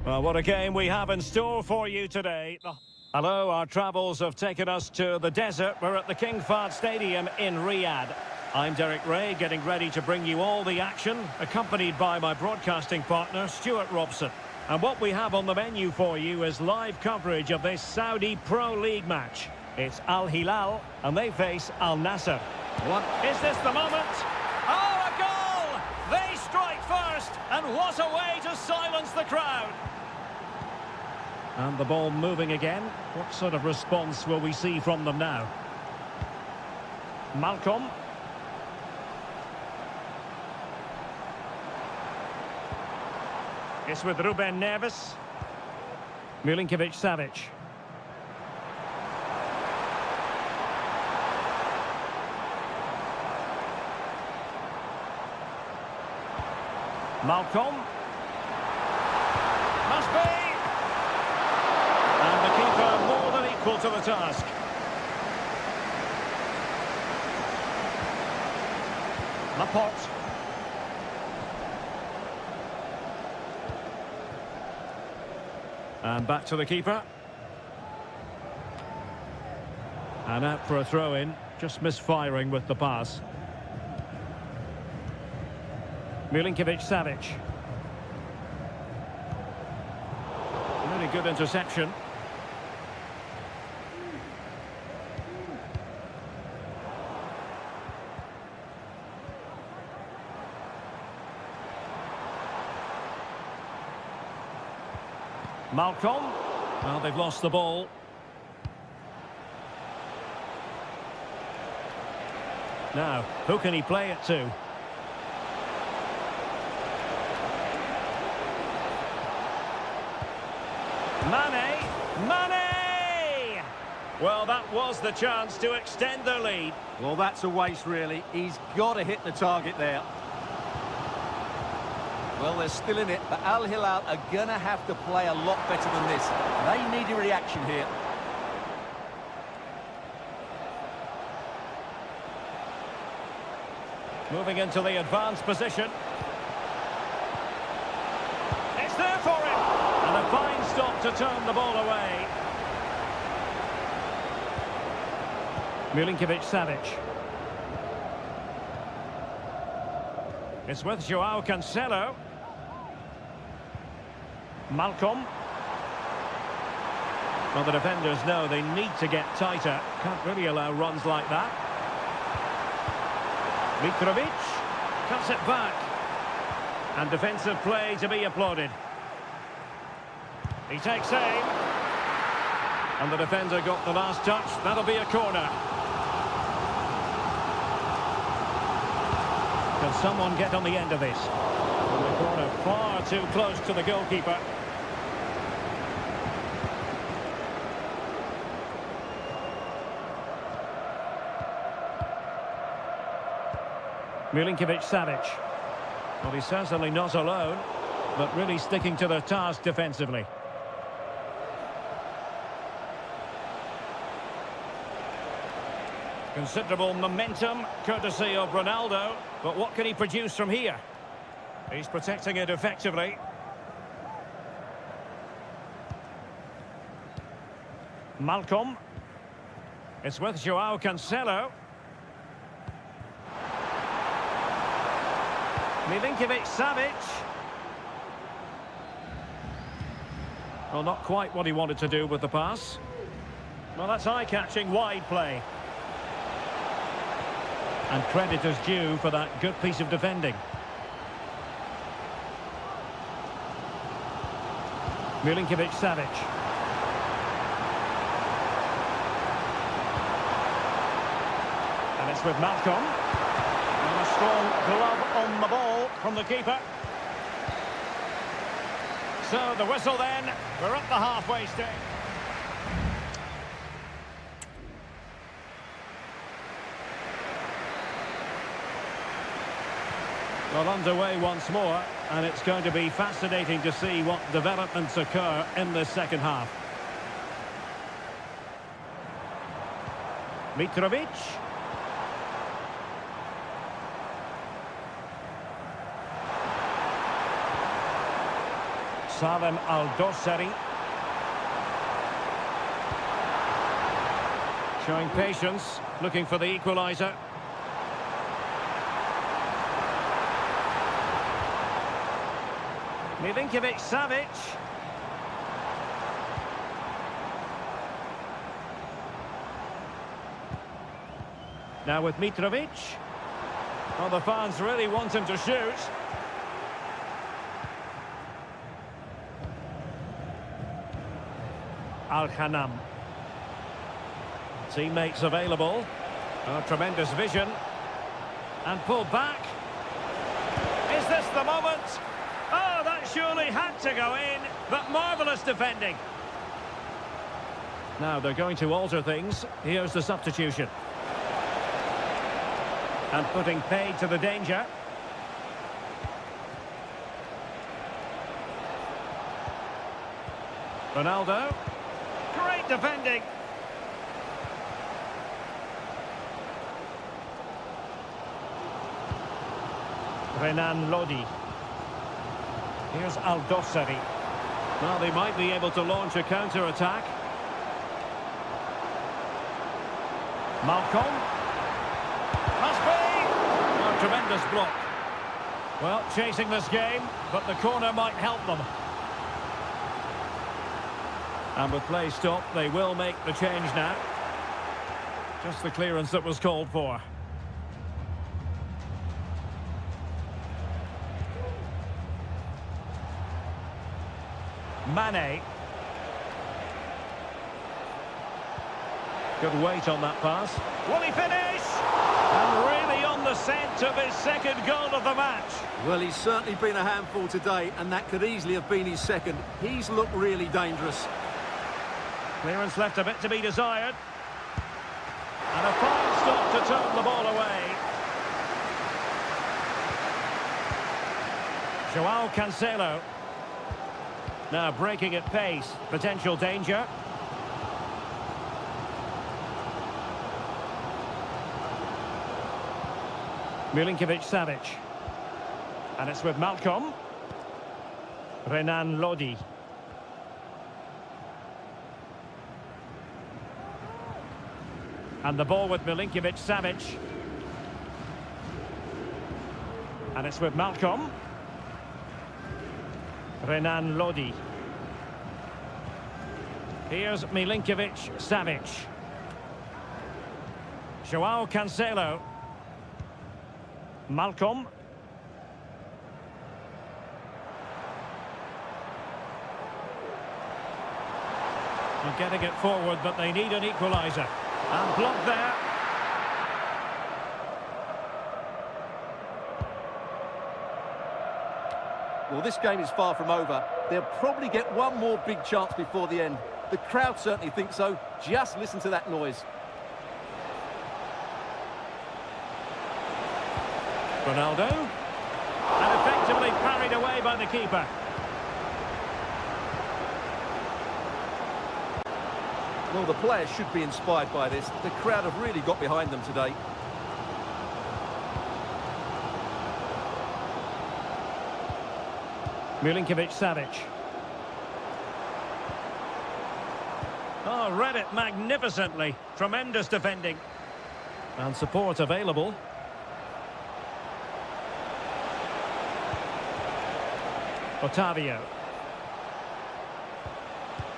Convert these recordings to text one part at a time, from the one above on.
Well, what a game we have in store for you today. Hello, our travels have taken us to the desert. We're at the King Fahd Stadium in Riyadh. I'm Derek Ray, getting ready to bring you all the action, accompanied by my broadcasting partner, Stuart Robson. And what we have on the menu for you is live coverage of this Saudi Pro League match. It's Al Hilal, and they face Al Nassr. What? Is this the moment? Oh, a goal! They strike first, and what a way to silence the crowd! And the ball moving again. What sort of response will we see from them now? Malcolm. It's with Ruben Neves. Milinkovic-Savic. Malcolm. Must be. And the keeper more than equal to the task. Laporte. And back to the keeper. And out for a throw-in. Just misfiring with the pass. Milinkovic-Savic. Really good interception. Malcolm. Well, they've lost the ball. Now, who can he play it to? Mane! Well, that was the chance to extend their lead. Well, that's a waste, really. He's got to hit the target there. Well, they're still in it, but Al Hilal are going to have to play a lot better than this. They need a reaction here. Moving into the advanced position. It's there for him! And a fine stop to turn the ball away. Milinkovic-Savic. It's with Joao Cancelo. Malcolm. Well, the defenders know they need to get tighter. Can't really allow runs like that. Mitrovic cuts it back. And defensive play to be applauded. He takes aim. And the defender got the last touch. That'll be a corner. Can someone get on the end of this? The corner far too close to the goalkeeper. Milinkovic-Savic. Well, he's certainly not alone, but really sticking to the task defensively. Considerable momentum, courtesy of Ronaldo, but what can he produce from here? He's protecting it effectively. Malcolm. It's with Joao Cancelo. Milinkovic-Savic. Well, not quite what he wanted to do with the pass. Well, that's eye-catching wide play. And credit is due for that good piece of defending. Milinkovic-Savic. And it's with Malcolm. And a strong glove on the ball from the keeper. So the whistle then. We're at the halfway stage. Well, underway once more, and it's going to be fascinating to see what developments occur in the second half. Mitrovic. Salem Al-Dosseri. Showing patience, looking for the equaliser. Milinkovic-Savic. Now with Mitrovic. Well, the fans really want him to shoot. Al-Khanam. Teammates available. Oh, tremendous vision. And pulled back. Is this the moment? Oh, that surely had to go in, but marvellous defending. Now they're going to alter things. Here's the substitution. And putting paid to the danger. Ronaldo. Great defending. Renan Lodi. Here's Al-Dosseri. Well, they might be able to launch a counter-attack. Malcolm. Must be! Oh, tremendous block. Well, chasing this game, but the corner might help them. And with play stopped, they will make the change now. Just the clearance that was called for. Mane. Good weight on that pass. Will he finish? And really on the scent of his second goal of the match. Well, he's certainly been a handful today, and that could easily have been his second. He's looked really dangerous. Clearance left a bit to be desired. And a fine stop to turn the ball away. Joao Cancelo. Now breaking at pace. Potential danger. Milinkovic-Savic. And it's with Malcolm. Renan Lodi. And the ball with Milinkovic-Savic. And it's with Malcolm. Renan Lodi. Here's Milinkovic-Savic. Joao Cancelo. Malcolm. They're getting it forward, but they need an equaliser. And blocked there. Well, this game is far from over. They'll probably get one more big chance before the end. The crowd certainly think so. Just listen to that noise. Ronaldo. And effectively parried away by the keeper. Well, the players should be inspired by this. The crowd have really got behind them today. Milinkovic-Savic. Oh, read it magnificently. Tremendous defending. And support available. Otavio.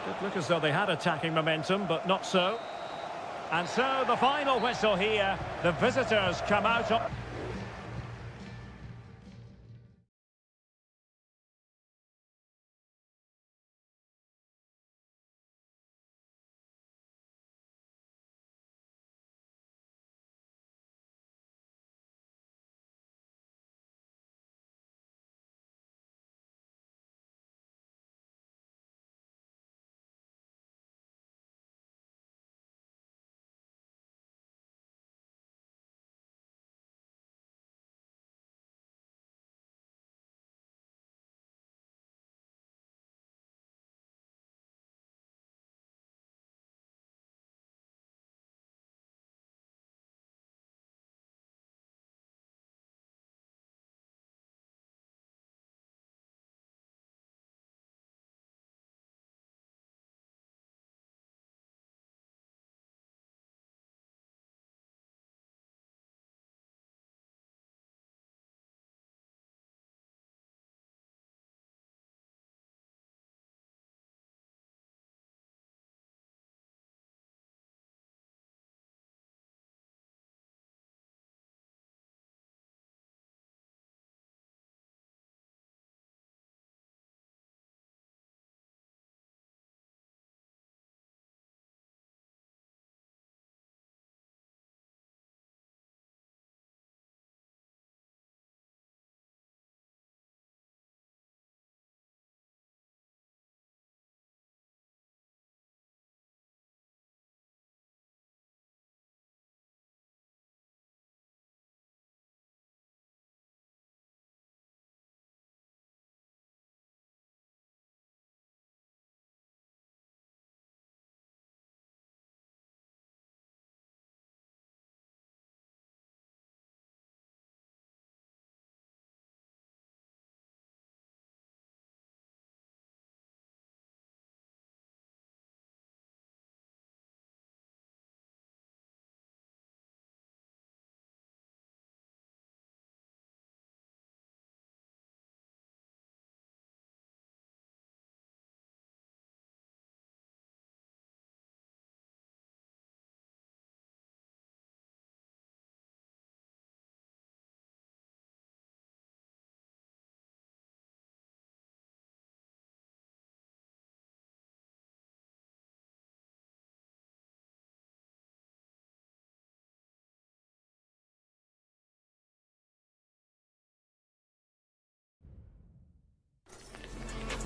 Did look as though they had attacking momentum, but not so. And so the final whistle here. The visitors come out on...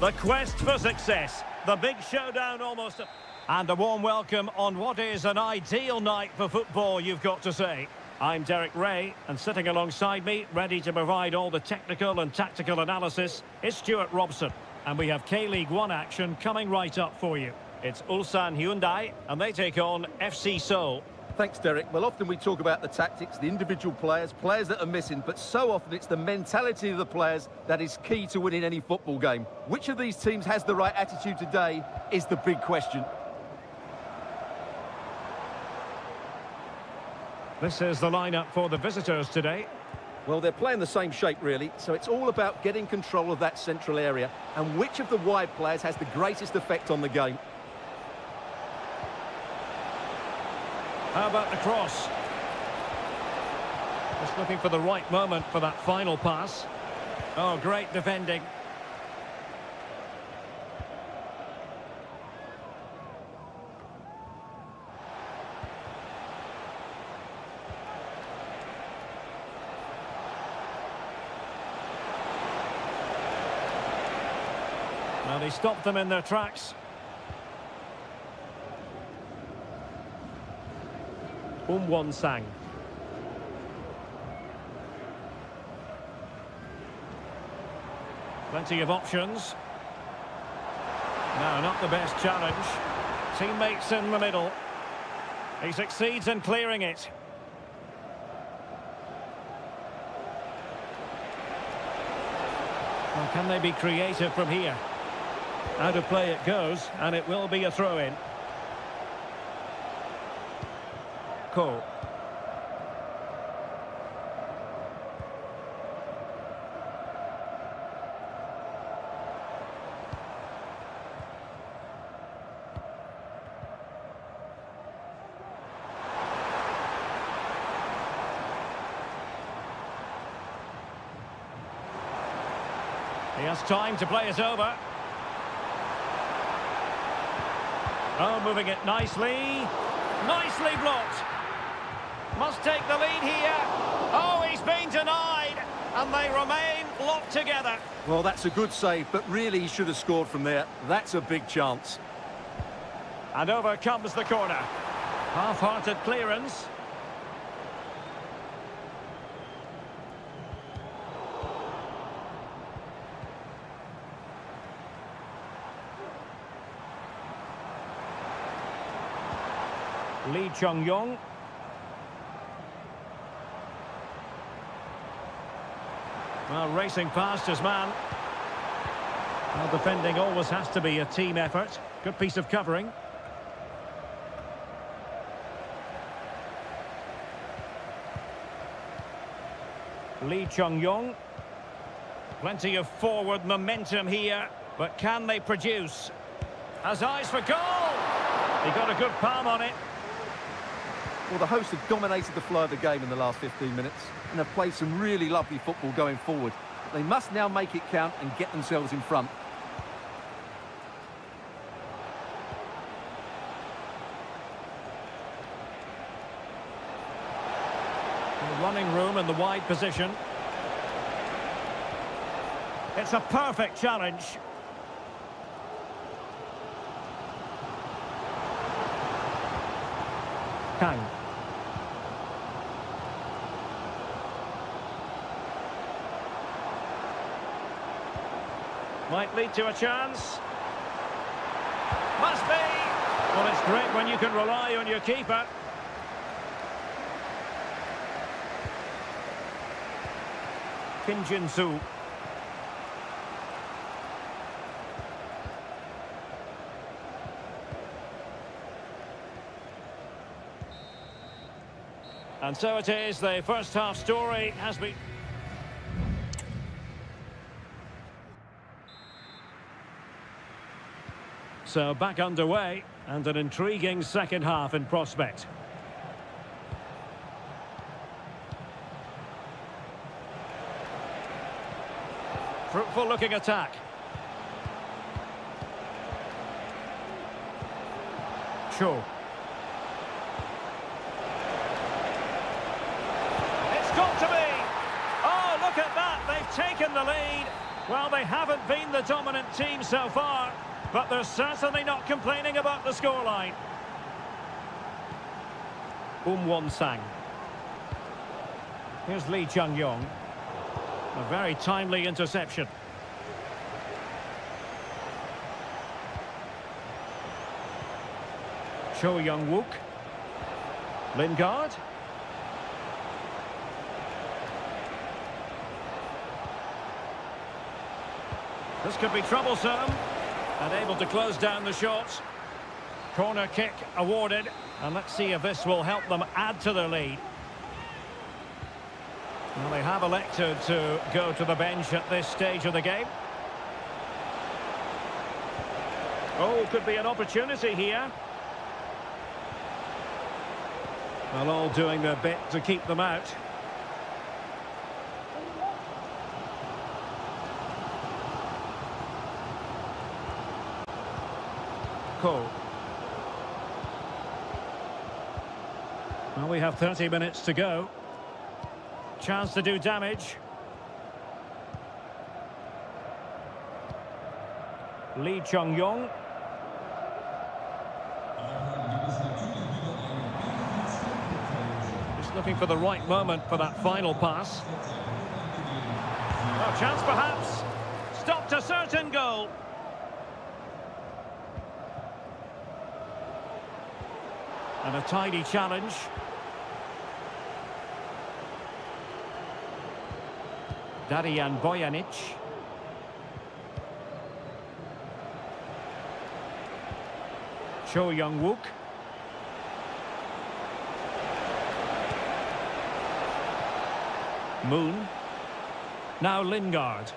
The quest for success. The big showdown almost. And a warm welcome on what is an ideal night for football, you've got to say. I'm Derek Ray, and sitting alongside me, ready to provide all the technical and tactical analysis, is Stuart Robson. And we have K-League 1 action coming right up for you. It's Ulsan Hyundai, and they take on FC Seoul. Thanks, Derek. Well, often we talk about the tactics, the individual players that are missing, but so often it's the mentality of the players that is key to winning any football game. Which of these teams has the right attitude today is the big question. This is the lineup for the visitors today. Well, they're playing the same shape, really, so it's all about getting control of that central area and which of the wide players has the greatest effect on the game. How about the cross? Just looking for the right moment for that final pass. Oh, great defending. Now they stopped them in their tracks. Won-sang. Plenty of options. No, not the best challenge. Teammates in the middle. He succeeds in clearing it. Well, can they be creative from here? Out of play it goes, and it will be a throw-in. Cole. He has time to play it over. Oh, moving it nicely. Nicely blocked. Must take the lead here. Oh, he's been denied. And they remain locked together. Well, that's a good save, but really he should have scored from there. That's a big chance. And over comes the corner. Half-hearted clearance. Lee Chung-yong. Well, racing past his man. Well, defending always has to be a team effort. Good piece of covering. Lee Chung-yong. Plenty of forward momentum here, but can they produce? Has eyes for goal! He got a good palm on it. Well, the hosts have dominated the flow of the game in the last 15 minutes and have played some really lovely football going forward. They must now make it count and get themselves in front. Running room in the wide position. It's a perfect challenge. Kang. Might lead to a chance. Must be. Well, it's great when you can rely on your keeper. Kim Jin-soo. And so it is, the first half story has been... So back underway, and an intriguing second half in prospect. Fruitful looking attack. Cho. It's got to be! Oh, look at that! They've taken the lead. Well, they haven't been the dominant team so far, but they're certainly not complaining about the scoreline. Won-sang. Here's Lee Chung-yong. A very timely interception. Cho Young-wook. Lingard. This could be troublesome. And able to close down the shots. Corner kick awarded. And let's see if this will help them add to their lead. Well, they have elected to go to the bench at this stage of the game. Oh, could be an opportunity here. Well, all doing their bit to keep them out. Cole. Well, we have 30 minutes to go. Chance to do damage. Lee Chung-yong. Just looking for the right moment for that final pass. Oh, chance perhaps. Stopped a certain goal. And a tidy challenge. Darian Bojanic. Cho Young-wook. Moon. Now Lingard.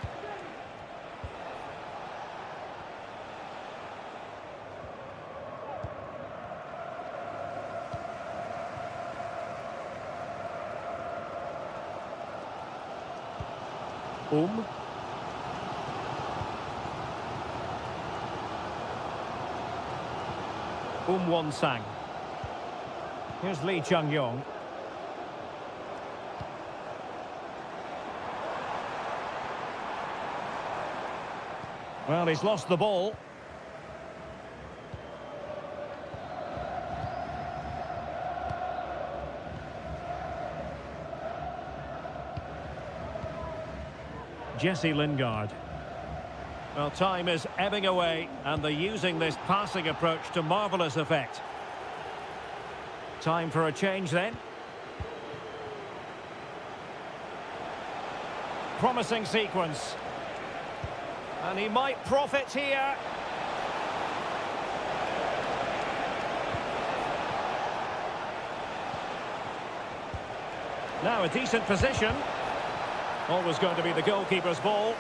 Won-sang. Here's Lee Chung-yong. Well, he's lost the ball. Jesse Lingard. Well, time is ebbing away, and they're using this passing approach to marvellous effect. Time for a change then. Promising sequence. And he might profit here. Now a decent position. Always going to be the goalkeeper's ball.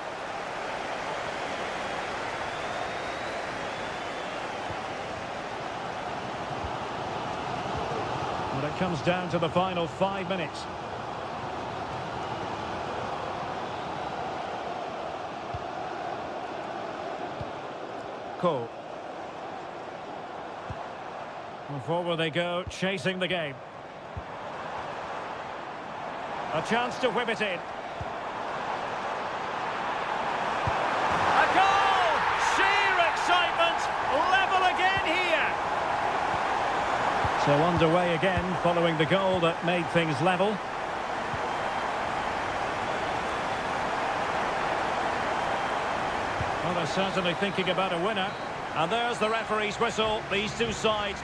And it comes down to the final 5 minutes. Cole. And forward they go, chasing the game. A chance to whip it in. A goal! Sheer excitement! Level again here! So underway again, following the goal that made things level. Well, they're certainly thinking about a winner. And there's the referee's whistle. These two sides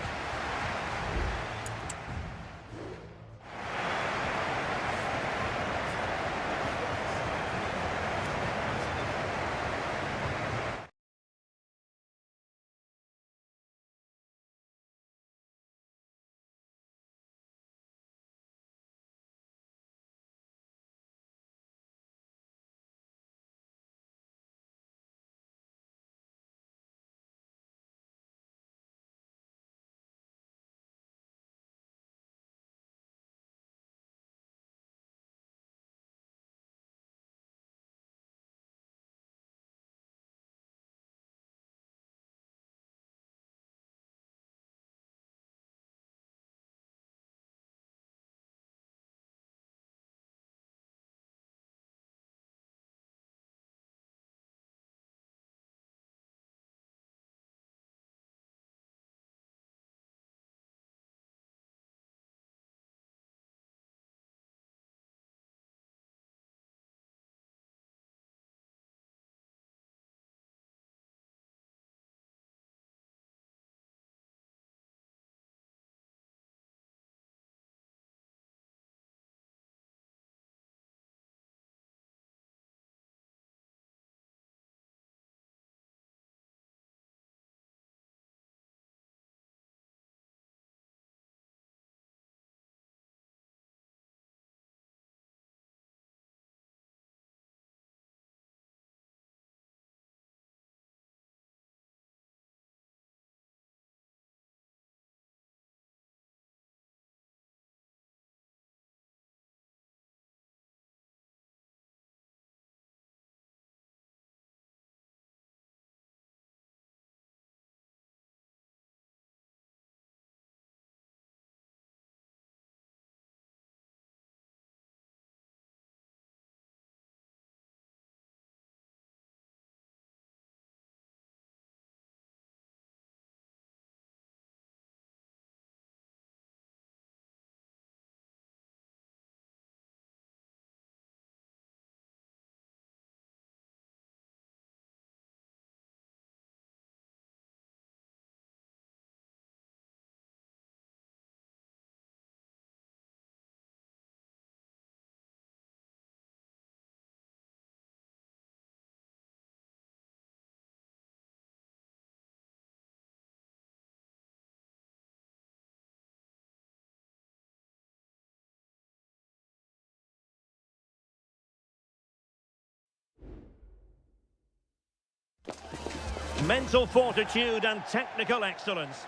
mental fortitude and technical excellence.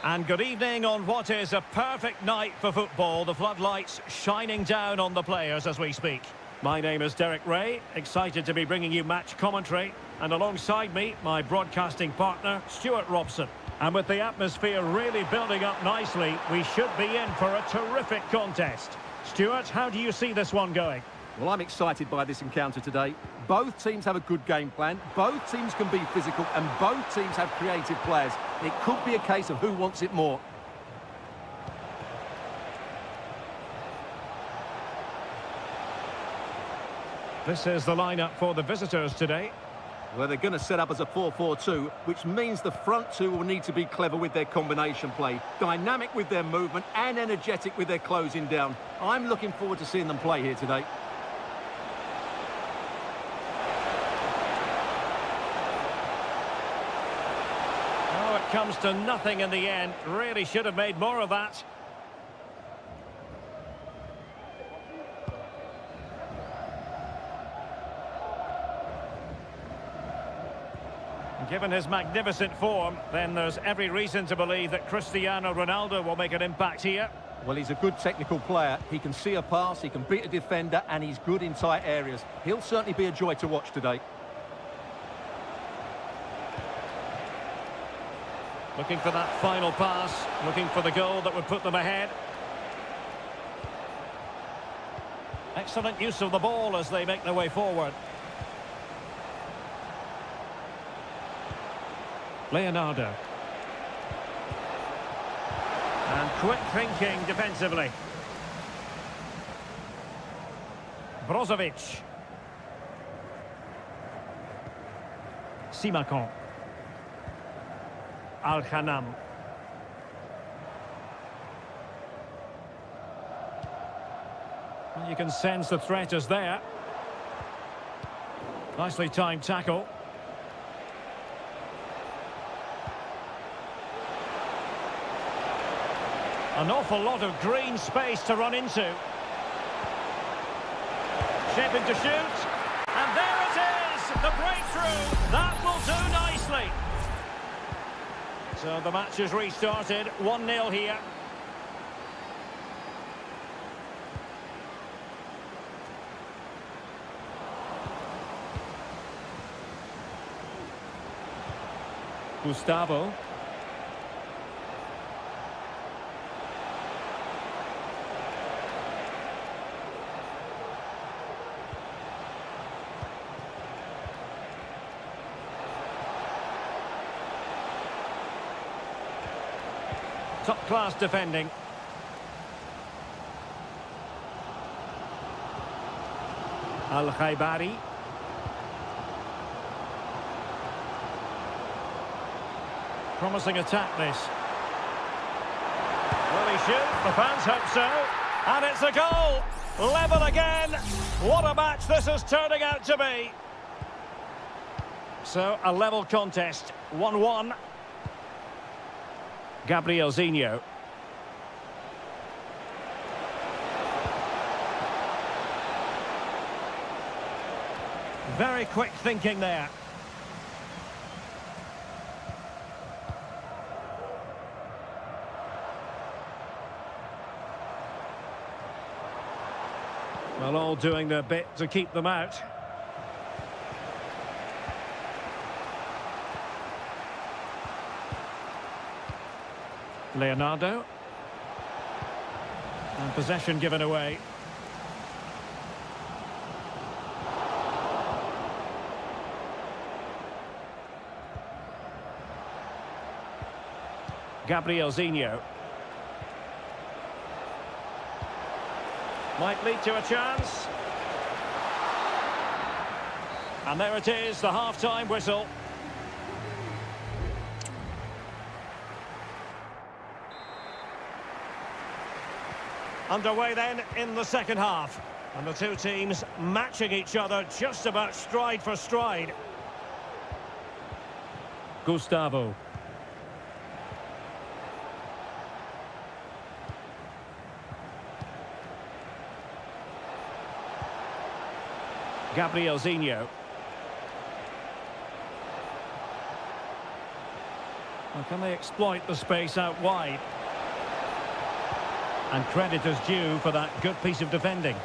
And good evening on what is a perfect night for football. The floodlights shining down on the players as we speak. My name is Derek Ray, excited to be bringing you match commentary. And alongside me, my broadcasting partner, Stuart Robson. And with the atmosphere really building up nicely, we should be in for a terrific contest. Stuart, how do you see this one going? Well, I'm excited by this encounter today. Both teams have a good game plan, both teams can be physical, and both teams have creative players. It could be a case of who wants it more. This is the lineup for the visitors today. Well, they're going to set up as a 4-4-2, which means the front two will need to be clever with their combination play, dynamic with their movement, and energetic with their closing down. I'm looking forward to seeing them play here today. Oh, it comes to nothing in the end. Really should have made more of that. Given his magnificent form, then there's every reason to believe that Cristiano Ronaldo will make an impact here. Well, he's a good technical player. He can see a pass, he can beat a defender, and he's good in tight areas. He'll certainly be a joy to watch today. Looking for that final pass, looking for the goal that would put them ahead. Excellent use of the ball as they make their way forward. Leonardo. And quick thinking defensively. Brozovic. Simakon. Al-Khanam. You can sense the threat is there. Nicely timed tackle. An awful lot of green space to run into. Shaping to shoot. And there it is! The breakthrough! That will do nicely. So the match is restarted. 1-0 here. Gustavo. Top-class defending. Al-Khaibari. Promising attack, this. Will he shoot? The fans hope so. And it's a goal! Level again! What a match this is turning out to be! So, a level contest. 1-1. Gabriel Zinho. Very quick thinking there. Well, all doing their bit to keep them out. Leonardo. And possession given away. Gabriel Zinho. Might lead to a chance. And there it is, the half-time whistle. Underway then in the second half. And the two teams matching each other just about stride for stride. Gustavo. Gabriel Zinho. Well, can they exploit the space out wide? And credit is due for that good piece of defending.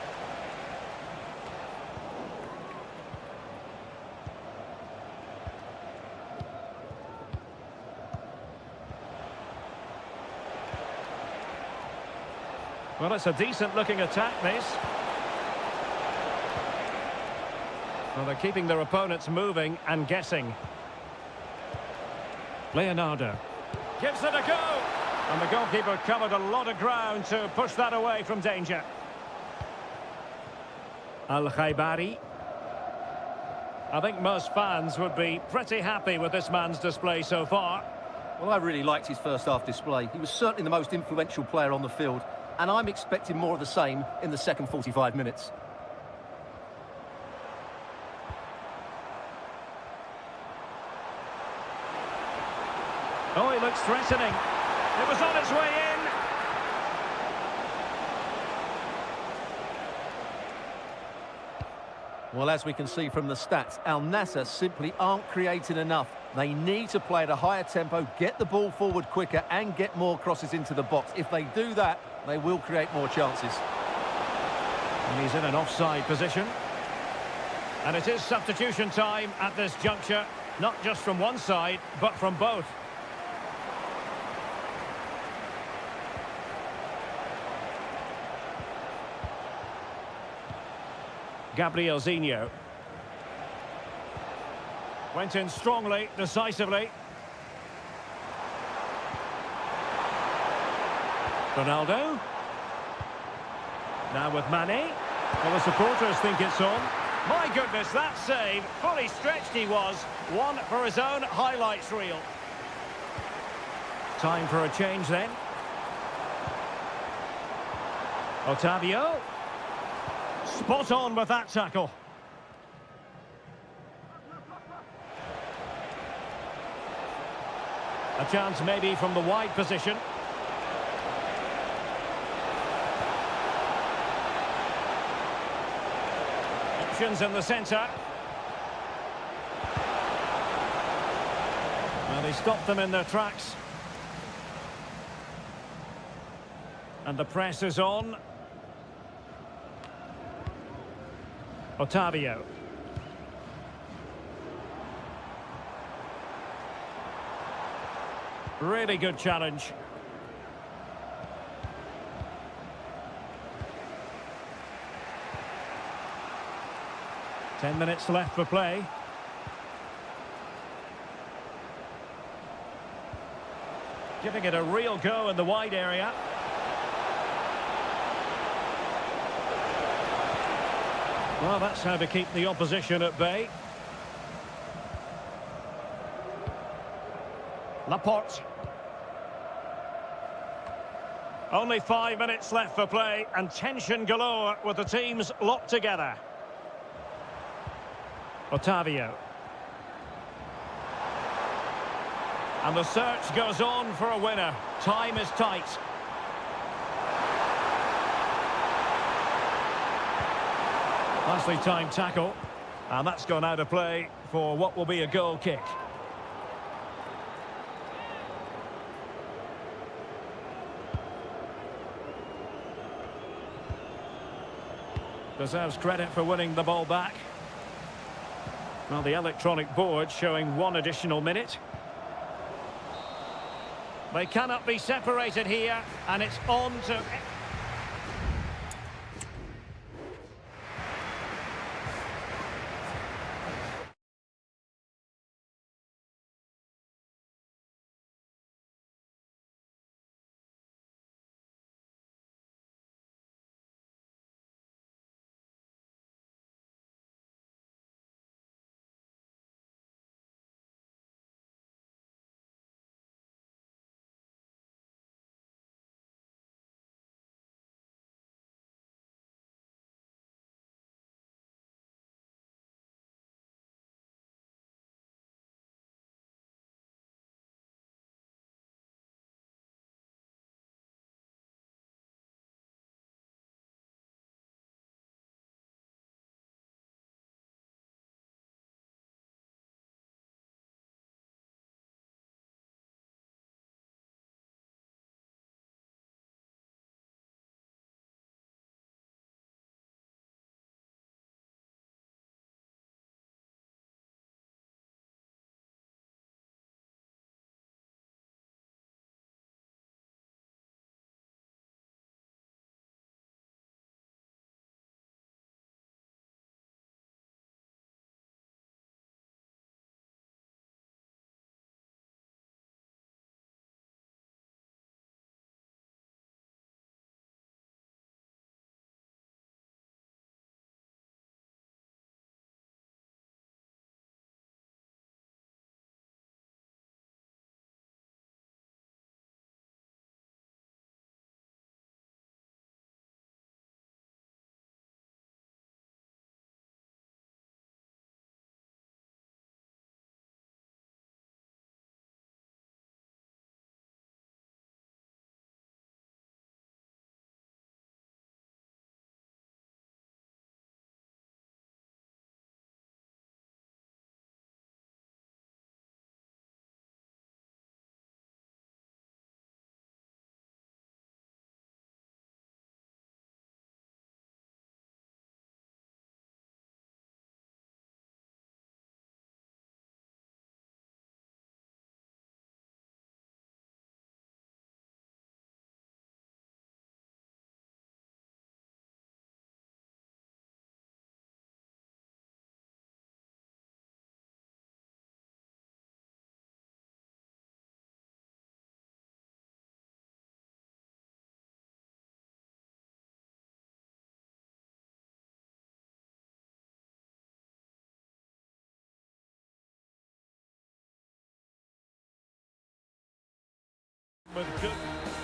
Well, it's a decent-looking attack, this. Well, they're keeping their opponents moving and guessing. Leonardo gives it a go. And the goalkeeper covered a lot of ground to push that away from danger. Al-Khaibari. I think most fans would be pretty happy with this man's display so far. Well, I really liked his first half display. He was certainly the most influential player on the field, and I'm expecting more of the same in the second 45 minutes. Oh, he looks threatening. It was on its way in. Well, as we can see from the stats, Al Nassr simply aren't creating enough. They need to play at a higher tempo, get the ball forward quicker and get more crosses into the box. If they do that, they will create more chances. And he's in an offside position. And it is substitution time at this juncture, not just from one side, but from both. Gabriel Zinho. Went in strongly, decisively. Ronaldo. Now with Mane. Well, the supporters think it's on. My goodness, that save. Fully stretched he was. One for his own highlights reel. Time for a change then. Otavio. Spot on with that tackle. A chance maybe from the wide position. Options in the centre. Well, they stopped them in their tracks. And the press is on. Otavio. Really good challenge. Ten minutes left for play. Giving it a real go in the wide area. Well, that's how to keep the opposition at bay. Laporte. Only 5 minutes left for play and tension galore with the teams locked together. Otavio. And the search goes on for a winner. Time is tight. Nicely timed tackle. And that's gone out of play for what will be a goal kick. Deserves credit for winning the ball back. Well, the electronic board showing 1 additional minute. They cannot be separated here, and it's on to...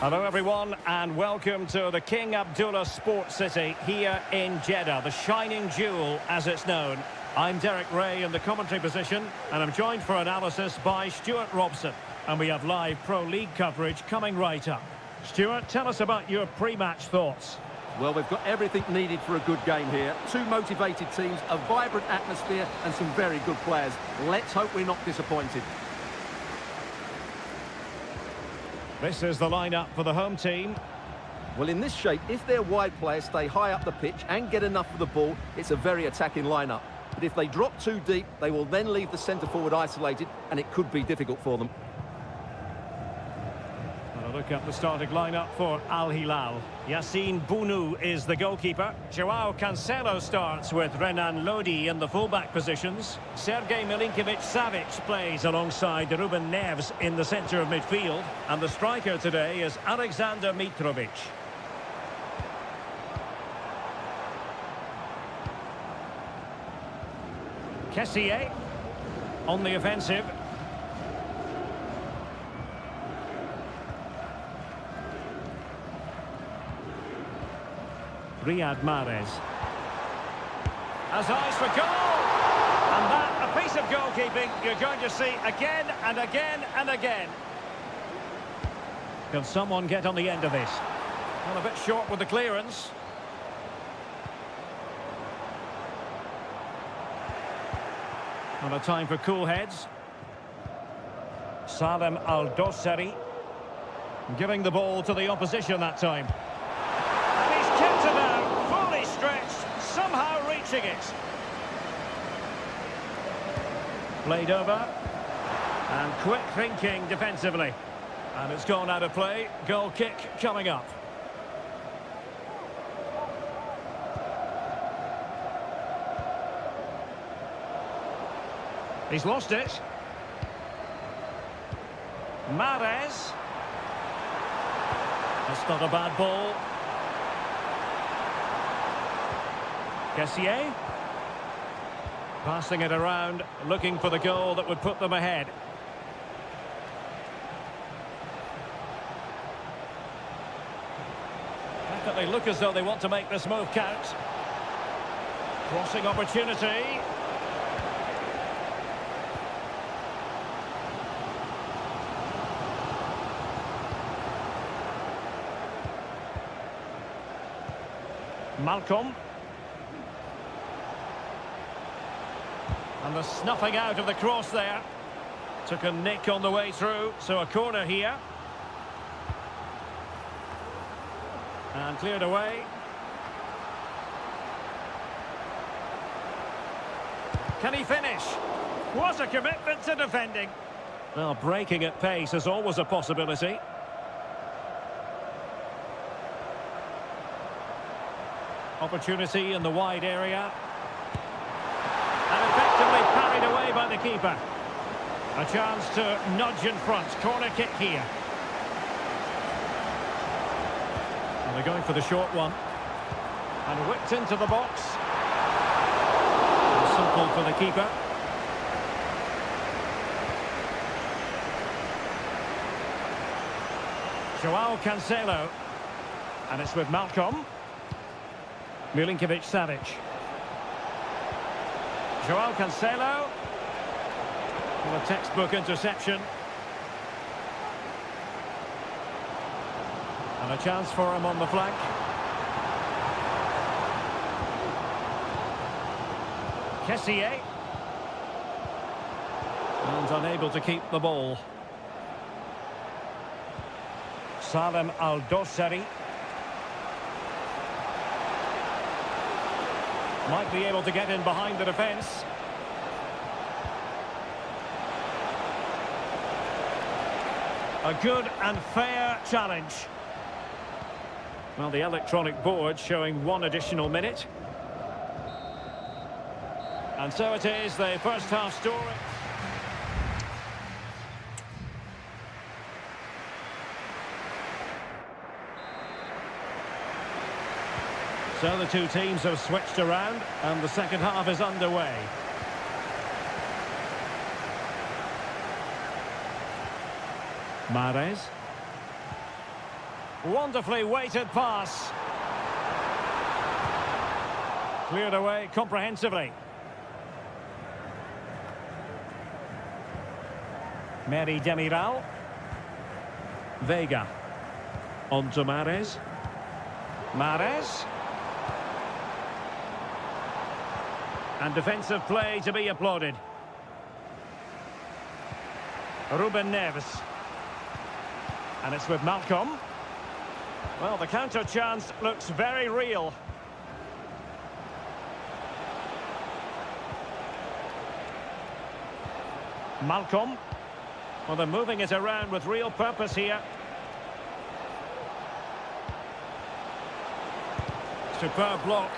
Hello everyone and welcome to the King Abdullah Sports City here in Jeddah, the shining jewel as it's known. I'm Derek Ray in the commentary position and I'm joined for analysis by Stuart Robson. And we have live Pro League coverage coming right up. Stuart, tell us about your pre-match thoughts. Well, we've got everything needed for a good game here. Two motivated teams, a vibrant atmosphere and some very good players. Let's hope we're not disappointed. This is the lineup for the home team. Well, in this shape, if their wide players stay high up the pitch and get enough of the ball, it's a very attacking lineup. But if they drop too deep, they will then leave the centre-forward isolated, and it could be difficult for them. Well, a look at the starting lineup for Al Hilal. Yassine Bounou is the goalkeeper. Joao Cancelo starts with Renan Lodi in the fullback positions. Sergej Milinkovic-Savic plays alongside Ruben Neves in the centre of midfield. And the striker today is Alexander Mitrovic. Kessié on the offensive. Riyad Mahrez has eyes for goal, and that a piece of goalkeeping you're going to see again and again and again. Can someone get on the end of this? Well, a bit short with the clearance. And a time for cool heads. Salem Al-Dossari giving the ball to the opposition that time. And he's kept it out, fully stretched, somehow reaching it. Played over. And quick thinking defensively. And it's gone out of play. Goal kick coming up. He's lost it. Mahrez. That's not a bad ball. Kessié. Passing it around, looking for the goal that would put them ahead. Definitely look as though they want to make this move count. Crossing opportunity. Malcolm. And the snuffing out of the cross there. Took a nick on the way through, so a corner here. And cleared away. Can he finish? What a commitment to defending. Well, breaking at pace is always a possibility. Opportunity in the wide area. And effectively parried away by the keeper. A chance to nudge in front. Corner kick here. And they're going for the short one. And whipped into the box. And simple for the keeper. Joao Cancelo. And it's with Malcolm. Milinkovic-Savic. Joao Cancelo. Well, a textbook interception. And a chance for him on the flank. Kessié. And unable to keep the ball. Salem Al-Dossari. Might be able to get in behind the defence. A good and fair challenge. Well, the electronic board showing one additional minute. And so it is, the first half story. So the two teams have switched around and the second half is underway. Mahrez. Wonderfully weighted pass. Cleared away comprehensively. Mary Demiral. Vega. On to Mahrez. Mahrez. And defensive play to be applauded. Ruben Neves. And it's with Malcolm. Well, the counter chance looks very real. Malcolm. Well, they're moving it around with real purpose here. Superb block.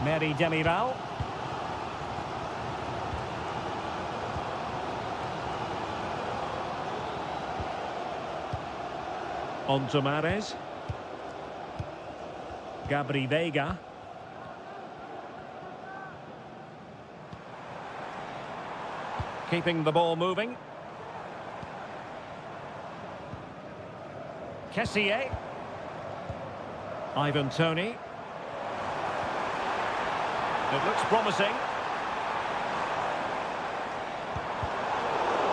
Mary Demiral. On to Mahrez. Gabri Vega. Keeping the ball moving. Kessié. Ivan Toney. It looks promising.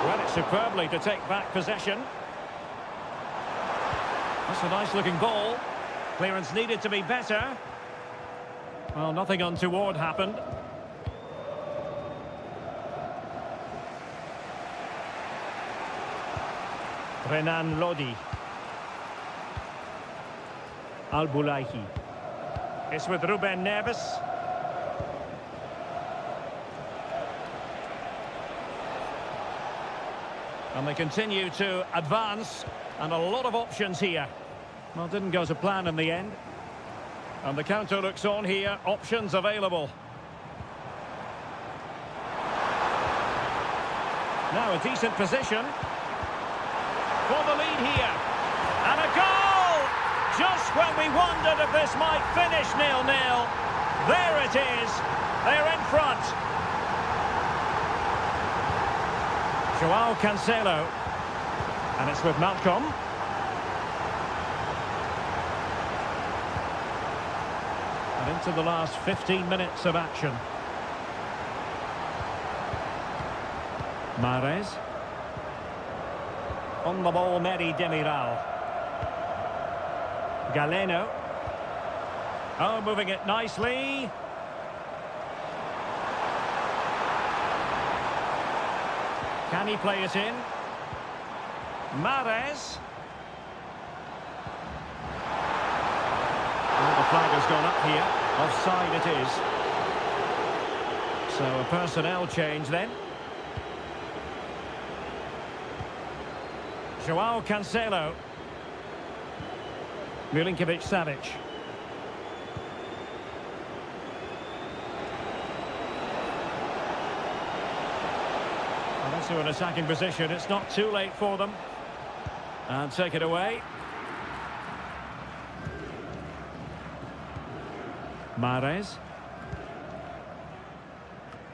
Read it superbly to take back possession. That's a nice-looking ball. Clearance needed to be better. Well, nothing untoward happened. Renan Lodi. Al-Boulahi. It's with Ruben Neves. And they continue to advance. And a lot of options here. Well, didn't go to plan in the end. And the counter looks on here. Options available. Now a decent position. For the lead here. And a goal! Just when we wondered if this might finish 0-0. There it is. They're in front. Joao Cancelo. And it's with Malcolm. And into the last 15 minutes of action. Mahrez. On the ball, Mary Demiral. Galeno. Oh, moving it nicely. Can he play it in? Mahrez. Oh, the flag has gone up here. Offside it is. So a personnel change then. Joao Cancelo. Milinkovic-Savic. Well, into an attacking position. It's not too late for them. And take it away. Mahrez.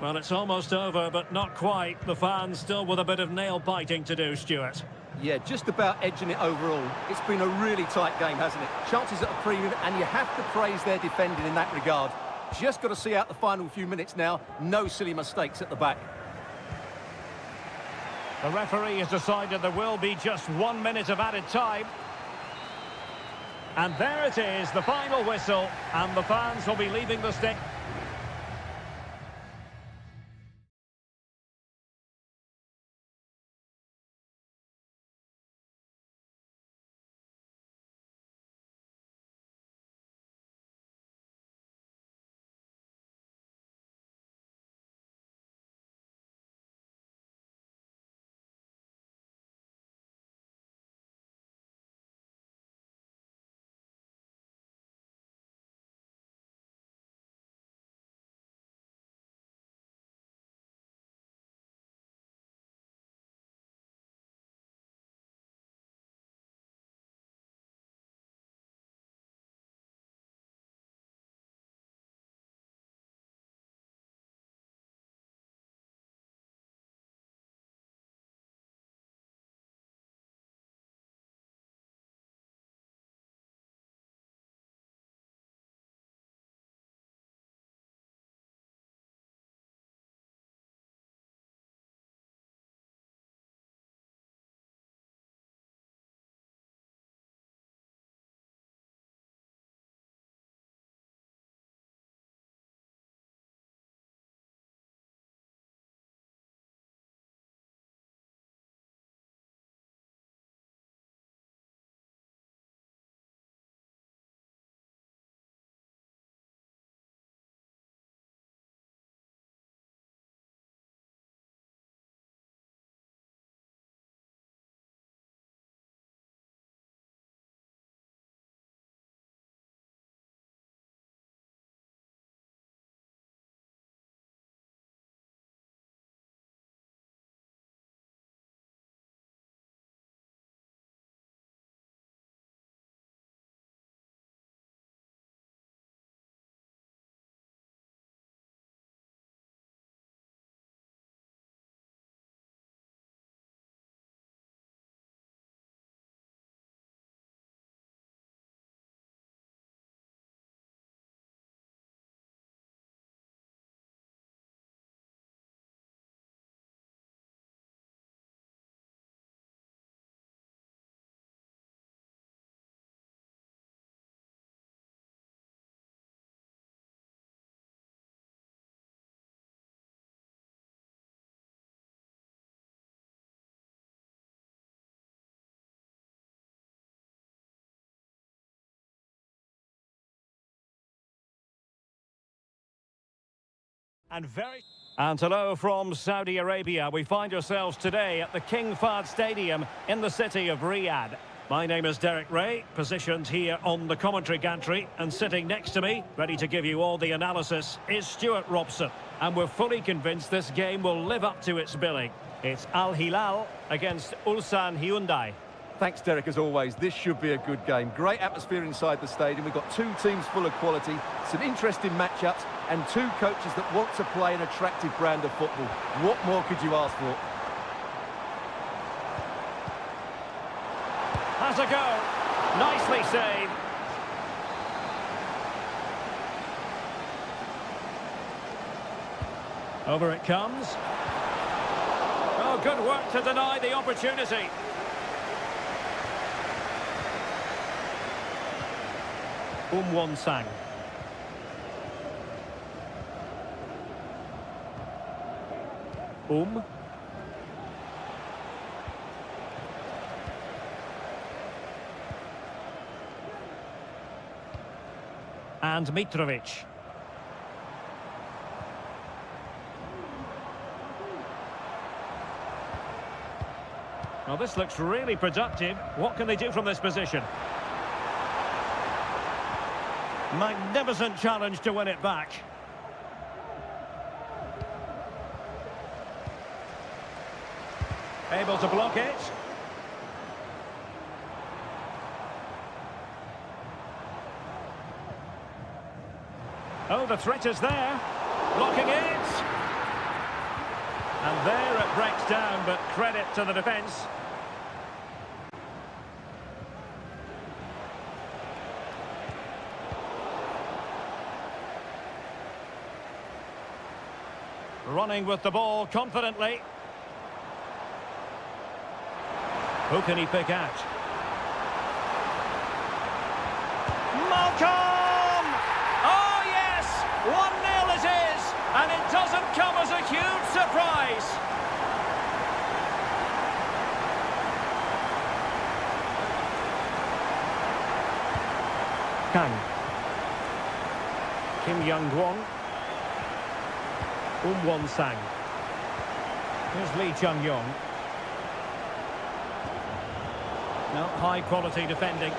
Well, it's almost over, but not quite. The fans still with a bit of nail-biting to do, Stuart. Yeah, just about edging it overall. It's been a really tight game, hasn't it? Chances at a premium, and you have to praise their defending in that regard. Just got to see out the final few minutes now. No silly mistakes at the back. The referee has decided there will be just 1 minute of added time. And there it is, the final whistle, and the fans will be leaving the stadium. And very... And hello from Saudi Arabia. We find ourselves today at the King Fahd Stadium in the city of Riyadh. My name is Derek Ray, positioned here on the commentary gantry, and sitting next to me, ready to give you all the analysis, is Stuart Robson. And we're fully convinced this game will live up to its billing. It's Al Hilal against Ulsan Hyundai. Thanks, Derek, as always. This should be a good game. Great atmosphere inside the stadium. We've got two teams full of quality, some interesting matchups, and two coaches that want to play an attractive brand of football. What more could you ask for? Has a go. Nicely saved. Over it comes. Oh, good work to deny the opportunity. Won Sang. And Mitrovic. Well, this looks really productive. What can they do from this position? Magnificent challenge to win it back. Able to block it. Oh, the threat is there. Blocking it. And there it breaks down, but credit to the defence. Running with the ball confidently. Who can he pick out? Malcolm! Oh yes! 1-0 it is! And it doesn't come as a huge surprise. Kang. Kim Young-gwon. Won Sang. Here's Lee Chung-yong. No, high-quality defending.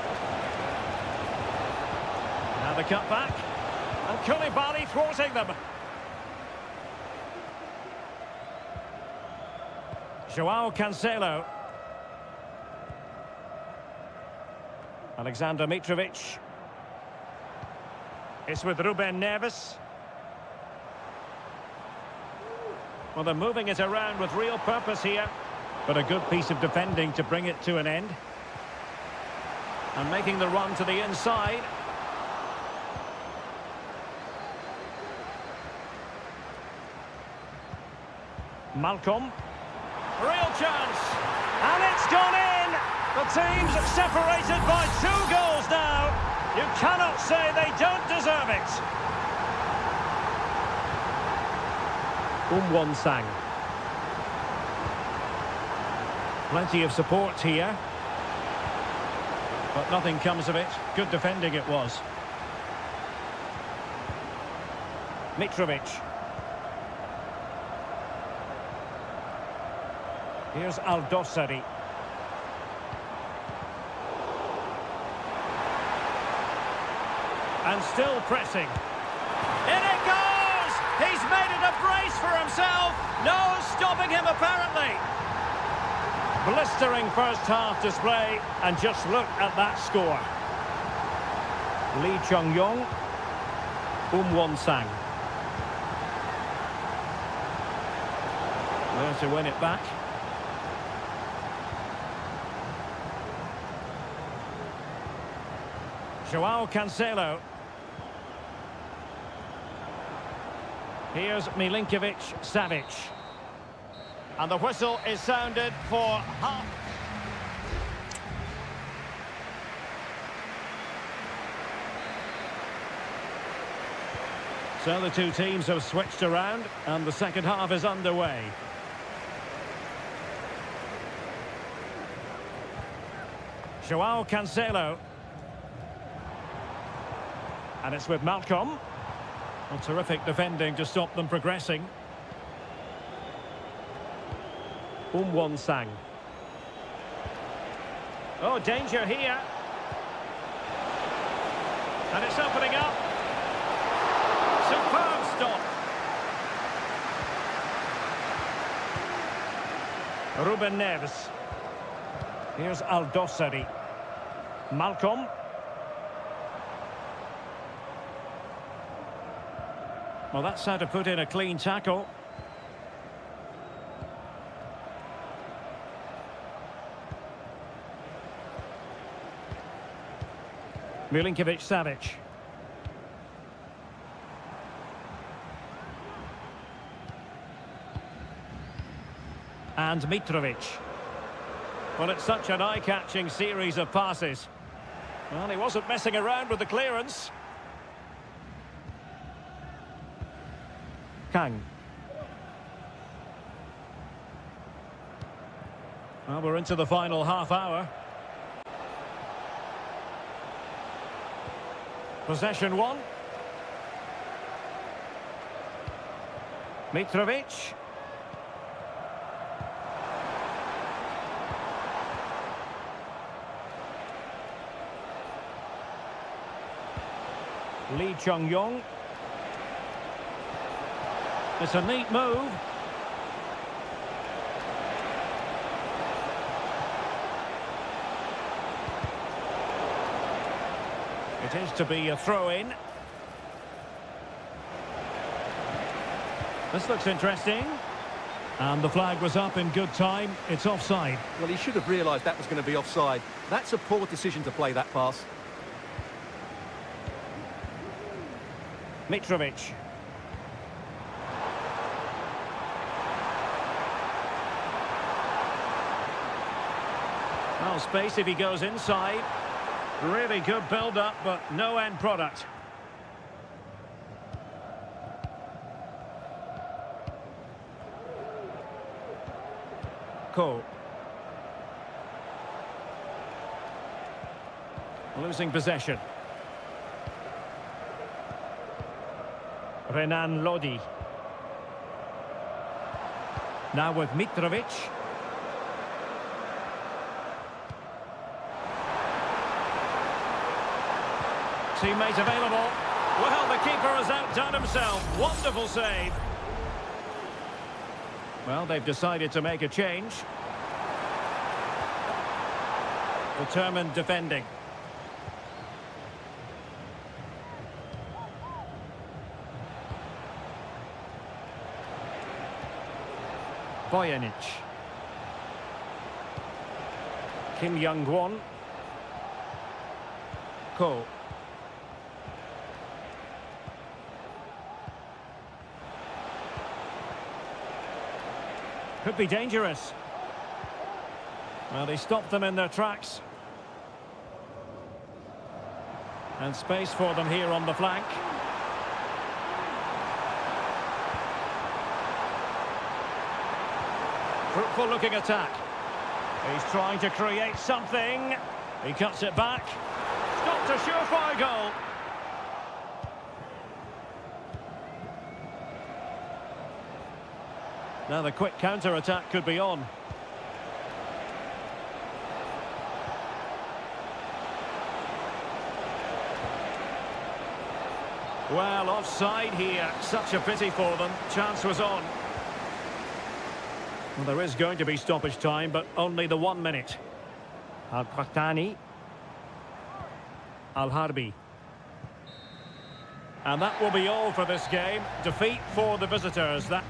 Now the cutback. And Koulibaly thwarting them. Joao Cancelo. Alexander Mitrovic. It's with Ruben Neves. Well, they're moving it around with real purpose here. But a good piece of defending to bring it to an end. And making the run to the inside. Malcolm. Real chance. And it's gone in. The teams are separated by 2 goals now. You cannot say they don't deserve it. Won Sang. Plenty of support here. But nothing comes of it. Good defending it was. Mitrovic. Here's Aldosari. And still pressing. In it goes! He's made it a brace for himself. No stopping him apparently. Blistering first half display, and just look at that score. Lee Chung-yong, Won Sang. There to win it back. Joao Cancelo. Here's Milinkovic-Savic. And the whistle is sounded for half. So the two teams have switched around, and the second half is underway. Joao Cancelo. And it's with Malcolm. Well, terrific defending to stop them progressing. Sang. Oh, danger here. And it's opening up. Superb stop. Ruben Neves. Here's Aldosari. Malcolm. Well, that's how to put in a clean tackle. Milinkovic-Savic. And Mitrovic. Well, it's such an eye-catching series of passes. Well, he wasn't messing around with the clearance. Kang. Well, we're into the final half hour. Possession one. Mitrovic. Lee Chung-yong. It's a neat move. It is to be a throw-in. This looks interesting. And the flag was up in good time. It's offside. Well, he should have realised that was going to be offside. That's a poor decision to play that pass. Mitrovic. Well, space if he goes inside. Really good build-up, but no end product. Cole. Losing possession. Renan Lodi. Now with Mitrovic. Teammate available. Well, the keeper has outdone himself. Wonderful save. Well, they've decided to make a change. Determined defending. Bojanic. Kim Young-won. Ko. Could be dangerous. Well, he stopped them in their tracks. And space for them here on the flank. Fruitful looking attack. He's trying to create something. He cuts it back. Stopped a surefire goal. Now the quick counter-attack could be on. Well, offside here. Such a pity for them. Chance was on. Well, there is going to be stoppage time, but only the 1 minute. Al-Qahtani. Al-Harbi. And that will be all for this game. Defeat for the visitors. That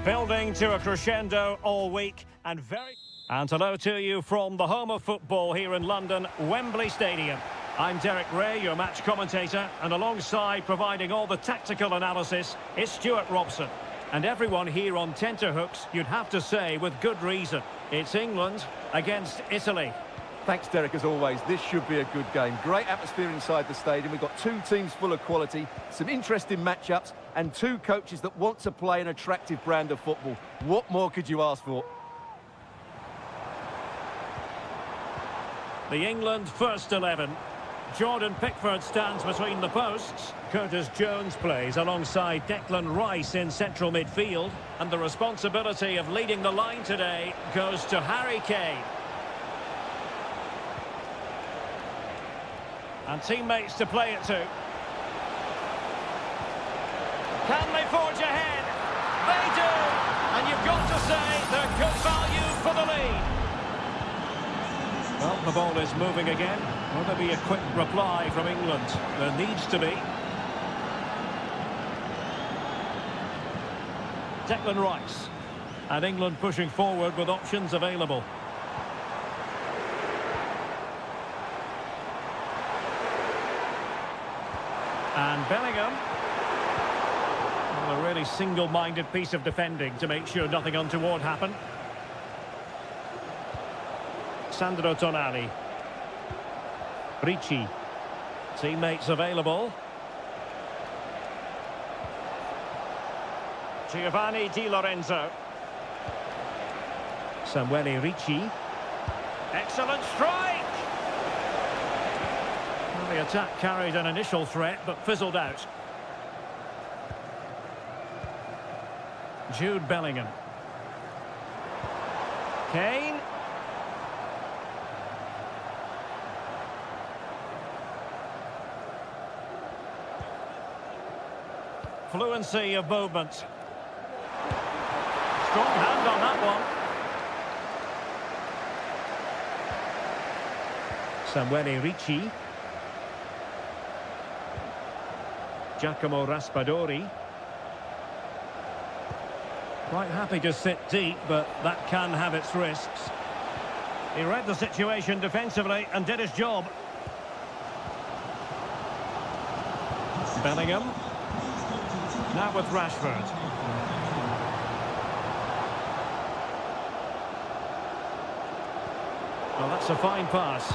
Building to a crescendo all week and very... And hello to you from the home of football here in London, Wembley Stadium. I'm Derek Ray, your match commentator, and alongside providing all the tactical analysis is Stuart Robson. And everyone here on tenterhooks, you'd have to say with good reason. It's England against Italy. Thanks, Derek, as always. This should be a good game. Great atmosphere inside the stadium. We've got two teams full of quality, some interesting matchups, and two coaches that want to play an attractive brand of football. What more could you ask for? The England first 11. Jordan Pickford stands between the posts. Curtis Jones plays alongside Declan Rice in central midfield. And the responsibility of leading the line today goes to Harry Kane. And teammates to play it to. Can they forge ahead? They do! And you've got to say they're good value for the lead. Well, the ball is moving again. Will there be a quick reply from England? There needs to be. Declan Rice. And England pushing forward with options available. And Bellingham. Well, a really single-minded piece of defending to make sure nothing untoward happened. Sandro Tonali. Ricci. Teammates available. Giovanni Di Lorenzo. Samuele Ricci. Excellent strike! Well, the attack carried an initial threat but fizzled out. Jude Bellingham. Kane. Fluency of movement. Strong hand on that one. Samuele Ricci. Giacomo Raspadori. Quite happy to sit deep, but that can have its risks. He read the situation defensively and did his job. Bellingham. Now with Rashford. Well, that's a fine pass.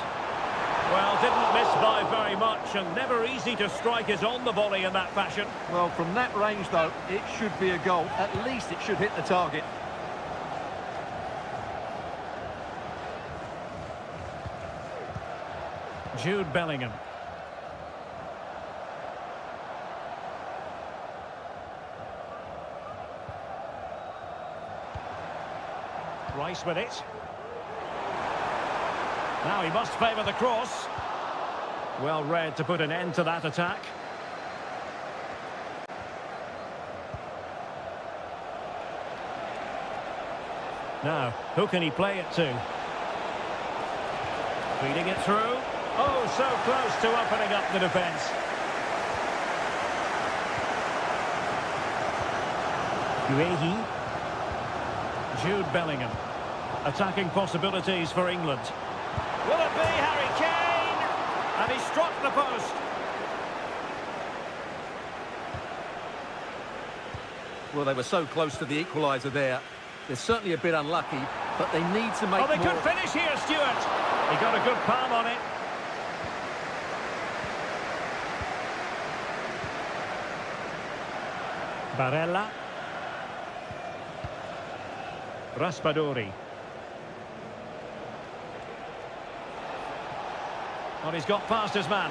Well, didn't miss by very much, and never easy to strike it on the volley in that fashion. Well, from that range, though, it should be a goal. At least it should hit the target. Jude Bellingham. Rice with it. Now he must favour the cross. Well read to put an end to that attack. Now, who can he play it to? Feeding it through. Oh, so close to opening up the defence. Guehi. Jude Bellingham. Attacking possibilities for England. Will it be Harry Kane? And he struck the post. Well, they were so close to the equaliser there. They're certainly a bit unlucky, but they need to make Oh, they more. could finish here, Stuart. He got a good palm on it. Barella. Raspadori. Well, he's got past his man.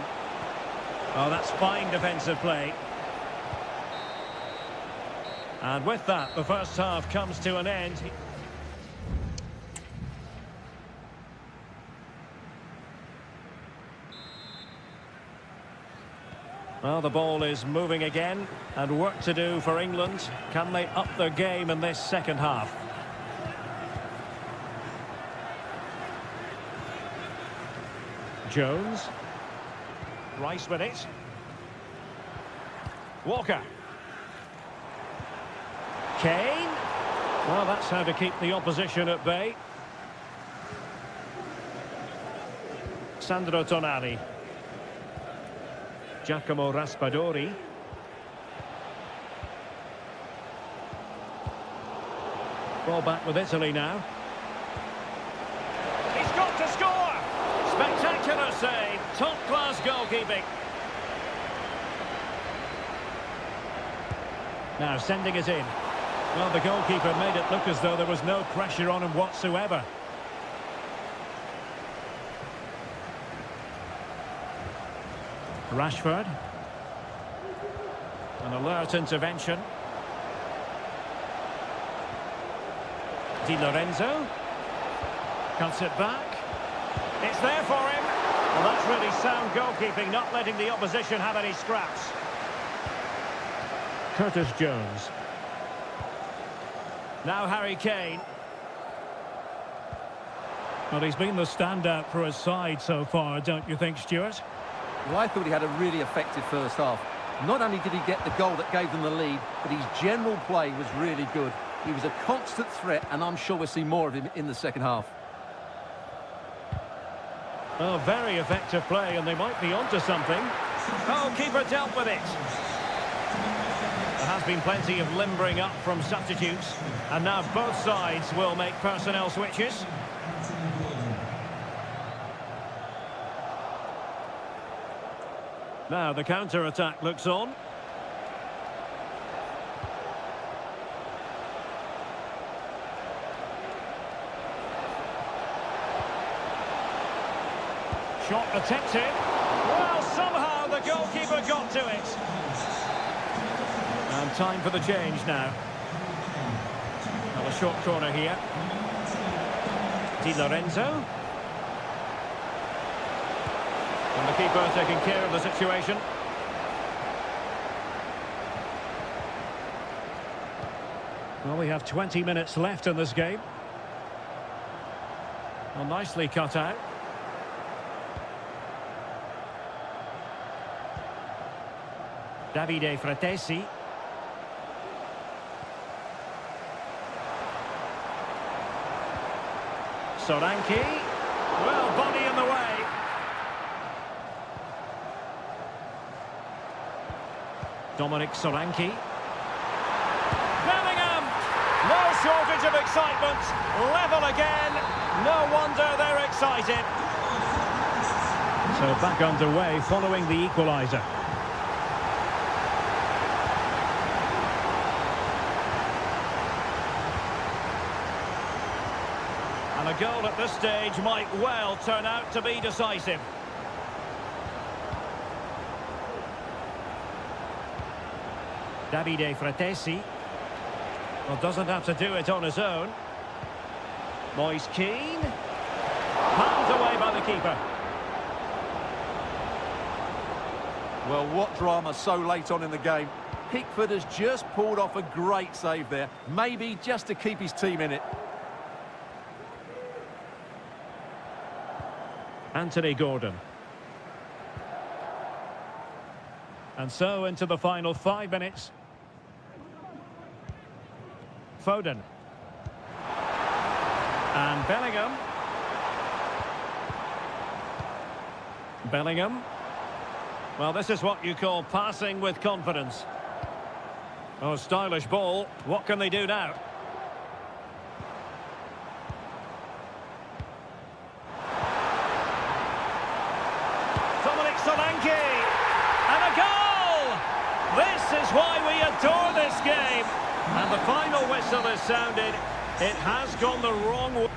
Oh, that's fine defensive play. And with that, the first half comes to an end. Well, the ball is moving again, and work to do for England. Can they up their game in this second half? Jones. Rice with it. Walker. Kane. Well, that's how to keep the opposition at bay. Sandro Tonali. Giacomo Raspadori. Ball back with Italy now. He's got to score! Spectacular save. Top-class goalkeeping. Now sending it in. Well, the goalkeeper made it look as though there was no pressure on him whatsoever. Rashford. An alert intervention. Di Lorenzo. Cuts it back. It's there for him. Well, that's really sound goalkeeping, not letting the opposition have any scraps. Curtis Jones. Now Harry Kane. Well, he's been the standout for his side so far, don't you think, Stuart? Well, I thought he had a really effective first half. Not only did he get the goal that gave them the lead, but his general play was really good. He was a constant threat, and I'm sure we'll see more of him in the second half. Oh, very effective play, and they might be onto something. Oh, keeper dealt with it. There has been plenty of limbering up from substitutes, and now both sides will make personnel switches. Now the counter-attack looks on. Shot protected. Well, somehow the goalkeeper got to it. And time for the change now. Well, a short corner here. Di Lorenzo. And the keeper taking care of the situation. Well, we have 20 minutes left in this game. Well, nicely cut out. Davide Fratesi. Solanke. Well, body in the way. Dominic Solanke. Bellingham! No shortage of excitement. Level again. No wonder they're excited. So back underway following the equaliser. And a goal at this stage might well turn out to be decisive. Davide Fratesi. Well, doesn't have to do it on his own. Moise Keane. Palmed away by the keeper. Well, what drama so late on in the game. Pickford has just pulled off a great save there. Maybe just to keep his team in it. Anthony Gordon. And so into the final 5 minutes. Foden. And Bellingham. Bellingham. Well, this is what you call passing with confidence. Oh, stylish ball. What can they do now? Dominic Solanke. And a goal! This is why we adore this game. And the final whistle is sounded. It has gone the wrong way.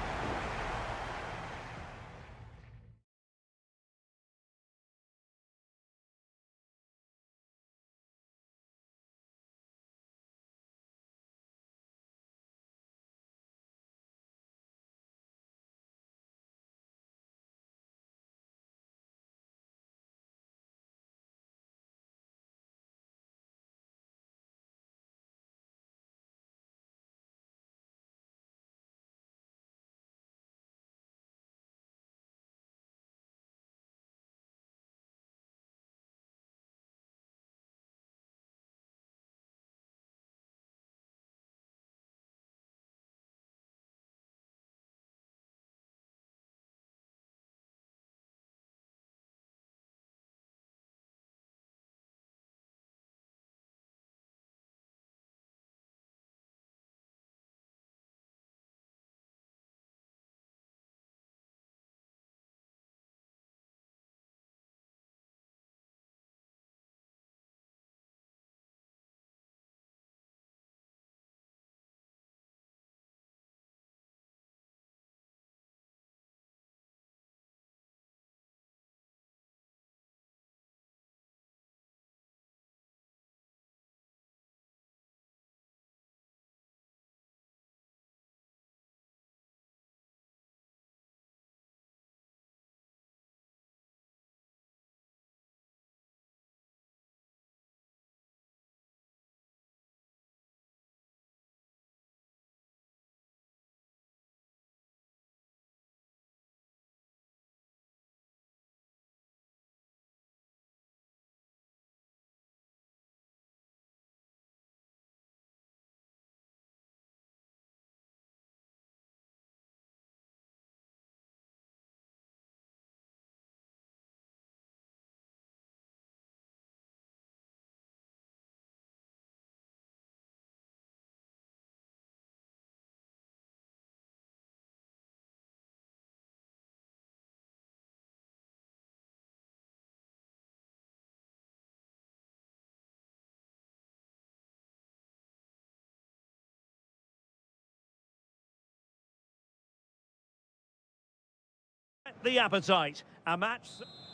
The appetite. A match.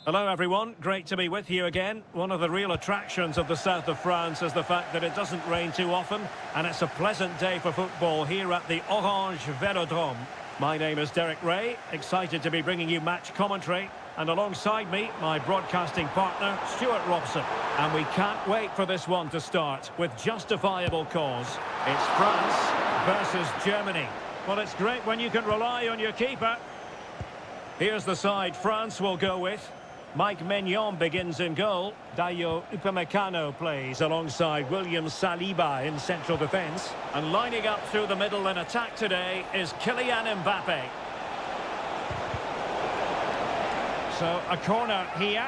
Hello everyone, great to be with you again. One of the real attractions of the south of France is the fact that it doesn't rain too often, and it's a pleasant day for football here at the Orange Velodrome. My name is Derek Ray, excited to be bringing you match commentary, and alongside me, my broadcasting partner, Stuart Robson. And we can't wait for this one to start, with justifiable cause. It's France versus Germany. Well, it's great when you can rely on your keeper. Here's the side France will go with. Mike Maignan begins in goal. Dayo Upamecano plays alongside William Saliba in central defence. And lining up through the middle in attack today is Kylian Mbappe. So a corner here.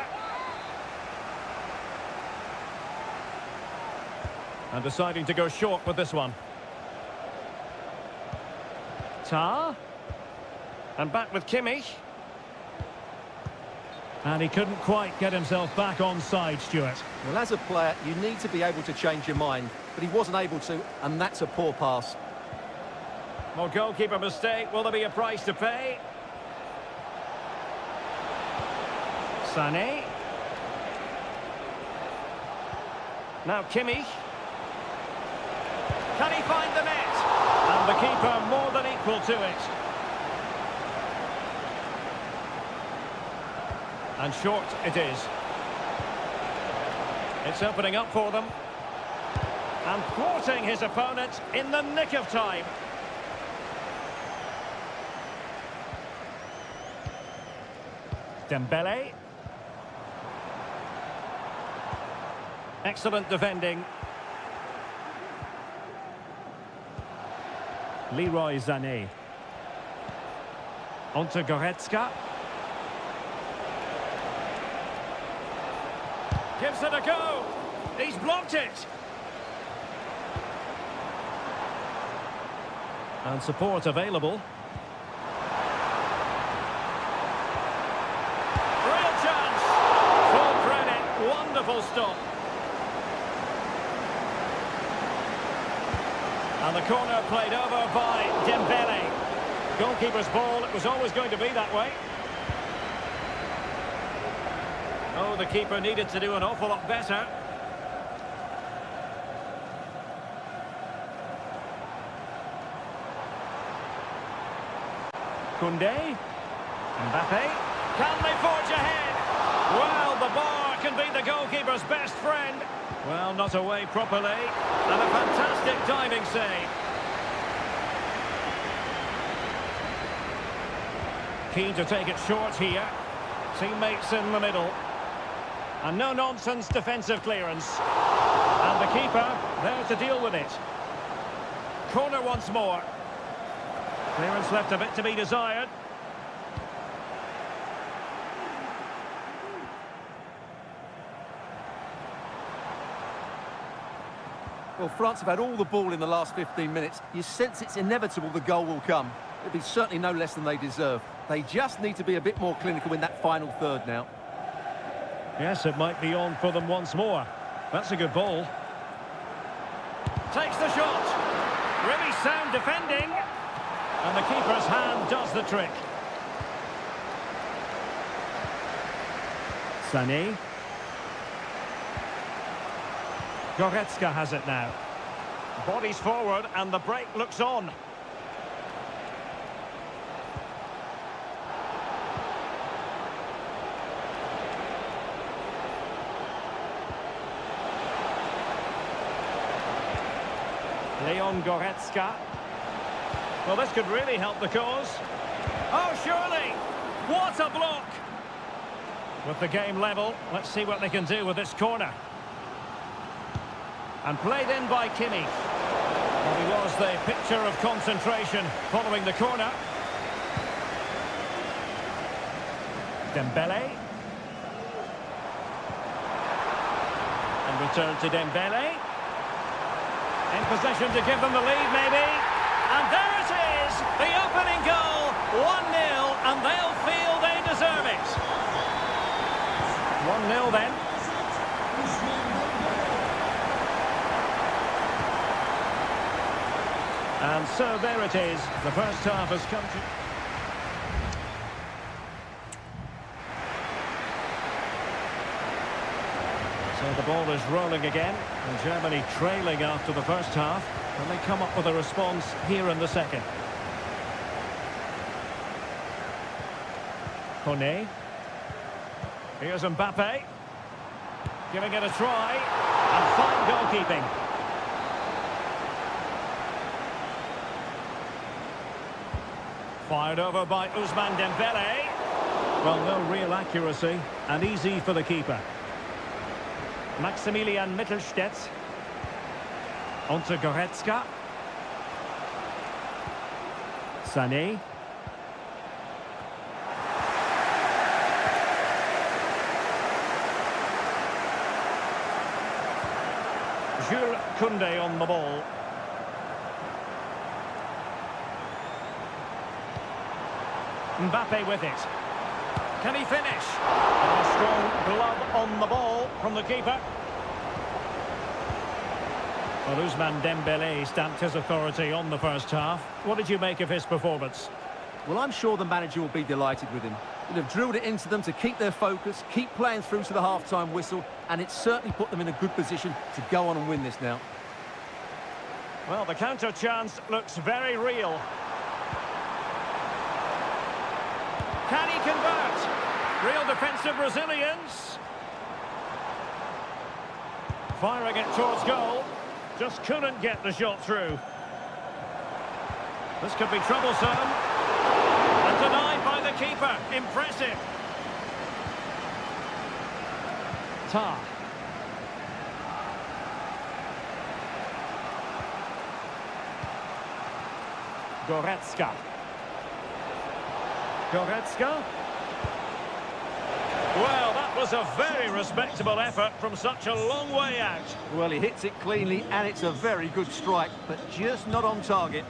And deciding to go short with this one. Tar. And back with Kimmich. And he couldn't quite get himself back onside, Stuart. Well, as a player, you need to be able to change your mind, but he wasn't able to, and that's a poor pass. Well, goalkeeper mistake. Will there be a price to pay? Sané. Now Kimmich. Can he find the net? And the keeper more than equal to it. And short it is. It's opening up for them. And thwarting his opponent in the nick of time. Dembele. Excellent defending. Leroy Sané. Onto Goretzka. Gives it a go. He's blocked it. And support available. Real chance. Full credit. Wonderful stop. And the corner played over by Dembele. Goalkeeper's ball. It was always going to be that way. Oh, the keeper needed to do an awful lot better. Koundé. Mbappe. Can they forge ahead? Well, the bar can be the goalkeeper's best friend. Well, not away properly. And a fantastic diving save. Keen to take it short here. Teammates in the middle. And no-nonsense defensive clearance. And the keeper there to deal with it. Corner once more. Clearance left a bit to be desired. Well, France have had all the ball in the last 15 minutes. You sense it's inevitable the goal will come. It'll be certainly no less than they deserve. They just need to be a bit more clinical in that final third now. Yes, it might be on for them once more. That's a good ball. Takes the shot. Really sound defending. And the keeper's hand does the trick. Sané. Goretzka has it now. Bodies forward and the break looks on. Leon Goretzka. Well, this could really help the cause. Oh, surely! What a block! With the game level, let's see what they can do with this corner. And played in by Kimmich. Well, he was the picture of concentration following the corner. Dembele. And return to Dembele. In possession to give them the lead, maybe. And there it is, the opening goal, 1-0, and they'll feel they deserve it. 1-0 then. And so there it is, the first half has come to... So the ball is rolling again, and Germany trailing after the first half, and they come up with a response here in the second. Kone. Here's Mbappe. Giving it a try, and fine goalkeeping. Fired over by Ousmane Dembele. Well, no real accuracy, and easy for the keeper. Maximilian Mittelstädt. Onto Goretzka. Sané. Jules Koundé on the ball. Mbappe with it. Can he finish? And a strong glove on the ball from the keeper. Well, Ousmane Dembele stamped his authority on the first half. What did you make of his performance? Well, I'm sure the manager will be delighted with him. He'll have drilled it into them to keep their focus, keep playing through to the half-time whistle, and it's certainly put them in a good position to go on and win this now. Well, the counter chance looks very real. Can he convert? Real defensive resilience. Firing it towards goal. Just couldn't get the shot through. This could be troublesome. And denied by the keeper. Impressive. Tar. Goretzka. Goretzka. Well, that was a very respectable effort from such a long way out. Well, he hits it cleanly, and it's a very good strike, but just not on target.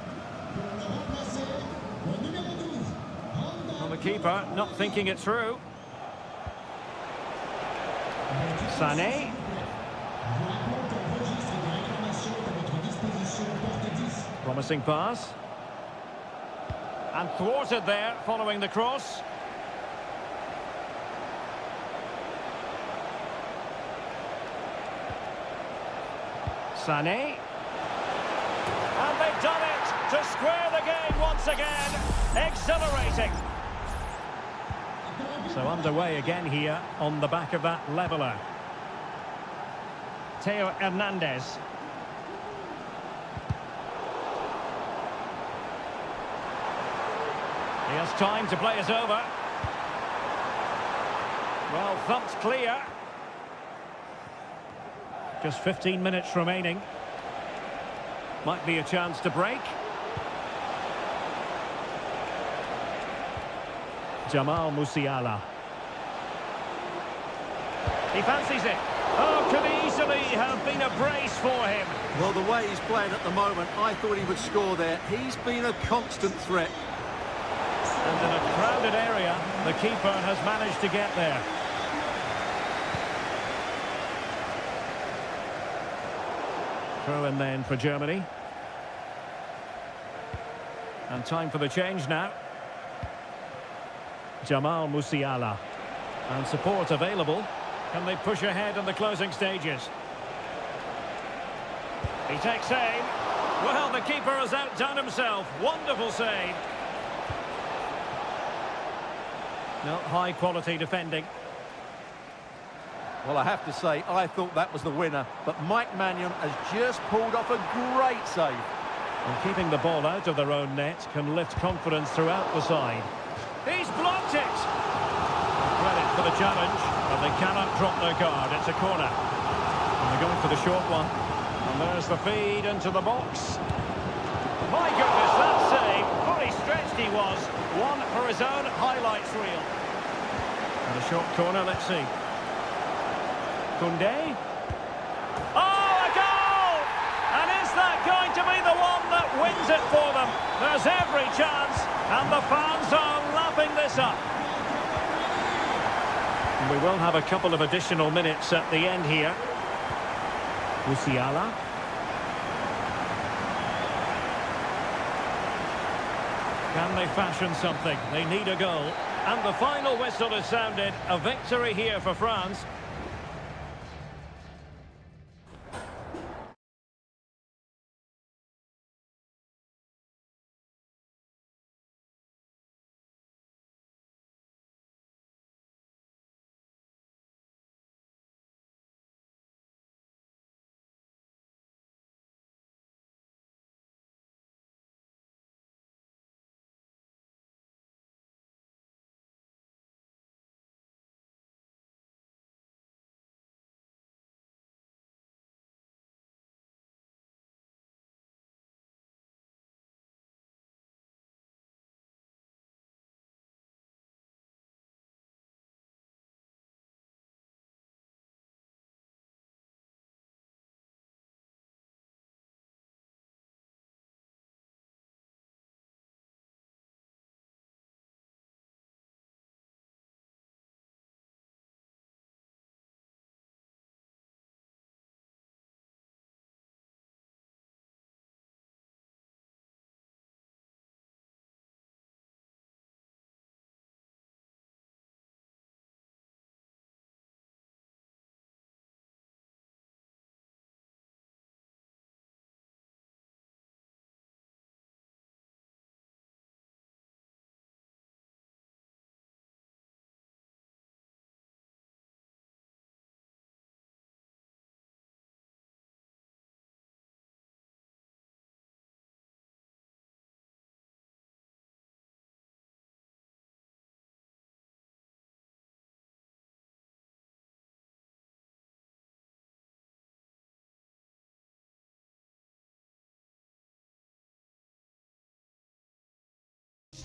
Well, the keeper not thinking it through. Sané. Promising pass. And thwarted there following the cross. Sané. And they've done it to square the game once again. Exhilarating. So underway again here on the back of that leveller. Theo Hernandez. He has time to play it over. Well, thumped clear. Just 15 minutes remaining. Might be a chance to break. Jamal Musiala. He fancies it. Oh, could easily have been a brace for him. Well, the way he's playing at the moment, I thought he would score there. He's been a constant threat. And in a crowded area, the keeper has managed to get there. Throw in then for Germany. And time for the change now. Jamal Musiala. And support available. Can they push ahead in the closing stages? He takes aim. Well, the keeper has outdone himself. Wonderful save. No, high-quality defending. Well, I have to say, I thought that was the winner, but Mike Mannion has just pulled off a great save. And keeping the ball out of their own net can lift confidence throughout the side. He's blocked it! Credit for the challenge, but they cannot drop their guard. It's a corner. And they're going for the short one. And there's the feed into the box. My goodness, that save! Fully stretched he was. One for his own highlights reel. And a short corner, let's see. Koundé. Oh, a goal! And is that going to be the one that wins it for them? There's every chance, and the fans are lapping this up. And we will have a couple of additional minutes at the end here. Musiala. Can they fashion something? They need a goal. And the final whistle is sounded. A victory here for France.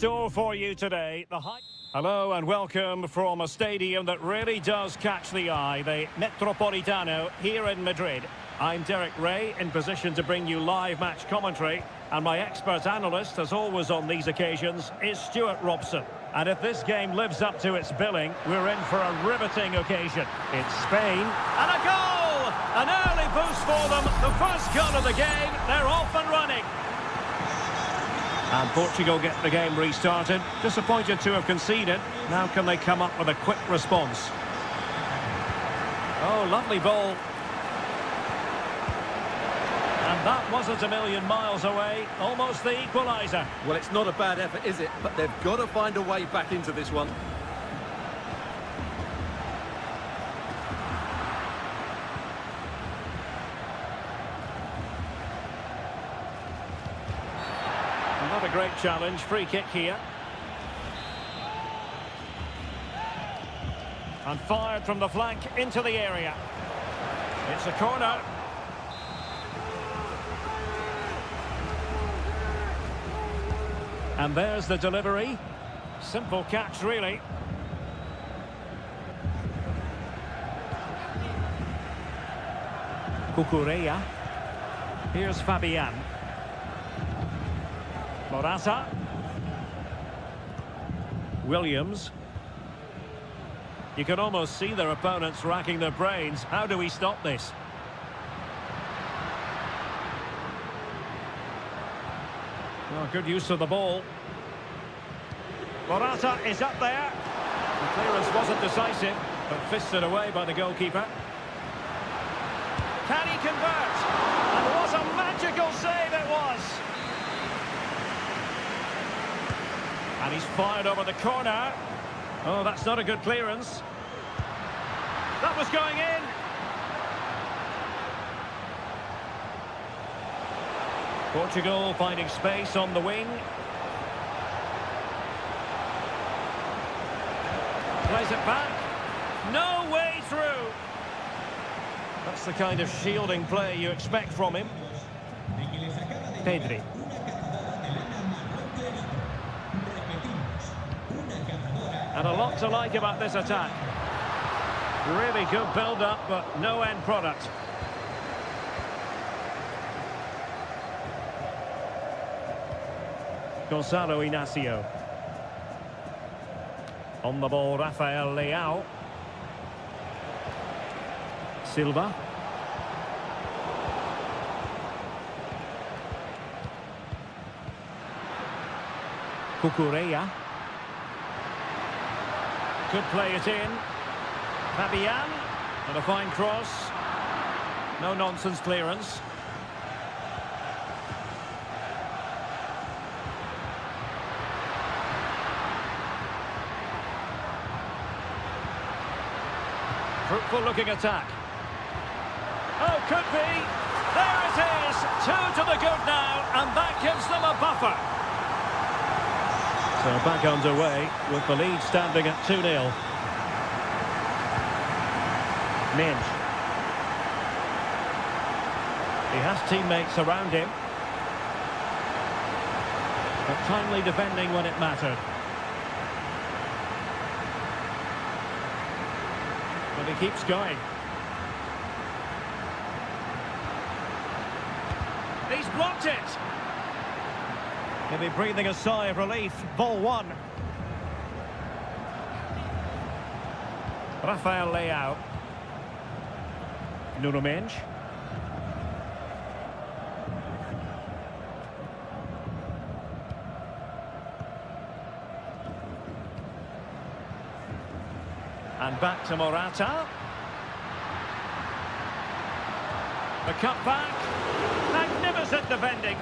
store for you today. Hello and welcome from a stadium that really does catch the eye, the Metropolitano here in Madrid. I'm Derek Ray, in position to bring you live match commentary, and my expert analyst, as always on these occasions, is Stuart Robson. And if this game lives up to its billing, we're in for a riveting occasion. It's Spain, and a goal! An early boost for them, the first goal of the game, they're off and running. And Portugal get the game restarted. Disappointed to have conceded. Now can they come up with a quick response? Oh, lovely ball. And that wasn't a million miles away. Almost the equaliser. Well, it's not a bad effort, is it? But they've got to find a way back into this one. Not a great challenge. Free kick here. And fired from the flank into the area. It's a corner. And there's the delivery. Simple catch, really. Cucurella. Here's Fabian. Morata. Williams. You can almost see their opponents racking their brains. How do we stop this? Oh, good use of the ball. Morata is up there. The clearance wasn't decisive, but fisted away by the goalkeeper. Can he convert? And what a magical save it was! And he's fired over the corner. Oh, that's not a good clearance. That was going in. Portugal finding space on the wing. Plays it back. No way through. That's the kind of shielding play you expect from him. Pedri. And a lot to like about this attack. Really good build-up, but no end product. Gonzalo Inacio. On the ball, Rafael Leao. Silva. Cucurella. Could play it in. Fabian. And a fine cross. No nonsense clearance. Fruitful looking attack. Oh, could be. There it is. 2 to the good now, and that gives them a buffer. So back underway with the lead standing at 2-0. Minge. He has teammates around him. But timely defending when it mattered. But he keeps going. He's blocked it. He'll be breathing a sigh of relief. Ball one. Rafael Leao. Nuno Mendes. And back to Morata. The cut back. Magnificent defending.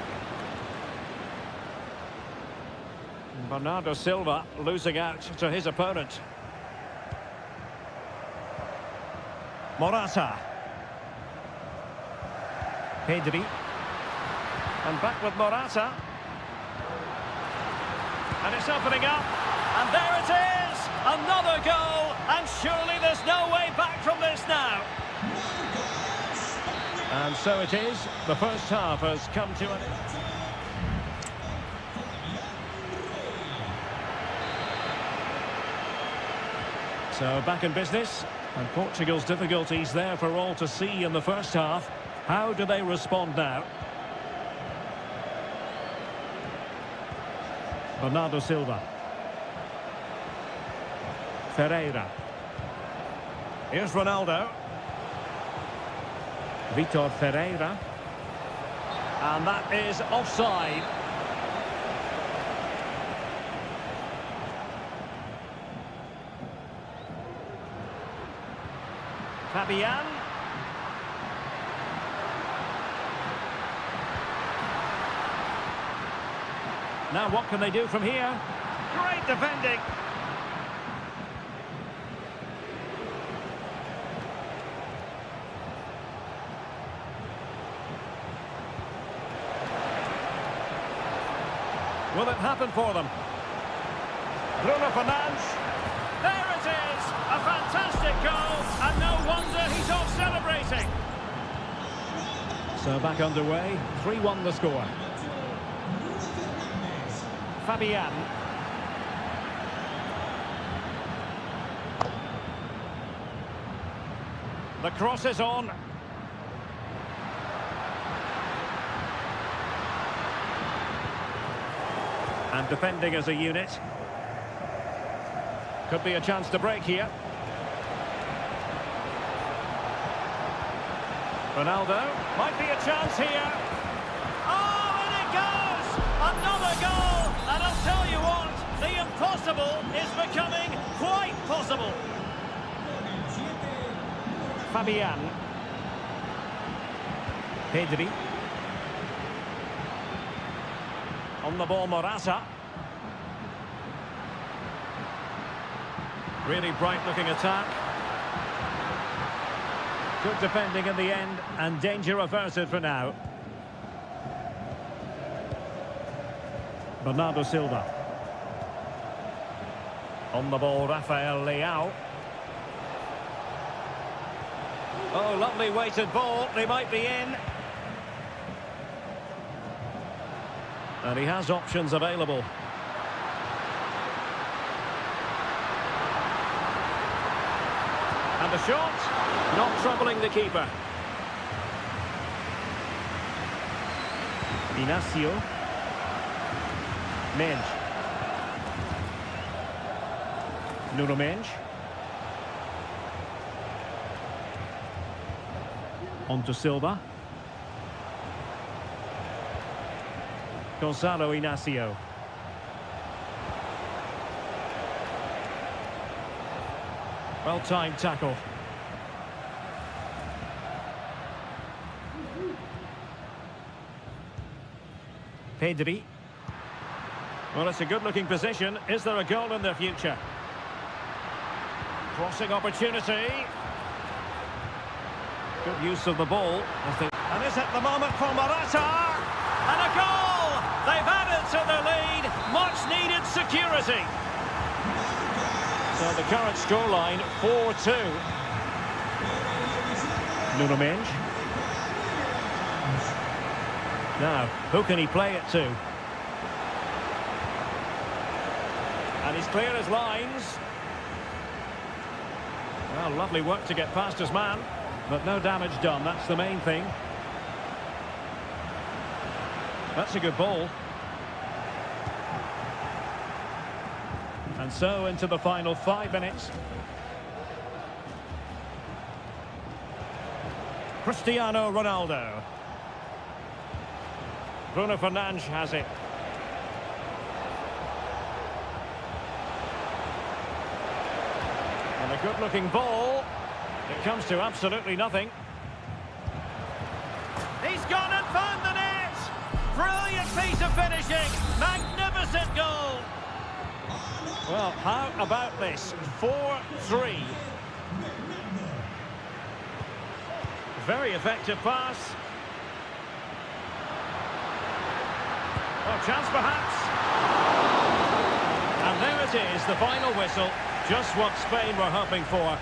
Bernardo Silva losing out to his opponent. Morata. Pedri. And back with Morata. And it's opening up. And there it is! Another goal! And surely there's no way back from this now. And so it is. The first half has come to an end. So back in business, and Portugal's difficulties there for all to see in the first half. How do they respond now? Bernardo Silva. Ferreira. Here's Ronaldo. Vitor Ferreira. And that is offside. Fabian. Now what can they do from here? Great defending. Will it happen for them? Bruno Fernandes. There it is! A fantastic goal, and no wonder he's off celebrating. So back underway, 3-1 the score. Fabian. The cross is on. And defending as a unit. Could be a chance to break here. Ronaldo. Might be a chance here. Oh, and it goes! Another goal! And I'll tell you what, the impossible is becoming quite possible. Fabian. Pedri. On the ball, Morata. Really bright-looking attack. Good defending in the end, and danger averted for now. Bernardo Silva. On the ball, Rafael Leao. Oh, lovely weighted ball. They might be in. And he has options available. And the shot, not troubling the keeper. Inacio. Menj. Nuno Menj. On to Silva. Gonzalo Inacio. Well-timed tackle. Pedri. Well, it's a good-looking position. Is there a goal in their future? Crossing opportunity. Good use of the ball. And is at the moment for Morata. And a goal! They've added to their lead. Much-needed security. So the current scoreline, 4-2. Nuno Menj. Now, who can he play it to? And he's clear his lines. Well, lovely work to get past his man, but no damage done. That's the main thing. That's a good ball. And so into the final 5 minutes. Cristiano Ronaldo. Bruno Fernandes has it. And a good-looking ball. It comes to absolutely nothing. He's gone and found the net! Brilliant piece of finishing! Magnificent goal! Well, how about this? 4-3. Very effective pass. Oh, chance perhaps. And there it is, the final whistle. Just what Spain were hoping for.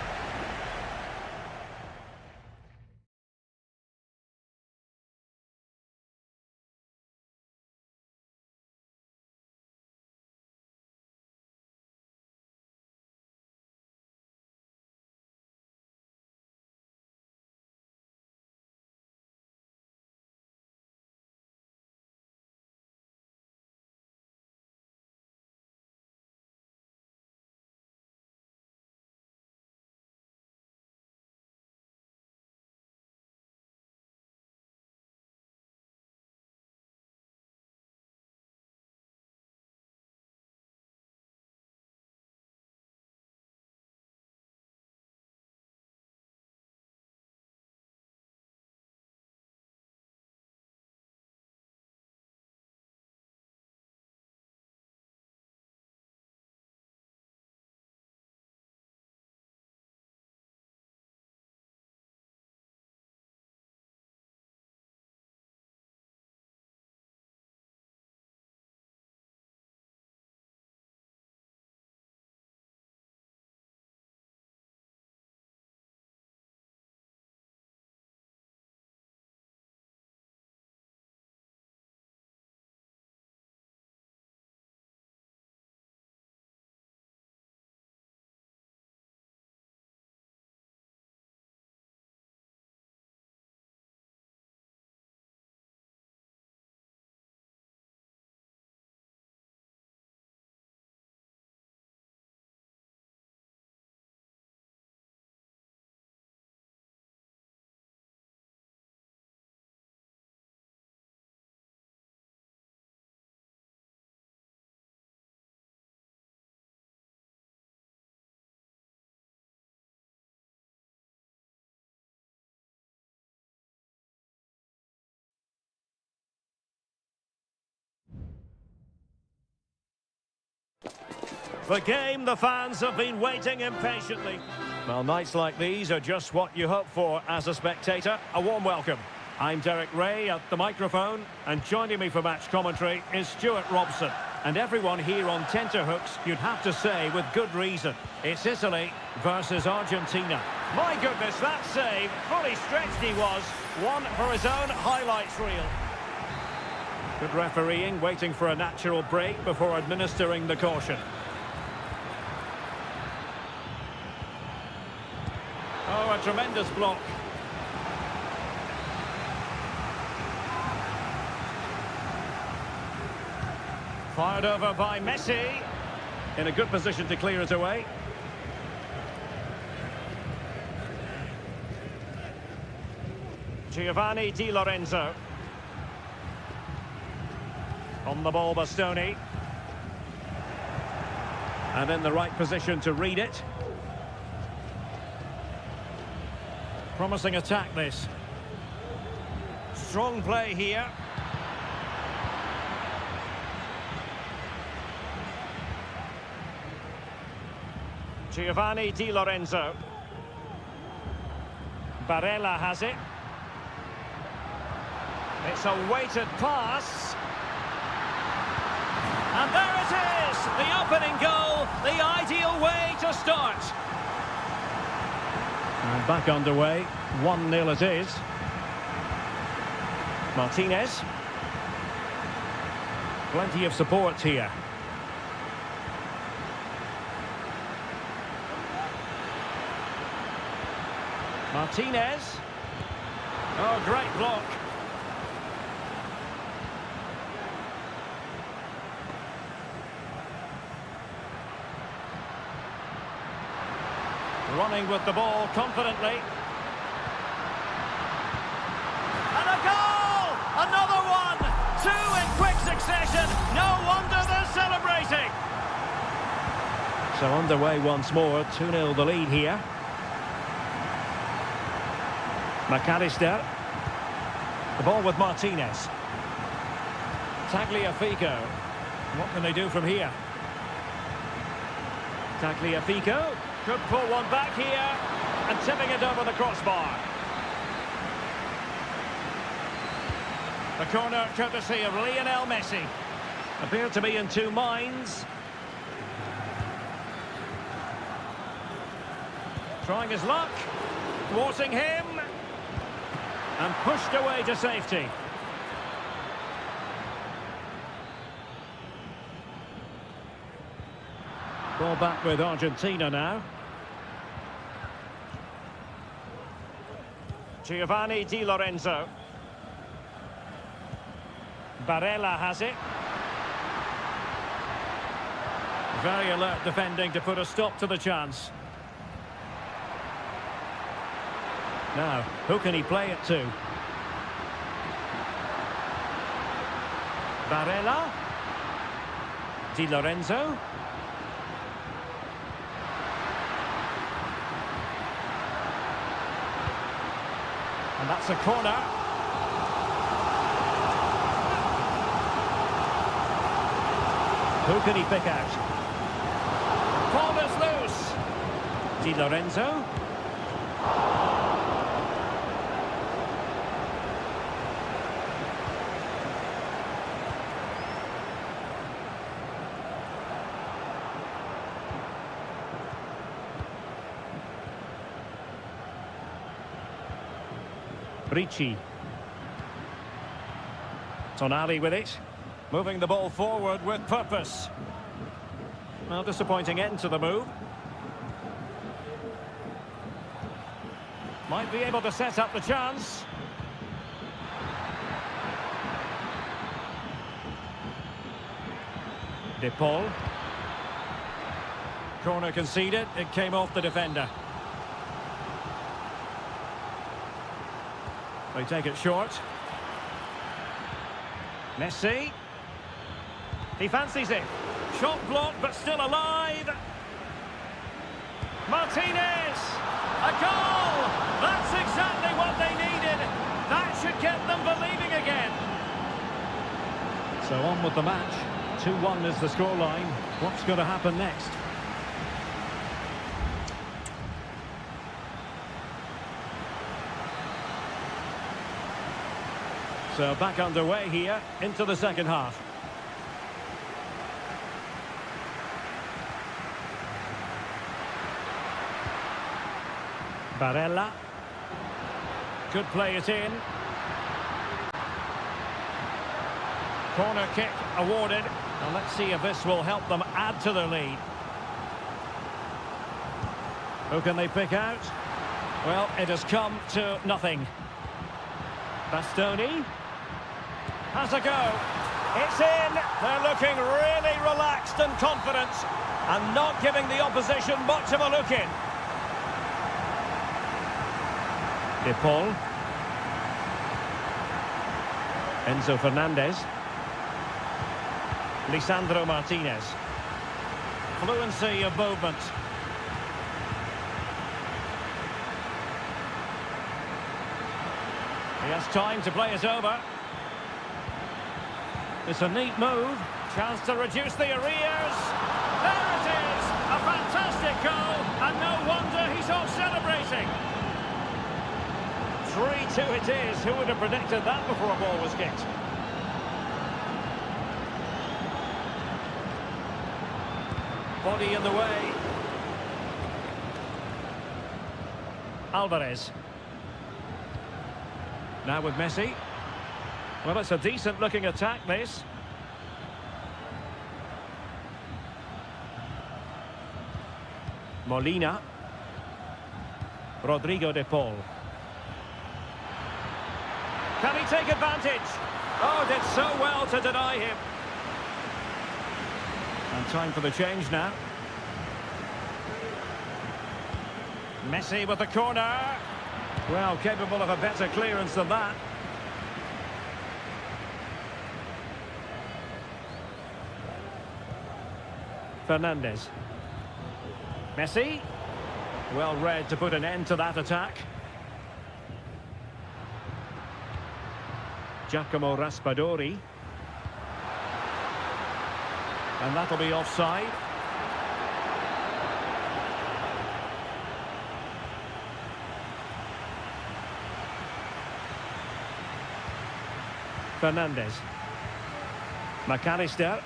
The game the fans have been waiting impatiently. Well, nights like these are just what you hope for as a spectator. A warm welcome. I'm Derek Ray at the microphone, and joining me for match commentary is Stuart Robson. And everyone here on tenterhooks, you'd have to say with good reason. It's Italy versus Argentina. My goodness, that save, fully stretched he was. One for his own highlights reel. Good refereeing, waiting for a natural break before administering the caution. Oh, a tremendous block. Fired over by Messi. In a good position to clear it away. Giovanni Di Lorenzo. On the ball, Bastoni. And in the right position to read it. Promising attack, this. Strong play here. Giovanni Di Lorenzo. Barella has it. It's a weighted pass. And there it is! The opening goal, the ideal way to start. And back underway, 1-0 it is. Martinez. Plenty of support here. Martinez. Oh, great block. Running with the ball confidently. And a goal! Another one! Two in quick succession. No wonder they're celebrating. So underway once more. 2-0 the lead here. McAllister. The ball with Martinez. Tagliafico. What can they do from here? Tagliafico. Could pull one back here, and tipping it over the crossbar. The corner courtesy of Lionel Messi. Appeared to be in two minds. Trying his luck, thwarting him, and pushed away to safety. Ball back with Argentina now. Giovanni Di Lorenzo. Barella has it. Very alert defending to put a stop to the chance. Now, who can he play it to? Barella. Di Lorenzo. And that's a corner. Who can he pick out? Ball is loose. Di Lorenzo. Ricci. Tonali with it. Moving the ball forward with purpose. Well, disappointing end to the move. Might be able to set up the chance. De Paul. Corner conceded. It came off the defender. They take it short. Messi. He fancies it. Shot blocked, but still alive. Martinez. A goal! That's exactly what they needed. That should get them believing again. So on with the match. 2-1 is the scoreline. What's going to happen next? So back underway here into the second half. Barella. Could play it in. Corner kick awarded. And let's see if this will help them add to their lead. Who can they pick out? Well, it has come to nothing. Bastoni has a go. It's in. They're looking really relaxed and confident and not giving the opposition much of a look in. De Paul. Enzo Fernandez. Lisandro Martinez. Fluency of movement. He has time to play it over. It's a neat move. Chance to reduce the arrears. There it is! A fantastic goal, and no wonder he's off celebrating. 3-2 it is. Who would have predicted that before a ball was kicked? Body in the way. Alvarez. Now with Messi. Well, it's a decent-looking attack, this. Molina. Rodrigo de Paul. Can he take advantage? Oh, did so well to deny him. And time for the change now. Messi with the corner. Well, capable of a better clearance than that. Fernandez. Messi. Well read to put an end to that attack. Giacomo Raspadori. And that'll be offside. Fernandez. McAllister.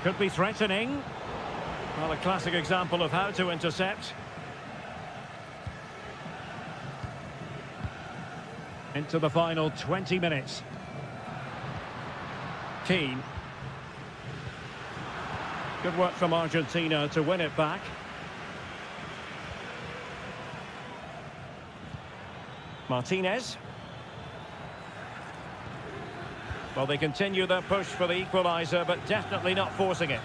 Could be threatening. Well, a classic example of how to intercept. Into the final 20 minutes. Keane. Good work from Argentina to win it back. Martinez. Well, they continue their push for the equaliser, but definitely not forcing it.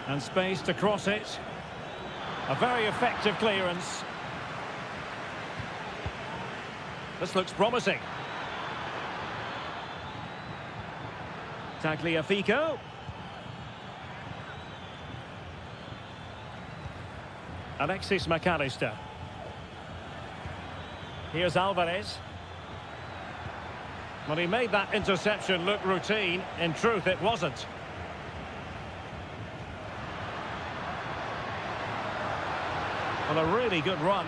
And space to cross it. A very effective clearance. This looks promising. Tagliafico. Alexis McAllister. Here's Alvarez. Well, he made that interception look routine. In truth, it wasn't. Well, a really good run.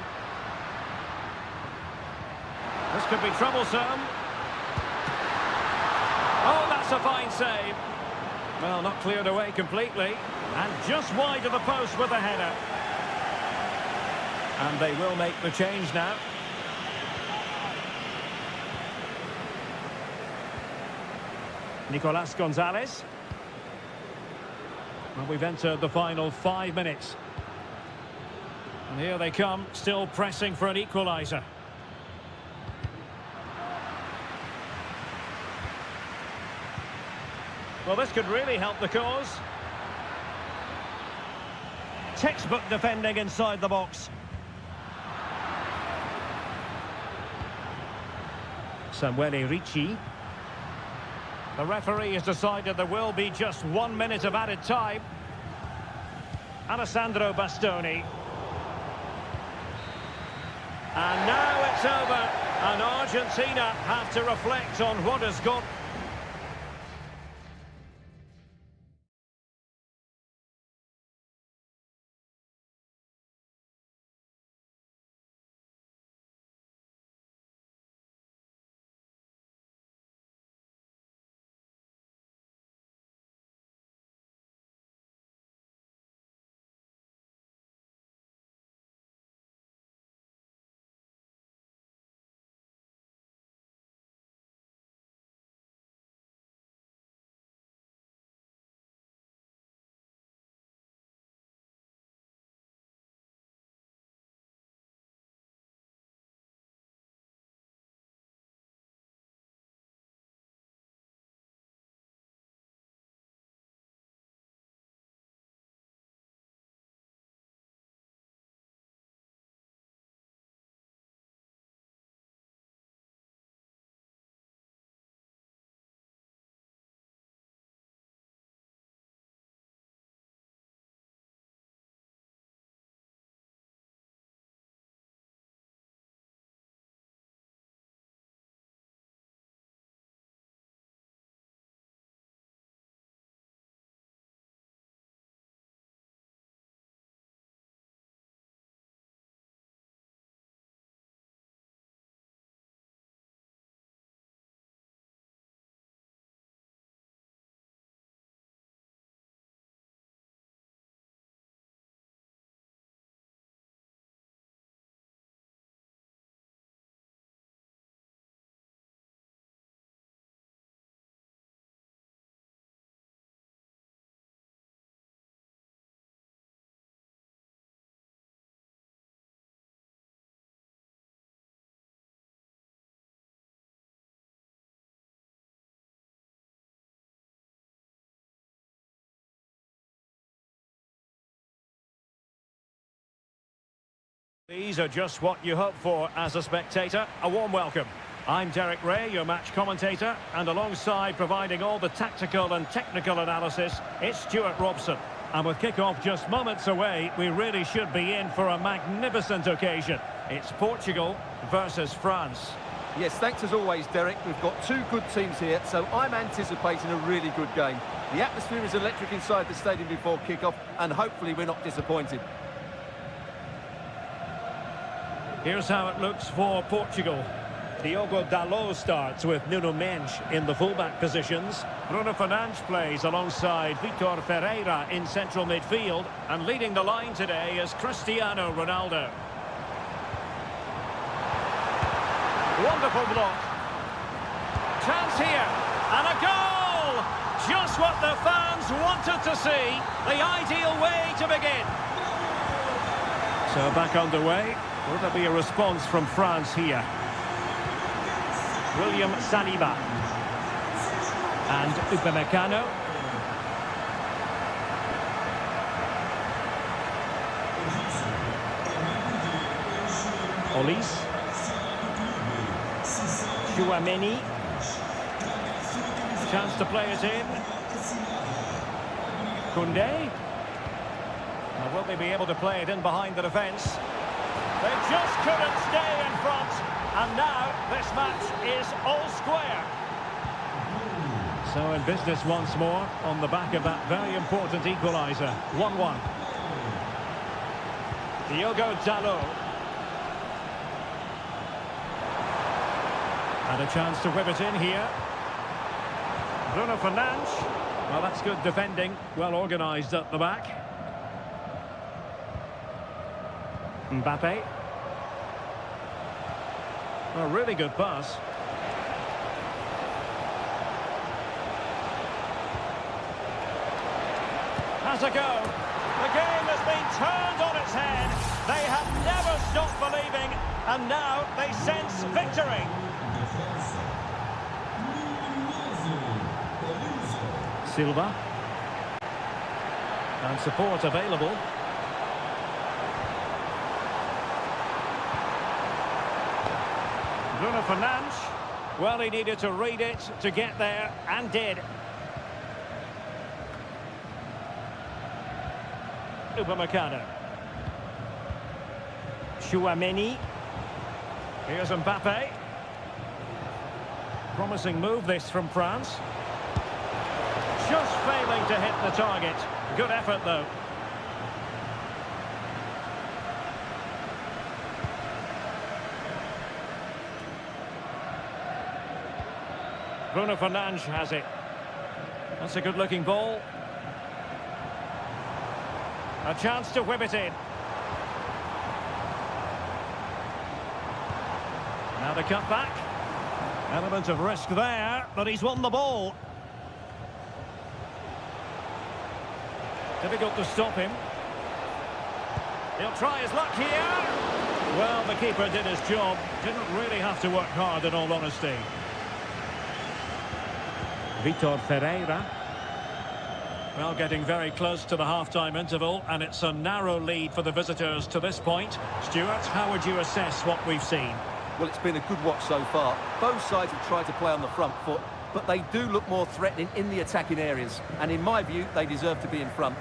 This could be troublesome. Oh, that's a fine save. Well, not cleared away completely. And just wide of the post with a header. And they will make the change now. Nicolas Gonzalez. Well, we've entered the final 5 minutes. And here they come, still pressing for an equaliser. Well, this could really help the cause. Textbook defending inside the box. Samuele Ricci. The referee has decided there will be just 1 minute of added time. Alessandro Bastoni. And now it's over. And Argentina have to reflect on what has gone. These are just what you hope for as a spectator. A warm welcome. I'm Derek Ray, your match commentator, and alongside providing all the tactical and technical analysis, it's Stuart Robson. And with kick-off just moments away, we really should be in for a magnificent occasion. It's Portugal versus France. Yes, thanks as always, Derek. We've got two good teams here, so I'm anticipating a really good game. The atmosphere is electric inside the stadium before kick-off, and hopefully we're not disappointed. Here's how it looks for Portugal. Diogo Dalot starts with Nuno Mendes in the fullback positions. Bruno Fernandes plays alongside Vitor Ferreira in central midfield. And leading the line today is Cristiano Ronaldo. Wonderful block. Chance here. And a goal! Just what the fans wanted to see. The ideal way to begin. So back underway. Will there be a response from France here? William Saliba. And Upamecano. Olis. Chouameni. Chance to play it in. Koundé. Now, will they be able to play it in behind the defence? They just couldn't stay in front. And now this match is all square. So in business once more on the back of that very important equaliser. 1-1. Diogo Dalot. And a chance to whip it in here. Bruno Fernandes. Well, that's good defending. Well organised at the back. Mbappe. A really good pass. Has a go. The game has been turned on its head. They have never stopped believing, and now they sense victory. Silva. And support available. Bruno Fernandes. Well, he needed to read it to get there, and did. Upamecano. Chouameni. Here's Mbappe. Promising move this from France. Just failing to hit the target. Good effort though. Bruno Fernandes has it. That's a good-looking ball. A chance to whip it in. Now the cut back. Element of risk there, but he's won the ball. Difficult to stop him. He'll try his luck here. Well, the keeper did his job. Didn't really have to work hard, in all honesty. Vitor Ferreira. Well, getting very close to the half-time interval, and it's a narrow lead for the visitors to this point. Stuart, how would you assess what we've seen? Well, it's been a good watch so far. Both sides have tried to play on the front foot, but they do look more threatening in the attacking areas. And in my view, they deserve to be in front.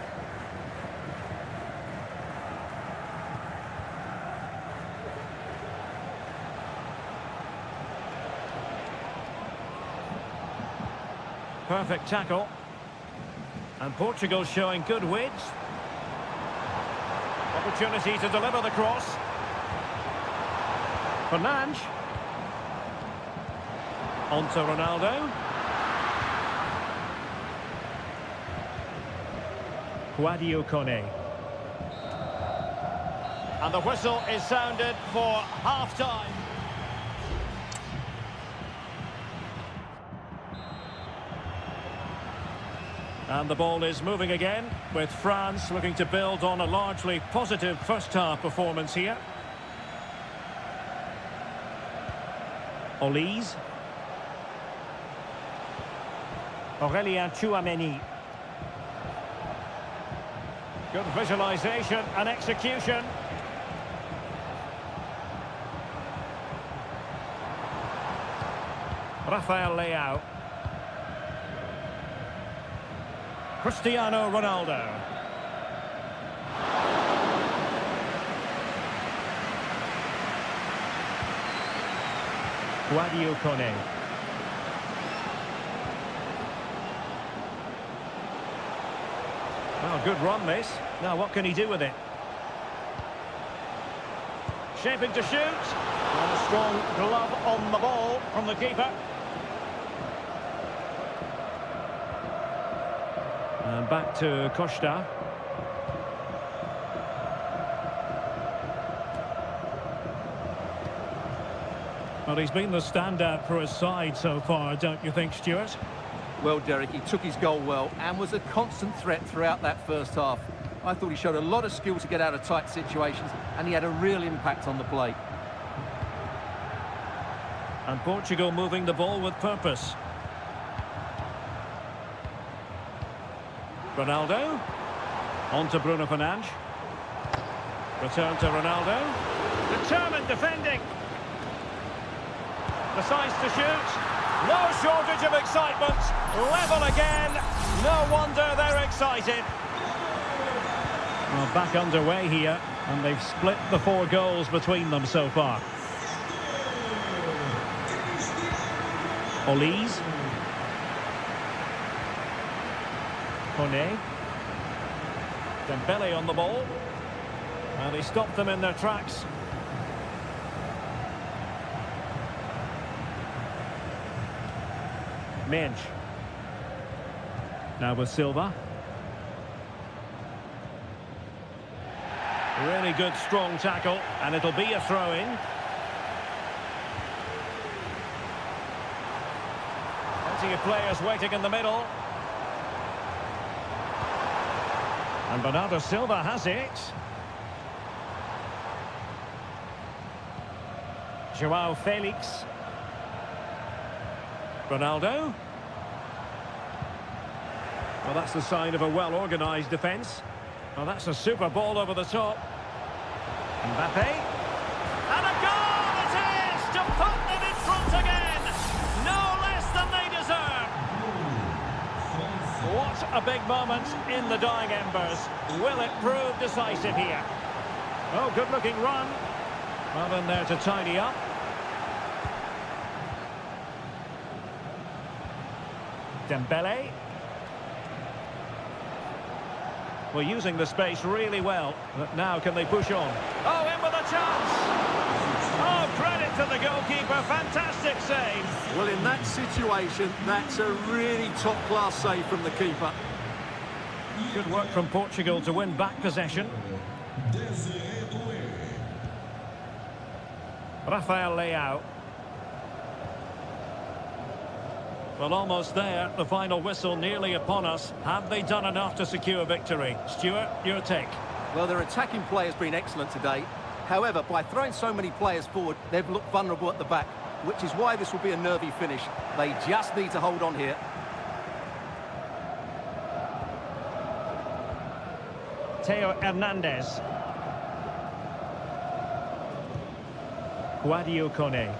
Perfect tackle. And Portugal showing good width. Opportunity to deliver the cross. Fernandes. On to Ronaldo. Sadio Kone. And the whistle is sounded for half-time. And the ball is moving again, with France looking to build on a largely positive first-half performance here. Olise. Aurélien Tchouameni. Good visualisation and execution. Rafael Leao. Cristiano Ronaldo. Sadio Kone. Well, good run this. Now what can he do with it? Shaping to shoot. And a strong glove on the ball from the keeper. And back to Costa. Well, he's been the standout for his side so far, don't you think, Stuart? Well, Derek, he took his goal well and was a constant threat throughout that first half. I thought he showed a lot of skill to get out of tight situations, and he had a real impact on the play. And Portugal moving the ball with purpose. Ronaldo. On to Bruno Fernandes. Return to Ronaldo. Determined defending. Decides to shoot. No shortage of excitement. Level again. No wonder they're excited. Well, back underway here, and they've split the 4 goals between them so far. Olise. Kone. Dembele on the ball. And he stopped them in their tracks. Minge. Now with Silva. Really good strong tackle, and it'll be a throw-in. Plenty of players waiting in the middle. And Bernardo Silva has it. João Felix. Ronaldo. Well, that's the sign of a well-organised defence. Well, that's a super ball over the top. Mbappe. And a goal it is to put them in front again. No less than they deserve. What a big moment in the dying embers. Will it prove decisive here? Oh, good-looking run. Well, in there to tidy up. Dembele. Well, using the space really well, but now can they push on? Oh, in with a chance! Oh, credit to the goalkeeper, fantastic save! Well, in that situation, that's a really top-class save from the keeper. Good work from Portugal to win back possession. Rafael Leao. Well, almost there. The final whistle nearly upon us. Have they done enough to secure victory? Stuart, your take. Well, their attacking play has been excellent today. However, by throwing so many players forward, they've looked vulnerable at the back, which is why this will be a nervy finish. They just need to hold on here. Theo Hernandez. Guadio Kone.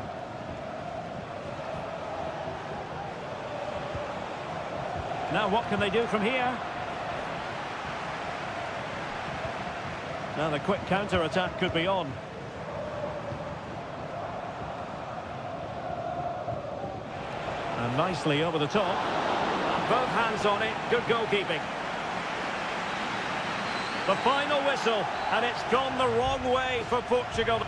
Now what can they do from here? Now the quick counter-attack could be on. And nicely over the top. Both hands on it, good goalkeeping. The final whistle, and it's gone the wrong way for Portugal.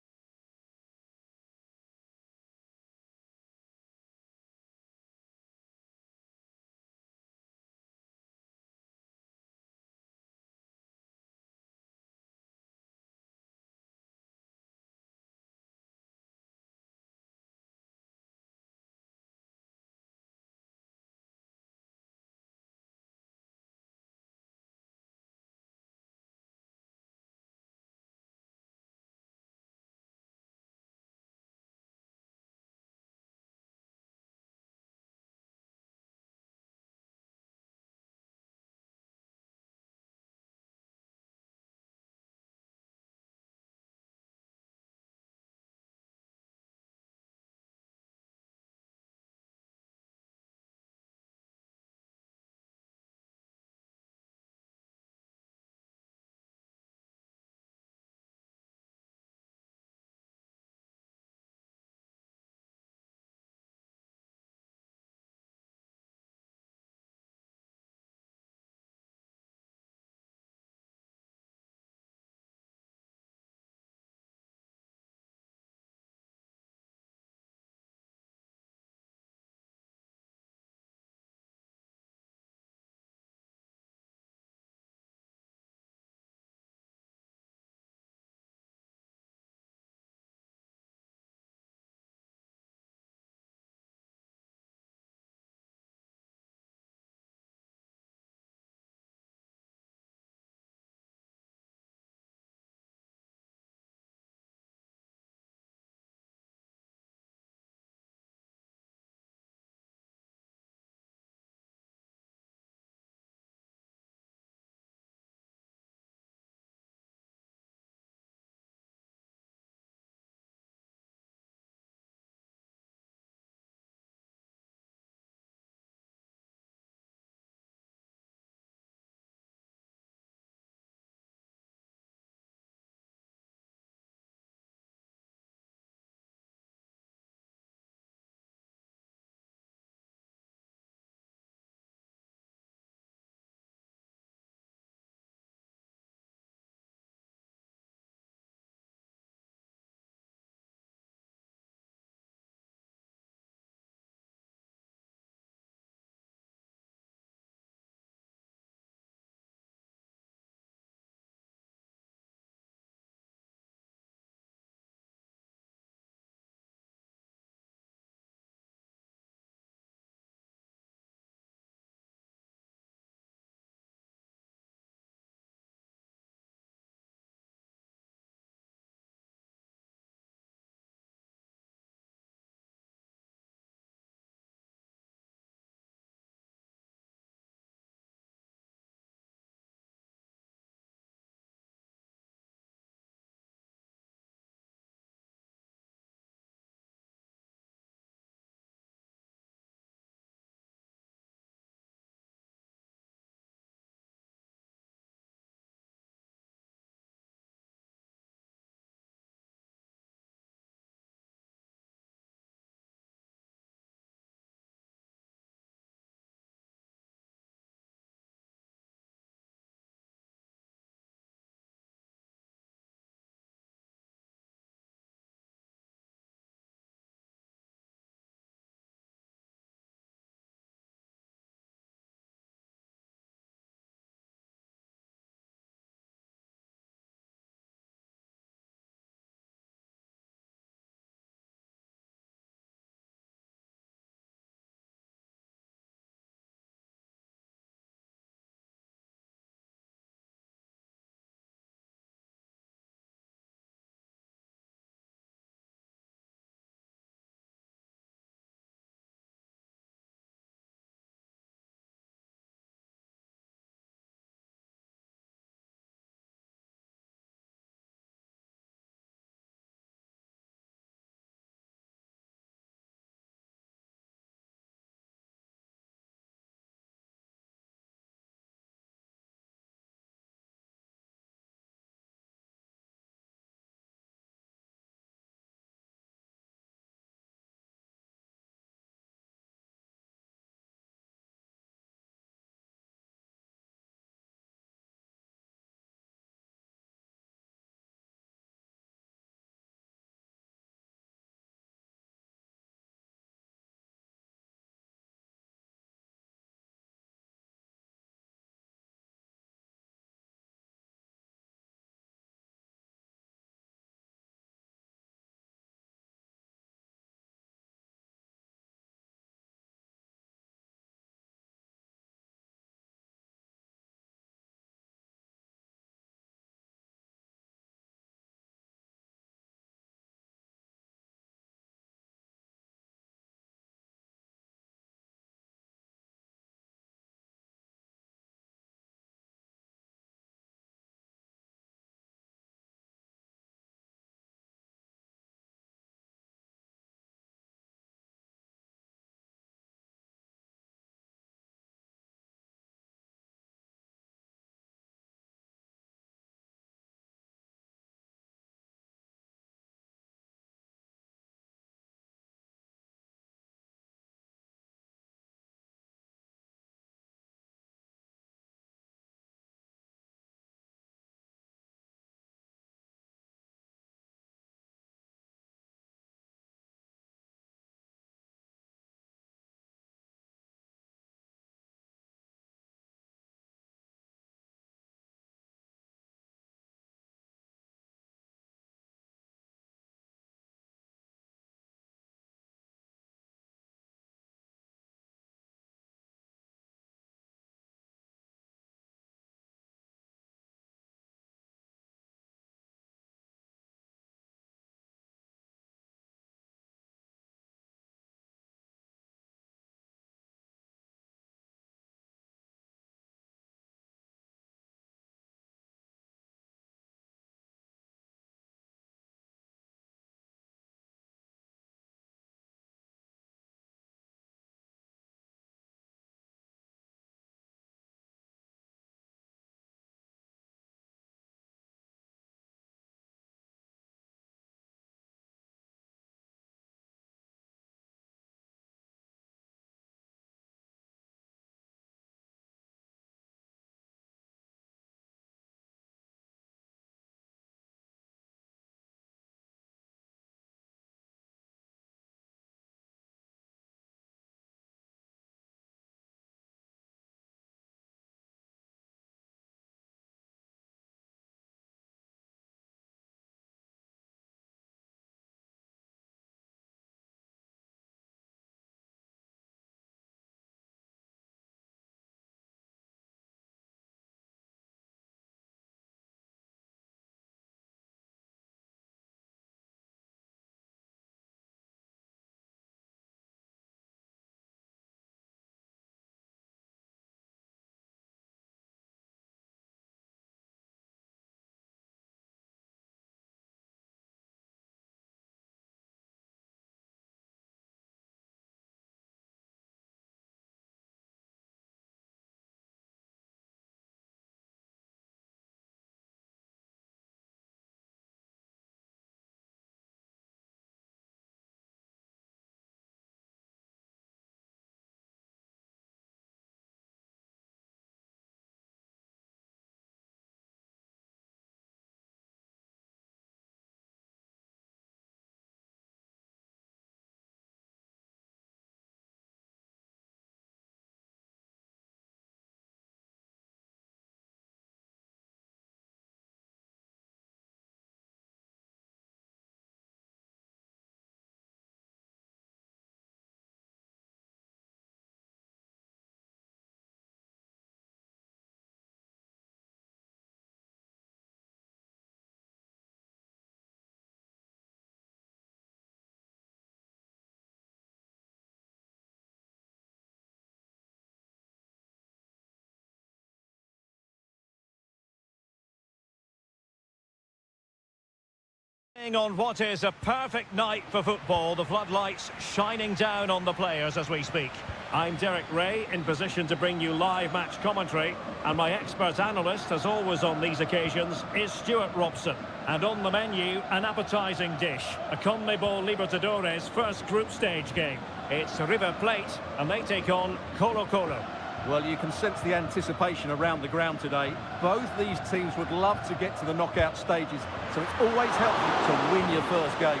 On what is a perfect night for football, the floodlights shining down on the players as we speak. I'm Derek Ray, in position to bring you live match commentary, and my expert analyst, as always on these occasions, is Stuart Robson. And on the menu, an appetising dish, a CONMEBOL Libertadores first group stage game. It's River Plate, and they take on Colo-Colo. Well, you can sense the anticipation around the ground today. Both these teams would love to get to the knockout stages, so it's always helpful to win your first game.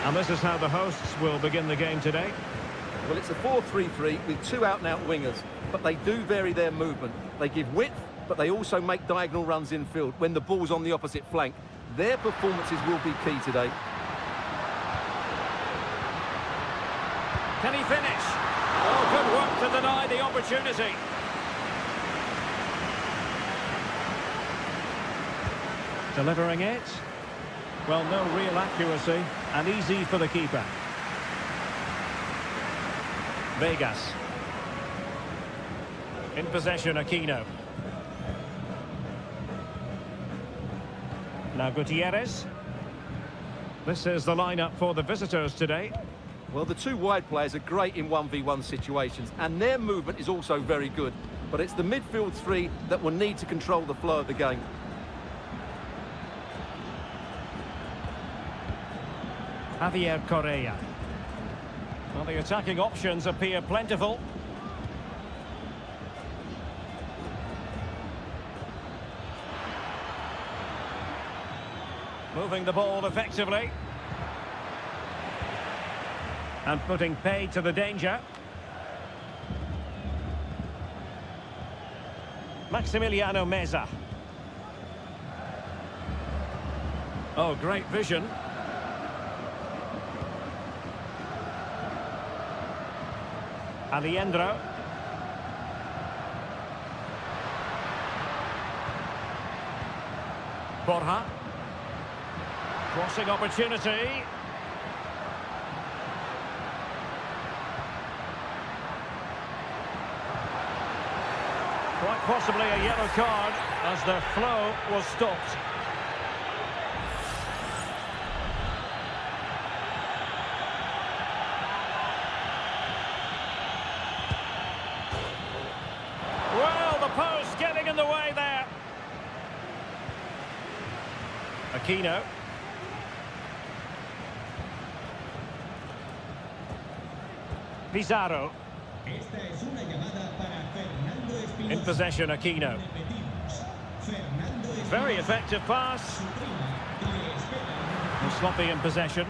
And this is how the hosts will begin the game today. Well, it's a 4-3-3 with two out-and-out wingers, but they do vary their movement. They give width, but they also make diagonal runs infield when the ball's on the opposite flank. Their performances will be key today. Can he finish? Oh, good work to deny the opportunity. Delivering it. Well, no real accuracy, and easy for the keeper. Vegas. In possession, Aquino. Now Gutierrez. This is the lineup for the visitors today. Well, the two wide players are great in 1v1 situations, and their movement is also very good. But it's the midfield three that will need to control the flow of the game. Javier Correa. Well, the attacking options appear plentiful. Moving the ball effectively. And putting paid to the danger. Maximiliano Meza. Oh, great vision. Aliendro. Borja. Crossing opportunity. Quite possibly a yellow card as their flow was stopped. Well, the post getting in the way there. Aquino. Pizarro. In possession, Aquino. Very effective pass. And sloppy in possession.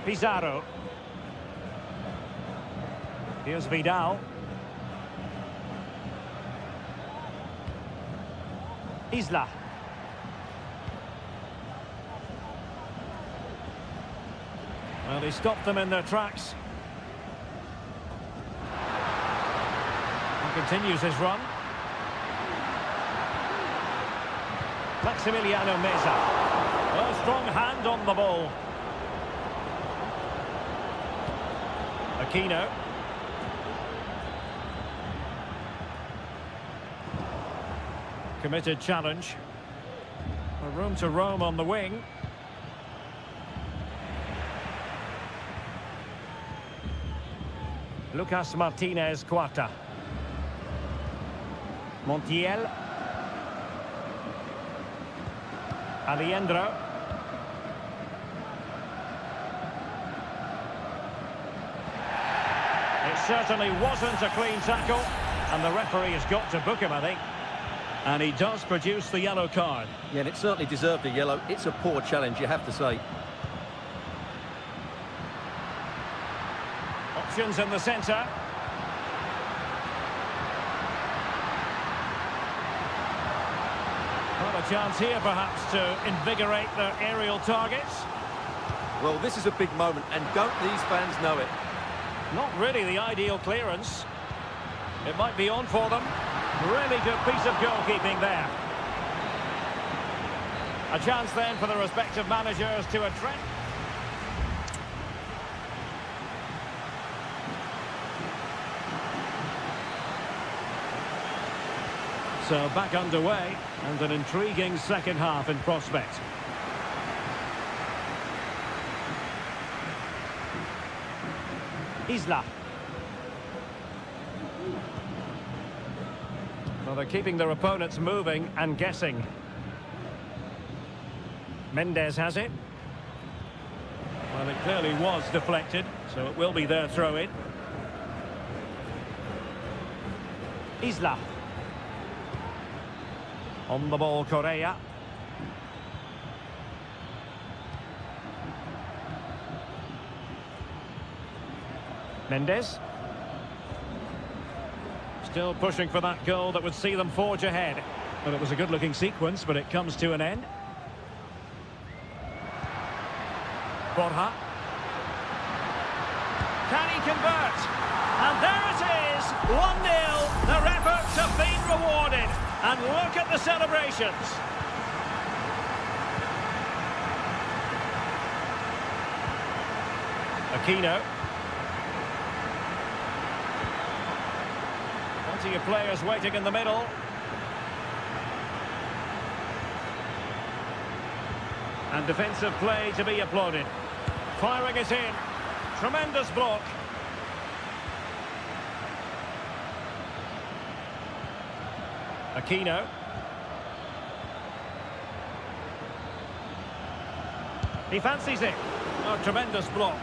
Pizarro. Here's Vidal. Isla. Well, he stopped them in their tracks. And continues his run. Maximiliano Meza. A strong hand on the ball. Aquino. Committed challenge. A room to roam on the wing. Lucas Martinez Cuarta. Montiel. Aliendro. It certainly wasn't a clean tackle, and the referee has got to book him, I think. And he does produce the yellow card. Yeah, and it certainly deserved a yellow. It's a poor challenge, you have to say. Options in the centre. Not a chance here, perhaps, to invigorate their aerial targets. Well, this is a big moment, and don't these fans know it? Not really the ideal clearance. It might be on for them. Really good piece of goalkeeping there. A chance then for the respective managers to address. So back underway, and an intriguing second half in prospect. Isla. Well, they're keeping their opponents moving and guessing. Mendes has it. Well, it clearly was deflected, so it will be their throw-in. Isla. On the ball, Correa. Mendes. Still pushing for that goal that would see them forge ahead. But it was a good-looking sequence, but it comes to an end. Borja. Can he convert? And there it is, 1-0. Their efforts have been rewarded. And look at the celebrations. Aquino. Plenty of players waiting in the middle. And defensive play to be applauded. Firing it in. Tremendous block. Aquino. He fancies it. Oh, tremendous block.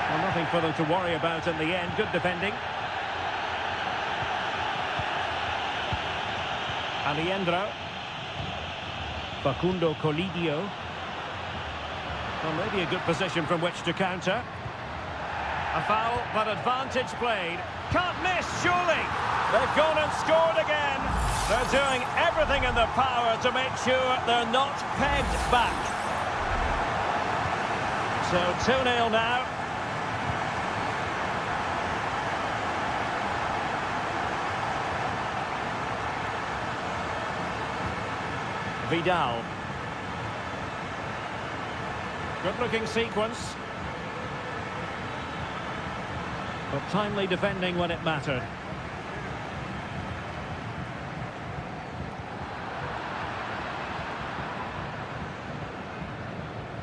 Well, nothing for them to worry about in the end. Good defending. Aliendro. Facundo Colidio. Well, maybe a good position from which to counter. A foul, but advantage played. Can't miss, surely. They've gone and scored again. They're doing everything in their power to make sure they're not pegged back. So 2-0 now. Vidal. Good-looking sequence. But timely defending when it mattered.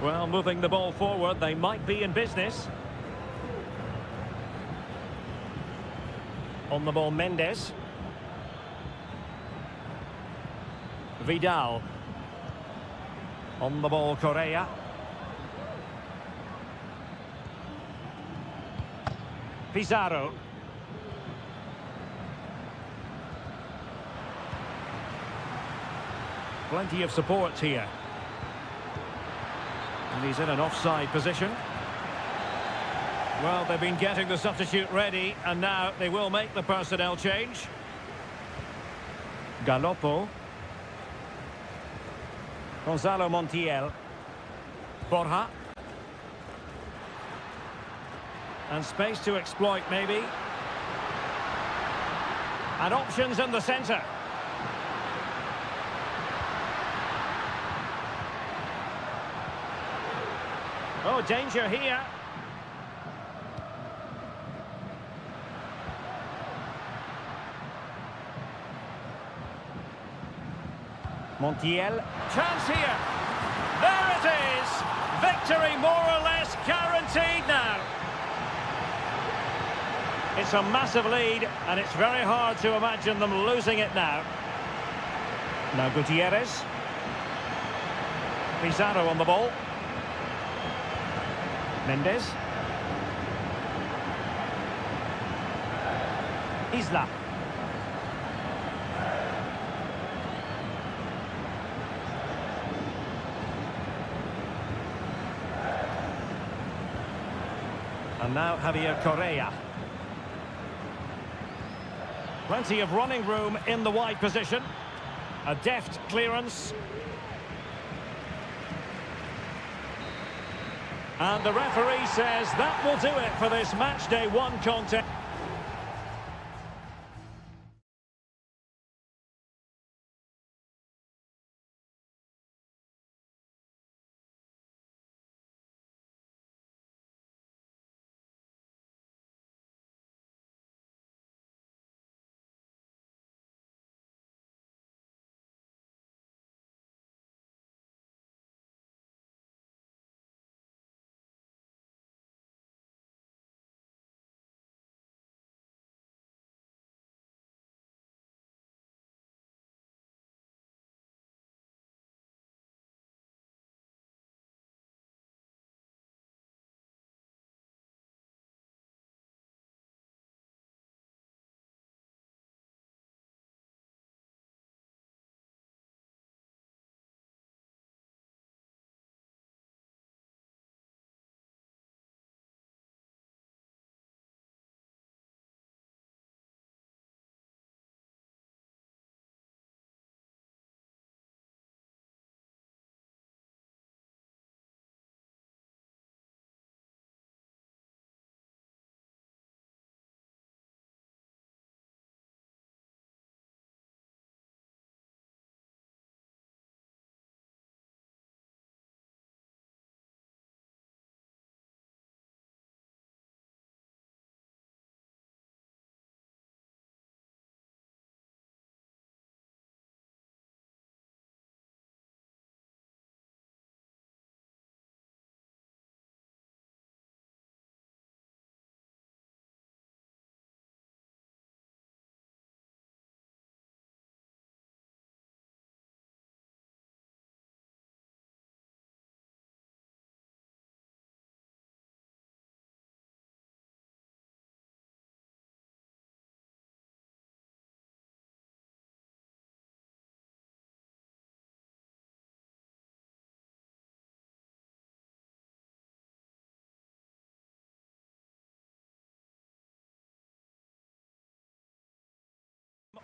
Well, moving the ball forward, they might be in business. On the ball, Mendes. Vidal. On the ball, Correa. Pizarro. Plenty of support here. And he's in an offside position. Well, they've been getting the substitute ready, and now they will make the personnel change. Galoppo. Gonzalo Montiel. Borja. And space to exploit, maybe. And options in the centre. Oh, danger here. Montiel. Chance here. There it is. Victory more or less guaranteed now. It's a massive lead, and it's very hard to imagine them losing it now. Now Gutierrez. Pizarro on the ball. Mendes. Isla. And now Javier Correa. Plenty of running room in the wide position. A deft clearance. And the referee says that will do it for this match day one contest.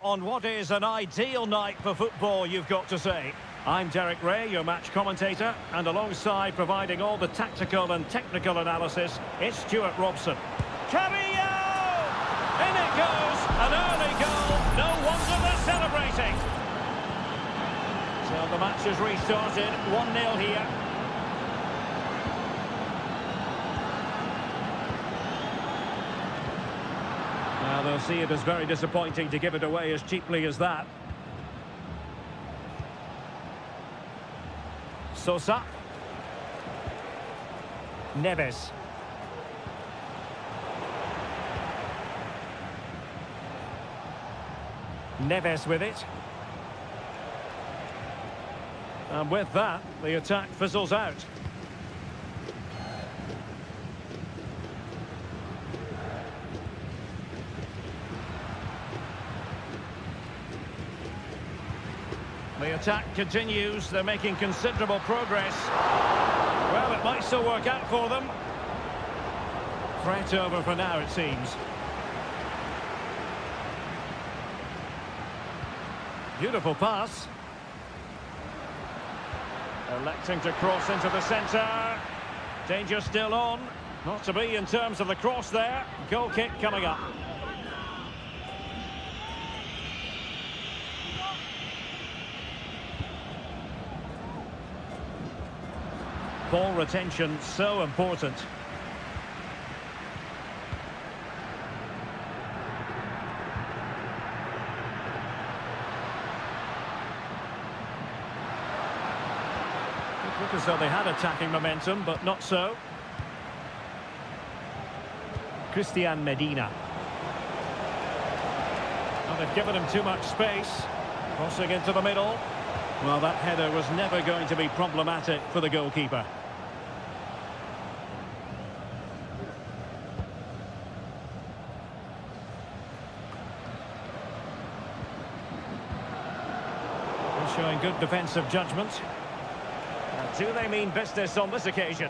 on what is an ideal night for football, you've got to say. I'm Derek Ray, your match commentator, and alongside providing all the tactical and technical analysis, it's Stuart Robson. Camillo! In it goes! An early goal! No wonder they're celebrating! So the match has restarted, 1-0 here. Now they'll see it as very disappointing to give it away as cheaply as that. Sosa. Neves. Neves with it. And with that, the attack fizzles out. The attack continues. They're making considerable progress. Well, it might still work out for them. Threat over for now, it seems. Beautiful pass. Electing to cross into the centre. Danger still on. Not to be in terms of the cross there. Goal kick coming up. Ball retention, so important. It looked as though they had attacking momentum, but not so. Christian Medina. Well, they've given him too much space. Crossing into the middle. Well, that header was never going to be problematic for the goalkeeper. Showing good defensive judgment. Do they mean business on this occasion?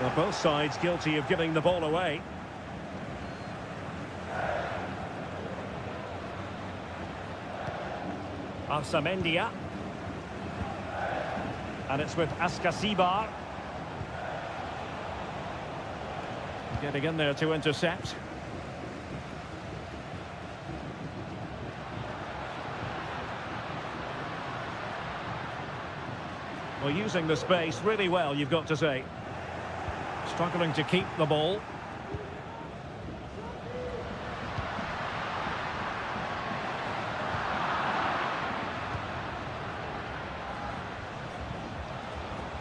Well, both sides guilty of giving the ball away. Arsamendia. And it's with Askasibar. Getting in there to intercept. Well, using the space really well, you've got to say. Struggling to keep the ball.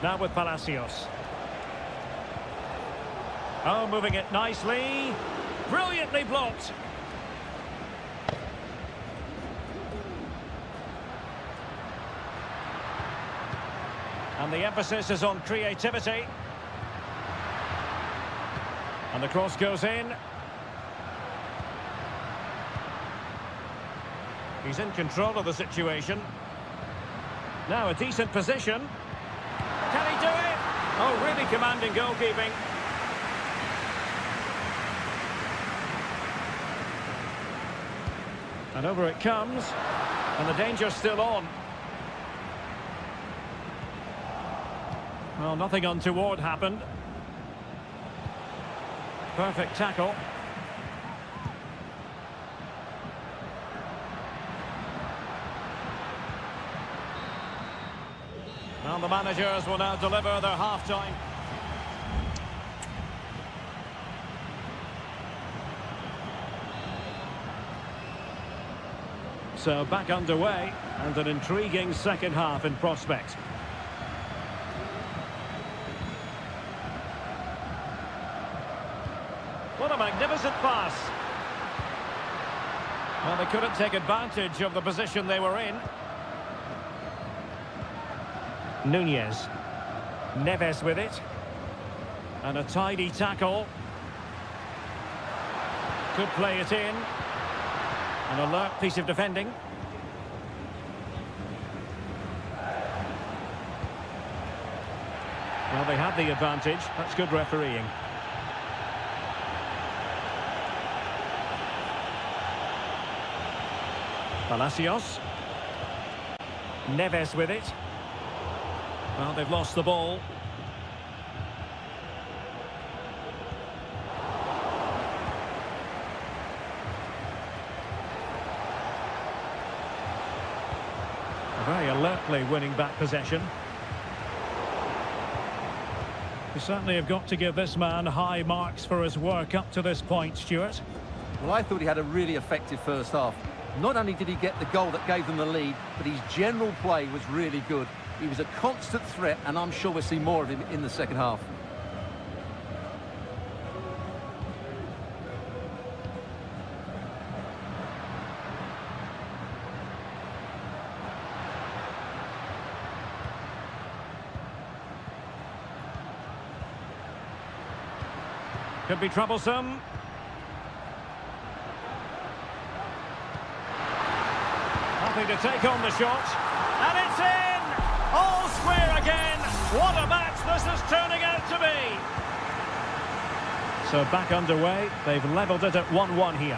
Now with Palacios. Oh, moving it nicely. Brilliantly blocked. And the emphasis is on creativity. And the cross goes in. He's in control of the situation. Now a decent position. Can he do it? Oh, really commanding goalkeeping. And over it comes. And the danger's still on. Well, nothing untoward happened. Perfect tackle. And the managers will now deliver their half-time. So back underway, and an intriguing second half in prospect. What a magnificent pass. Well, they couldn't take advantage of the position they were in. Nunez. Neves with it. And a tidy tackle. Could play it in. An alert piece of defending. Well, they had the advantage. That's good refereeing. Palacios. Neves with it. Well, they've lost the ball. Very alertly winning back possession. You certainly have got to give this man high marks for his work up to this point, Stuart. Well, I thought he had a really effective first half. Not only did he get the goal that gave them the lead, but his general play was really good. He was a constant threat, and I'm sure we'll see more of him in the second half. Could be troublesome. Happy to take on the shot. And it's in! All square again. What a match this is turning out to be. So back underway. They've levelled it at 1-1 here.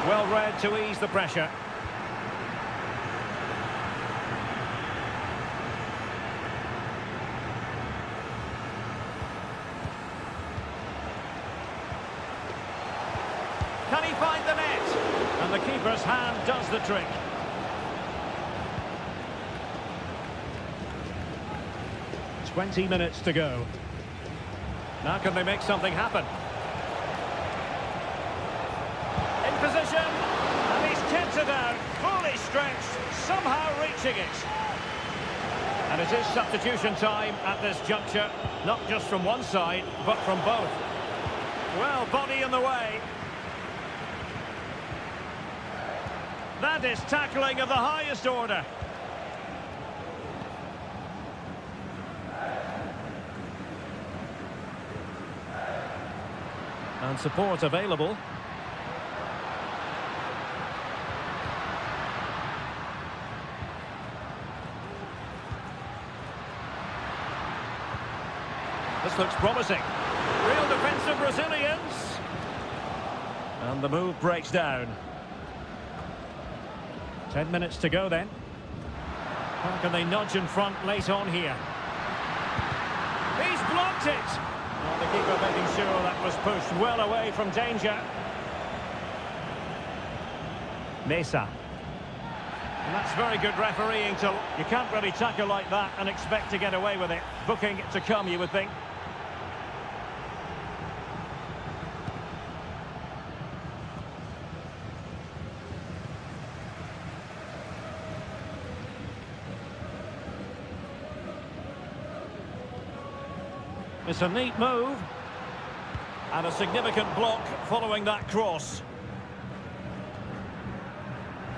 Well read to ease the pressure. Can he find the net? And the keeper's hand does the trick. "20 minutes to go. Now can they make something happen? In position, and he's kept it out, fully stretched, somehow reaching it. And it is substitution time at this juncture, not just from one side, but from both. Well, body in the way. That is tackling of the highest order. And support available. This looks promising. Real defensive resilience. And the move breaks down. 10 minutes to go then. How can they nudge in front late on here? He's blocked it! Well, the keeper making sure that was pushed well away from danger. Mesa. And that's very good refereeing. You can't really tackle like that and expect to get away with it. Booking it to come, you would think. It's a neat move. And a significant block following that cross.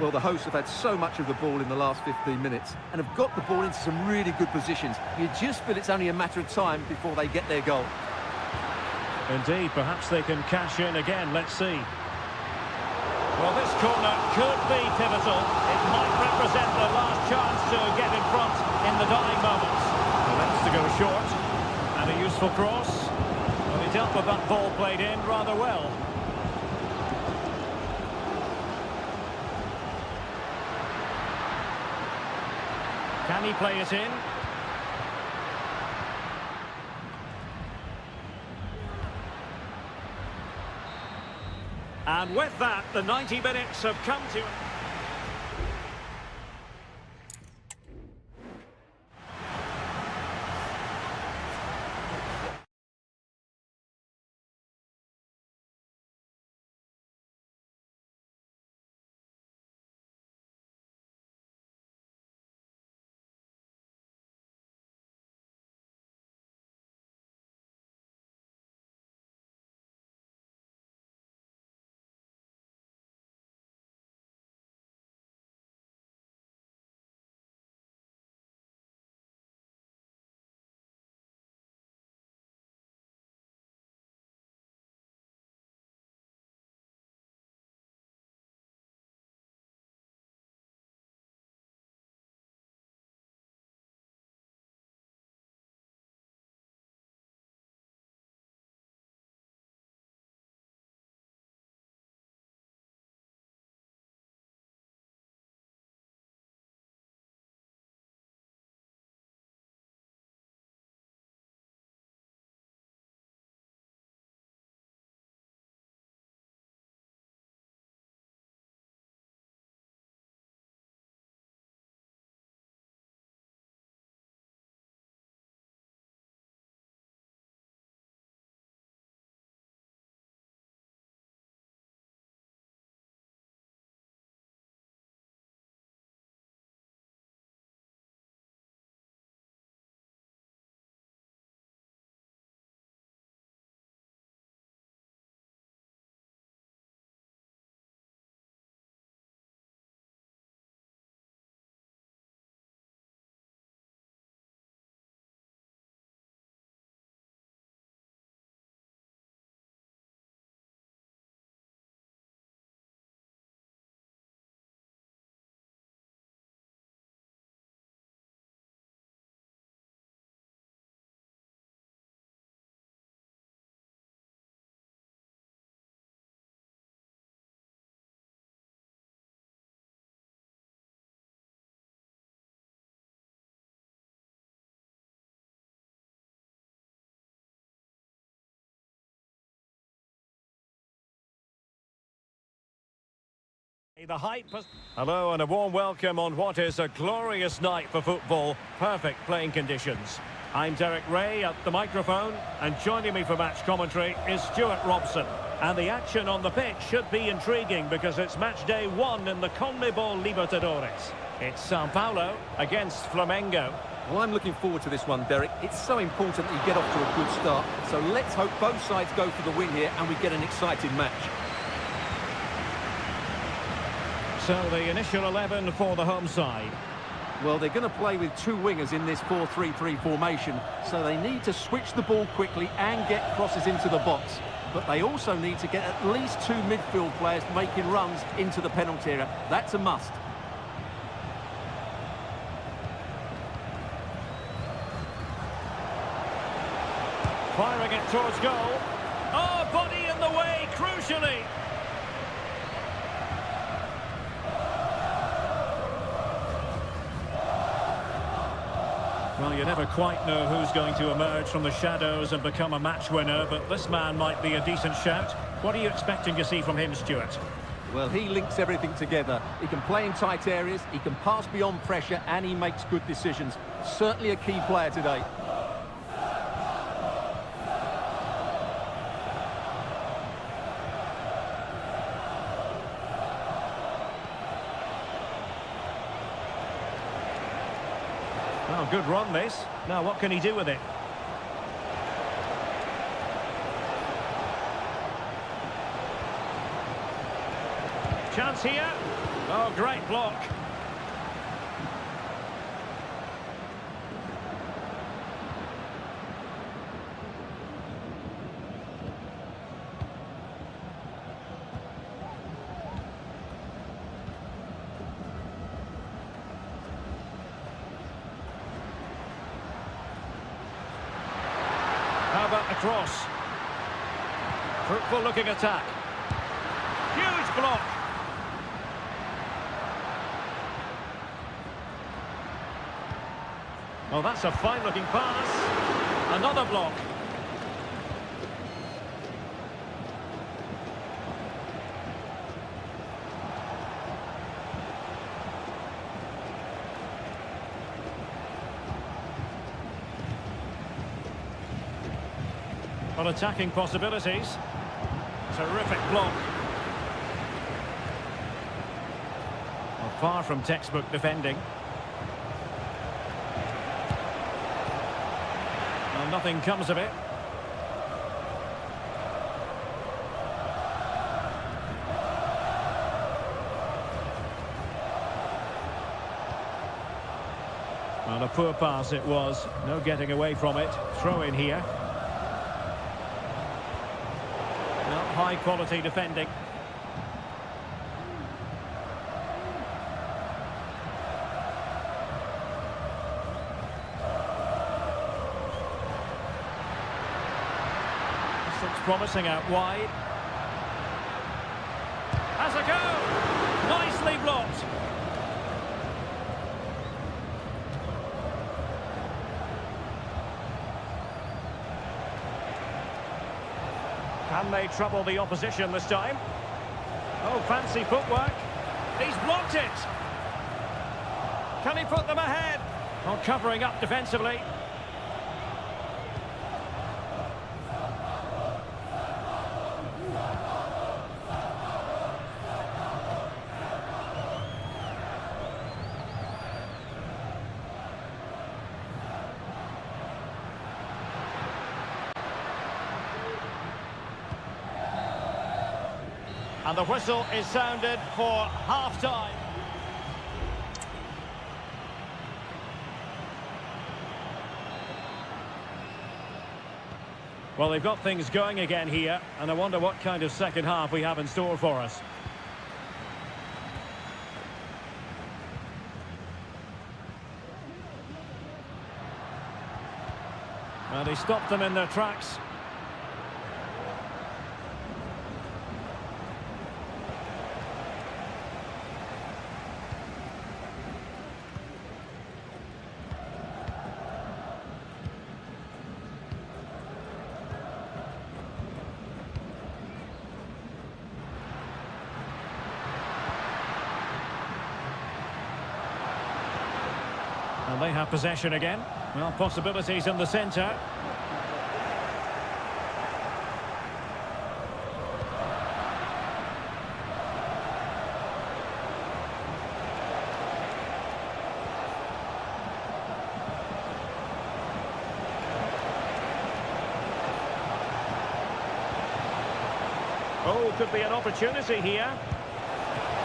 Well, the hosts have had so much of the ball in the last 15 minutes and have got the ball into some really good positions. You just feel it's only a matter of time before they get their goal. Indeed, perhaps they can cash in again. Let's see. Well, this corner could be pivotal. It might represent their last chance to get in front in the dying moments. The lengths to go short. And a useful cross. Well, he dealt with that ball played in rather well. Can he play it in? And with that, the 90 minutes have come to... The hype. Hello and a warm welcome on what is a glorious night for football. Perfect playing conditions. I'm Derek Ray at the microphone, and joining me for match commentary is Stuart Robson. And the action on the pitch should be intriguing because it's match day 1 in the CONMEBOL Libertadores. It's Sao Paulo against Flamengo. Well, I'm looking forward to this one, Derek. It's so important that you get off to a good start. So let's hope both sides go for the win here and we get an exciting match. So the initial 11 for the home side. Well, they're going to play with two wingers in this 4-3-3 formation, so they need to switch the ball quickly and get crosses into the box. But they also need to get at least two midfield players making runs into the penalty area. That's a must. Firing it towards goal. Oh, body in the way, crucially. Well, you never quite know who's going to emerge from the shadows and become a match winner, but this man might be a decent shout. What are you expecting to see from him, Stuart? Well, he links everything together. He can play in tight areas, he can pass beyond pressure, and he makes good decisions. Certainly a key player today. Well, good run this. Now what can he do with it? Chance here. Oh, great block. How about the cross? Fruitful looking attack. Huge block. Oh, that's a fine looking pass. Another block. On attacking possibilities. Terrific block. Well, far from textbook defending. Well, nothing comes of it. Well, a poor pass it was. No getting away from it. Throw in here. High quality defending. This looks promising out wide. Has a go! Nicely blocked. Can they trouble the opposition this time? Oh, fancy footwork. He's blocked it. Can he put them ahead? Oh, covering up defensively. And the whistle is sounded for half-time. Well, they've got things going again here, and I wonder what kind of second half we have in store for us. Well, he stopped them in their tracks. And they have possession again. Well, possibilities in the centre. Oh, could be an opportunity here.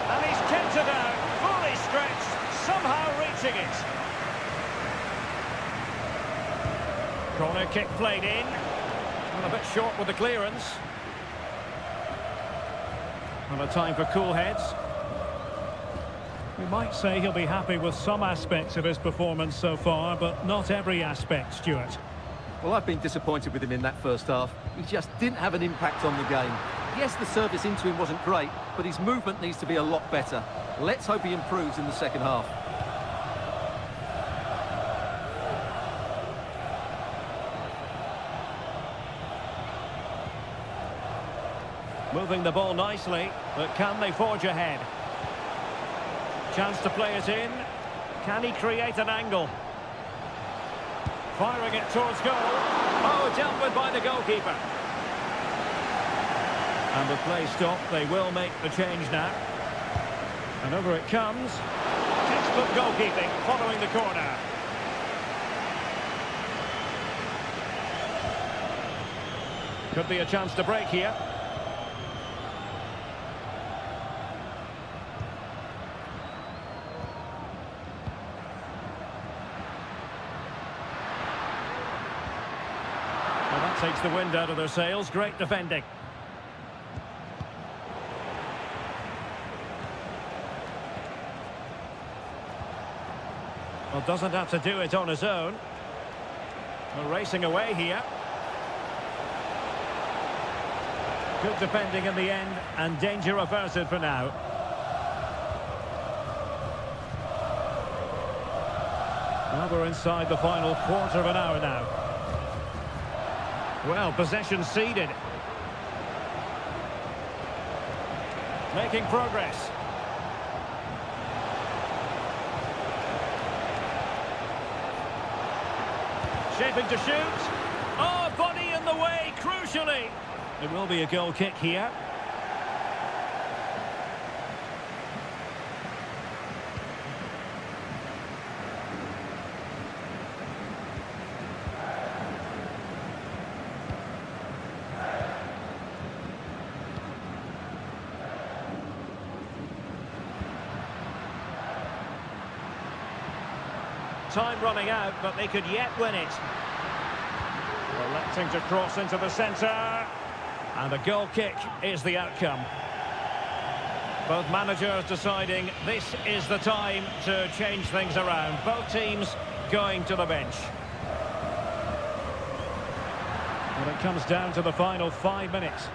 And he's kept it out, fully stretched, somehow reaching it. Corner kick played in. And a bit short with the clearance. And a time for cool heads. We might say he'll be happy with some aspects of his performance so far, but not every aspect, Stuart. Well, I've been disappointed with him in that first half. He just didn't have an impact on the game. Yes, the service into him wasn't great, but his movement needs to be a lot better. Let's hope he improves in the second half. Moving the ball nicely, but can they forge ahead? Chance to play it in. Can he create an angle? Firing it towards goal. Oh, dealt with by the goalkeeper. And the play stopped. They will make the change now. And over it comes. Textbook goalkeeping following the corner. Could be a chance to break here. Well, that takes the wind out of their sails. Great defending. Well, doesn't have to do it on his own. Well, racing away here. Good defending in the end, and danger averted for now. Well, we're inside the final quarter of an hour now. Well, possession ceded. Making progress. Shaping to shoot. Oh, body in the way, crucially. It will be a goal kick here. Time running out, but they could yet win it. Electing to cross into the centre. And a goal kick is the outcome. Both managers deciding this is the time to change things around. Both teams going to the bench. And it comes down to the final 5 minutes.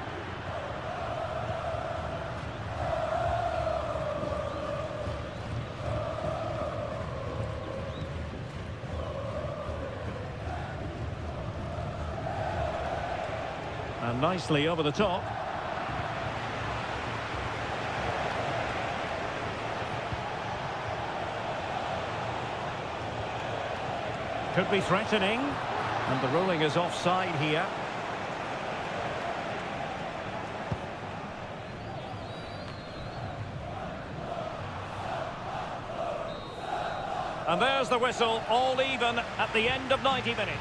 And nicely over the top. Could be threatening. And the ruling is offside here. And there's the whistle, all even at the end of 90 minutes.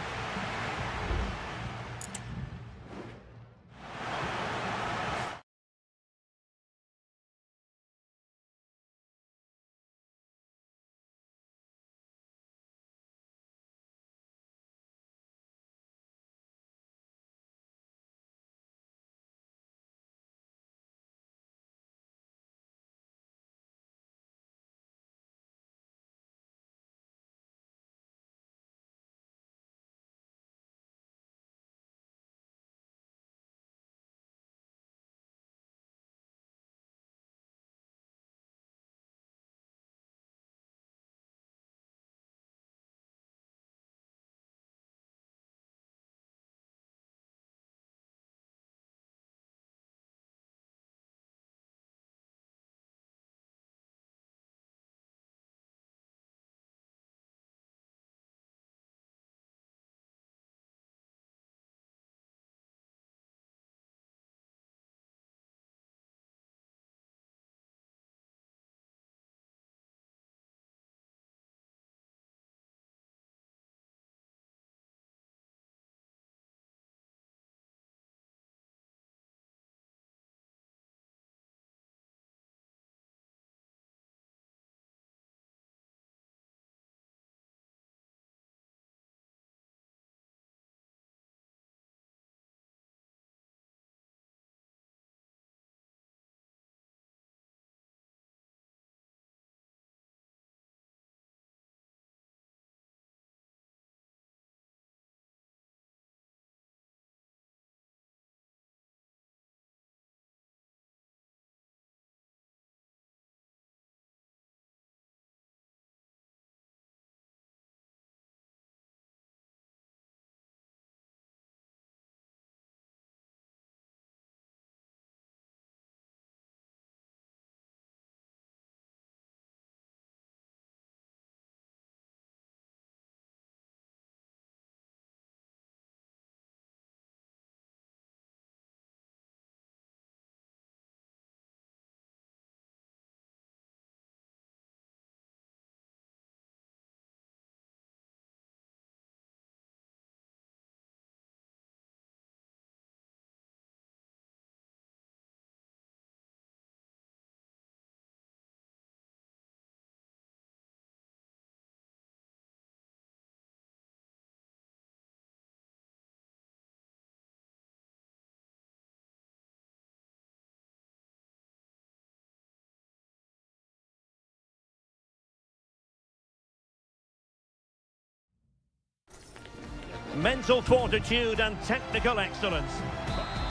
mental fortitude and technical excellence.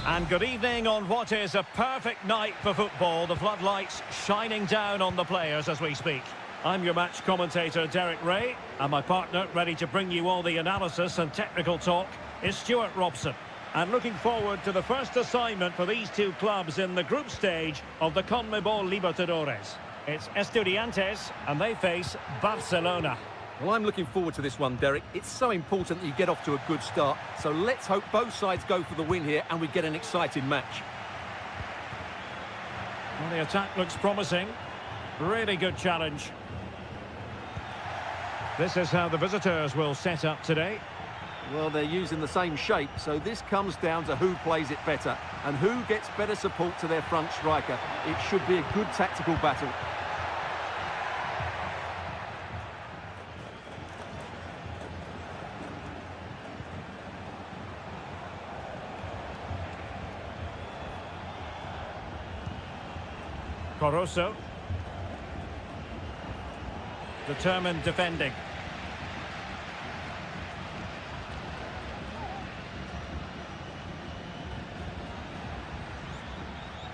And good evening on what is a perfect night for football. The floodlights shining down on the players as we speak. I'm your match commentator, Derek Ray, and my partner, ready to bring you all the analysis and technical talk, is Stuart Robson. And looking forward to the first assignment for these two clubs in the group stage of the CONMEBOL Libertadores. It's Estudiantes, and they face Barcelona. Well, I'm looking forward to this one, Derek. It's so important that you get off to a good start. So let's hope both sides go for the win here and we get an exciting match. Well, the attack looks promising. Really good challenge. This is how the visitors will set up today. Well, they're using the same shape, so this comes down to who plays it better and who gets better support to their front striker. It should be a good tactical battle. Coroso. Determined defending.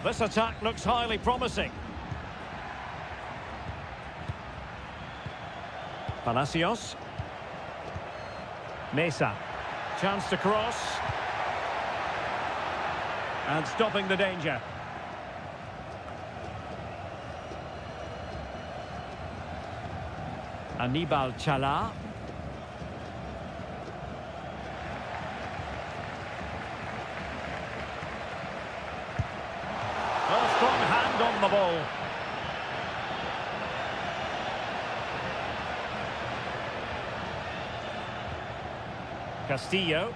This attack looks highly promising. Palacios. Mesa. Chance to cross. And stopping the danger. Anibal Chala. A strong hand on the ball. Castillo.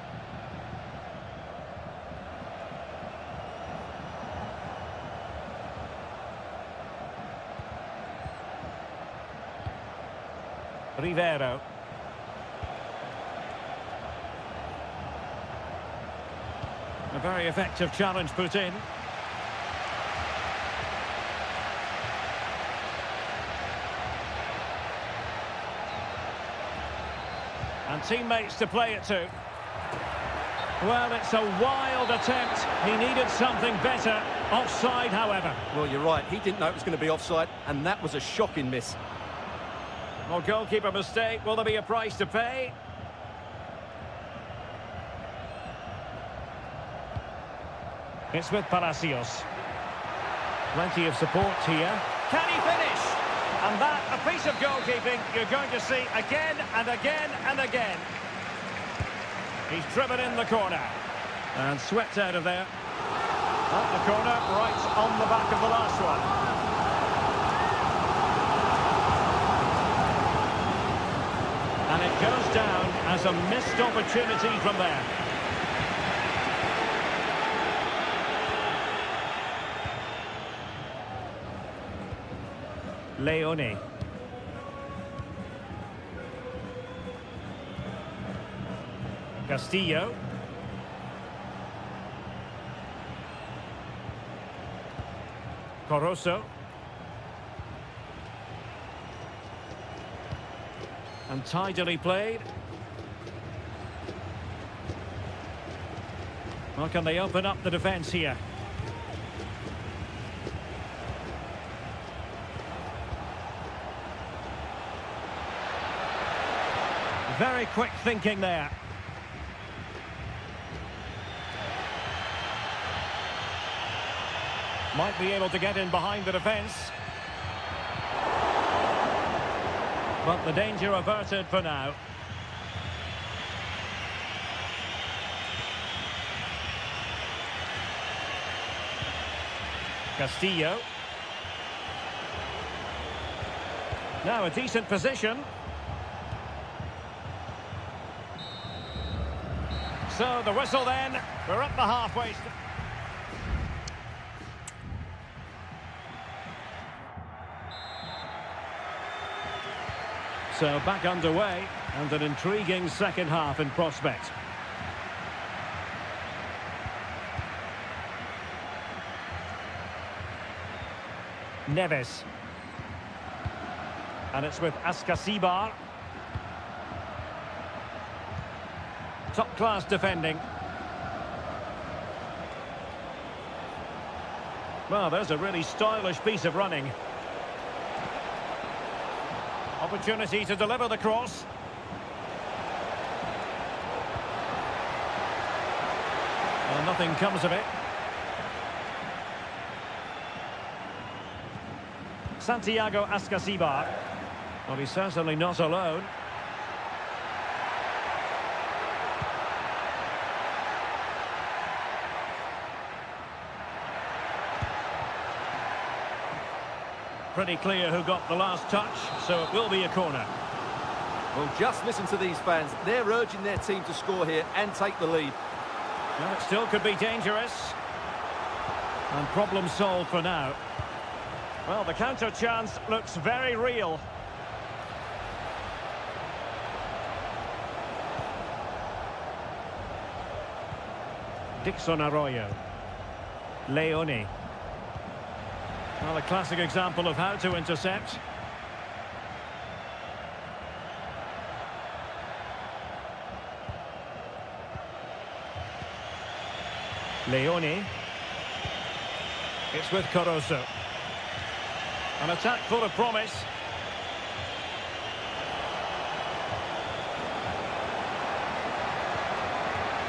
Rivero. A very effective challenge put in. And teammates to play it to. Well, it's a wild attempt. He needed something better. Offside, however. Well, you're right. He didn't know it was going to be offside, and that was a shocking miss. Well, goalkeeper mistake. Will there be a price to pay? It's with Palacios. Plenty of support here. Can he finish? And that, a piece of goalkeeping you're going to see again and again and again. He's driven in the corner. And swept out of there. At the corner, right on the back of the last one. And it goes down as a missed opportunity from there. Leone. Castillo. Coroso. And tidily played. Well, can they open up the defence here? Very quick thinking there. Might be able to get in behind the defence. But the danger averted for now. Castillo. Now a decent position. So the whistle then. We're up the halfway. So back underway, and an intriguing second half in prospect. Neves. And it's with Ascasibar. Top-class defending. Well, there's a really stylish piece of running. Opportunity to deliver the cross. Well, nothing comes of it. Santiago Ascasibar. Well, he's certainly not alone. Pretty clear who got the last touch, so it will be a corner. Well, just listen to these fans. They're urging their team to score here and take the lead. Well, it still could be dangerous. And problem solved for now. Well, the counter chance looks very real. Dixon Arroyo. Leone. Well, a classic example of how to intercept. Leone. It's with Caruso. An attack full of promise.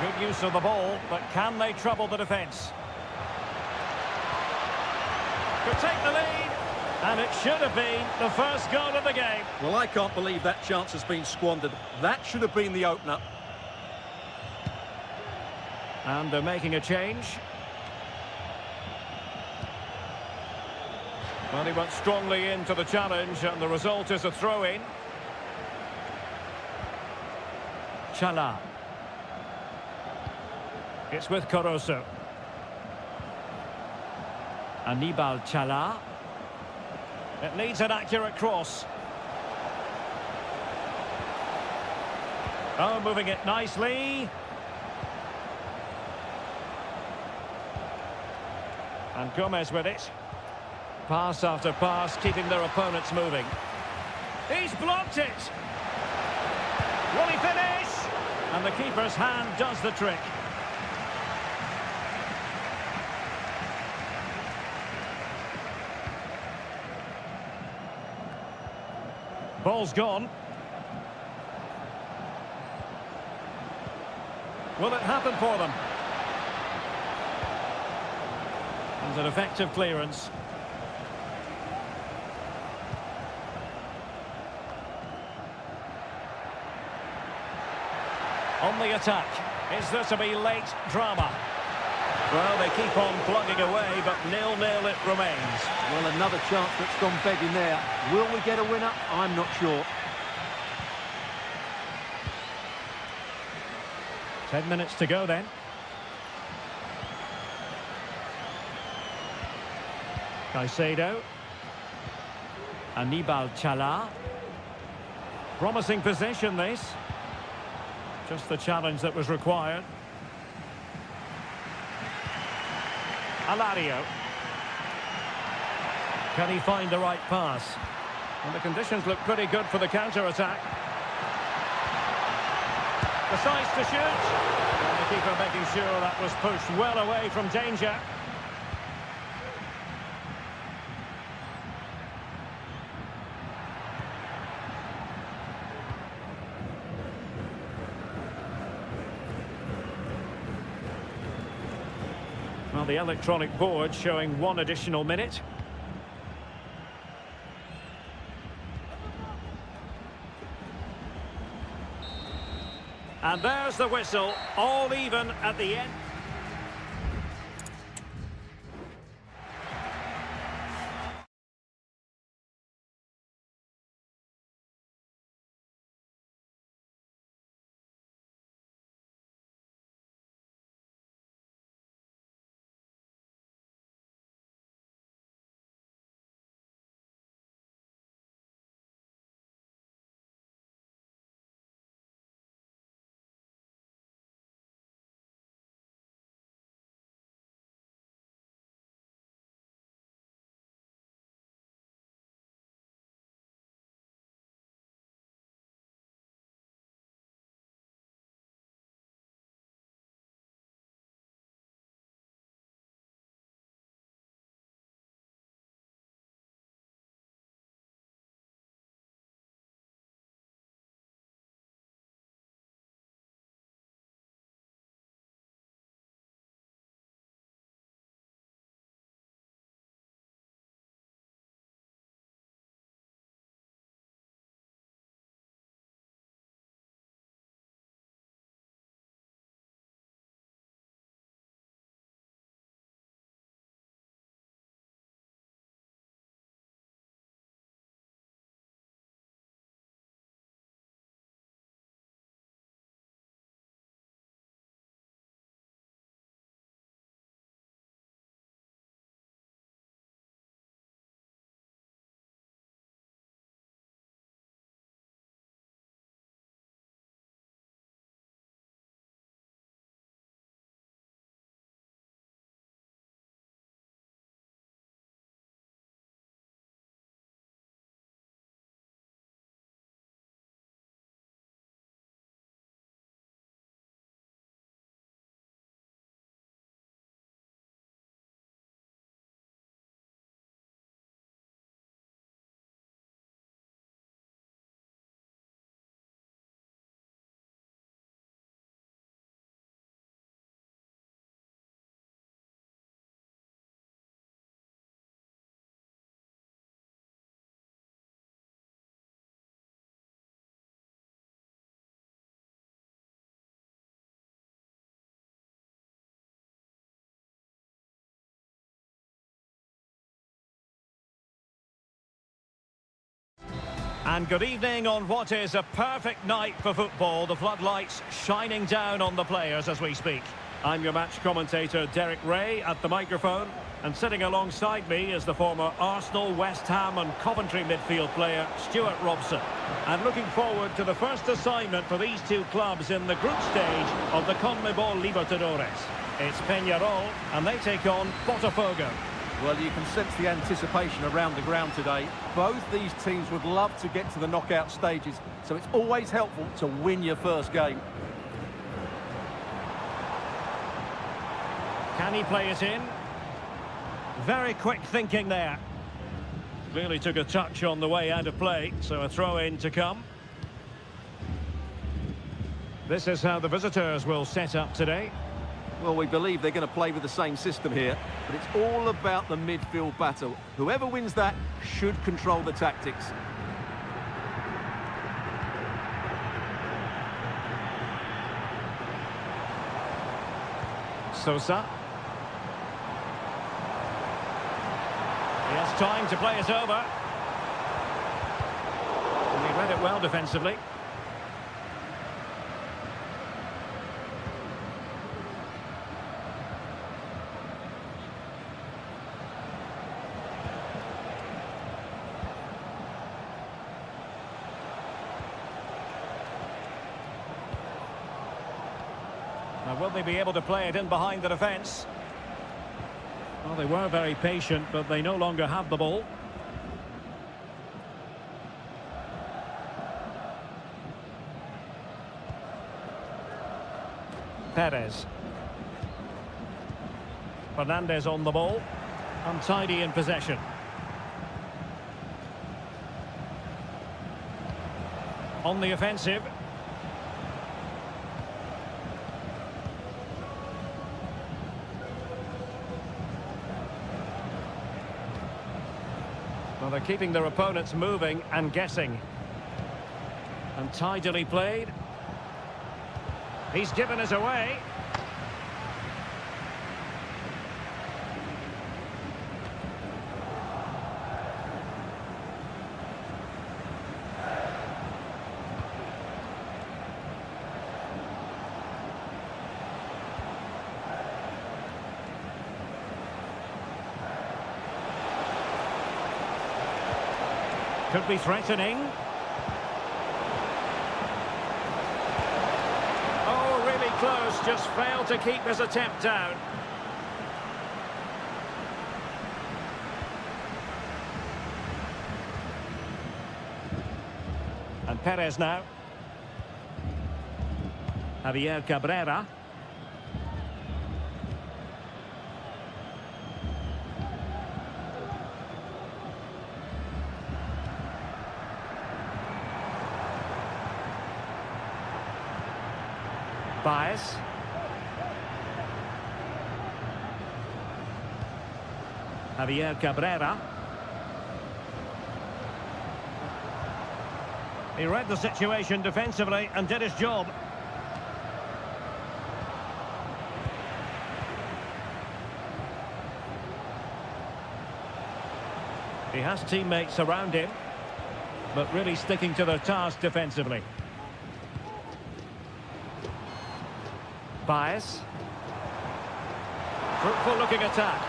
Good use of the ball, but can they trouble the defence? Could take the lead, and it should have been the first goal of the game. Well, I can't believe that chance has been squandered. That should have been the opener. And they're making a change. Well, he went strongly into the challenge, and the result is a throw-in. Chala. It's with Caruso. Anibal Chala. It needs an accurate cross. Oh, moving it nicely. And Gomez with it. Pass after pass, keeping their opponents moving. He's blocked it! Will he finish? And the keeper's hand does the trick. Ball's gone. Will it happen for them? And an effective clearance. On the attack. Is there to be late drama? Well, they keep on plugging away, but 0-0 it remains. Well, another chance that's gone begging there. Will we get a winner? I'm not sure. 10 minutes to go then. Caicedo. Anibal Chala. Promising possession, this. Just the challenge that was required. Alario. Can he find the right pass? And the conditions look pretty good for the counter-attack. Decides to shoot. And the keeper making sure that was pushed well away from danger. Well, the electronic board showing 1 additional minute. And there's the whistle, all even at the end. And good evening on what is a perfect night for football. The floodlights shining down on the players as we speak. I'm your match commentator, Derek Ray, at the microphone. And sitting alongside me is the former Arsenal, West Ham and Coventry midfield player, Stuart Robson. And looking forward to the first assignment for these two clubs in the group stage of the CONMEBOL Libertadores. It's Peñarol, and they take on Botafogo. Well, you can sense the anticipation around the ground today. Both these teams would love to get to the knockout stages, so it's always helpful to win your first game. Can he play it in? Very quick thinking there. Really took a touch on the way out of play, so a throw-in to come. This is how the visitors will set up today. Well, we believe they're going to play with the same system here, but it's all about the midfield battle. Whoever wins that should control the tactics. Sosa. He has time to play it over. And he read it well defensively. Now, will they be able to play it in behind the defence? Well, they were very patient, but they no longer have the ball. Perez. Fernandez on the ball. Untidy in possession. On the offensive. Well, they're keeping their opponents moving and guessing. And tidily played. He's given us away. Could be threatening. Oh, really close. Just failed to keep his attempt down. And Perez now. Javier Cabrera. Bias. Javier Cabrera. He read the situation defensively and did his job. He has teammates around him, but really sticking to their task defensively. Bias. Fruitful looking attack.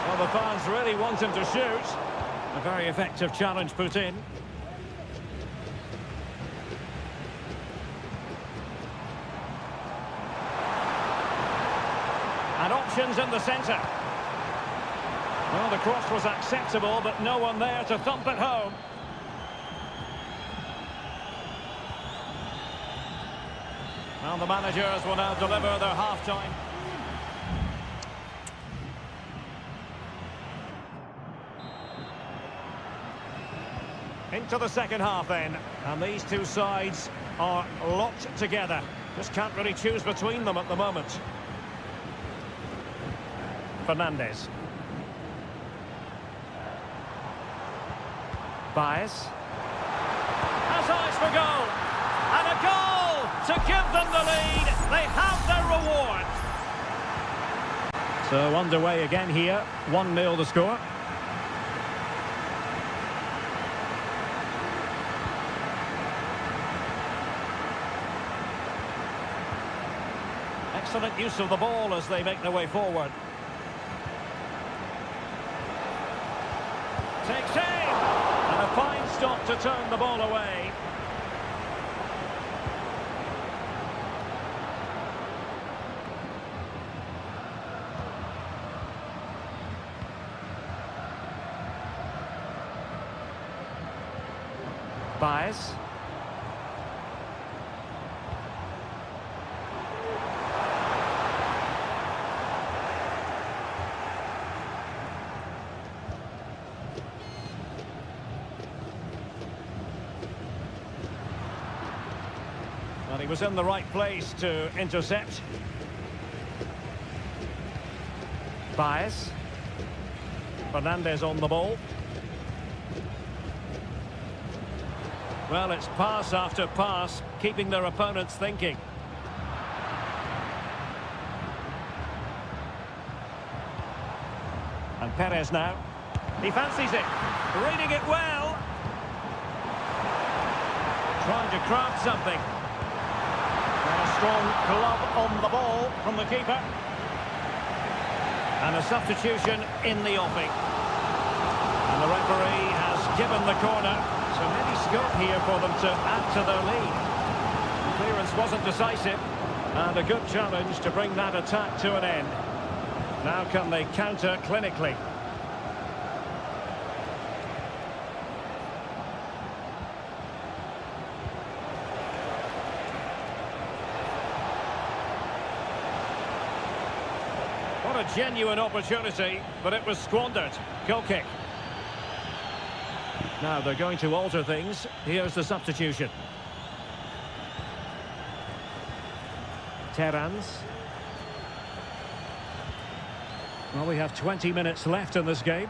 Well, the fans really want him to shoot. A very effective challenge put in. And options in the centre. Well, the cross was acceptable, but no one there to thump it home. Well, the managers will now deliver their half-time. Into the second half then, and these two sides are locked together. Just can't really choose between them at the moment. Fernandez. Bias. Has eyes for goal. And a goal to give them the lead. They have their reward. So underway again here, 1-0 the score. Excellent use of the ball as they make their way forward. Takes aim! And a fine stop to turn the ball away. Bias. Well, he was in the right place to intercept. Bias. Fernandez on the ball. Well, it's pass after pass, keeping their opponents thinking. And Perez now. He fancies it. Reading it well. Trying to craft something. And a strong glove on the ball from the keeper. And a substitution in the offing. And the referee has given the corner. So maybe scope here for them to add to their lead. The clearance wasn't decisive, and a good challenge to bring that attack to an end. Now can they counter clinically? What a genuine opportunity, but it was squandered. Goal kick. Now they're going to alter things. Here's the substitution. Terrans. Well, we have 20 minutes left in this game.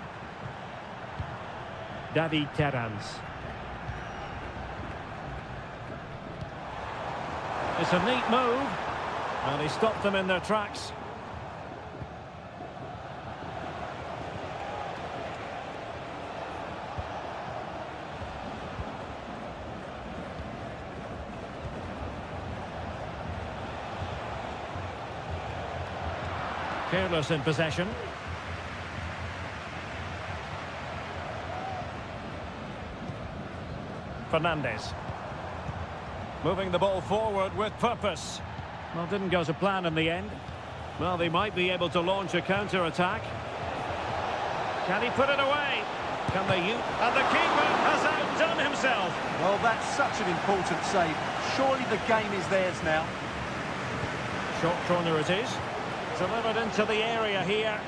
David Terrans. It's a neat move. And he stopped them in their tracks. Careless in possession. Fernandez. Moving the ball forward with purpose. Well, didn't go to plan in the end. Well, they might be able to launch a counter-attack. Can he put it away? Can they use... And the keeper has outdone himself. Well, that's such an important save. Surely the game is theirs now. Short corner it is. Delivered into the area here.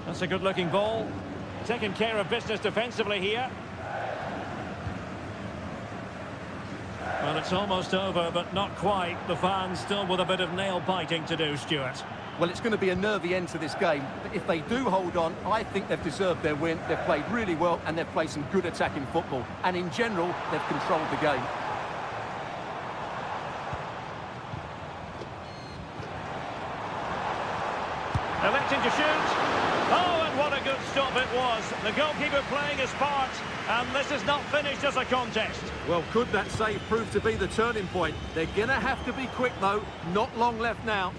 That's a good-looking ball. Taking care of business defensively here. Well, it's almost over, but not quite. The fans still with a bit of nail-biting to do, Stuart. Well, it's going to be a nervy end to this game. But if they do hold on, I think they've deserved their win. They've played really well, and they've played some good attacking football. And in general, they've controlled the game. Electing to shoot. Oh, and what a good stop it was. The goalkeeper playing his part, and this is not finished as a contest. Well, could that save prove to be the turning point? They're going to have to be quick, though. Not long left now.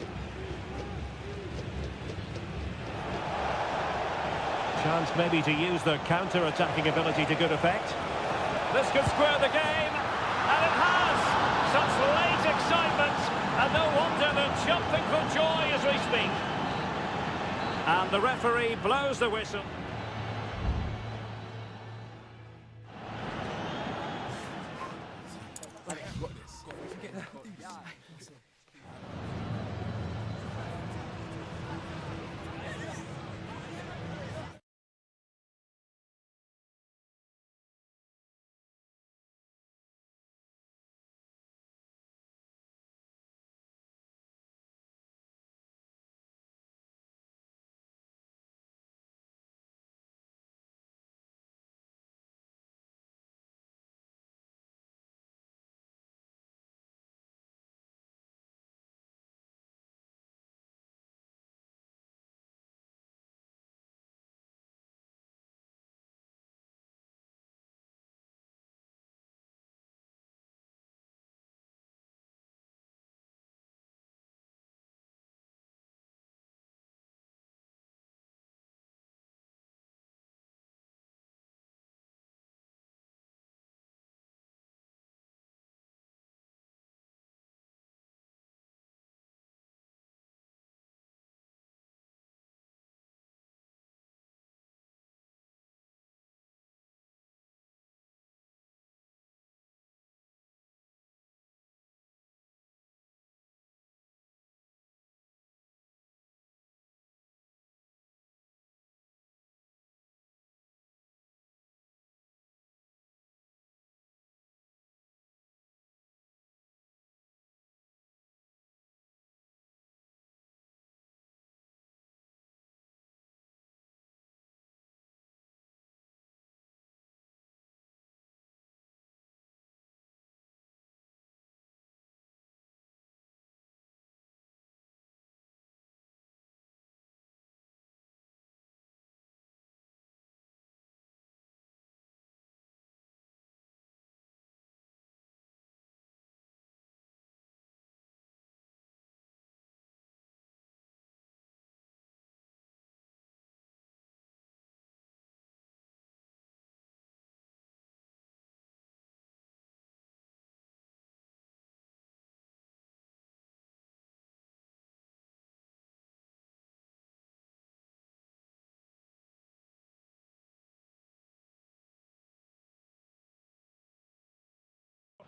Chance maybe to use their counter-attacking ability to good effect. This could square the game, and it has! Such late excitement, and no wonder they're jumping for joy as we speak. And the referee blows the whistle.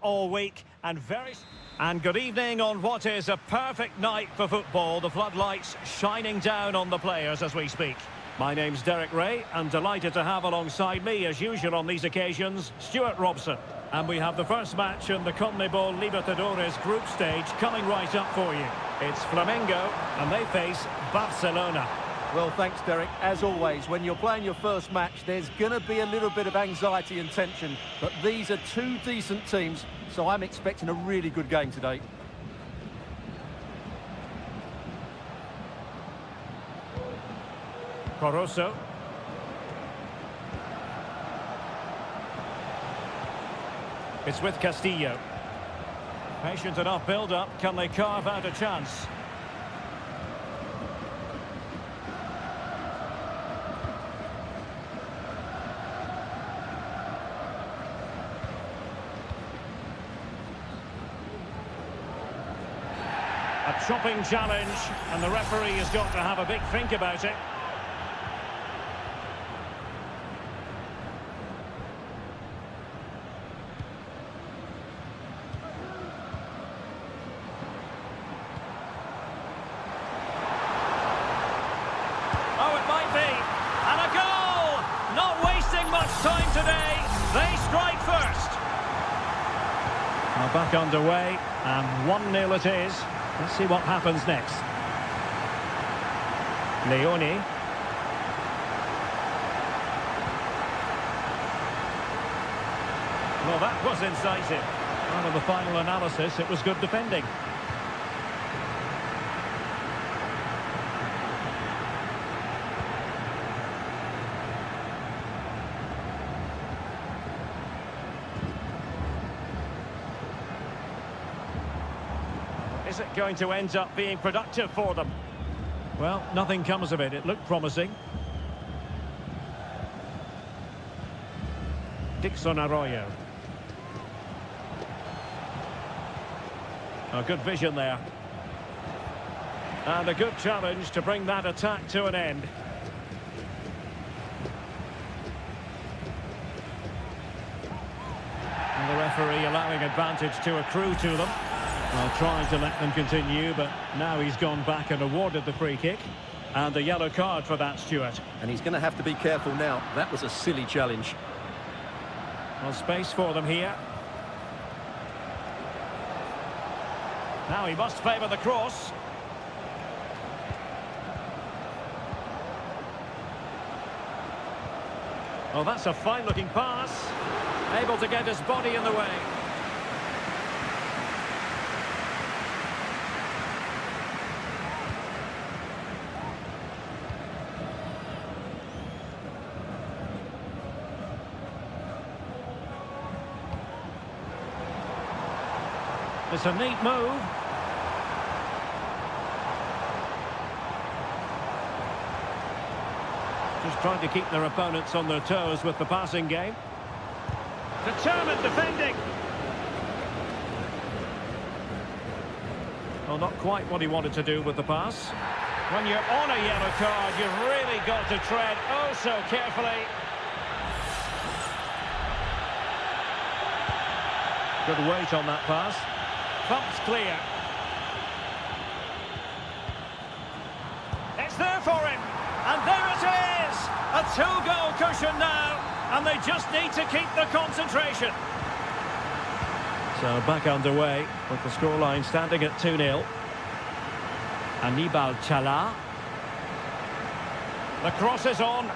all week and good evening on what is a perfect night for football. The floodlights shining down on the players as we speak. My name's Derek Ray, and delighted to have alongside me, as usual on these occasions, Stuart Robson. And we have the first match in the CONMEBOL Libertadores group stage coming right up for you. It's Flamengo, and they face Barcelona. Well, thanks, Derek. As always, when you're playing your first match, there's going to be a little bit of anxiety and tension. But these are two decent teams, so I'm expecting a really good game today. Coroso. It's with Castillo. Patient enough build-up. Can they carve out a chance? A chopping challenge, and the referee has got to have a big think about it. Oh, it might be. And a goal! Not wasting much time today. They strike first. Now back underway, and 1-0 it is. Let's see what happens next. Leone. Well, that was incisive. And on the final analysis, it was good defending. Is it going to end up being productive for them? Well, nothing comes of it. It looked promising. Dixon Arroyo. A good vision there. And a good challenge to bring that attack to an end. And the referee allowing advantage to accrue to them. Well, trying to let them continue, but now he's gone back and awarded the free kick. And a yellow card for that, Stuart. And he's going to have to be careful now. That was a silly challenge. Well, space for them here. Now he must favour the cross. Oh, that's a fine-looking pass. Able to get his body in the way. It's a neat move. Just trying to keep their opponents on their toes with the passing game. Determined defending. Well, not quite what he wanted to do with the pass. When you're on a yellow card, you've really got to tread oh so carefully. Good weight on that pass. Thumped clear. It's there for him. And there it is. A 2-goal cushion now. And they just need to keep the concentration. So back underway with the scoreline standing at 2-0. Aníbal Chalá. The cross is on.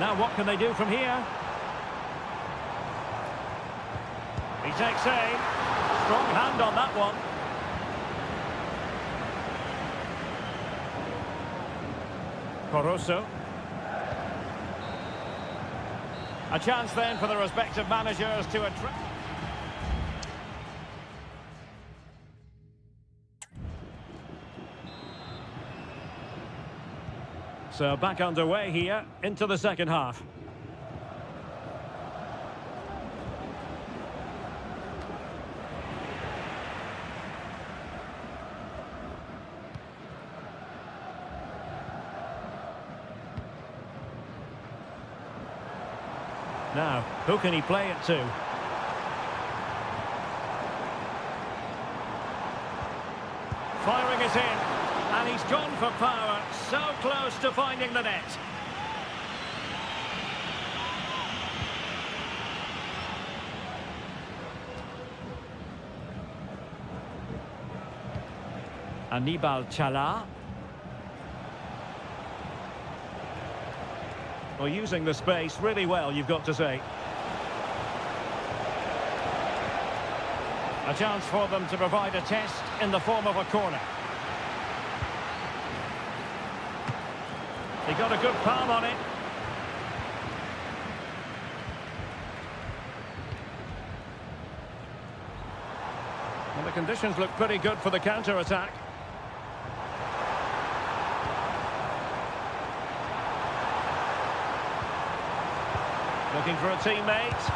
Now what can they do from here? He takes aim. Strong hand on that one. Coroso. A chance then for the respective managers to attract. So back underway here into the second half. Now, who can he play it to? Firing it in, and he's gone for power, so close to finding the net. Anibal Chala. Well, using the space really well, you've got to say. A chance for them to provide a test in the form of a corner. He got a good palm on it. Well, the conditions look pretty good for the counter-attack. Looking for a teammate.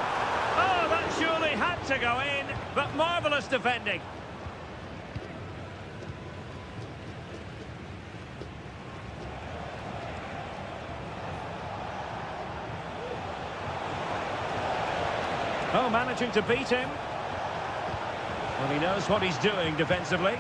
Oh, that surely had to go in, but marvellous defending. Oh, managing to beat him. Well, he knows what he's doing defensively.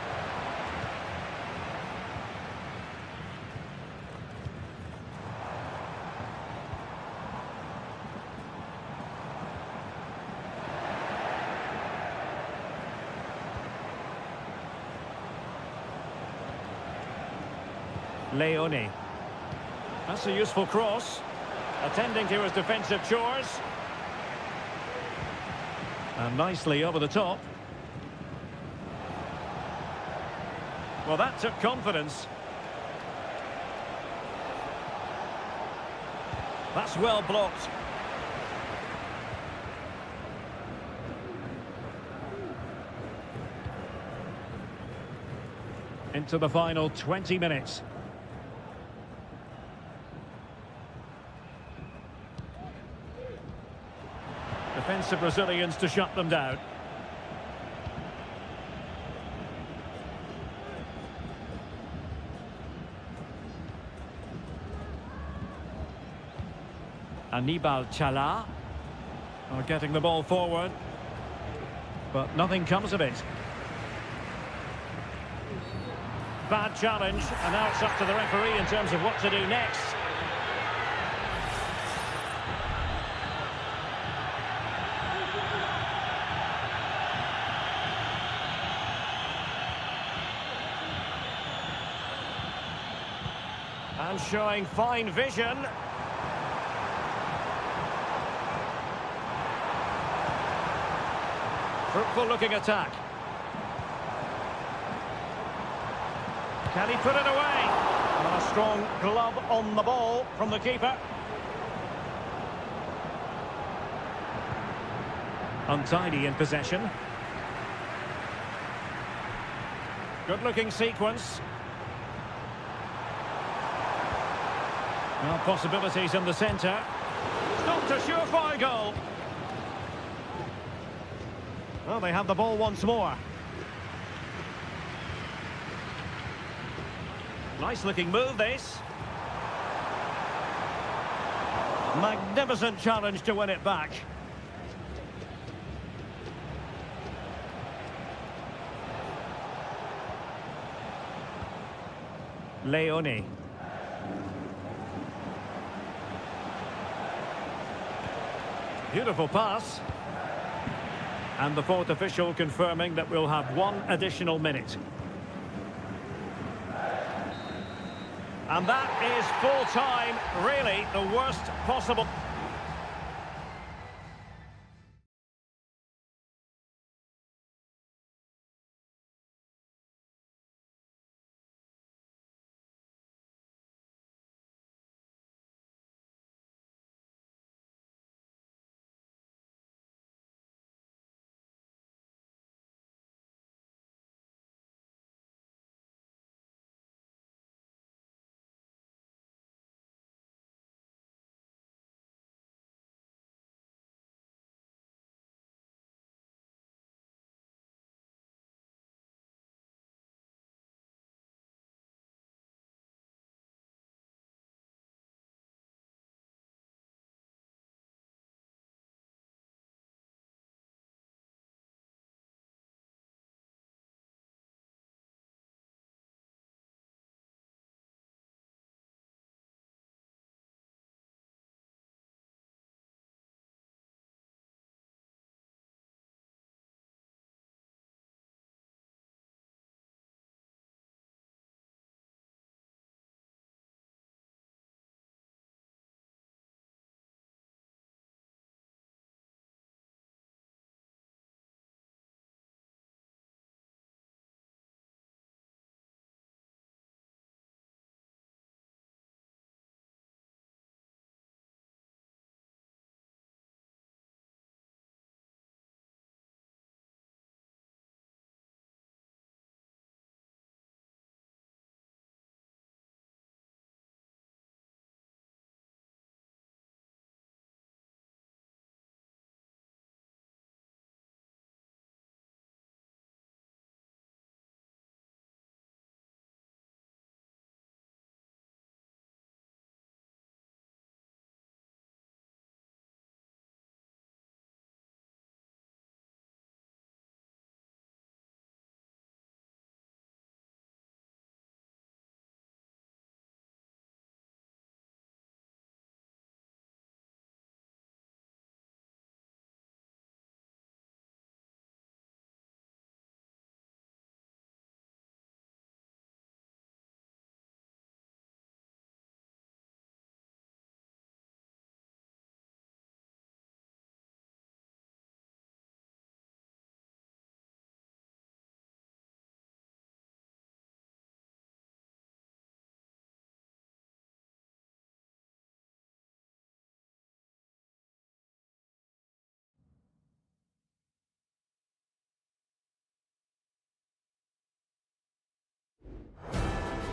Leone. That's a useful cross. Attending to his defensive chores. And nicely over the top. Well, that took confidence. That's well blocked. Into the final 20 minutes. Defensive Brazilians to shut them down. Anibal Chala are getting the ball forward, but nothing comes of it. Bad challenge, and now it's up to the referee in terms of what to do next. And showing fine vision. Fruitful looking attack. Can he put it away? And a strong glove on the ball from the keeper. Untidy in possession. Good looking sequence. Well, possibilities in the centre. Stopped a surefire goal. Well, they have the ball once more. Nice looking move, this. Magnificent challenge to win it back. Leone. Beautiful pass. And the fourth official confirming that we'll have one additional minute. And that is full time, really the worst possible.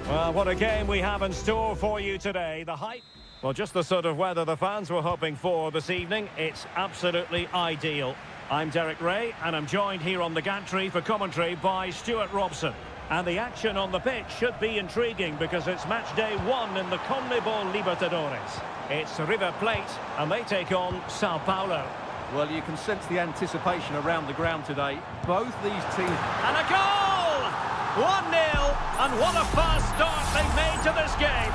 Well, what a game we have in store for you today. The hype... Well, just the sort of weather the fans were hoping for this evening. It's absolutely ideal. I'm Derek Ray, and I'm joined here on the gantry for commentary by Stuart Robson. And the action on the pitch should be intriguing because it's match day 1 in the CONMEBOL Libertadores. It's River Plate, and they take on Sao Paulo. Well, you can sense the anticipation around the ground today. Both these teams... And a goal! 1-0, and what a fast start they've made to this game.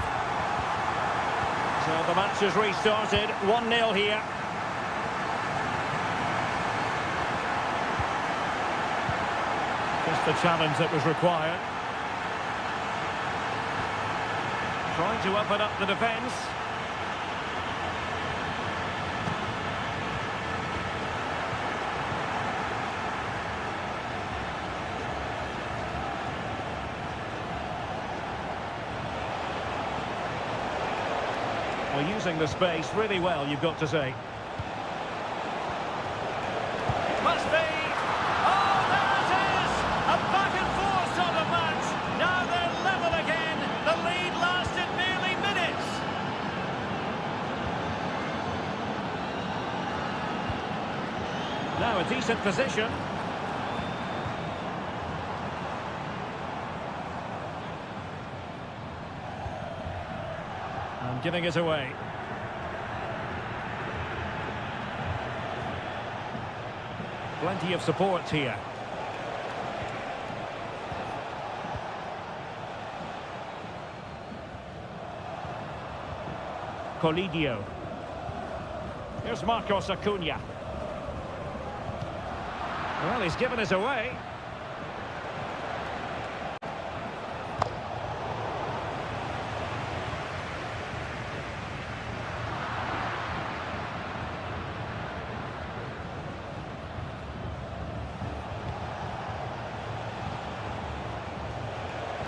So the match has restarted, 1-0 here. Just the challenge that was required. Trying to open up the defence. Well, using the space really well, you've got to say. Must be! Oh, there it is! A back and forth sort of match. Now they're level again. The lead lasted merely minutes. Now a decent position. And giving it away. Plenty of support here. Colidio. Here's Marcos Acuna. Well, he's given it away.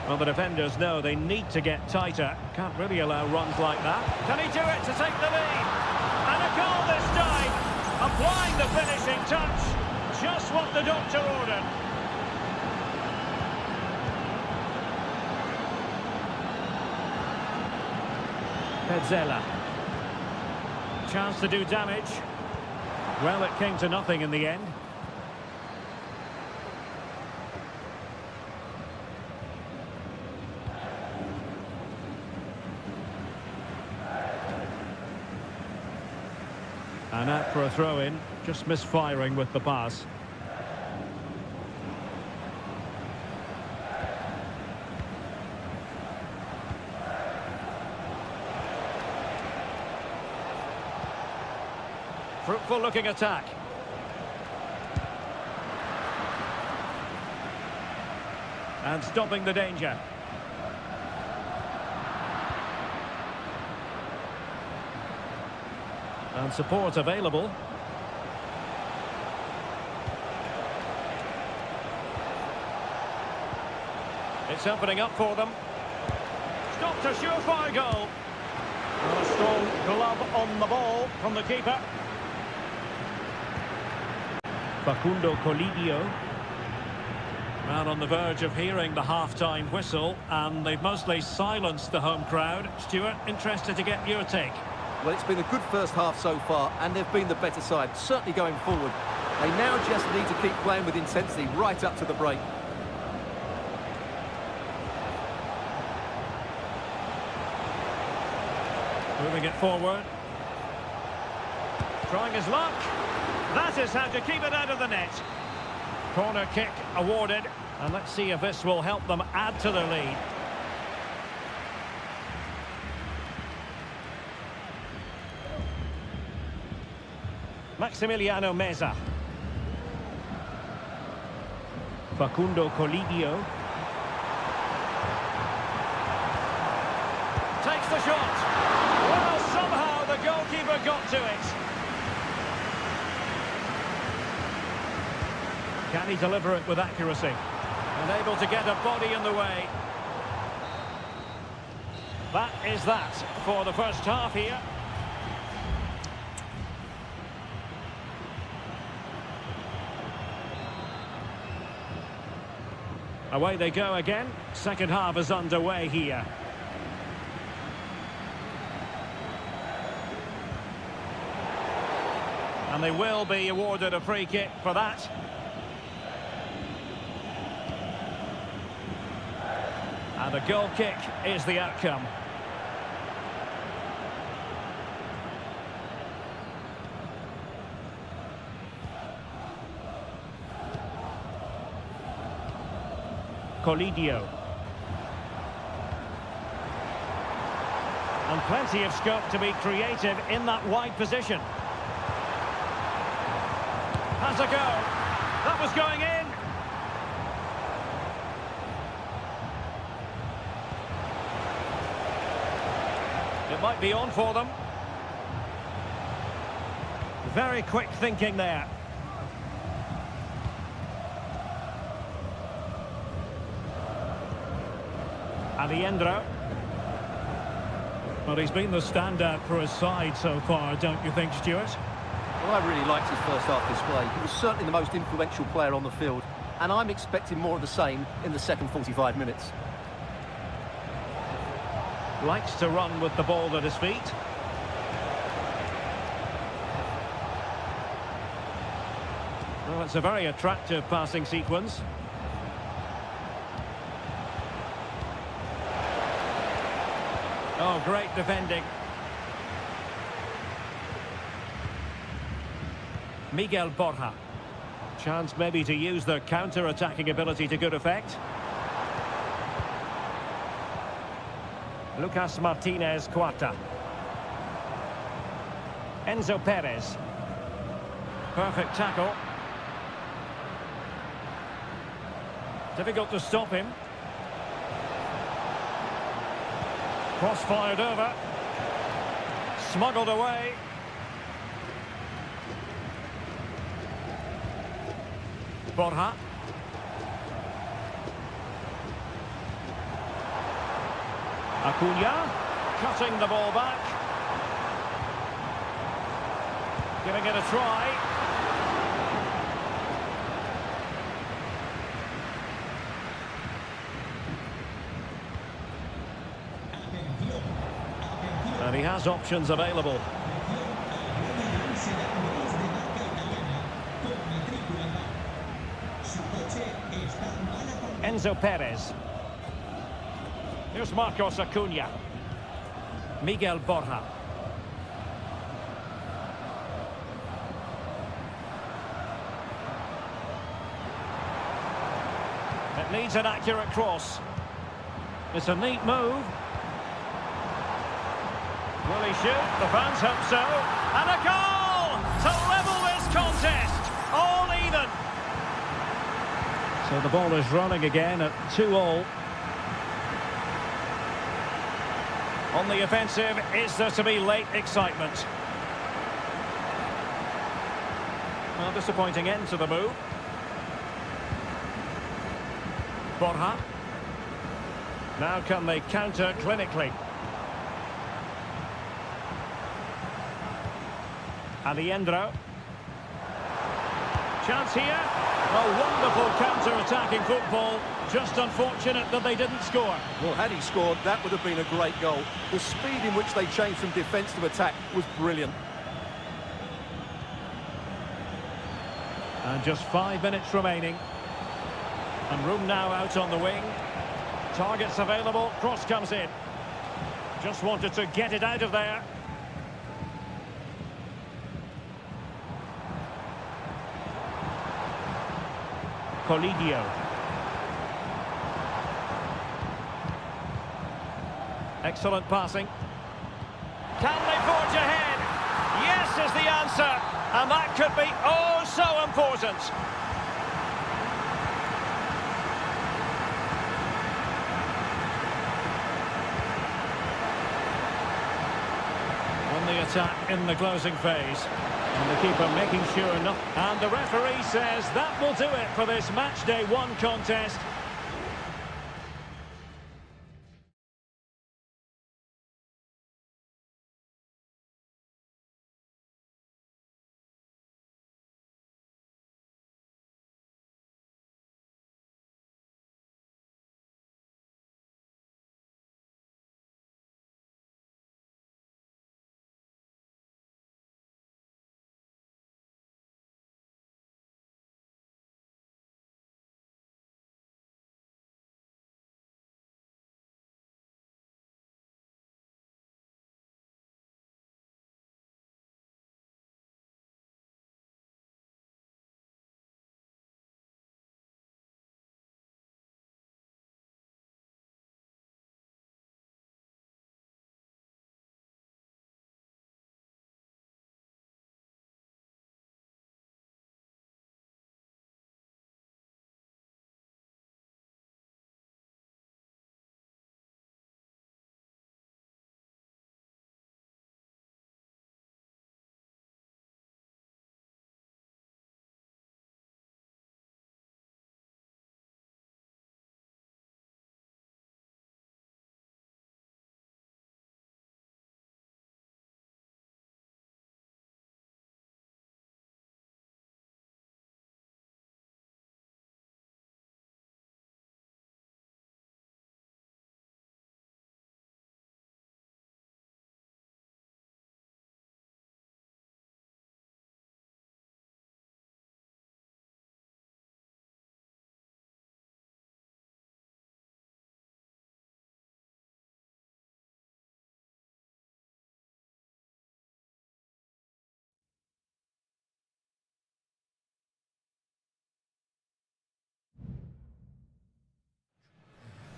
Well, the defenders know they need to get tighter. Can't really allow runs like that. Can he do it to take the lead? And a goal this time. Applying the finishing touch. Just what the doctor ordered. Petzela. Chance to do damage. Well, it came to nothing in the end. And out for a throw-in, just misfiring with the pass. Fruitful looking attack. And stopping the danger. And support available. It's opening up for them. Stopped a surefire goal. And a strong glove on the ball from the keeper. Facundo Colidio. And on the verge of hearing the half-time whistle, and they've mostly silenced the home crowd. Stuart, interested to get your take. Well, it's been a good first half so far, and they've been the better side, certainly going forward. They now just need to keep playing with intensity right up to the break. Moving it forward. Trying his luck. That is how to keep it out of the net. Corner kick awarded, and let's see if this will help them add to their lead. Maximiliano Meza. Facundo Colidio. Takes the shot. Well, somehow the goalkeeper got to it. Can he deliver it with accuracy? And able to get a body in the way. That is that for the first half here. Away they go again. Second half is underway here. And they will be awarded a free kick for that. And a goal kick is the outcome. Colidio. And plenty of scope to be creative in that wide position. Has a go. That was going in. It might be on for them. Very quick thinking there. Alejandro. Well, he's been the standout for his side so far, don't you think, Stuart? Well, I really liked his first half display. He was certainly the most influential player on the field, and I'm expecting more of the same in the second 45 minutes. Likes to run with the ball at his feet. Well, it's a very attractive passing sequence. Oh, great defending. Miguel Borja. Chance maybe to use their counter-attacking ability to good effect. Lucas Martinez Cuarta. Enzo Perez. Perfect tackle. Difficult to stop him. Cross fired over. Smuggled away. Borja. Acuna. Cutting the ball back. Giving it a try. And he has options available. Enzo Perez. Here's Marcos Acuna. Miguel Borja. It needs an accurate cross. It's a neat move. Will he shoot? The fans hope so. And a goal to level this contest. All even. So the ball is running again at 2-2. On the offensive, is there to be late excitement? Well, disappointing end to the move. Borja. Now can they counter clinically? Alejandro. Chance here. A wonderful counter-attacking football. Just unfortunate that they didn't score. Well, had he scored, that would have been a great goal. The speed in which they changed from defence to attack was brilliant. And just 5 minutes remaining. And room now out on the wing. Targets available. Cross comes in. Just wanted to get it out of there. Colidio. Excellent passing. Can they forge ahead? Yes is the answer. And that could be oh so important. On the attack in the closing phase. And the keeper making sure enough. And the referee says that will do it for this match day 1 contest.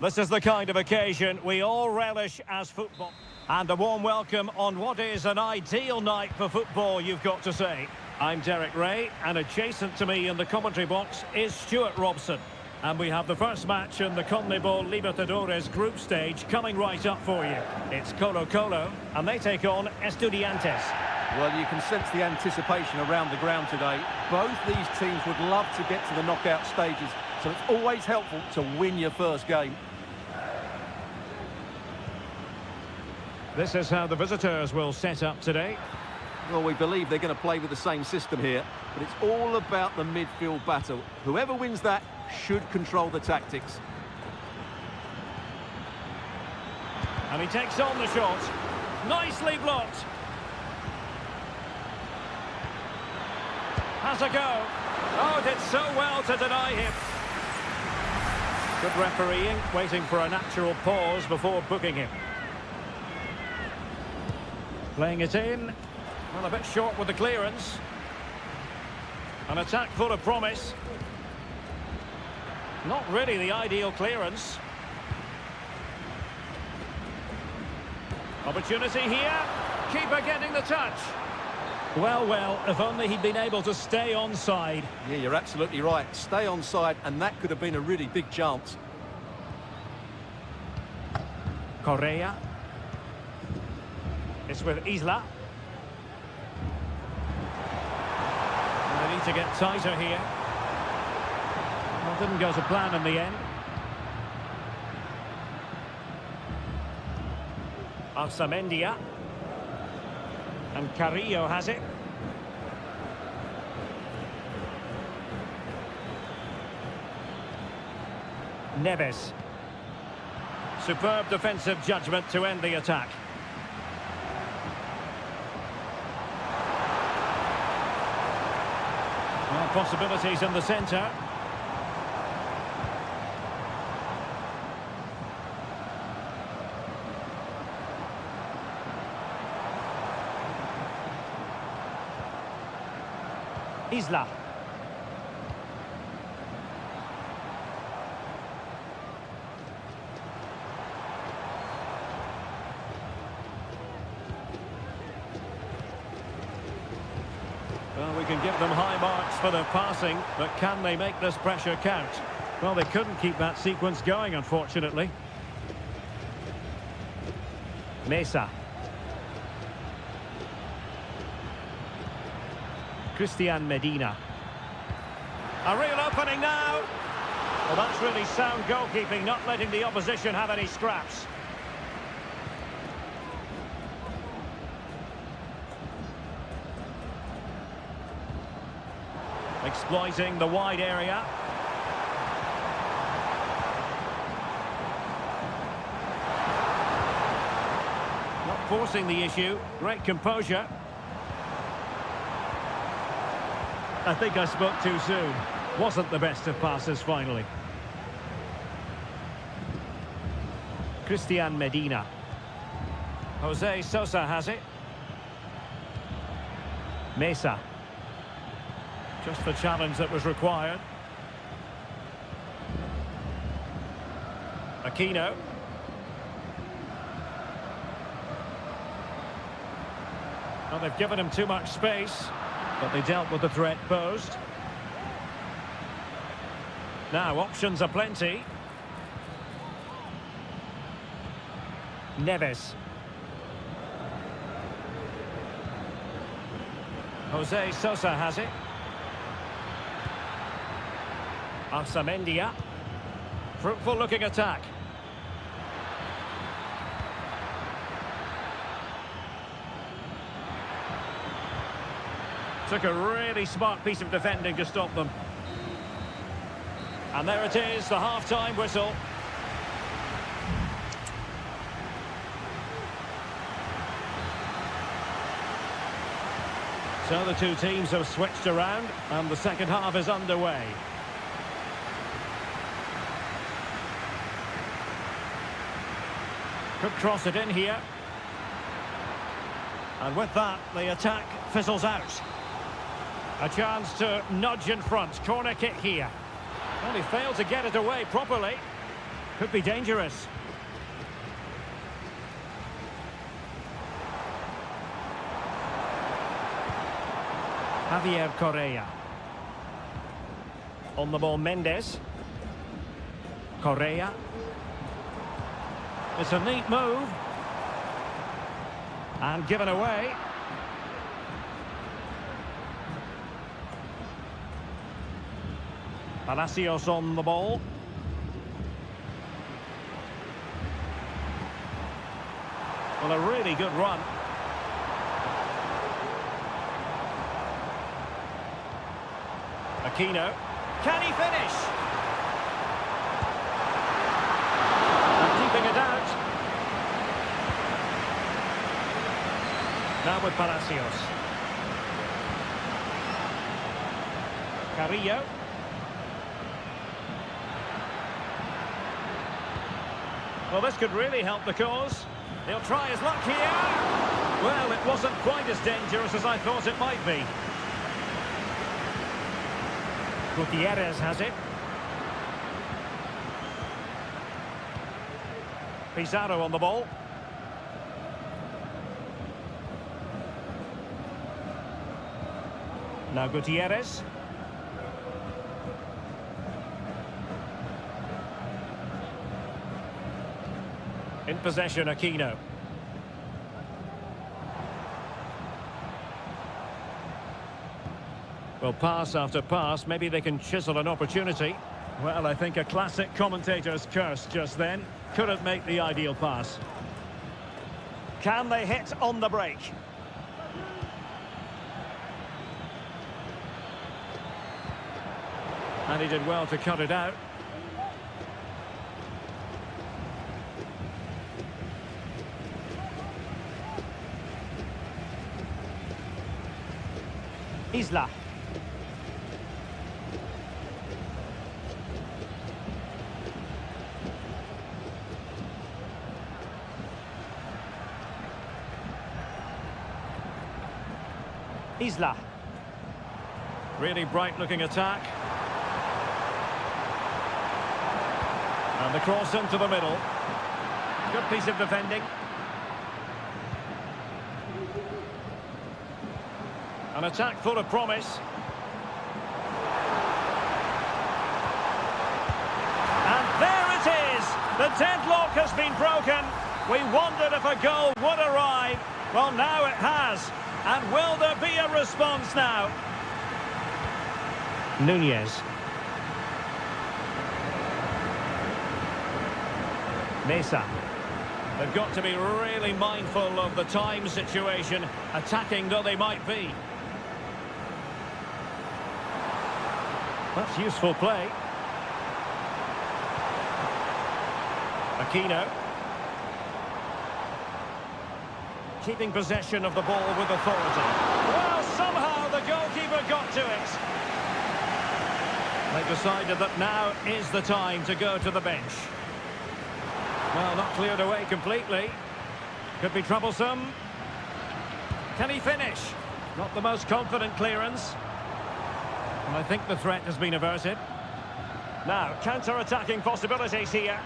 This is the kind of occasion we all relish as football. And a warm welcome on what is an ideal night for football, you've got to say. I'm Derek Ray, and adjacent to me in the commentary box is Stuart Robson. And we have the first match in the CONMEBOL Libertadores group stage coming right up for you. It's Colo-Colo, and they take on Estudiantes. Well, you can sense the anticipation around the ground today. Both these teams would love to get to the knockout stages, so it's always helpful to win your first game. This is how the visitors will set up today. Well, we believe they're going to play with the same system here, but it's all about the midfield battle. Whoever wins that should control the tactics. And he takes on the shot. Nicely blocked. Has a go. Oh, did so well to deny him. Good refereeing, waiting for a natural pause before booking him. Playing it in. Well, a bit short with the clearance. An attack full of promise. Not really the ideal clearance. Opportunity here. Keeper getting the touch. Well, if only he'd been able to stay onside. Yeah, you're absolutely right. Stay onside, and that could have been a really big chance. Correa. It's with Isla. And they need to get tighter here. Well, didn't go to plan in the end. Alsamendia. And Carrillo has it. Neves. Superb defensive judgment to end the attack. Well, possibilities in the centre. Isla. Well, we can give them high marks for their passing, but can they make this pressure count? Well, they couldn't keep that sequence going, unfortunately. Mesa. Christian Medina. A real opening now. Well, that's really sound goalkeeping, not letting the opposition have any scraps. Exploiting the wide area. Not forcing the issue. Great composure. I think I spoke too soon. Wasn't the best of passes finally. Christian Medina. Jose Sosa has it. Mesa. Just the challenge that was required. Aquino. Well, they've given him too much space, but they dealt with the threat posed. Now, options are plenty. Neves. Jose Sosa has it. Alsamendia. Fruitful looking attack. Took a really smart piece of defending to stop them. And there it is, the half-time whistle. So the two teams have switched around, and the second half is underway. Could cross it in here. And with that, the attack fizzles out. A chance to nudge in front. Corner kick here. Well, he failed to get it away properly. Could be dangerous. Javier Correa. On the ball, Mendes. Correa. It's a neat move. And given away. Palacios on the ball. Well, a really good run. Aquino. Can he finish? And keeping it out. Now with Palacios. Carrillo. Well, this could really help the cause. He'll try his luck here. Well, it wasn't quite as dangerous as I thought it might be. Gutierrez has it. Pizarro on the ball. Now Gutierrez. In possession, Aquino. Well, pass after pass, maybe they can chisel an opportunity. Well, I think a classic commentator's curse just then. Couldn't make the ideal pass. Can they hit on the break? And he did well to cut it out. Isla. Isla. Really bright-looking attack. And the cross into the middle. Good piece of defending. An attack full of promise. And there it is! The deadlock has been broken. We wondered if a goal would arrive. Well, now it has. And will there be a response now? Nunez. Mesa. They've got to be really mindful of the time situation, attacking though they might be. That's useful play. Aquino. Keeping possession of the ball with authority. Well, somehow the goalkeeper got to it. They decided that now is the time to go to the bench. Well, not cleared away completely. Could be troublesome. Can he finish? Not the most confident clearance. And I think the threat has been averted. Now, counter-attacking possibilities here.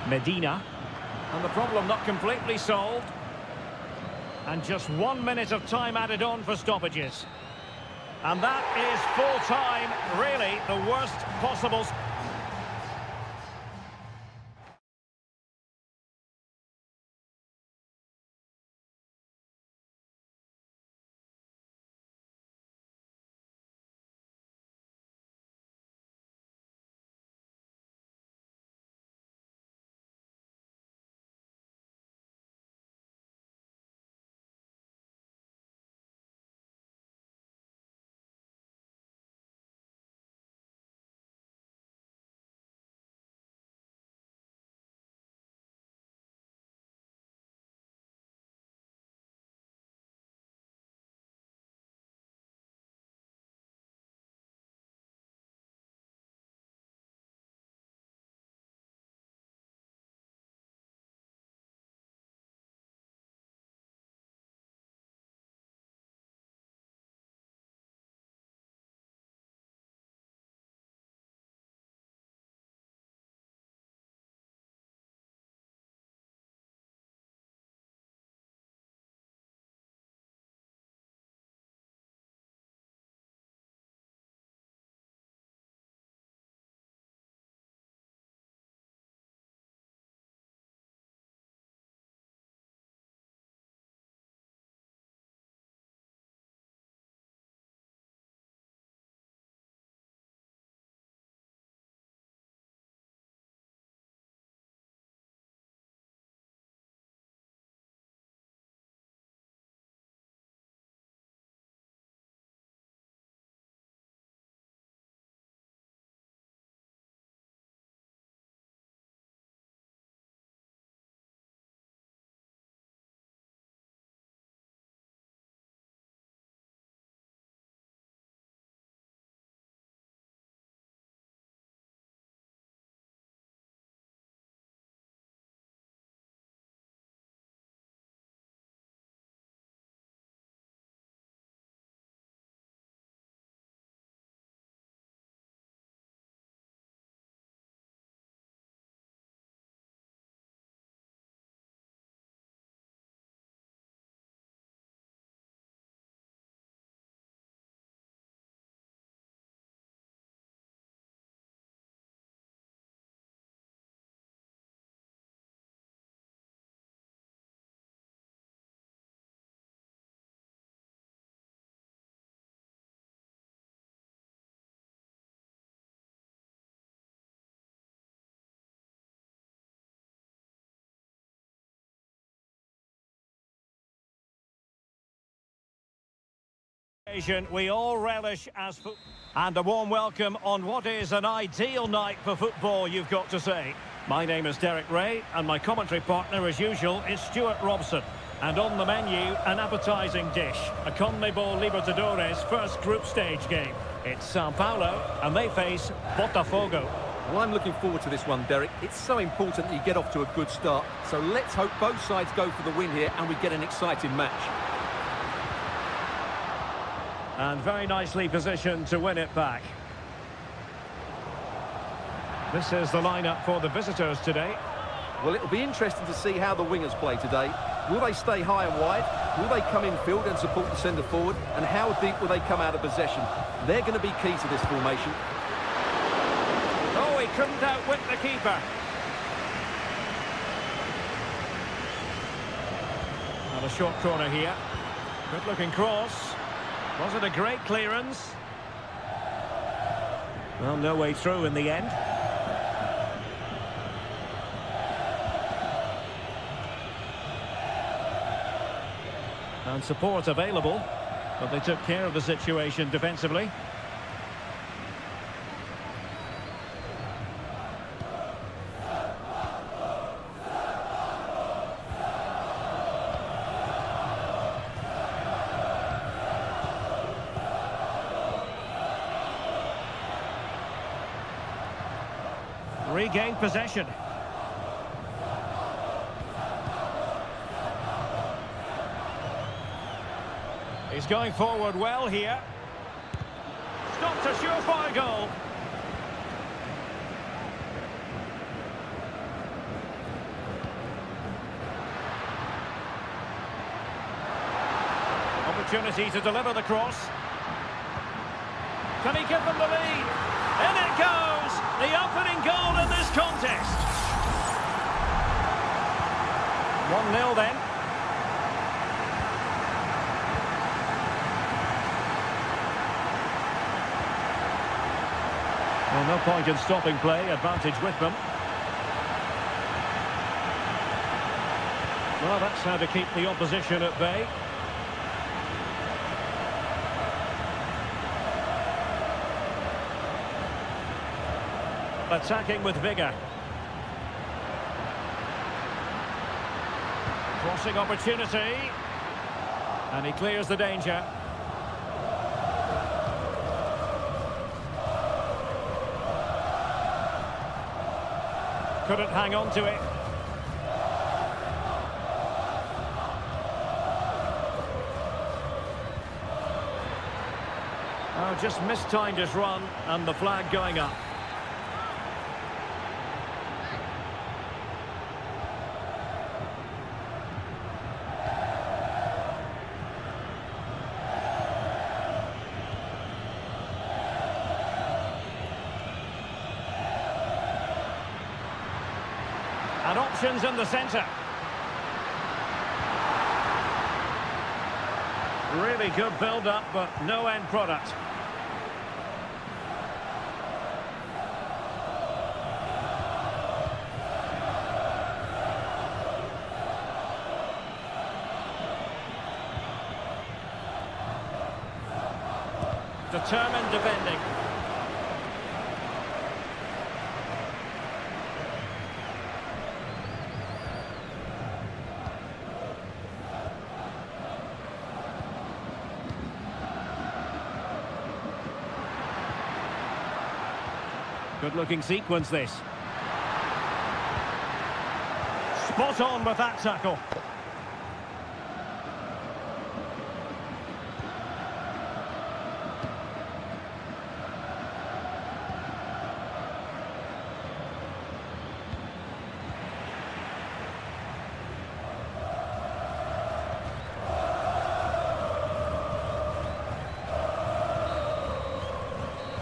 Medina. And the problem not completely solved. And just 1 minute of time added on for stoppages. And that is full time, really the worst possible. We all relish as and a warm welcome on what is an ideal night for football, you've got to say. My name is Derek Ray, and my commentary partner, as usual, is Stuart Robson. And on the menu, an appetising dish, a CONMEBOL Libertadores first group stage game. It's Sao Paulo, and they face Botafogo. Well, I'm looking forward to this one, Derek. It's so important that you get off to a good start. So let's hope both sides go for the win here and we get an exciting match. And very nicely positioned to win it back. This is the lineup for the visitors today. Well, it'll be interesting to see how the wingers play today. Will they stay high and wide? Will they come in field and support the centre forward? And how deep will they come out of possession? They're going to be key to this formation. Oh, he couldn't outwit the keeper. And a short corner here. Good looking cross. Was it a great clearance? Well, no way through in the end. And support available, but they took care of the situation defensively. Regained possession. He's going forward well here. Stopped a surefire goal. Opportunity to deliver the cross. Can he give them the lead? In it goes! The opening goal in this contest. 1-0 then. Well, no point in stopping play, advantage with them. Well, that's how to keep the opposition at bay. Attacking with vigour. Crossing opportunity. And he clears the danger. Couldn't hang on to it. Oh, just mistimed his run and the flag going up. And options in the centre. Really good build-up, but no end product. Determined defending. Good-looking sequence, this. Spot on with that tackle.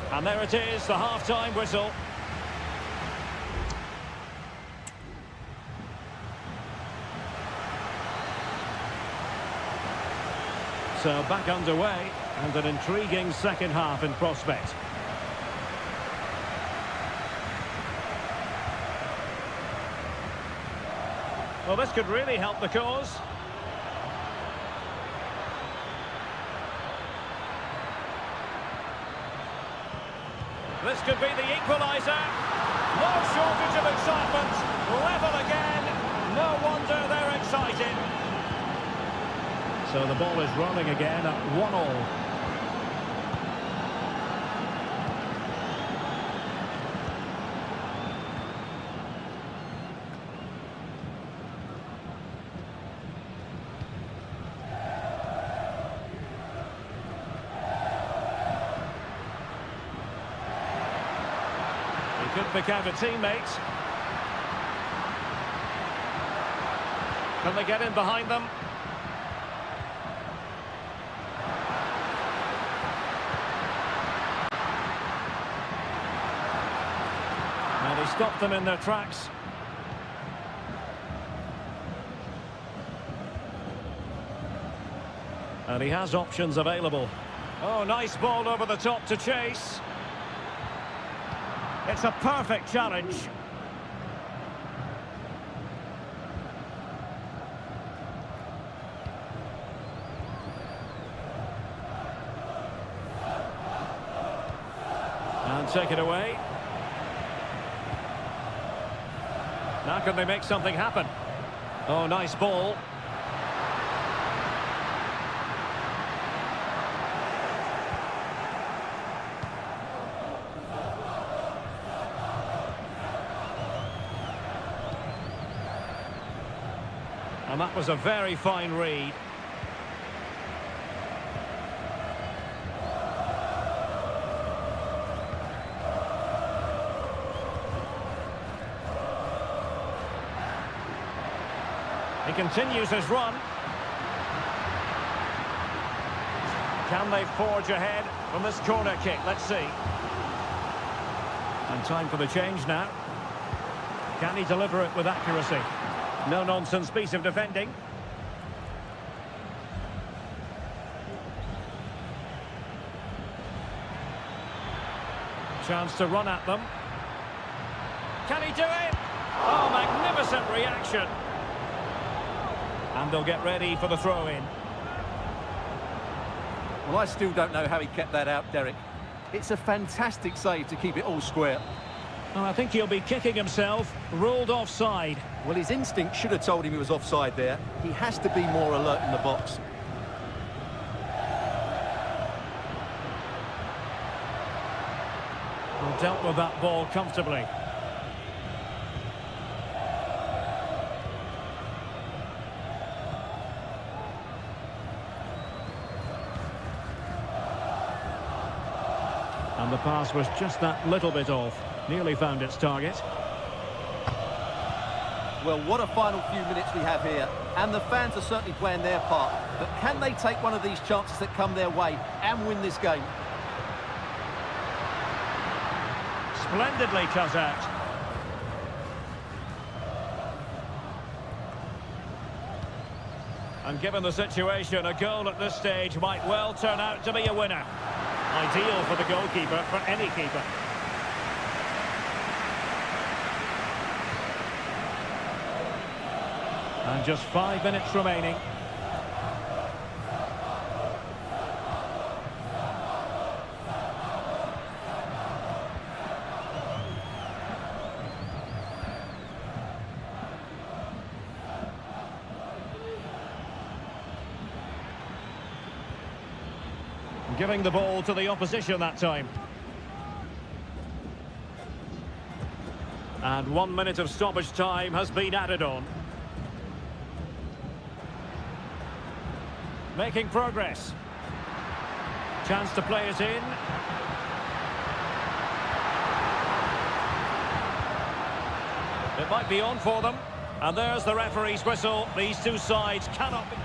And there it is, the half-time whistle. So back underway, and an intriguing second half in prospect. Well, this could really help the cause. This could be the equaliser. No shortage of excitement. Level again. No wonder they're excited. So the ball is rolling again at 1-1. He could pick out a teammate. Can they get in behind them? And he stopped them in their tracks. And he has options available. Oh, nice ball over the top to chase. It's a perfect challenge. And take it away. Now can they make something happen? Oh, nice ball. And that was a very fine read. He continues his run. Can they forge ahead from this corner kick? Let's see. And time for the change now. Can he deliver it with accuracy? No-nonsense piece of defending. Chance to run at them. Can he do it? Oh, magnificent reaction. And they'll get ready for the throw-in. Well, I still don't know how he kept that out, Derek. It's a fantastic save to keep it all square. Well, I think he'll be kicking himself. Ruled offside. Well, his instinct should have told him he was offside there. He has to be more alert in the box. Well, dealt with that ball comfortably. And the pass was just that little bit off. Nearly found its target. Well, what a final few minutes we have here. And the fans are certainly playing their part. But can they take one of these chances that come their way and win this game? Splendidly cut out. And given the situation, a goal at this stage might well turn out to be a winner. Ideal for the goalkeeper, for any keeper. And just 5 minutes remaining. Giving the ball to the opposition that time. And 1 minute of stoppage time has been added on. Making progress. Chance to play it in. It might be on for them. And there's the referee's whistle. These two sides cannot be...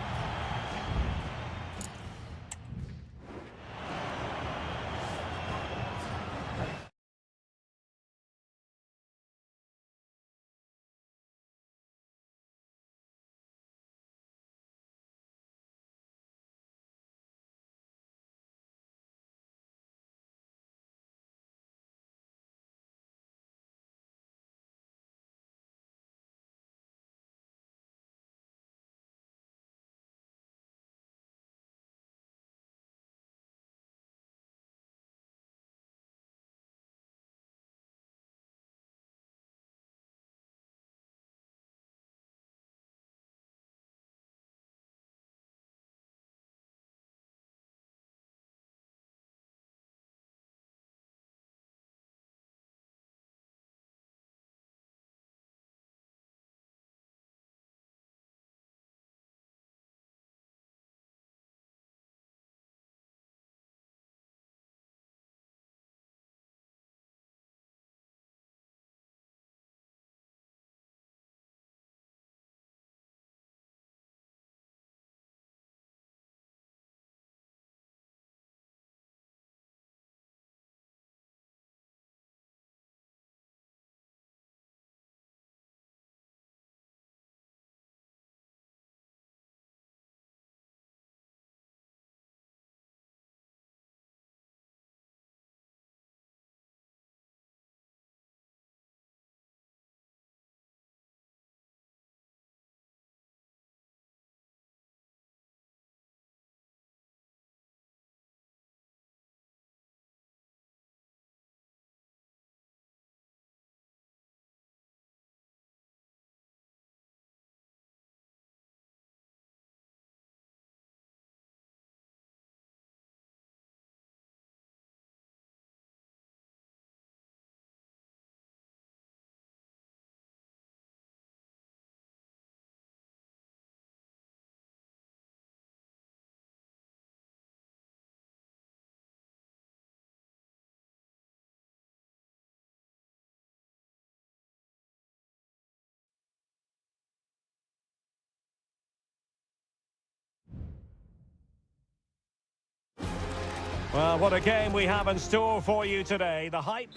Well, what a game we have in store for you today. The hype...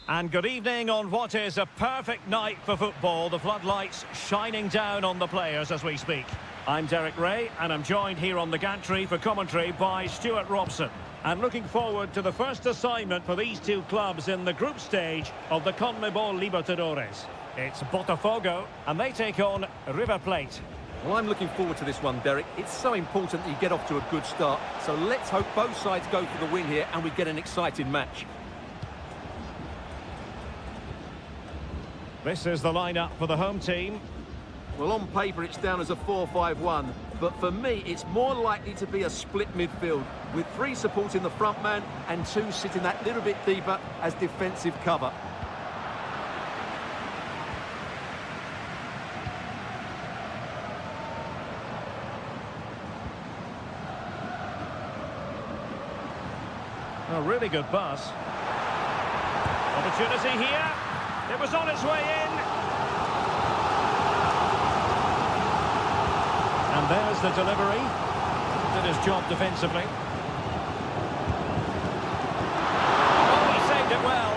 And good evening on what is a perfect night for football. The floodlights shining down on the players as we speak. I'm Derek Ray, and I'm joined here on the gantry for commentary by Stuart Robson. And looking forward to the first assignment for these two clubs in the group stage of the CONMEBOL Libertadores. It's Botafogo, and they take on River Plate. Well, I'm looking forward to this one, Derek. It's so important that you get off to a good start. So let's hope both sides go for the win here and we get an exciting match. This is the lineup for the home team. Well, on paper, it's down as a 4-5-1. But for me, it's more likely to be a split midfield, with 3 supporting the front man and 2 sitting that little bit deeper as defensive cover. A really good pass. Opportunity here. It was on its way in. And there's the delivery. Did his job defensively. Oh, he saved it well.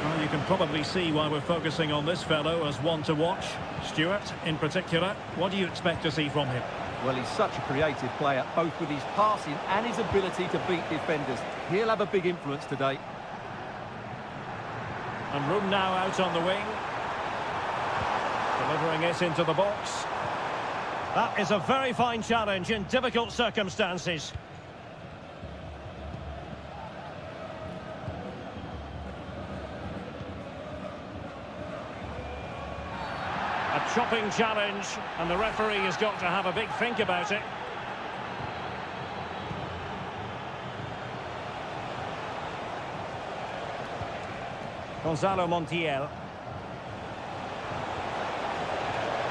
Well, you can probably see why we're focusing on this fellow as one to watch. Stuart, in particular, what do you expect to see from him? Well, he's such a creative player, both with his passing and his ability to beat defenders. He'll have a big influence today. And room now out on the wing. Delivering it into the box. That is a very fine challenge in difficult circumstances. A chopping challenge, and the referee has got to have a big think about it. Gonzalo Montiel.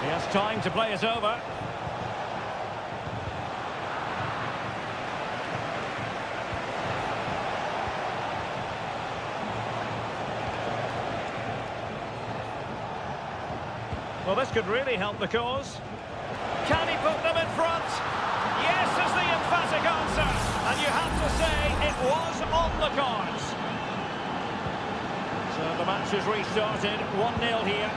He has time to play it over. Well, this could really help the cause. Can he put them in front? Yes is the emphatic answer. And you have to say it was on the cards. So the match is restarted, 1-0 here.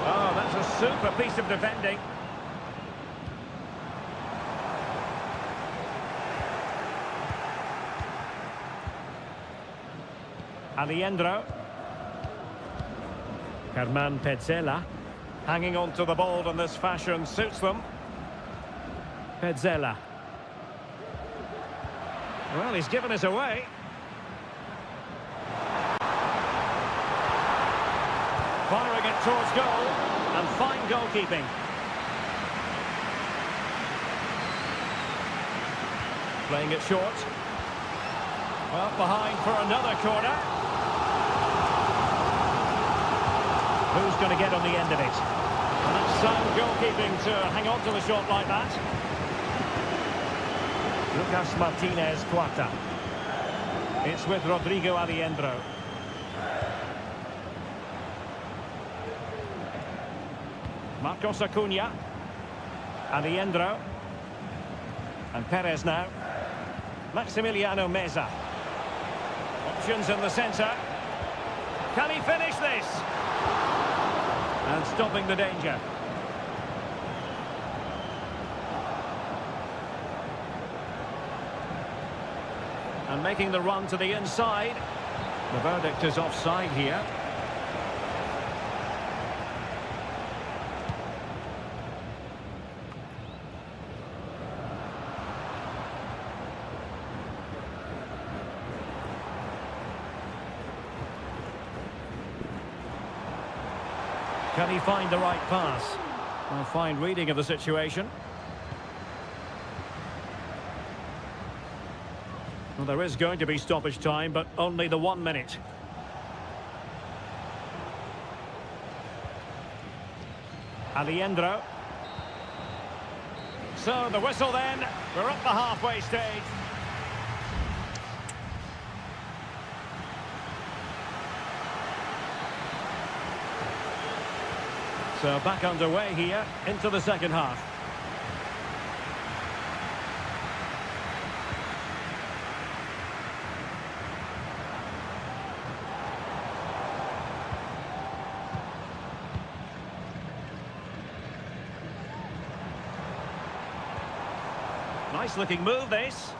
Oh, that's a super piece of defending. Aliendro. Herman Petzela. Hanging on to the ball in this fashion suits them. Petzela. Well, he's given us away. Firing it towards goal, and fine goalkeeping. Playing it short. Well, behind for another corner. Who's going to get on the end of it? And that's sound goalkeeping to hang on to the shot like that. Lucas Martinez Cuarta. It's with Rodrigo Aliendro. Marcos Acuna. Aliendro. And Perez now. Maximiliano Meza. Options in the centre. Can he finish this? And stopping the danger. And making the run to the inside. The verdict is offside here. Can he find the right pass? A fine reading of the situation. Well, there is going to be stoppage time, but only the 1 minute. Aliendro. So the whistle then. We're up the halfway stage. So back underway here into the second half. Nice looking move, this.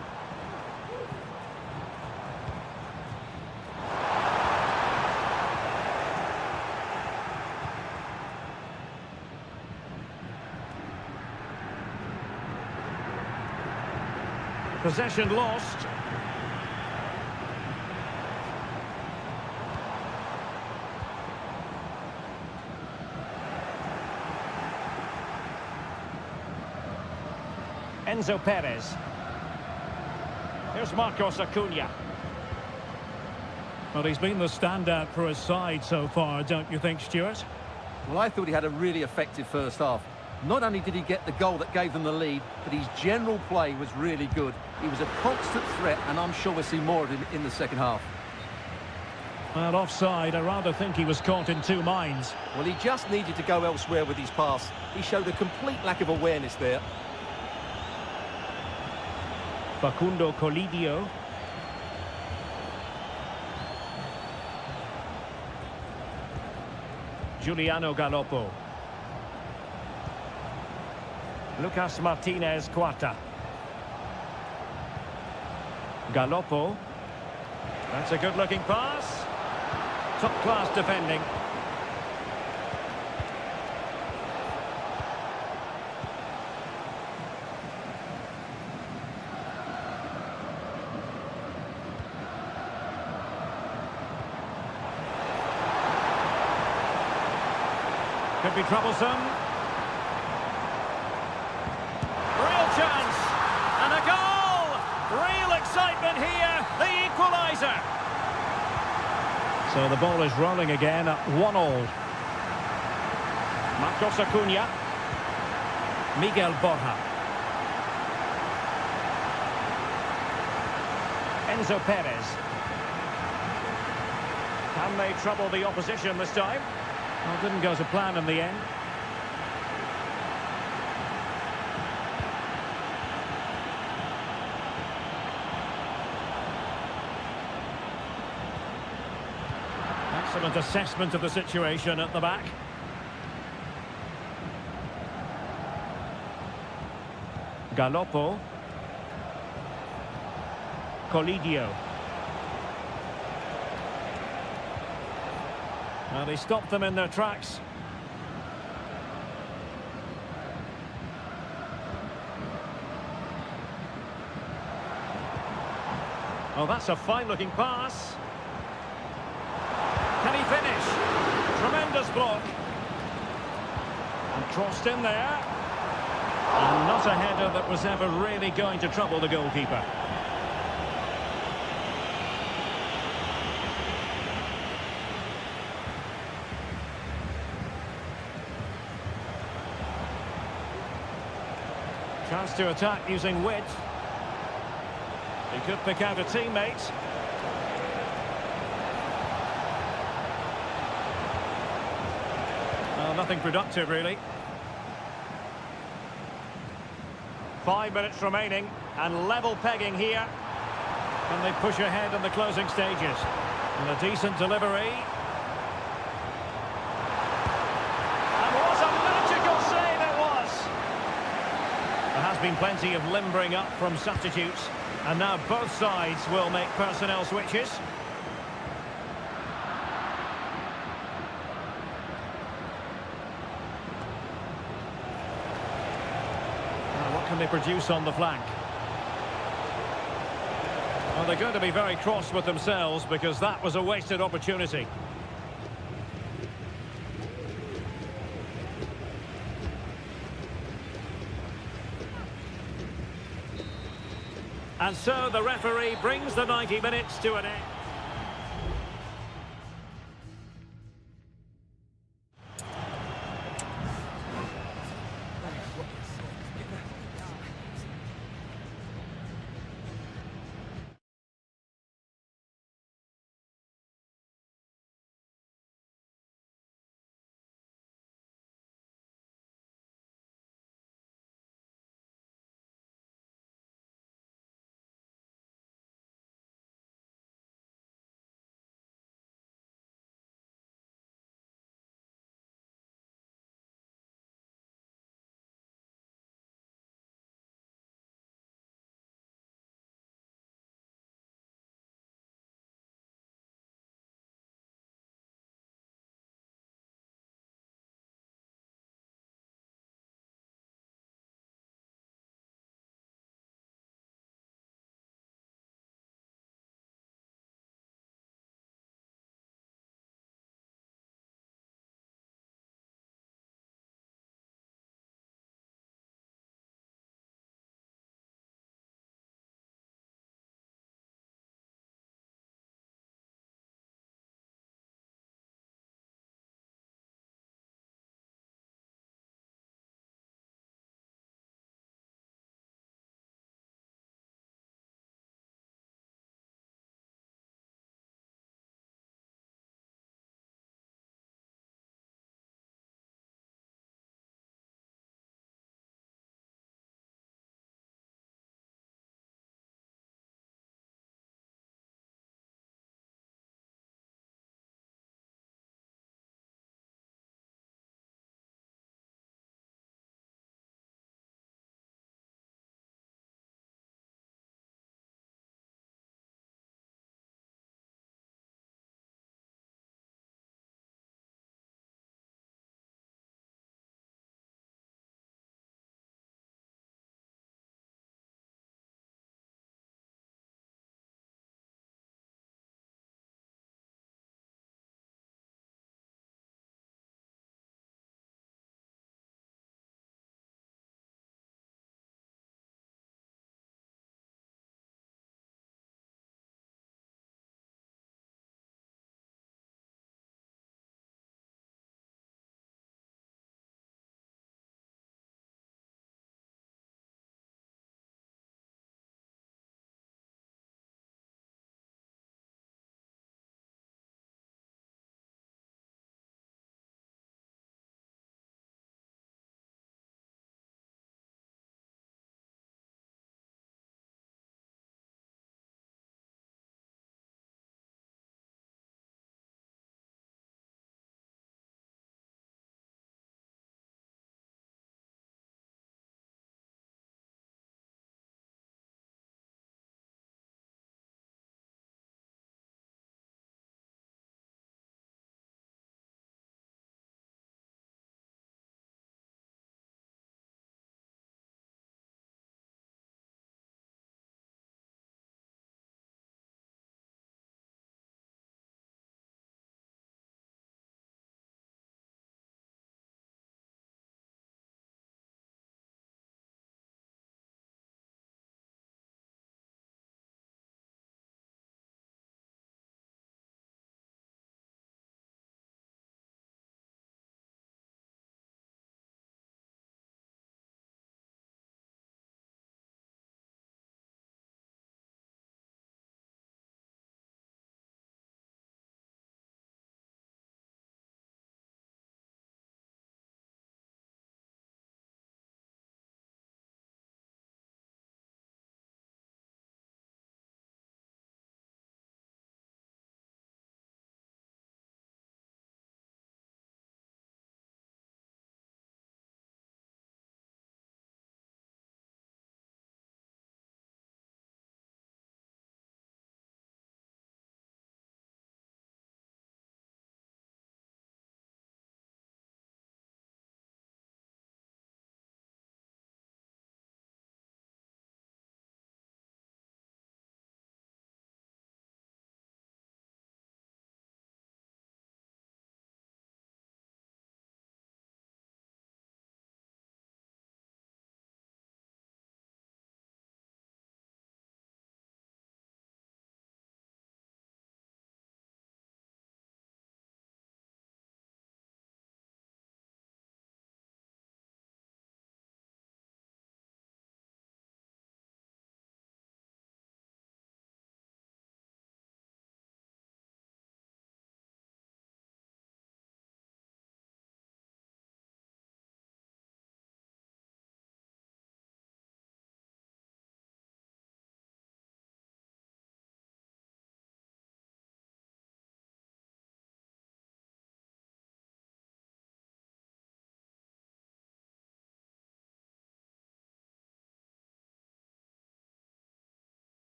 Possession lost. Enzo Perez. Here's Marcos Acuna. Well, he's been the standout for his side so far, don't you think, Stuart? Well, I thought he had a really effective first half. Not only did he get the goal that gave them the lead, but his general play was really good. He was a constant threat, and I'm sure we'll see more of him in the second half. Well, offside, I rather think he was caught in two minds. Well, he just needed to go elsewhere with his pass. He showed a complete lack of awareness there. Facundo Colidio. Giuliano Galoppo. Lucas Martinez Quarta. Galoppo. That's a good-looking pass. Top-class defending. Could be troublesome. Real chance. And a goal! Real excitement here. The equaliser. So the ball is rolling again at 1-1. Marcos Acuna. Miguel Borja. Enzo Perez. Can they trouble the opposition this time? Well, didn't go to plan in the end. Excellent assessment of the situation at the back. Galoppo. Colidio. Well, they stopped them in their tracks. Oh, that's a fine-looking pass. Can he finish? Tremendous block. And crossed in there. And not a header that was ever really going to trouble the goalkeeper. Chance to attack using width. He could pick out a teammate. Well, nothing productive, really. 5 minutes remaining, and level pegging here. Can they push ahead in the closing stages? And a decent delivery. And what a magical save it was! There has been plenty of limbering up from substitutes, and now both sides will make personnel switches. What can they produce on the flank? Well, they're going to be very cross with themselves because that was a wasted opportunity. And so the referee brings the 90 minutes to an end.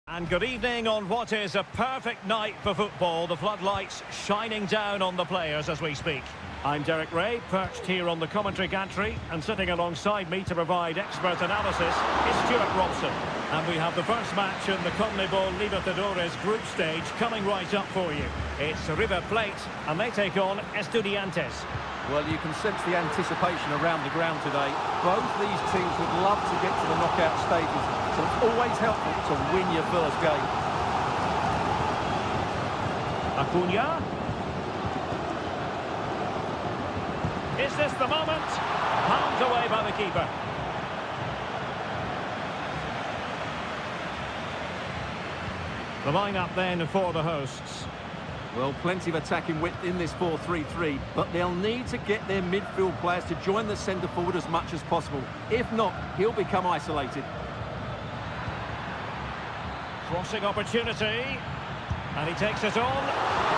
And good evening on what is a perfect night for football. The floodlights shining down on the players as we speak. I'm Derek Ray, perched here on the commentary gantry, and sitting alongside me to provide expert analysis is Stuart Robson. And we have the first match in the CONMEBOL Libertadores group stage coming right up for you. It's River Plate, and they take on Estudiantes. Well, you can sense the anticipation around the ground today. Both these teams would love to get to the knockout stages, so it's always helpful to win your first game. Acuna. Is this the moment? Palmed away by the keeper. The line-up then for the hosts. Well, plenty of attacking width in this 4-3-3, but they'll need to get their midfield players to join the centre forward as much as possible. If not, he'll become isolated. Crossing opportunity. And he takes it on.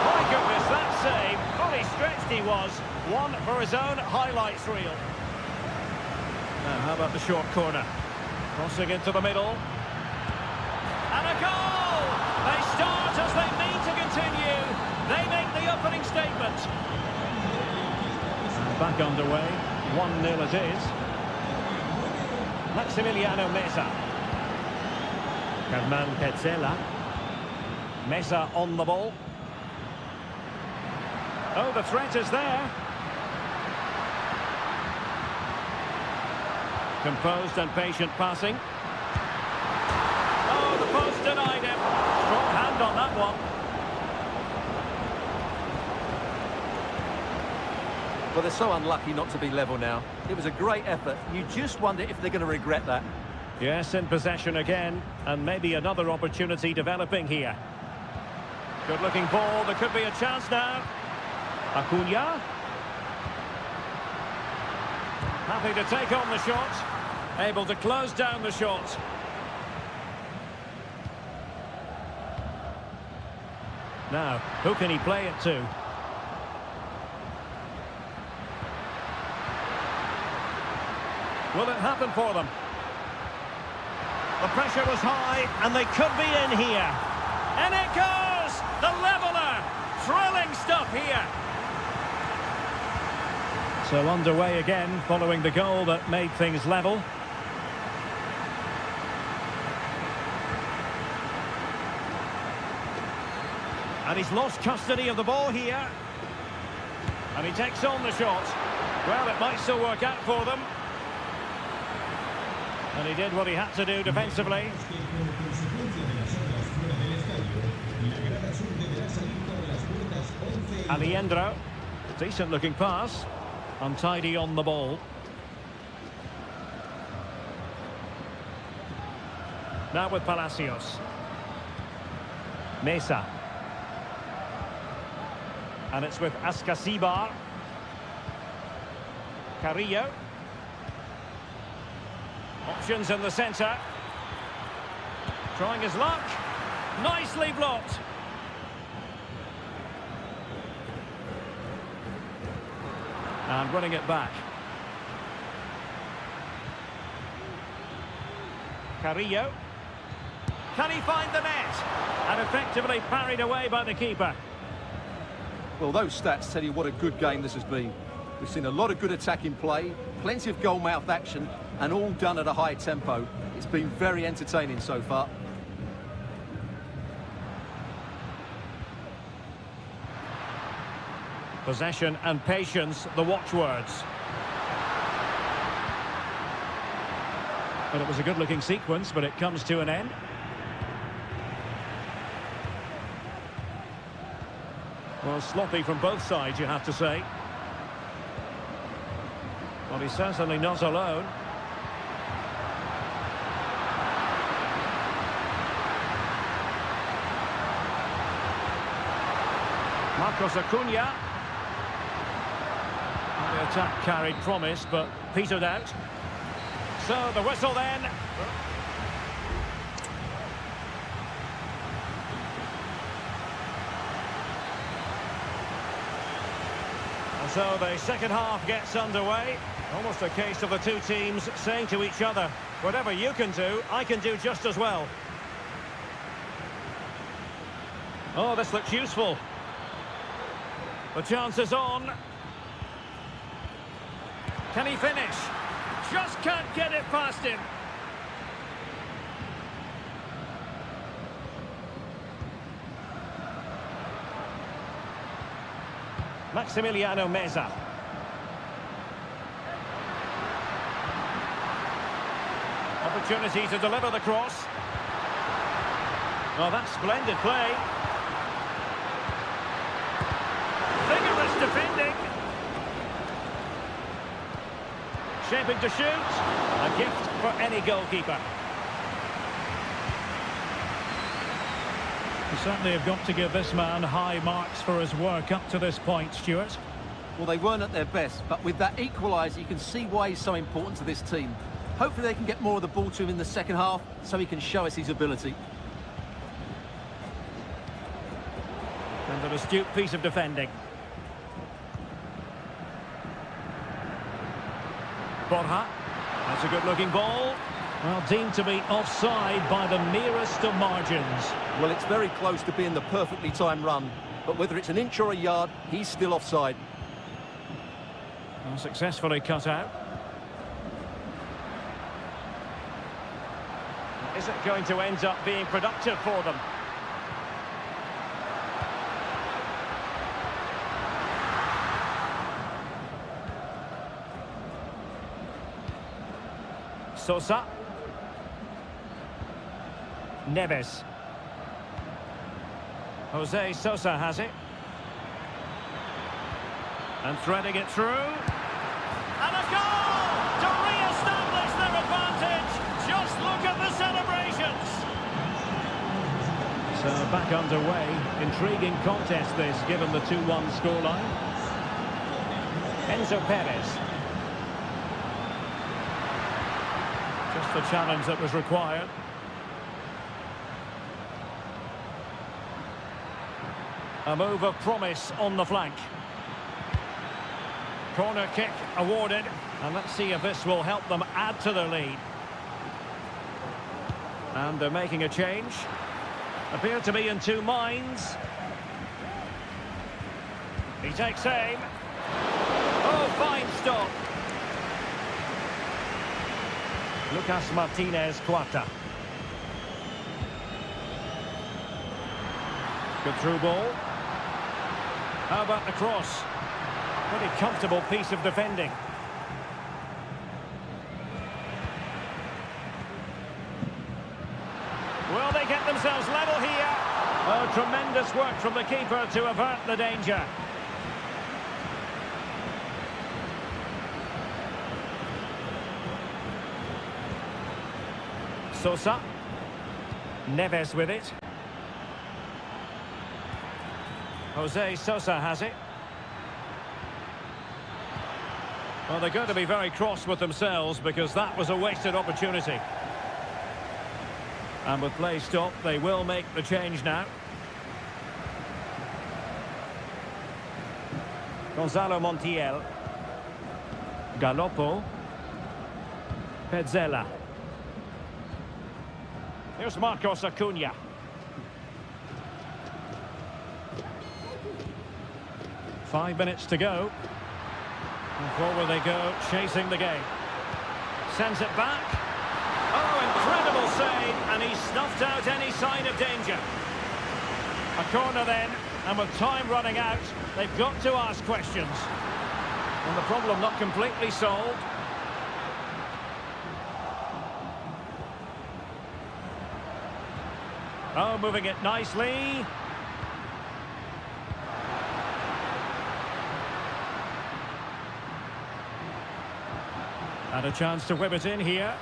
My goodness, that save. Fully stretched he was. One for his own highlights reel. Now, how about the short corner? Crossing into the middle. And a goal! They start as they mean to continue. They make the opening statement. Back underway. 1-0 it is. Maximiliano Mesa. Herman Petzela. Mesa on the ball. Oh, the threat is there. Composed and patient passing. Oh, the post denied him. Strong hand on that one. Well, they're so unlucky not to be level now. It was a great effort. You just wonder if they're going to regret that. Yes, in possession again, and maybe another opportunity developing here. Good-looking ball. There could be a chance now. Acuna. Happy to take on the shot. Able to close down the shot. Now, who can he play it to? Will it happen for them? The pressure was high, and they could be in here. And it goes! The leveller! Thrilling stuff here. So underway again, following the goal that made things level. And he's lost custody of the ball here. And he takes on the shot. Well, it might still work out for them. And he did what he had to do defensively. Aliendro. Decent looking pass. Untidy on the ball. Now with Palacios. Mesa. And it's with Ascasibar. Carrillo. Options in the centre. Trying his luck. Nicely blocked. And winning it back. Carrillo. Can he find the net? And effectively parried away by the keeper. Well, those stats tell you what a good game this has been. We've seen a lot of good attacking play, plenty of goal-mouth action, and all done at a high tempo. It's been very entertaining so far. Possession and patience, the watchwords. But it was a good-looking sequence, but it comes to an end. Well, sloppy from both sides, you have to say. Well, he's certainly not alone. Marcos Acuna. The attack carried promise, but petered out. So the whistle then. And so the second half gets underway. Almost a case of the two teams saying to each other, whatever you can do, I can do just as well. Oh, this looks useful. The chance is on. Can he finish? Just can't get it past him. Maximiliano Meza. Opportunity to deliver the cross. Oh, that's splendid play. Vigorous defending. Shaping to shoot. A gift for any goalkeeper. You certainly have got to give this man high marks for his work up to this point, Stuart. Well, they weren't at their best, but with that equaliser, you can see why he's so important to this team. Hopefully they can get more of the ball to him in the second half, so he can show us his ability. And an astute piece of defending. Borja. That's a good-looking ball. Well, deemed to be offside by the merest of margins. Well, it's very close to being the perfectly timed run, but whether it's an inch or a yard, he's still offside. Well, successfully cut out. Is it going to end up being productive for them? Sosa. Neves. Jose Sosa has it. And threading it through. And a goal! To re-establish their advantage! Just look at the celebrations! So back underway. Intriguing contest this, given the 2-1 scoreline. Enzo Perez. Just the challenge that was required. A move of promise on the flank. Corner kick awarded. And let's see if this will help them add to their lead. And they're making a change. Appear to be in two minds. He takes aim. Oh, fine stop. Lucas Martinez Cuarta. Good through ball. How about the cross? Pretty comfortable piece of defending. Will they get themselves level here? Oh, tremendous work from the keeper to avert the danger. Sosa. Neves with it. Jose Sosa has it. Well, they're going to be very cross with themselves because that was a wasted opportunity. And with play stopped, they will make the change now. Gonzalo Montiel. Galoppo. Pezzella. Here's Marcos Acuna. Five minutes to go. And forward they go, chasing the game. Sends it back. Oh, incredible save, and he snuffed out any sign of danger. A corner then, and with time running out, they've got to ask questions. And the problem not completely solved. Oh, moving it nicely. And a chance to whip it in here.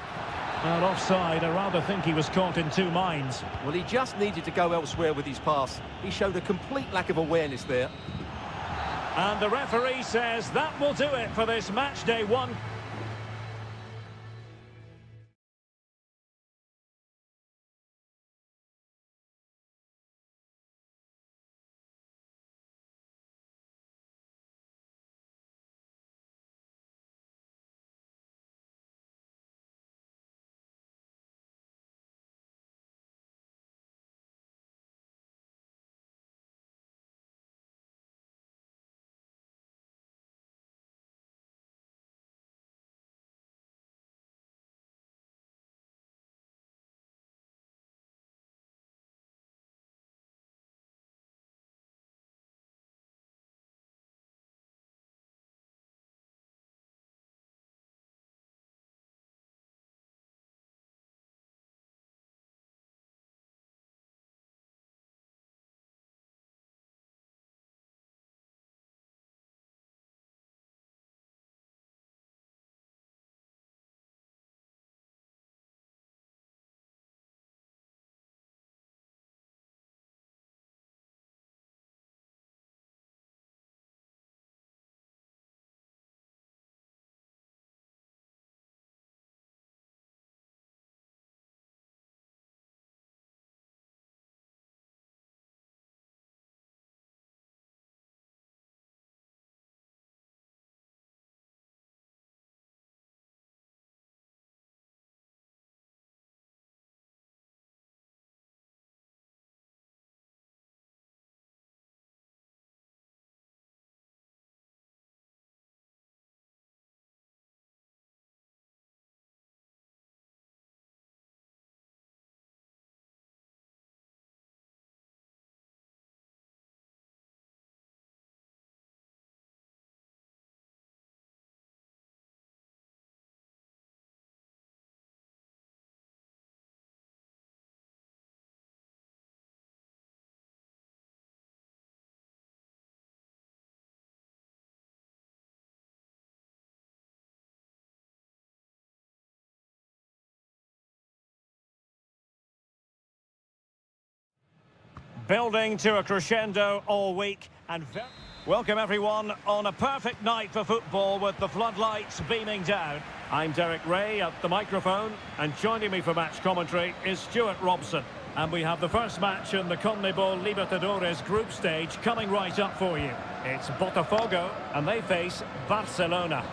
Well, offside. I rather think he was caught in two minds. Well, he just needed to go elsewhere with his pass. He showed a complete lack of awareness there. And the referee says that will do it for this match day one. Building to a crescendo all week and welcome everyone on a perfect night for football with the floodlights beaming down. I'm Derek Ray at the microphone, and joining me for match commentary is Stuart Robson. And we have the first match in the CONMEBOL Libertadores group stage coming right up for you. It's Botafogo and they face Barcelona.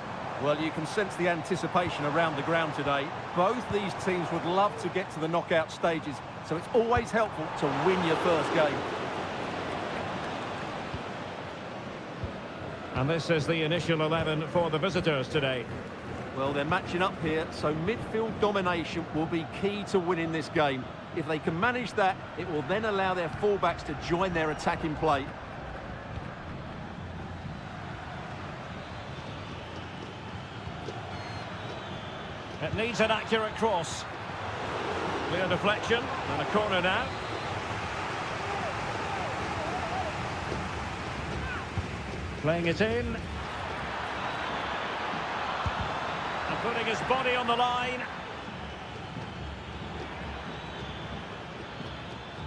Well, you can sense the anticipation around the ground today. Both these teams would love to get to the knockout stages, so it's always helpful to win your first game. And this is the initial 11 for the visitors today. Well, they're matching up here, so midfield domination will be key to winning this game. If they can manage that, it will then allow their fullbacks to join their attacking play. It needs an accurate cross. Clear deflection, and a corner now. Playing it in. And putting his body on the line.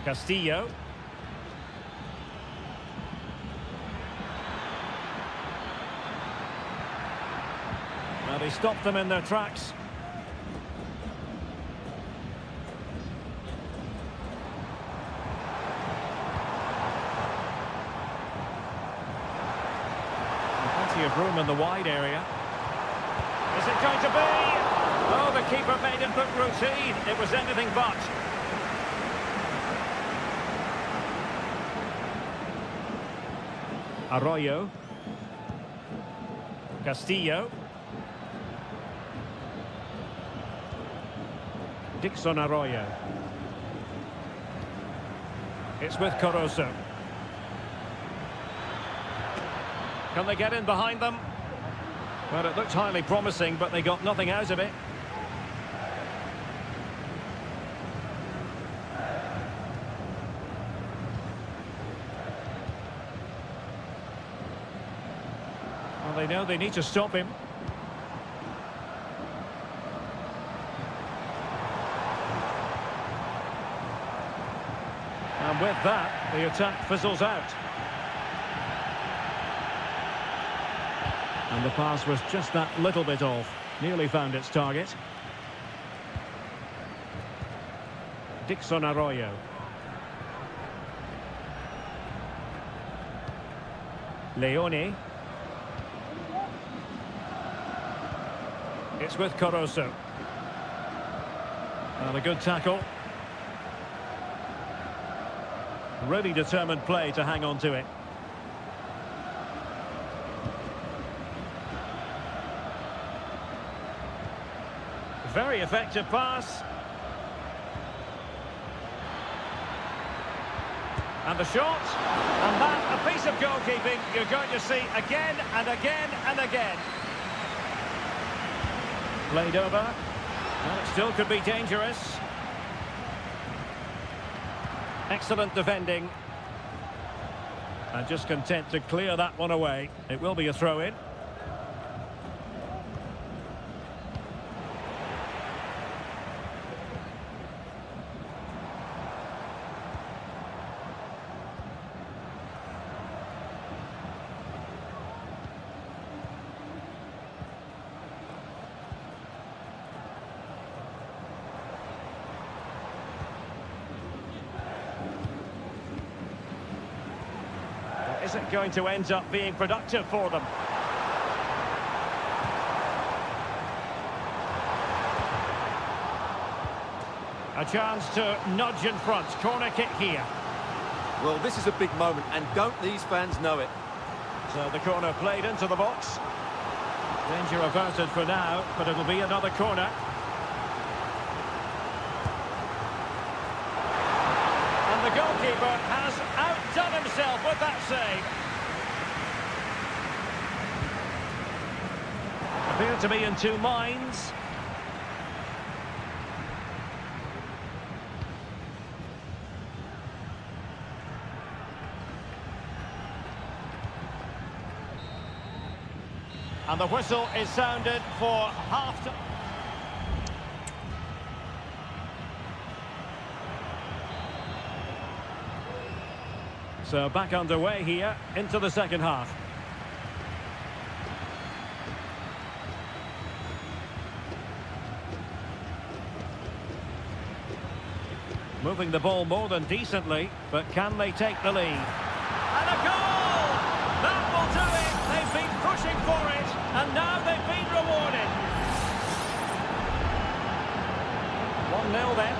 Castillo. Well, he stopped them in their tracks. Plenty of room in the wide area. Is it going to be? Oh, the keeper made it look routine. It was anything but. Arroyo. Castillo. Dixon Arroyo. It's with Caruso. Can they get in behind them? Well, it looked highly promising, but they got nothing out of it. Well, they know they need to stop him. And with that, the attack fizzles out. And the pass was just that little bit off. Nearly found its target. Dixon Arroyo. Leone. It's with Caruso. And a good tackle. Really determined play to hang on to it. Very effective pass. And the shot. And that, a piece of goalkeeping you're going to see again and again and again. Played over. Well, it still could be dangerous. Excellent defending. And just content to clear that one away. It will be a throw-in. Is it going to end up being productive for them? A chance to nudge in front. Corner kick here. Well, this is a big moment, and don't these fans know it? So the corner played into the box. Danger averted for now, but it'll be another corner. And the goalkeeper has outdone himself with that save. Appeared to be in two minds. And the whistle is sounded for half-time. So back underway here into the second half. Moving the ball more than decently, but can they take the lead? And a goal! That will do it! They've been pushing for it, and now they've been rewarded. 1-0 then.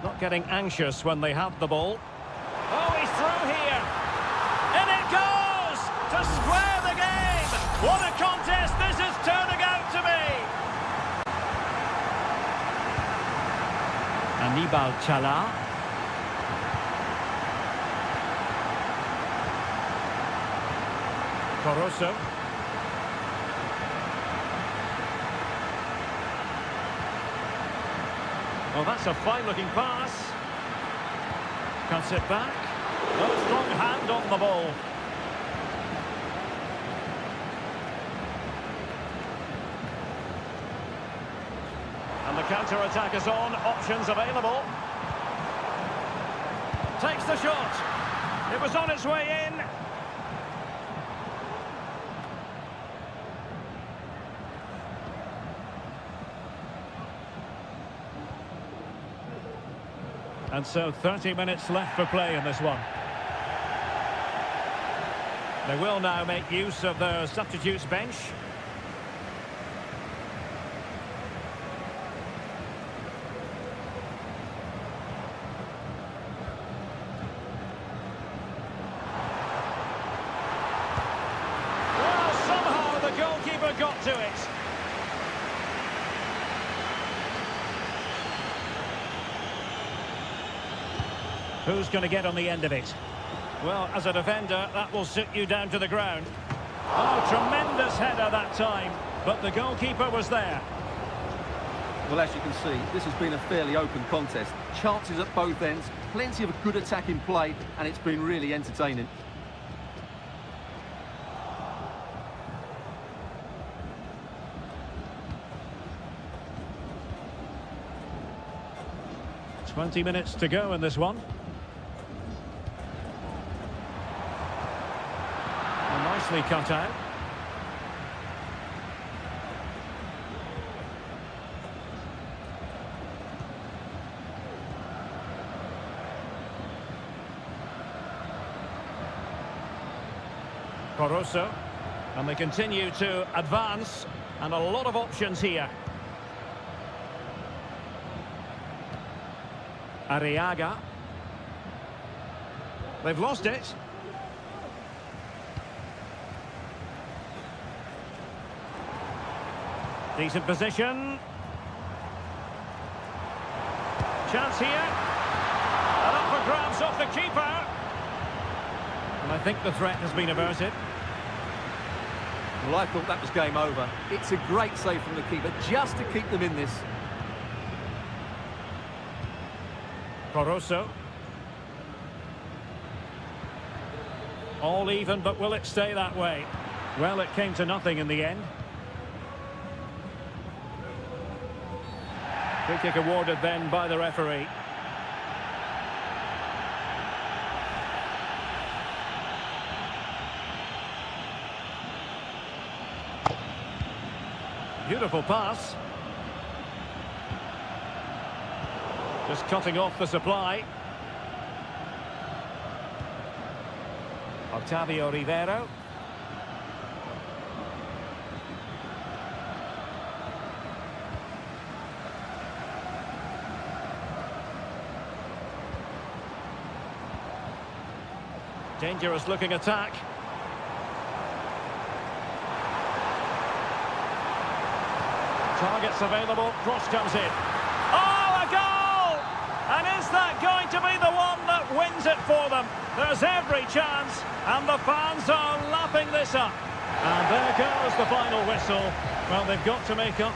Not getting anxious when they have the ball. Oh, he's through here. And it goes to square the game. What a contest this is turning out to be. Anibal Chala. Caruso. Well, that's a fine-looking pass. Cuts it back. No strong hand on the ball. And the counter-attack is on. Options available. Takes the shot. It was on its way in. And so 30 minutes left for play in this one. They will now make use of their substitutes bench. Well, somehow the goalkeeper got to it. Who's going to get on the end of it? Well, as a defender, that will sit you down to the ground. Oh, tremendous header that time, but the goalkeeper was there. Well, as you can see, this has been a fairly open contest. Chances at both ends, plenty of good attacking play, and it's been really entertaining. Twenty minutes to go in this one. Nicely cut out. Caruso. And they continue to advance. And a lot of options here. Arriaga. They've lost it. Decent position. Chance here. And up for grabs off the keeper. And I think the threat has been averted. Well, I thought that was game over. It's a great save from the keeper just to keep them in this. Caruso. All even, but will it stay that way? Well, it came to nothing in the end. Free kick awarded then by the referee. Beautiful pass. Just cutting off the supply. Octavio Rivero. Dangerous looking attack. Targets available, cross comes in. Oh, a goal! And is that going to be the one that wins it for them? There's every chance, and the fans are lapping this up. And there goes the final whistle. Well, they've got to make up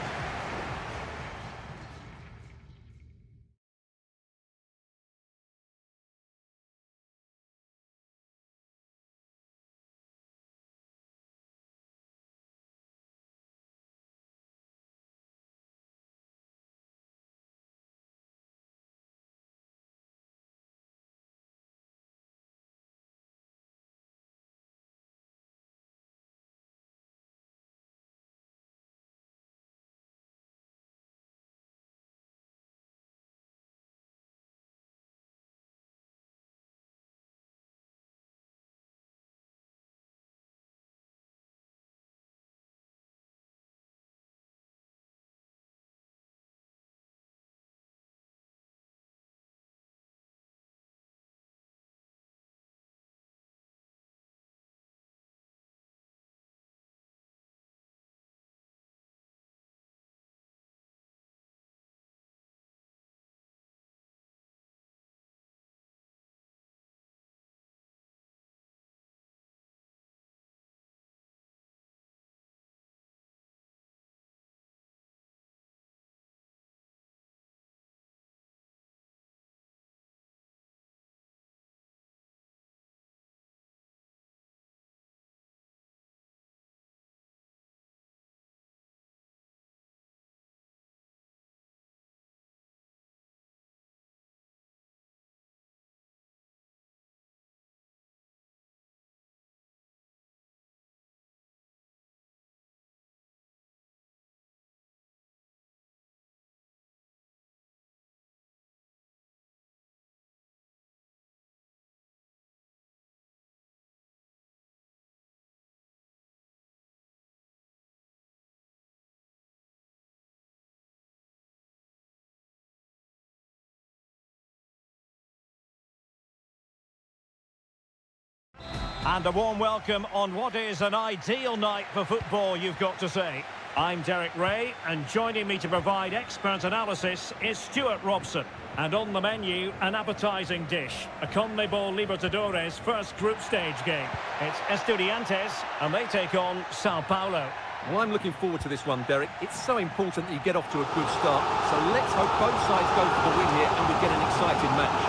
And a warm welcome on what is an ideal night for football, you've got to say. I'm Derek Ray, and joining me to provide expert analysis is Stuart Robson. And on the menu, an appetising dish, a CONMEBOL Libertadores first group stage game. It's Estudiantes, and they take on Sao Paulo. Well, I'm looking forward to this one, Derek. It's so important that you get off to a good start. So let's hope both sides go for the win here and we get an exciting match.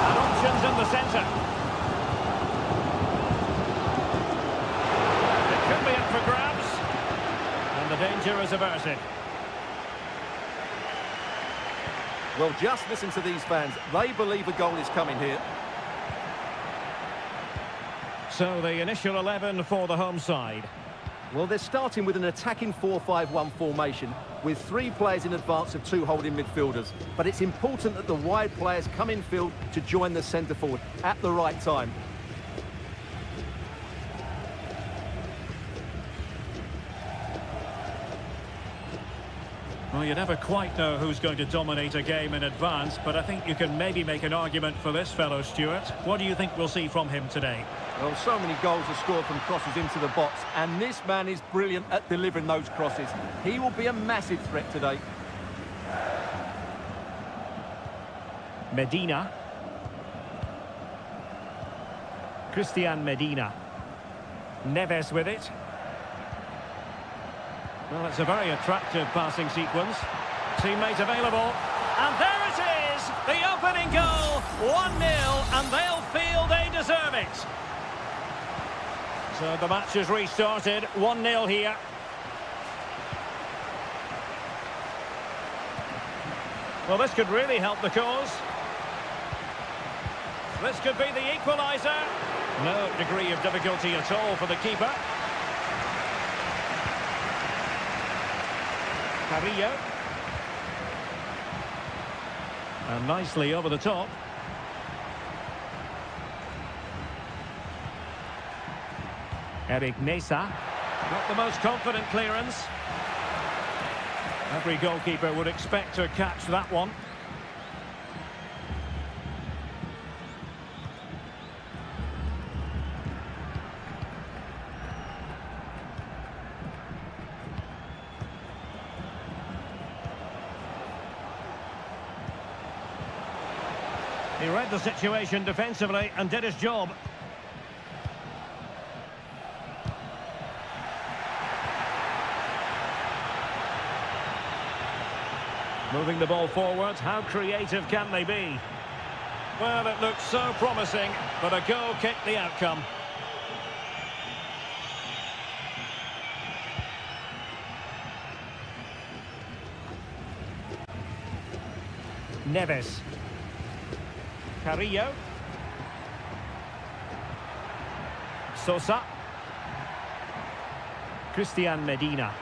And options in the centre. It could be up for grabs. And the danger is averted. Well, just listen to these fans. They believe a goal is coming here. So the initial 11 for the home side. Well, they're starting with an attacking 4-5-1 formation with 3 players in advance of 2 holding midfielders. But it's important that the wide players come in field to join the centre forward at the right time. Well, you never quite know who's going to dominate a game in advance, but I think you can maybe make an argument for this fellow, Stuart. What do you think we'll see from him today? Well, so many goals are scored from crosses into the box, and this man is brilliant at delivering those crosses. He will be a massive threat today. Medina. Christian Medina. Neves with it. Well, it's a very attractive passing sequence. Teammate available. And there it is! The opening goal! 1-0, and they'll feel they deserve it. So the match is restarted. 1-0 here. Well, this could really help the cause. This could be the equaliser. No degree of difficulty at all for the keeper. Carrillo. And nicely over the top. Eric Mesa. Not the most confident clearance. Every goalkeeper would expect to catch that one. He read the situation defensively and did his job. Moving the ball forward, how creative can they be? Well, it looked so promising, but a goal kicked the outcome. Neves. Carrillo. Sosa. Christian Medina.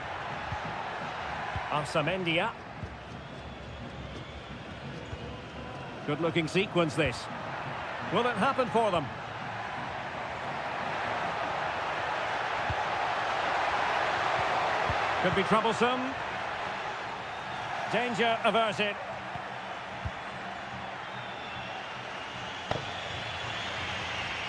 Arsamendia. Good-looking sequence, this. Will it happen for them? Could be troublesome. Danger averted.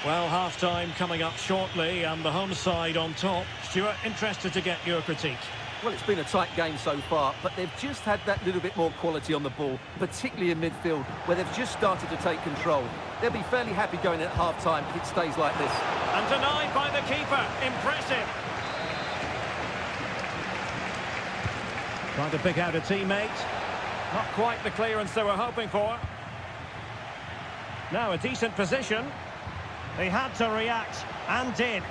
Well, half-time coming up shortly, and the home side on top. Stuart, interested to get your critique. Well, it's been a tight game so far, but they've just had that little bit more quality on the ball, particularly in midfield, where they've just started to take control. They'll be fairly happy going at half-time if it stays like this. And denied by the keeper. Impressive. Trying to pick out a teammate. Not quite the clearance they were hoping for. Now a decent position. They had to react, and did.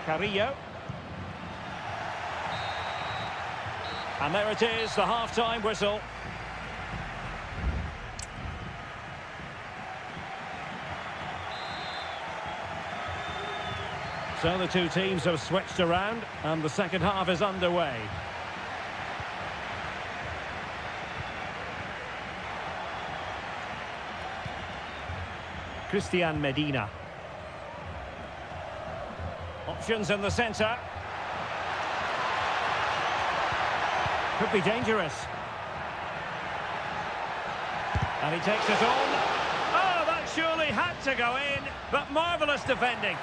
Carrillo. And there it is, the half-time whistle. So the two teams have switched around, and the second half is underway. Christian Medina. Options in the centre. Could be dangerous. And he takes it on. Oh, that surely had to go in, but marvellous defending.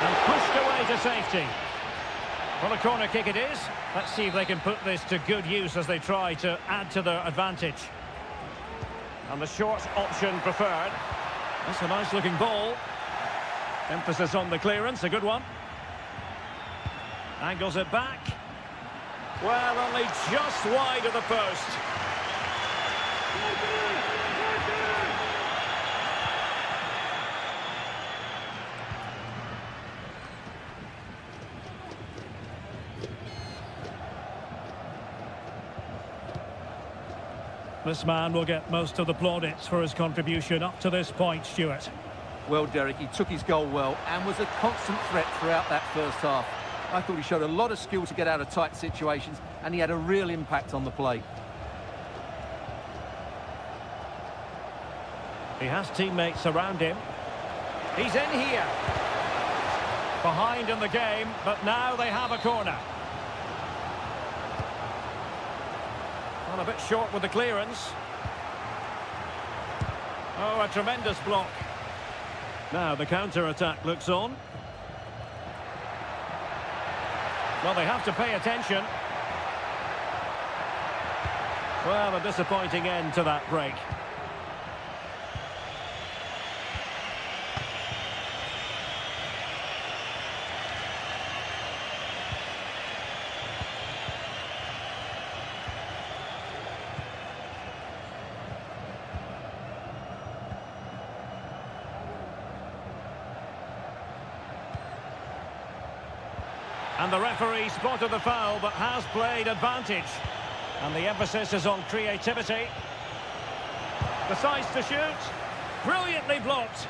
And pushed away to safety. Well, a corner kick it is. Let's see if they can put this to good use as they try to add to their advantage. And the short option preferred. That's a nice-looking ball. Emphasis on the clearance, a good one. Angles it back. Well, only just wide of the post. This man will get most of the plaudits for his contribution up to this point, Stuart. Well, Derek, he took his goal well and was a constant threat throughout that first half. I thought he showed a lot of skill to get out of tight situations, and he had a real impact on the play. He has teammates around him. He's in here. Behind in the game, but now they have a corner. Well, a bit short with the clearance. Oh, a tremendous block. Now the counter-attack looks on. Well, they have to pay attention. Well, a disappointing end to that break. And the referee spotted the foul, but has played advantage. And the emphasis is on creativity. Decides to shoot. Brilliantly blocked.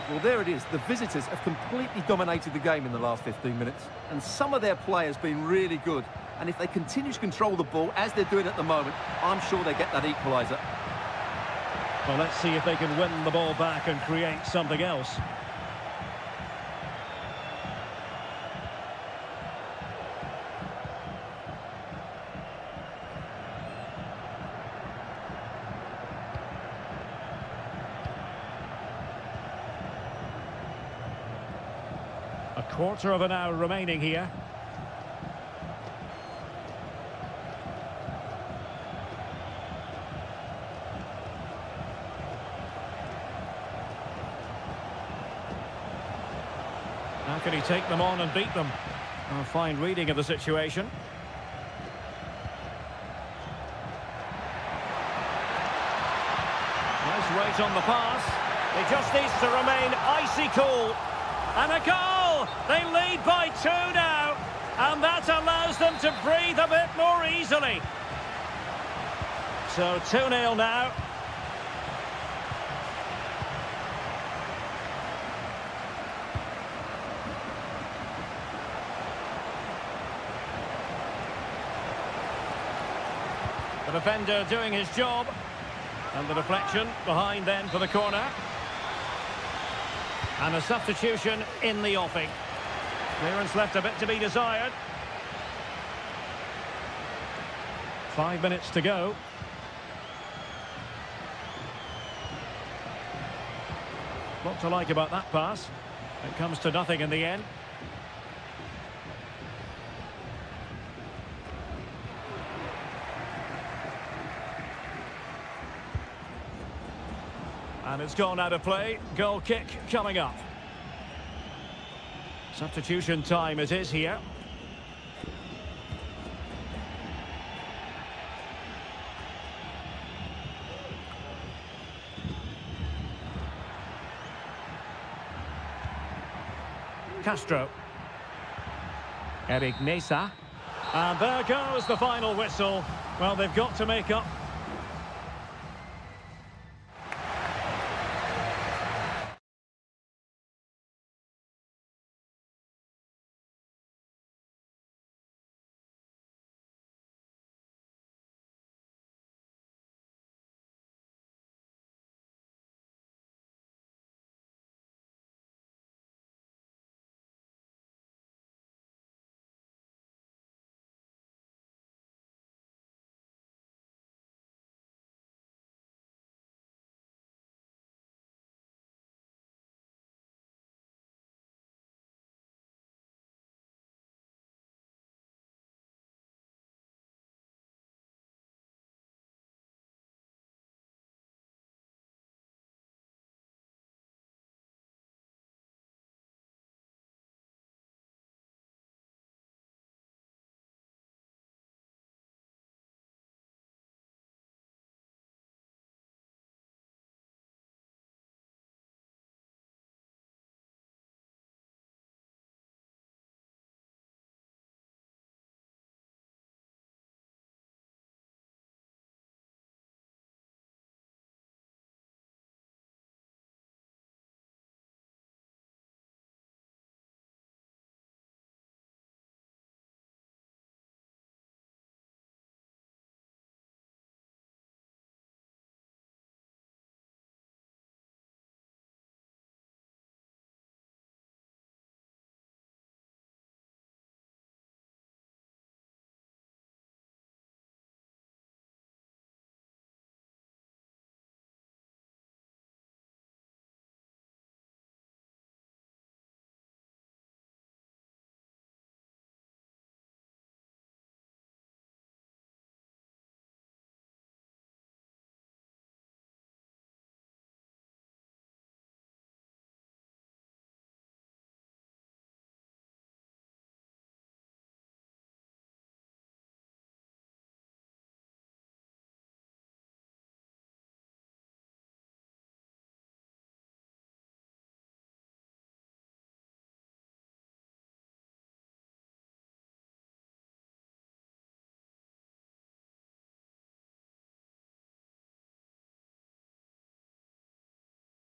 Well, there it is. The visitors have completely dominated the game in the last 15 minutes. And some of their players been really good. And if they continue to control the ball, as they're doing at the moment, I'm sure they get that equaliser. Well, let's see if they can win the ball back and create something else. A quarter of an hour remaining here. How can he take them on and beat them? A fine reading of the situation. Nice rate on the pass. He just needs to remain icy cool. And a goal! They lead by 2 now. And that allows them to breathe a bit more easily. So 2-0 now. The defender doing his job. And the deflection behind then for the corner. And a substitution in the offing. Clearance left a bit to be desired. 5 minutes to go. What to like about that pass. It comes to nothing in the end. And it's gone out of play. Goal kick coming up. Substitution time it is here. Castro. Eric Mesa. And there goes the final whistle. Well, they've got to make up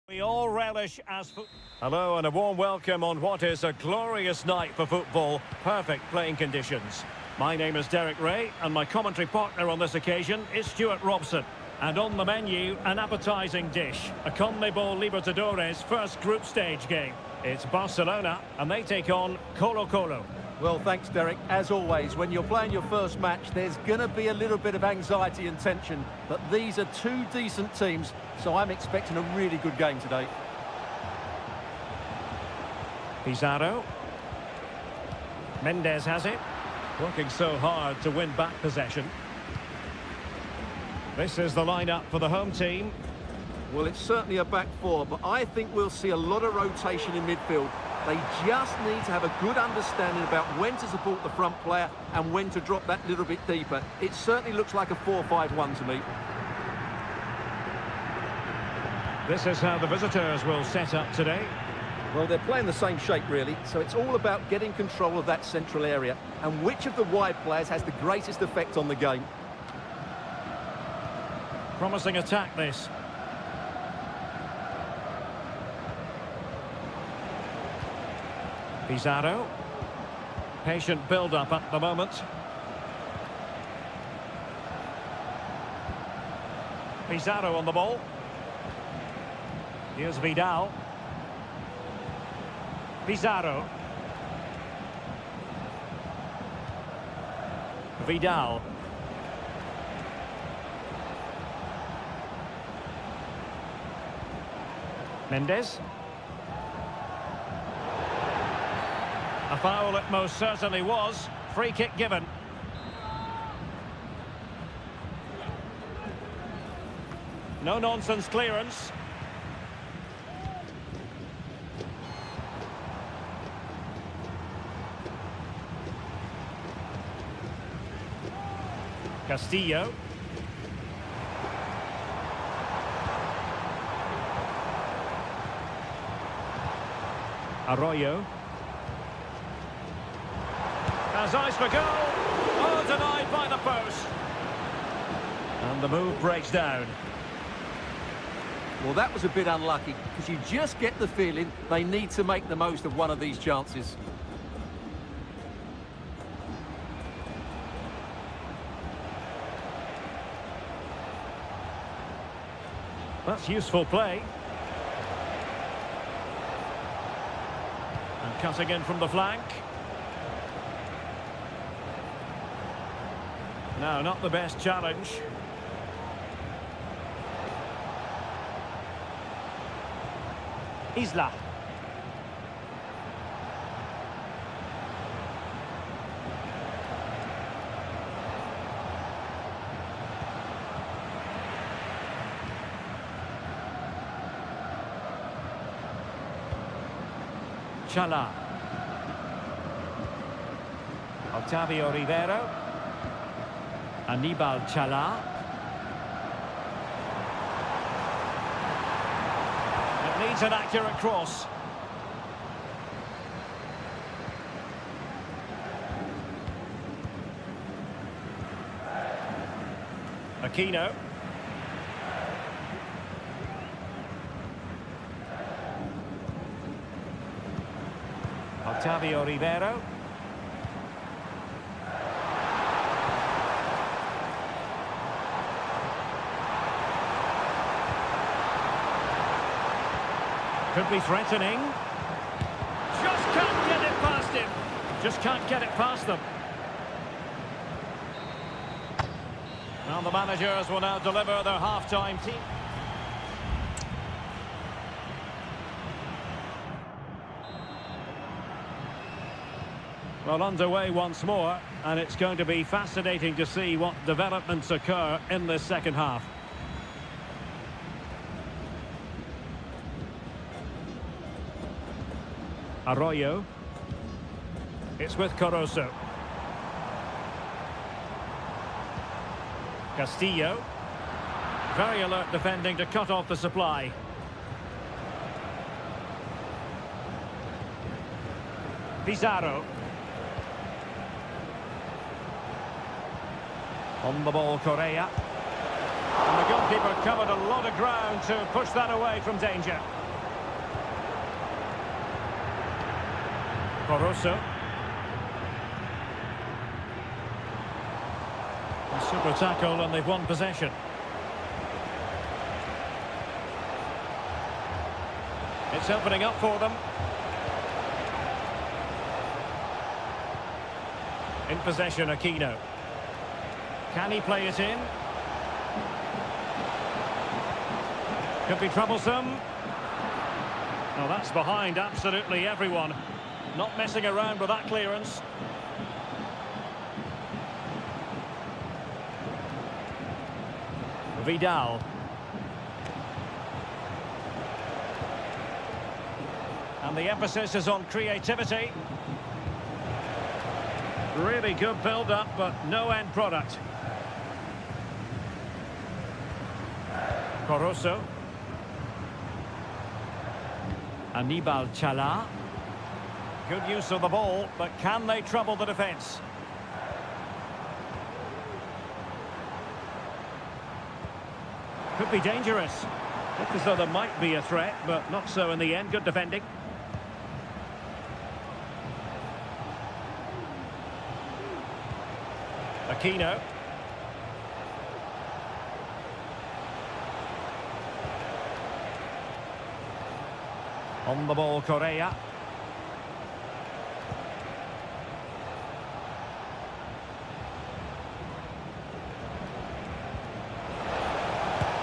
We all relish as... Hello and a warm welcome on what is a glorious night for football. Perfect playing conditions. My name is Derek Ray and my commentary partner on this occasion is Stuart Robson. And on the menu, an appetising dish. A CONMEBOL Libertadores first group stage game. It's Barcelona and they take on Colo-Colo. Well, thanks, Derek. As always, when you're playing your first match, there's going to be a little bit of anxiety and tension. But these are two decent teams, so I'm expecting a really good game today. Pizarro. Mendes has it. Working so hard to win back possession. This is the lineup for the home team. Well, it's certainly a back four, but I think we'll see a lot of rotation in midfield. They just need to have a good understanding about when to support the front player and when to drop that little bit deeper. It certainly looks like a 4-5-1 to me. This is how the visitors will set up today. Well, they're playing the same shape, really, so it's all about getting control of that central area and which of the wide players has the greatest effect on the game. Promising attack, this. Pizarro. Patient build-up at the moment. Pizarro on the ball. Here's Vidal. Pizarro. Vidal. Mendes. A foul it most certainly was. Free kick given. No-nonsense clearance. Castillo. Arroyo. Has eyes for goal. Oh, denied by the post. And the move breaks down. Well, that was a bit unlucky, because you just get the feeling they need to make the most of one of these chances. That's useful play. And cutting in from the flank. No, not the best challenge. Isla. Chala. Octavio Rivero. Aníbal Chala. It needs an accurate cross. Aquino. Octavio Rivero. Could be threatening. Just can't get it past him. Just can't get it past them. Well, the managers will now deliver their half-time team. Well, underway once more, and it's going to be fascinating to see what developments occur in this second half. Arroyo. It's with Corozo. Castillo. Very alert defending to cut off the supply. Pizarro. On the ball, Correa. And the goalkeeper covered a lot of ground to push that away from danger. Barroso. A super tackle and they've won possession. It's opening up for them. In possession, Aquino. Can he play it in? Could be troublesome. Oh, that's behind absolutely everyone. Not messing around with that clearance. Vidal. And the emphasis is on creativity. Really good build-up, but no end product. Barroso. Anibal Chala. Good use of the ball, but can they trouble the defence? Could be dangerous. Looked as though there might be a threat, but not so in the end. Good defending. Aquino. On the ball, Correa.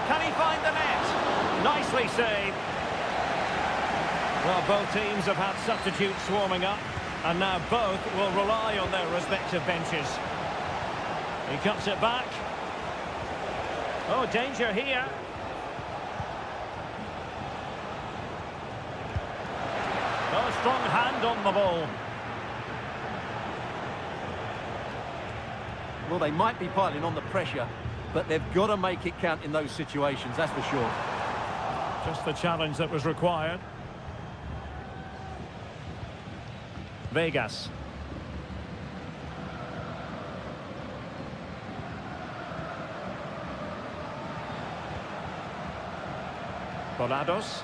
Can he find the net? Nicely saved. Well, both teams have had substitutes swarming up, and now both will rely on their respective benches. He cuts it back. Oh, danger here. Oh, strong hand on the ball. Well, they might be piling on the pressure, but they've got to make it count in those situations, that's for sure. Just the challenge that was required. Vegas. Volados.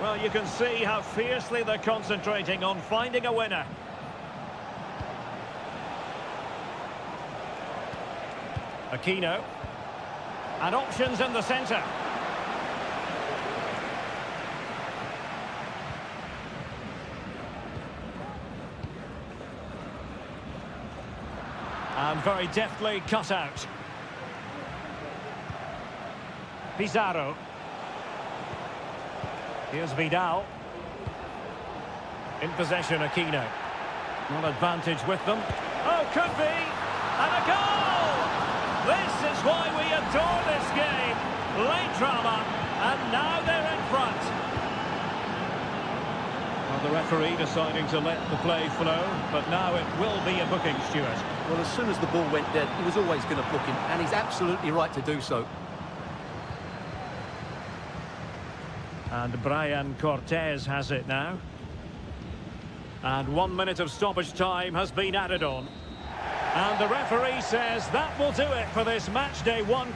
Well, you can see how fiercely they're concentrating on finding a winner. Aquino. And options in the centre. And very deftly cut out. Pizarro. Here's Vidal. In possession, Aquino. Not advantage with them. Oh, could be! And a goal! This is why we adore this game. Late drama, and now they're in front. Well, the referee deciding to let the play flow, but now it will be a booking, Stuart. Well, as soon as the ball went dead, he was always going to book him, and he's absolutely right to do so. And Brian Cortez has it now. And 1 minute of stoppage time has been added on. And the referee says that will do it for this match day one.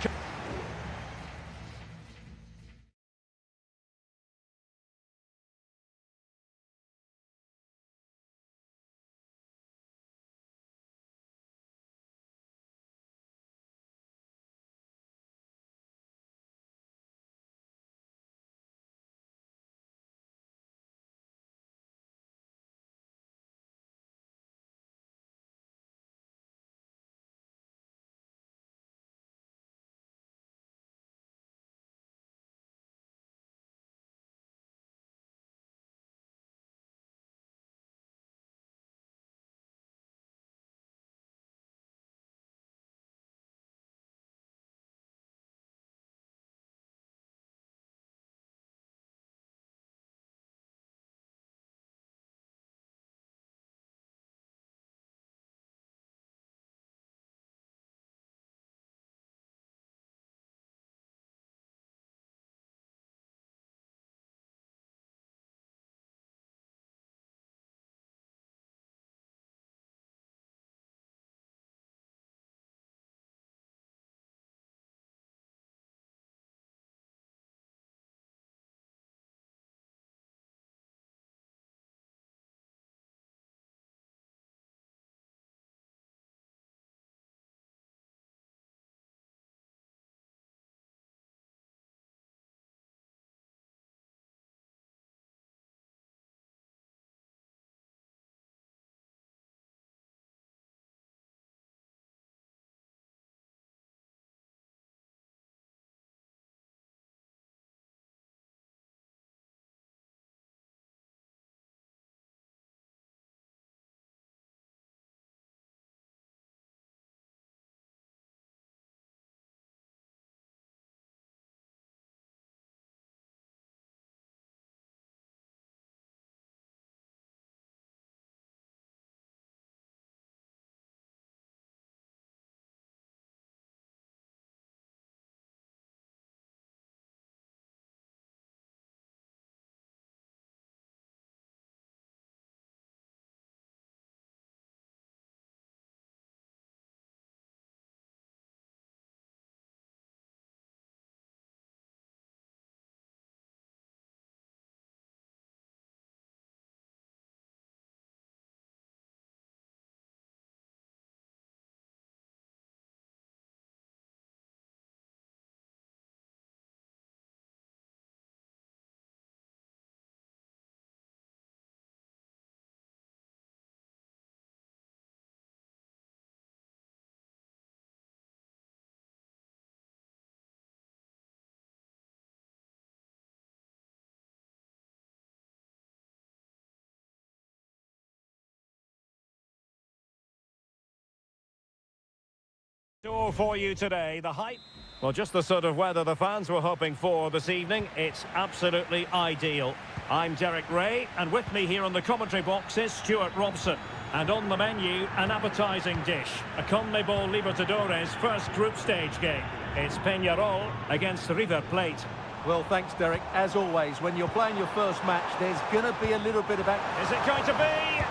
Store for you today, the hype. Well, just the sort of weather the fans were hoping for this evening. It's absolutely ideal. I'm Derek Ray, and with me here on the commentary box is Stuart Robson. And on the menu, an appetising dish, a CONMEBOL Libertadores first group stage game. It's Peñarol against River Plate. Well, thanks, Derek. As always, when you're playing your first match, there's going to be a little bit of action. Is it going to be?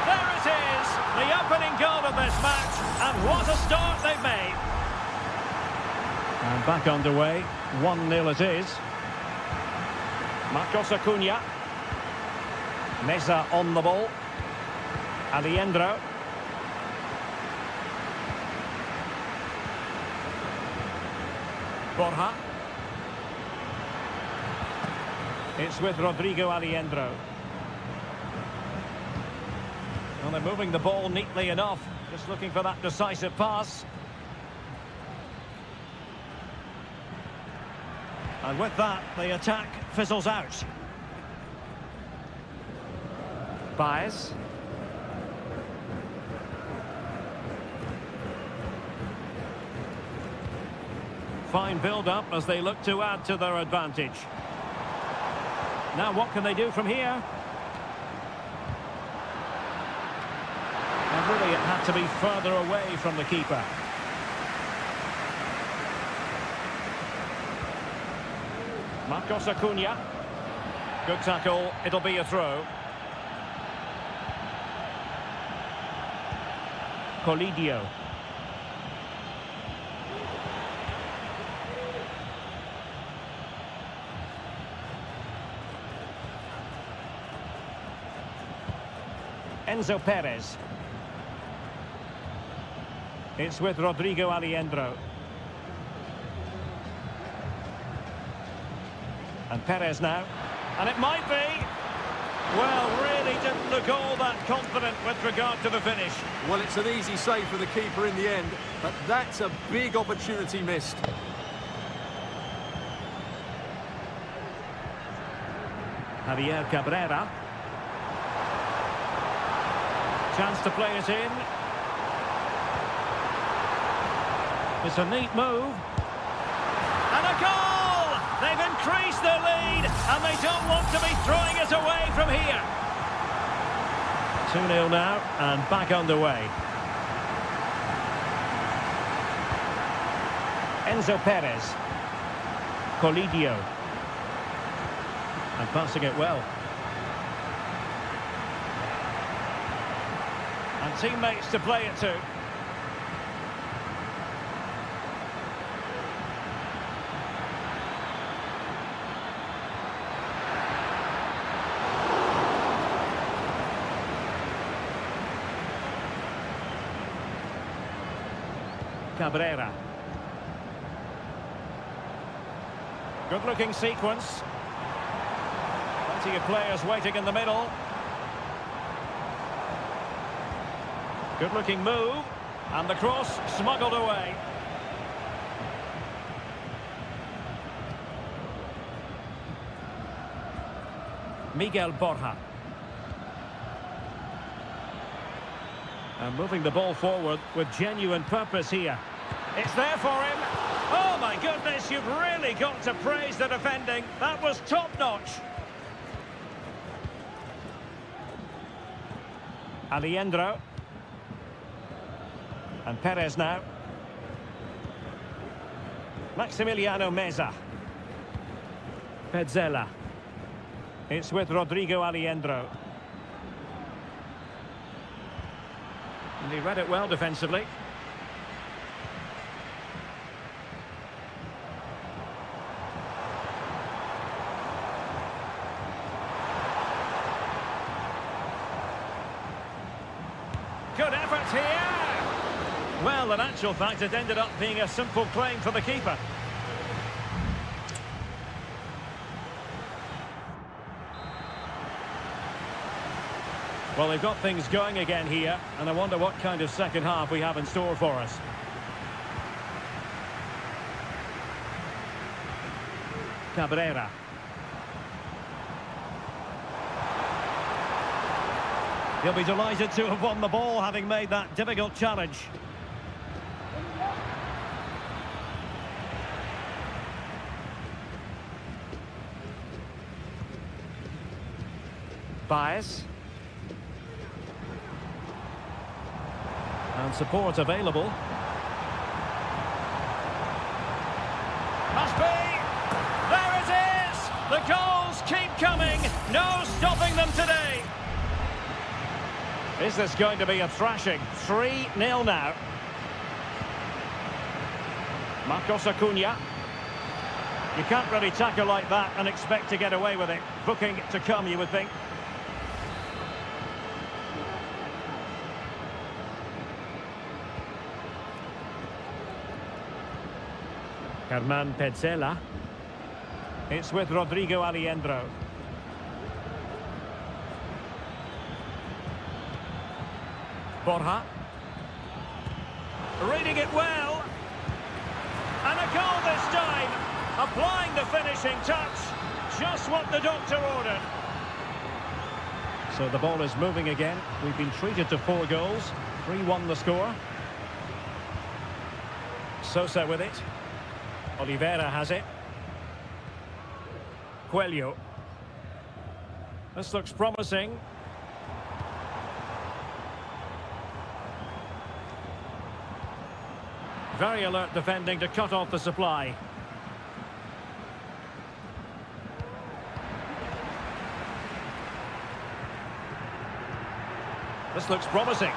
There it is, the opening goal of this match, and what a start they've made. And back underway, 1-0 it is. Marcos Acuna. Meza on the ball. Aliendro. Borja. It's with Rodrigo Aliendro. Well, they're moving the ball neatly enough. Just looking for that decisive pass. And with that, the attack fizzles out. Baez. Fine build-up as they look to add to their advantage. Now what can they do from here? And really it had to be further away from the keeper. Marcos Acuna. Good tackle, it'll be a throw. Colidio. Enzo Perez. It's with Rodrigo Aliendro. And Perez now. And it might be. Well, really didn't look all that confident with regard to the finish. Well, it's an easy save for the keeper in the end, but that's a big opportunity missed. Javier Cabrera. Chance to play it in. It's a neat move. And a goal! They've increased their lead, and they don't want to be throwing it away from here. 2-0 now, and back underway. Enzo Perez. Colidio. And passing it well. And teammates to play it to. Cabrera. Good-looking sequence. Plenty of players waiting in the middle. Good-looking move. And the cross smuggled away. Miguel Borja. And moving the ball forward with genuine purpose here. It's there for him. Oh my goodness, you've really got to praise the defending. That was top-notch. Aliendro. And Perez now. Maximiliano Meza. Petzela. It's with Rodrigo Aliendro. And he read it well defensively. Good effort here. Well, in actual fact, it ended up being a simple claim for the keeper. Well, they've got things going again here, and I wonder what kind of second half we have in store for us. Cabrera. He'll be delighted to have won the ball, having made that difficult challenge. Bias. And support available. Must be! There it is! The goals keep coming! No stopping them today! Is this going to be a thrashing? 3-0 now. Marcos Acuna. You can't really tackle like that and expect to get away with it. Booking to come, you would think. Herman Petzela. It's with Rodrigo Aliendro. Borja. Reading it well. And a goal this time. Applying the finishing touch. Just what the doctor ordered. So the ball is moving again. We've been treated to 4 goals. 3-1 the score. Sosa with it. Oliveira has it. Coelho. This looks promising. Very alert defending to cut off the supply. This looks promising.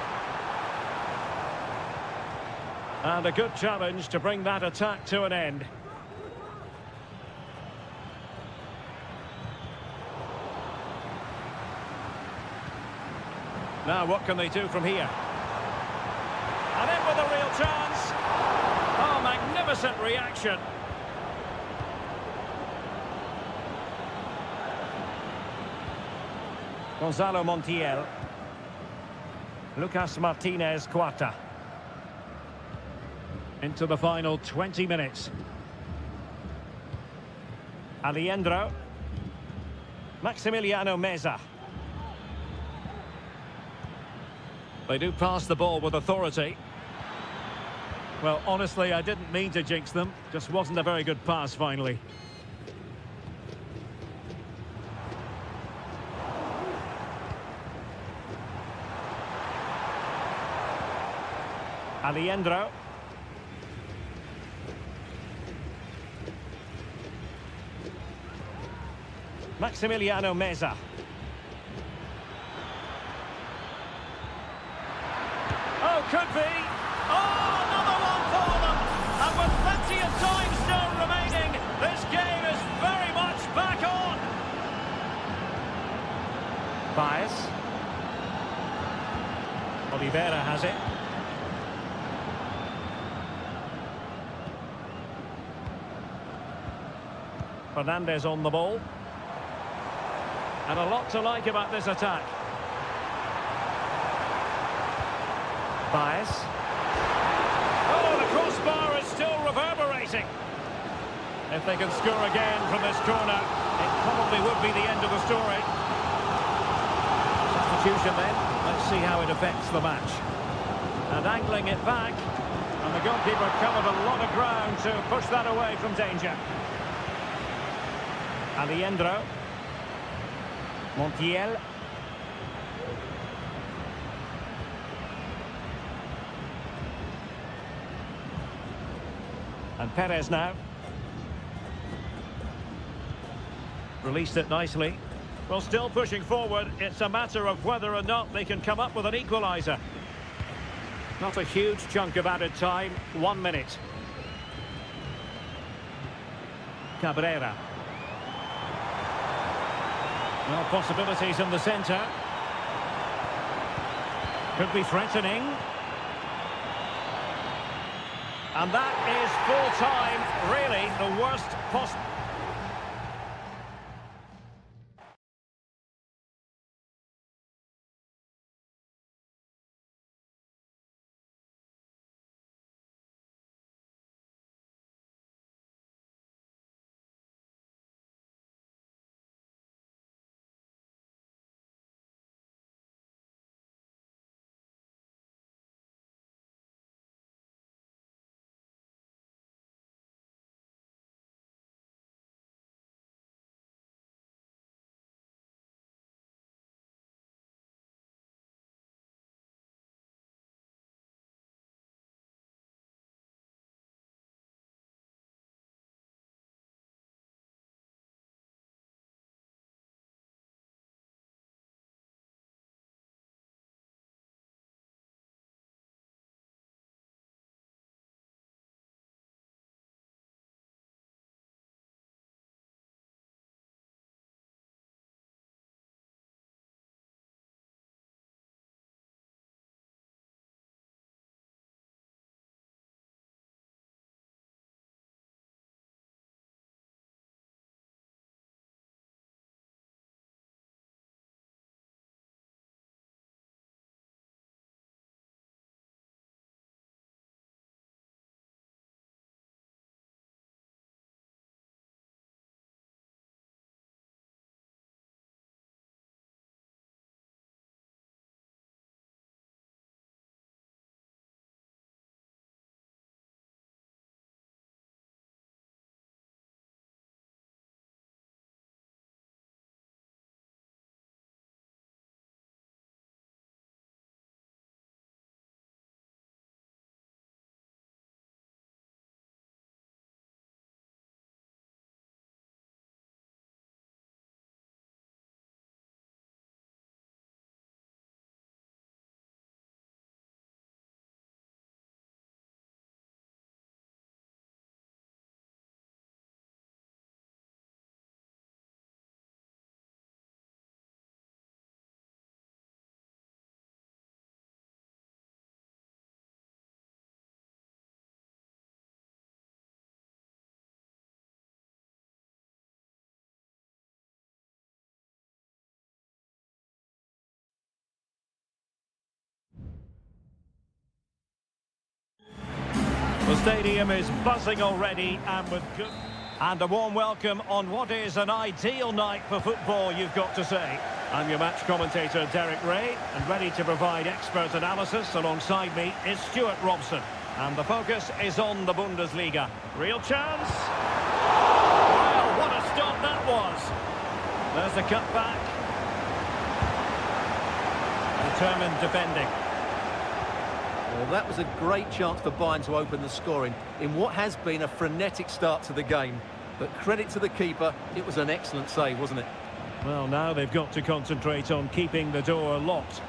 And a good challenge to bring that attack to an end. Now what can they do from here? And in with a real chance. Oh, magnificent reaction. Gonzalo Montiel. Lucas Martinez Cuarta. Into the final 20 minutes. Aliendro. Maximiliano Meza. They do pass the ball with authority. Well, honestly, I didn't mean to jinx them. Just wasn't a very good pass, finally. Aliendro. Maximiliano Meza. Oh, could be. Oh, another one for them. And with plenty of time still remaining, this game is very much back on. Bias. Oliveira has it. Fernandez on the ball. And a lot to like about this attack. Bias. Oh, the crossbar is still reverberating. If they can score again from this corner, it probably would be the end of the story. Substitution then. Let's see how it affects the match. And angling it back. And the goalkeeper covered a lot of ground to push that away from danger. Aliendro. Montiel. And Perez now. Released it nicely. Well, still pushing forward. It's a matter of whether or not they can come up with an equaliser. Not a huge chunk of added time. 1 minute. Cabrera. Well, possibilities in the centre. Could be threatening. And that is full time, really the worst possible. The stadium is buzzing already and with good... And a warm welcome on what is an ideal night for football, you've got to say. I'm your match commentator, Derek Ray, and ready to provide expert analysis alongside me is Stuart Robson. And the focus is on the Bundesliga. Real chance. Well, what a stop that was. There's the cutback. Determined defending. Well, that was a great chance for Bayern to open the scoring in what has been a frenetic start to the game. But credit to the keeper, it was an excellent save, wasn't it? Well, now they've got to concentrate on keeping the door locked.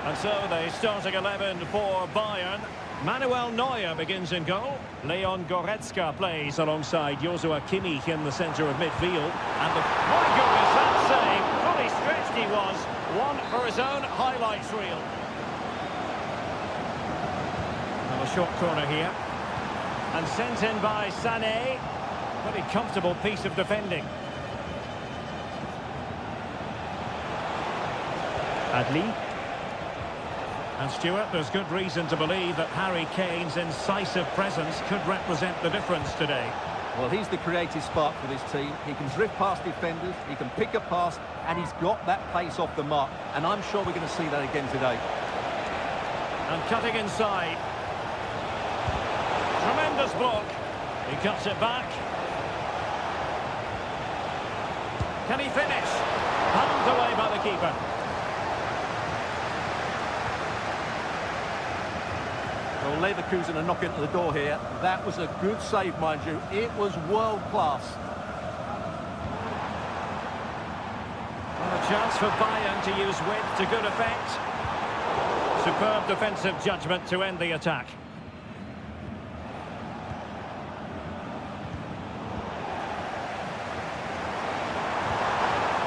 And so the starting 11 for Bayern. Manuel Neuer begins in goal. Leon Goretzka plays alongside Joshua Kimmich in the centre of midfield. And my goodness, that save! Fully stretched he was. One for his own highlights reel. And a short corner here. And sent in by Sané. Pretty comfortable piece of defending. Adli. And Stuart, there's good reason to believe that Harry Kane's incisive presence could represent the difference today. Well, he's the creative spark for this team. He can drift past defenders, he can pick a pass, and he's got that pace off the mark. And I'm sure we're going to see that again today. And cutting inside. Tremendous block. He cuts it back. Can he finish? Pumped away by the keeper. Well, Leverkusen are knocking at the door here. That was a good save, mind you. It was world class. Well, a chance for Bayern to use width to good effect. Superb defensive judgment to end the attack.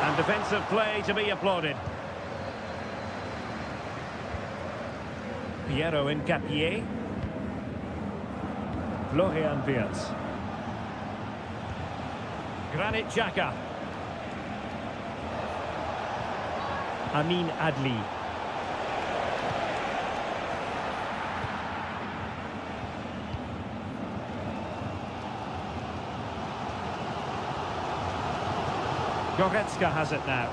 And defensive play to be applauded. Piero Incapié. Florian Wirtz. Granit Xhaka. Amin Adli. Goretzka has it now.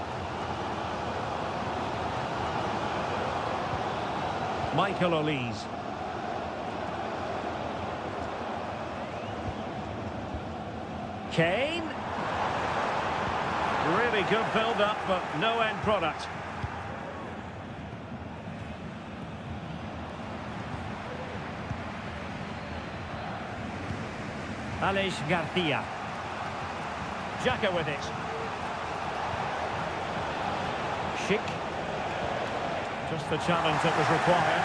Michael Olise. Kane. Really good build-up, but no end product. Aleix Garcia. Xhaka with it. Schick. Just the challenge that was required.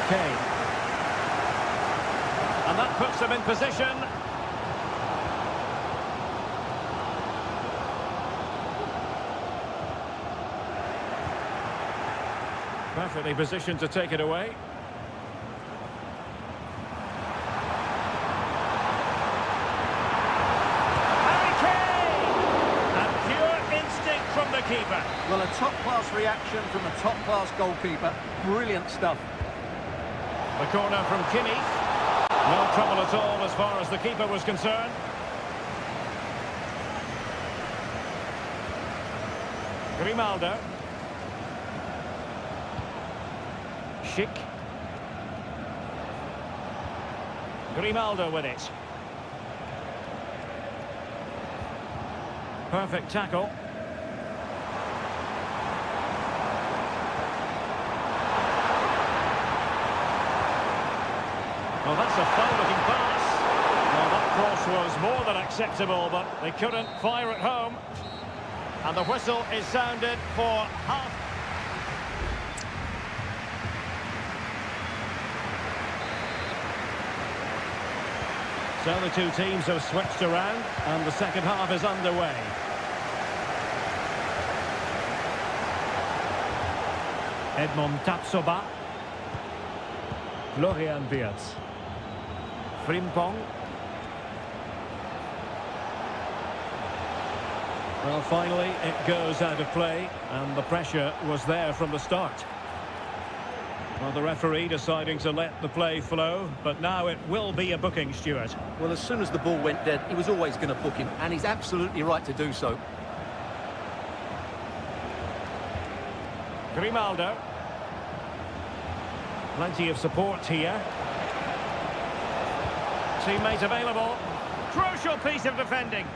Kane. And that puts them in position. Perfectly positioned to take it away. Keeper. Well, a top-class reaction from a top-class goalkeeper. Brilliant stuff. The corner from Kimmich. No trouble at all as far as the keeper was concerned. Grimaldo. Schick. Grimaldo with it. Perfect tackle. Well, that's a fine-looking pass. Well, that cross was more than acceptable, but they couldn't fire it home. And the whistle is sounded for half. So the two teams have switched around, and the second half is underway. Edmond Tapsoba. Florian Wirtz. Frimpong. Well, finally, it goes out of play, and the pressure was there from the start. Well, the referee deciding to let the play flow, but now it will be a booking, Stuart. Well, as soon as the ball went dead, he was always going to book him, and he's absolutely right to do so. Grimaldo. Plenty of support here. Teammate available. Crucial piece of defending.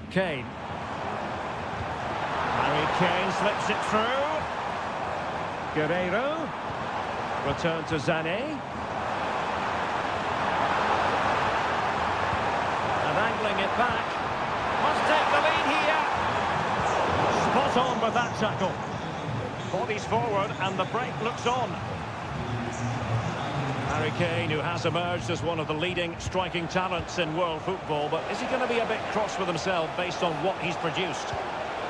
Kane. Harry Kane slips it through. Guerreiro. Return to Sané. And angling it back. Must take the lead here. Spot on with that tackle. Bodies forward and the break looks on. Harry Kane, who has emerged as one of the leading striking talents in world football, but is he going to be a bit cross with himself based on what he's produced?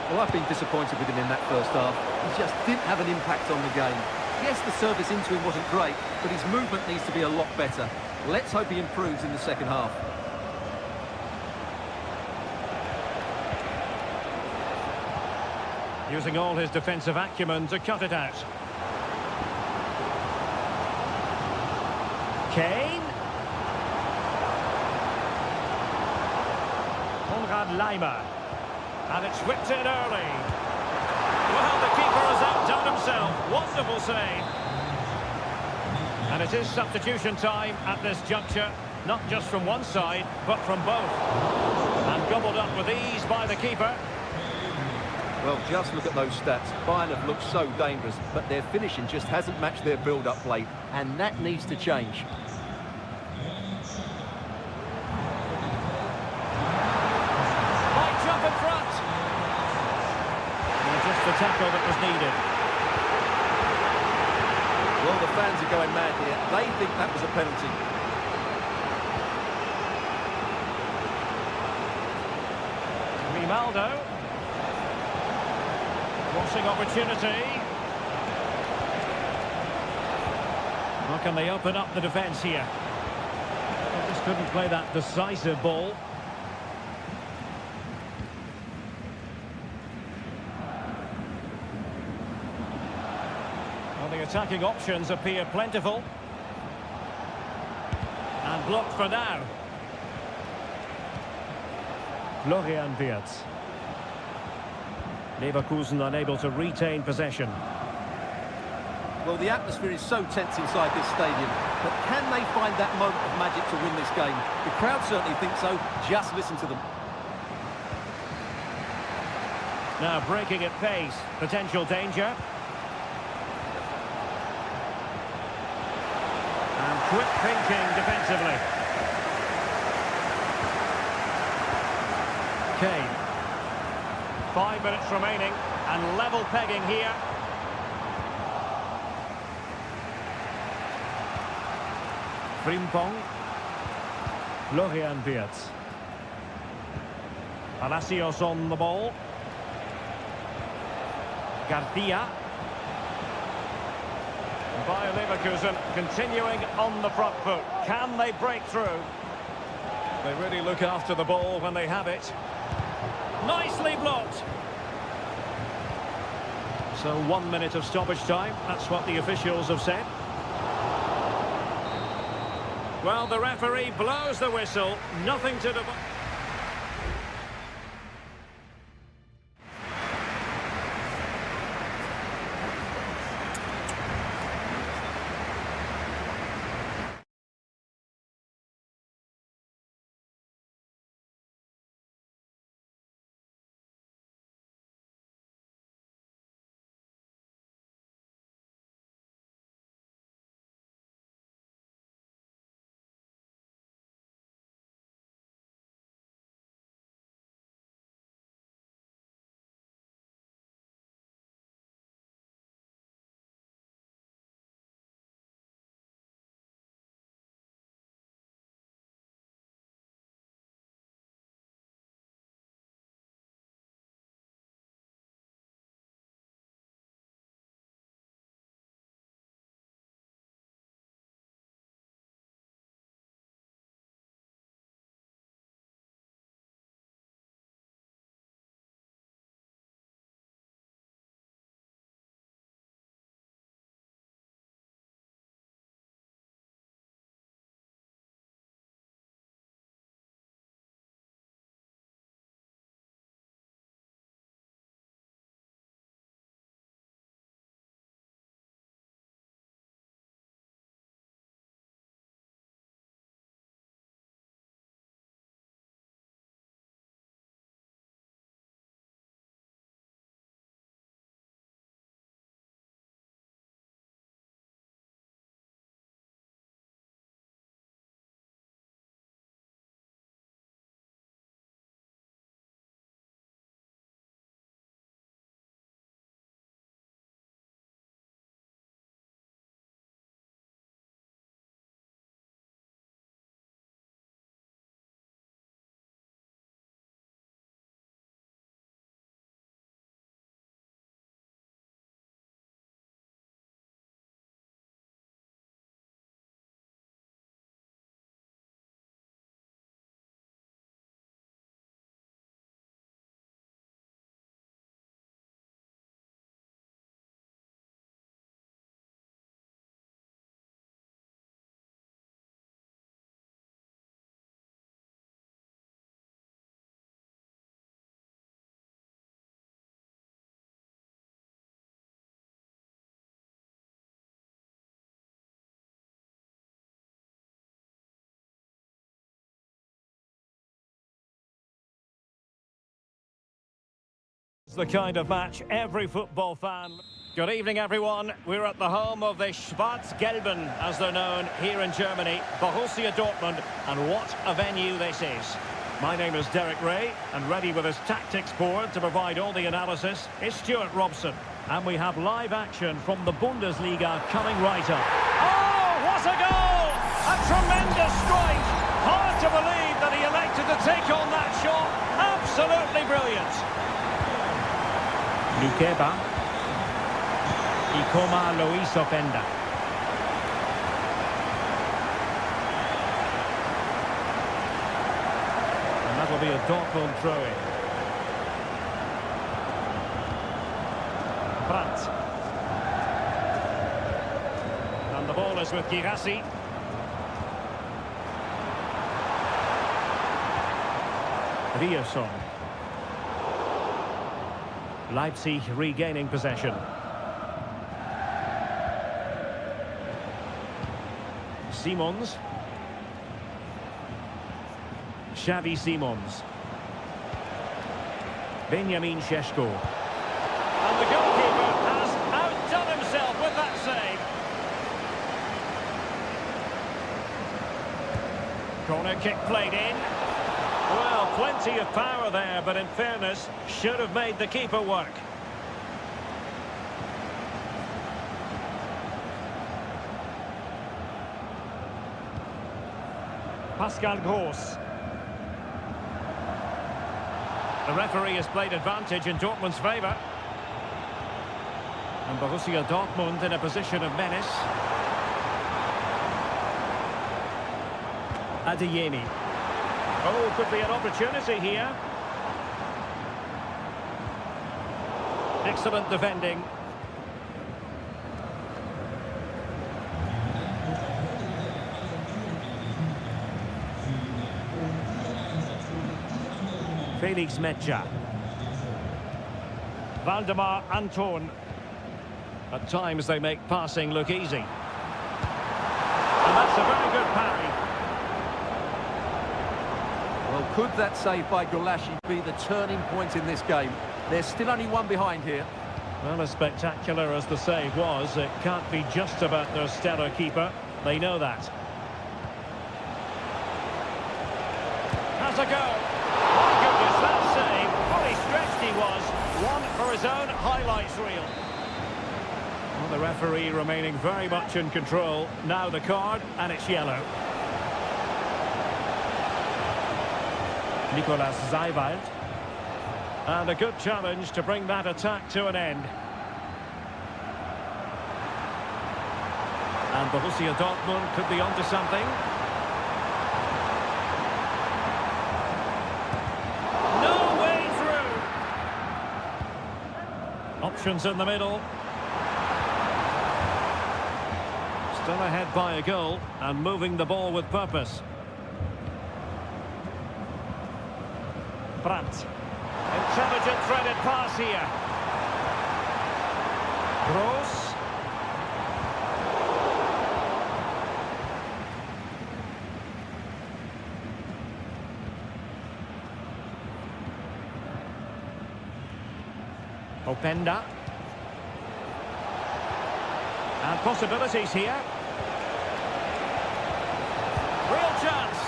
Well, I've been disappointed with him in that first half. He just didn't have an impact on the game. Yes, the service into him wasn't great, but his movement needs to be a lot better. Let's hope he improves in the second half. Using all his defensive acumen to cut it out. Kane. Konrad Laimer. And it's whipped in early. Well, the keeper has outdone himself. Wonderful save. And it is substitution time at this juncture. Not just from one side, but from both. And gobbled up with ease by the keeper. Well, just look at those stats. Bayern have looked so dangerous, but their finishing just hasn't matched their build-up play, and that needs to change. Might jump in front. And just the tackle that was needed. Well, the fans are going mad here. They think that was a penalty. Grimaldo. Crossing opportunity. Well, can they open up the defence here? They just couldn't play that decisive ball. Well, the attacking options appear plentiful. And blocked for now. Florian Wirtz. Leverkusen unable to retain possession. Well, the atmosphere is so tense inside this stadium, but can they find that moment of magic to win this game? The crowd certainly think so. Just listen to them. Now breaking at pace, potential danger. And quick thinking defensively. Kane. 5 minutes remaining, and level pegging here. Frimpong. Florian Wirtz. Palacios on the ball. Garcia. Bayer Leverkusen continuing on the front foot. Can they break through? They really look after the ball when they have it. Nicely blocked. So 1 minute of stoppage time. That's what the officials have said. Well, the referee blows the whistle. Nothing to do. the kind of match every football fan... Good evening, everyone. We're at the home of the Schwarz-Gelben, as they're known, here in Germany, Borussia Dortmund, and what a venue this is. My name is Derek Ray, and ready with his tactics board to provide all the analysis is Stuart Robson. And we have live action from the Bundesliga coming right up. Oh, what a goal! A tremendous strike! Hard to believe that he elected to take on that shot. Absolutely brilliant. Lukeba. Ikoma Luis Openda. And that will be a Dortmund throw-in. Brandt. And the ball is with Girassi. Rierson. Leipzig regaining possession. Simons. Xavi Simons. Benjamin Šeško. And the goalkeeper has outdone himself with that save. Corner kick played in. Well, plenty of power there, but in fairness, should have made the keeper work. Pascal Gross. The referee has played advantage in Dortmund's favour. And Borussia Dortmund in a position of menace. Adeyemi. Oh, could be an opportunity here. Excellent defending. Felix Metscher. Valdemar Anton. At times they make passing look easy. And that's a very good parry. Well, could that save by Golashi be the turning point in this game? There's still only one behind here. Well, as spectacular as the save was, it can't be just about their stellar keeper. They know that. Has a go. My goodness, that save. Fully stretched he was. One for his own highlights reel. Well, the referee remaining very much in control. Now the card, and it's yellow. Nicolas Zaiwald. And a good challenge to bring that attack to an end. And Borussia Dortmund could be onto something. No way through. Options in the middle. Still ahead by a goal and moving the ball with purpose. Brandt. Intelligent threaded pass here. Gross. Openda. And possibilities here. Real chance.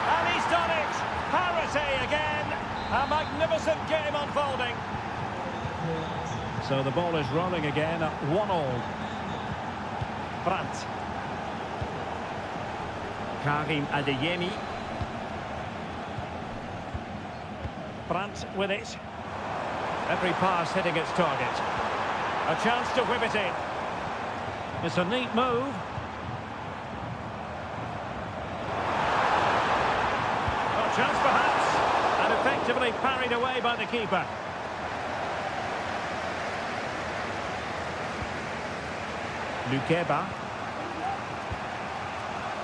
And he's done it. Parity again. A magnificent game unfolding. So the ball is rolling again at 1-1. Brandt. Karim Adeyemi. Brandt with it. Every pass hitting its target. A chance to whip it in. It's a neat move. A chance perhaps. And effectively parried away by the keeper. Lukeba.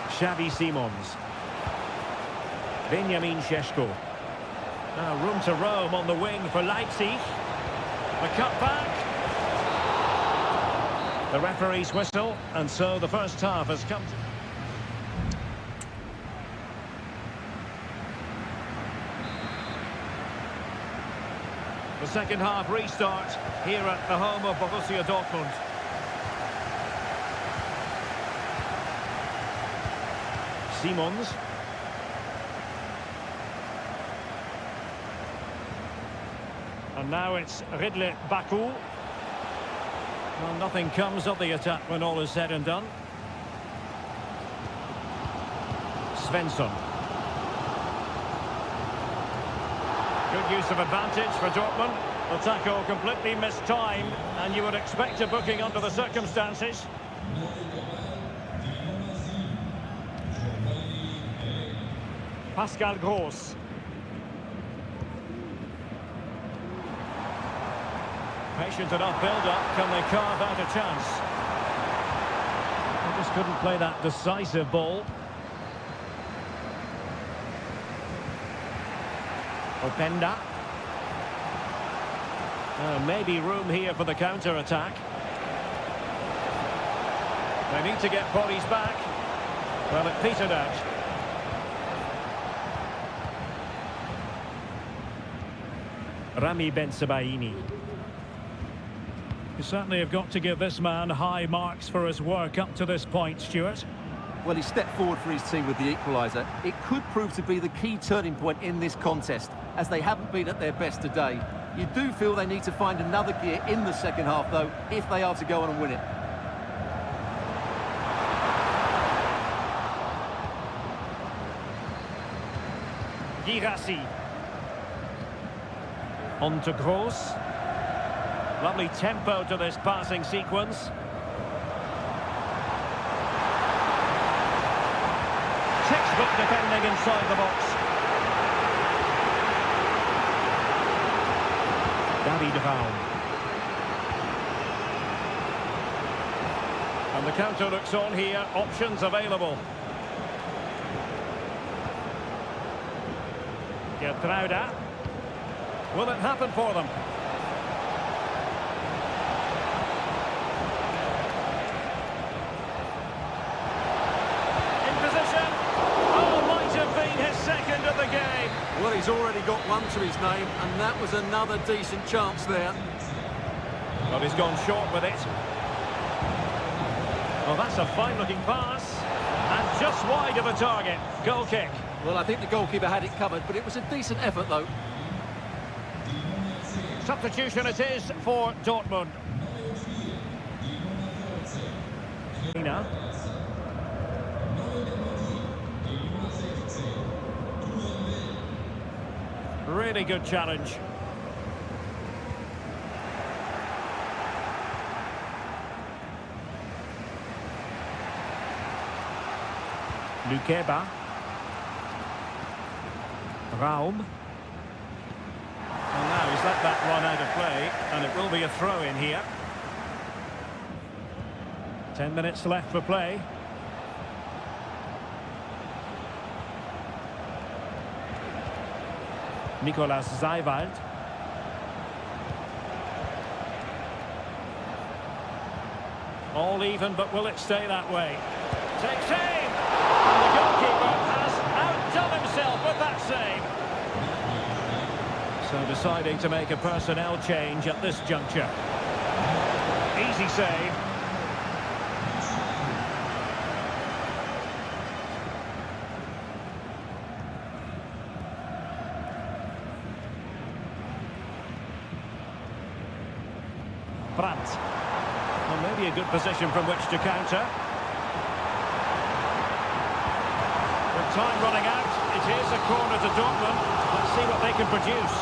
Xavi Simons. Benjamin Šeško. Now room to roam on the wing for Leipzig. The cutback. The referee's whistle, and so the first half has come to... The second half restart here at the home of Borussia Dortmund. Simons. And now it's Ridley Baku. Well, nothing comes of the attack when all is said and done. Svensson. Good use of advantage for Dortmund. The tackle completely mistimed, and you would expect a booking under the circumstances. Pascal Gross. Patient enough build-up. Can they carve out a chance? They just couldn't play that decisive ball. Openda. Maybe room here for the counter-attack. They need to get bodies back. Well, it petered out. Rami Ben-Sebaini. You certainly have got to give this man high marks for his work up to this point, Stuart. Well, he stepped forward for his team with the equaliser. It could prove to be the key turning point in this contest, as they haven't been at their best today. You do feel they need to find another gear in the second half, though, if they are to go on and win it. Girassi. On to Gross. Lovely tempo to this passing sequence. Textbook defending inside the box. David Raum. And the counter looks on here. Options available. Gertruida. Will it happen for them? In position. Oh, might have been his second of the game. Well, he's already got one to his name, and that was another decent chance there. Well, he's gone short with it. Well, that's a fine-looking pass. And just wide of a target. Goal kick. Well, I think the goalkeeper had it covered, but it was a decent effort, though. Substitution it is for Dortmund. Ina. Really good challenge. Lukeba. Raum. And now he's let that run out of play, and it will be a throw-in here. 10 minutes left for play. Nicolas Zeiwald. All even, but will it stay that way? Takes aim! And the goalkeeper has outdone himself with that save. So deciding to make a personnel change at this juncture. Easy save. Brandt. Well, maybe a good position from which to counter. With time running out, it is a corner to Dortmund. Let's see what they can produce.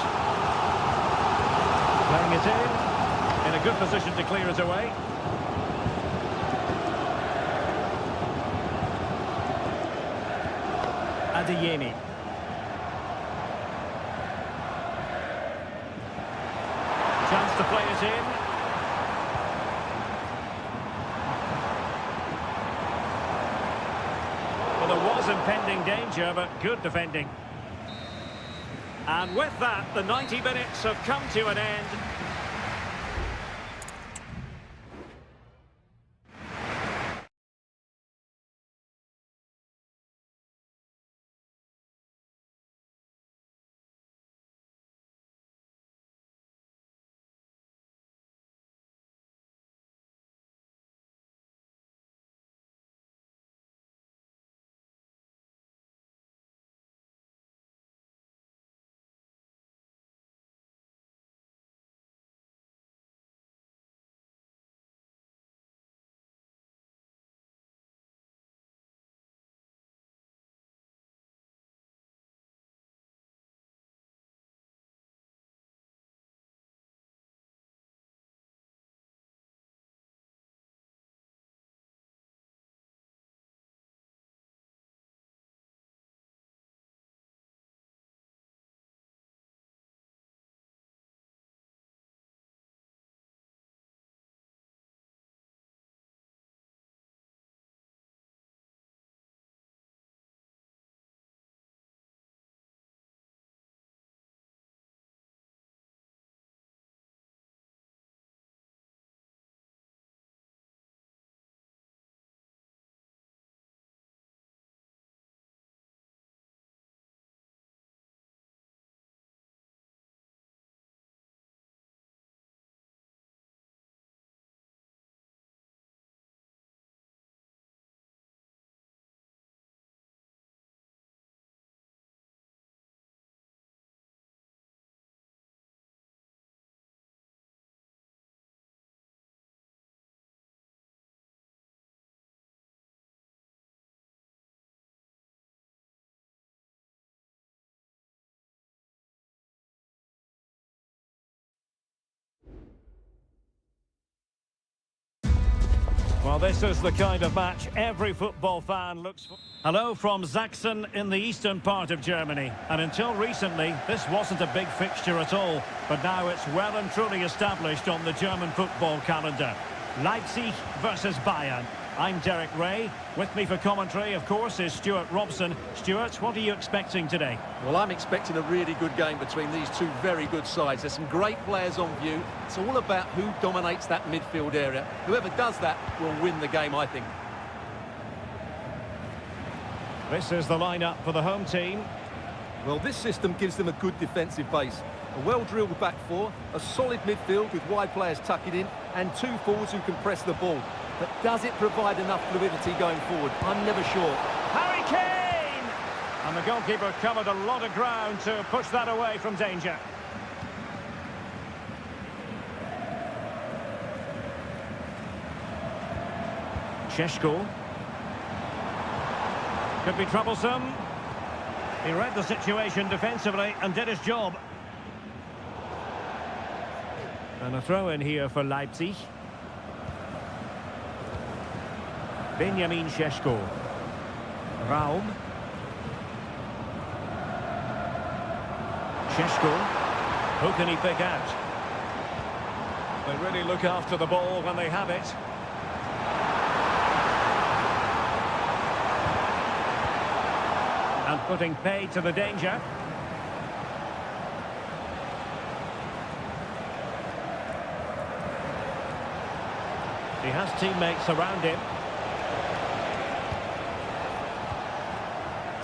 Playing it in a good position to clear it away. Adeyemi. Chance to play it in. Well, there was impending danger, but good defending. And with that, the 90 minutes have come to an end. Well, this is the kind of match every football fan looks for. Hello from Sachsen in the eastern part of Germany. And until recently, this wasn't a big fixture at all. But now it's well and truly established on the German football calendar. Leipzig versus Bayern. I'm Derek Ray. With me for commentary, of course, is Stuart Robson. Stuart, what are you expecting today? Well, I'm expecting a really good game between these two very good sides. There's some great players on view. It's all about who dominates that midfield area. Whoever does that will win the game, I think. This is the lineup for the home team. Well, this system gives them a good defensive base. A well-drilled back four, a solid midfield with wide players tucking in, and two forwards who can press the ball. But does it provide enough fluidity going forward? I'm never sure. Harry Kane! And the goalkeeper covered a lot of ground to push that away from danger. Šeško. Could be troublesome. He read the situation defensively and did his job. And a throw in here for Leipzig. Benjamin Šeško. Raum. Šeško. Who can he pick out? They really look after the ball when they have it. And putting pay to the danger. He has teammates around him.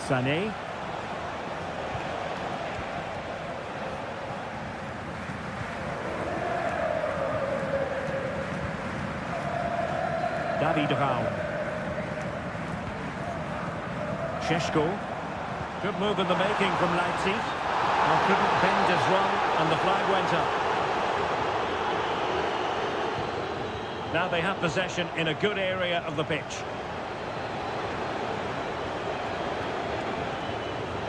Sané. David Raum. Šeško. Good move in the making from Leipzig. Well, couldn't bend his run, and the flag went up. Now they have possession in a good area of the pitch.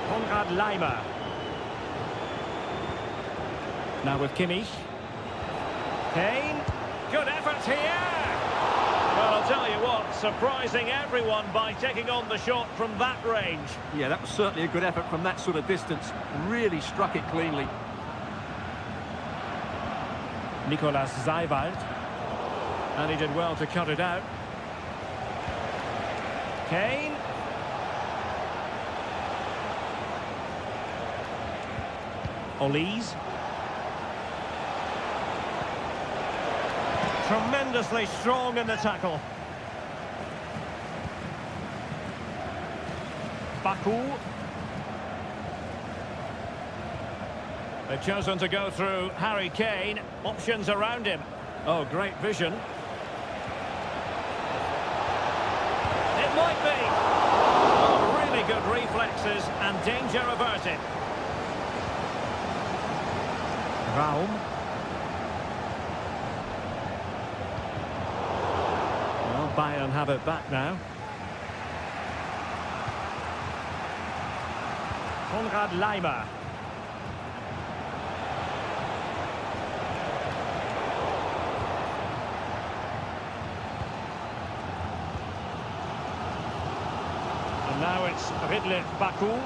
Konrad Laimer. Now with Kimmich. Kane. Good effort here. Well, I'll tell you what, surprising everyone by taking on the shot from that range. Yeah, that was certainly a good effort from that sort of distance. Really struck it cleanly. Nicolas Seiwald. And he did well to cut it out. Kane. Olise. Tremendously strong in the tackle. Baku. They've chosen to go through Harry Kane. Options around him. Oh, great vision. It might be. Oh, really good reflexes and danger averted. Raum. Well, Bayern have it back now. Konrad Laimer. And now it's Ridley Baku.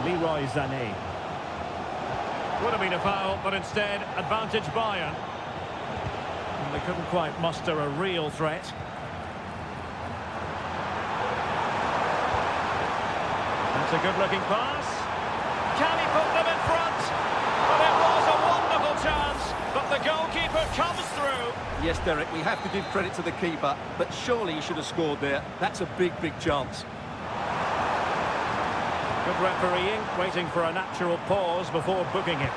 Leroy Sané. Would have been a foul, but instead, advantage Bayern. And they couldn't quite muster a real threat. That's a good-looking pass. Can he put them in front? But it was a wonderful chance, but the goalkeeper comes through. Yes, Derek, we have to give credit to the keeper, but surely he should have scored there. That's a big, big chance. Good refereeing, waiting for a natural pause before booking it.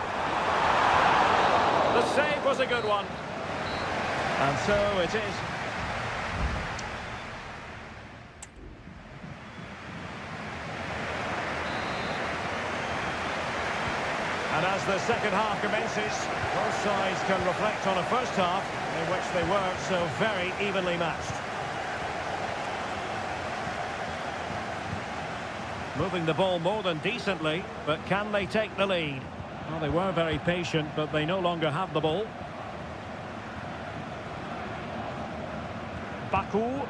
The save was a good one. And so it is. And as the second half commences, both sides can reflect on a first half in which they were so very evenly matched. Moving the ball more than decently, but can they take the lead? Well, they were very patient, but they no longer have the ball. Baku.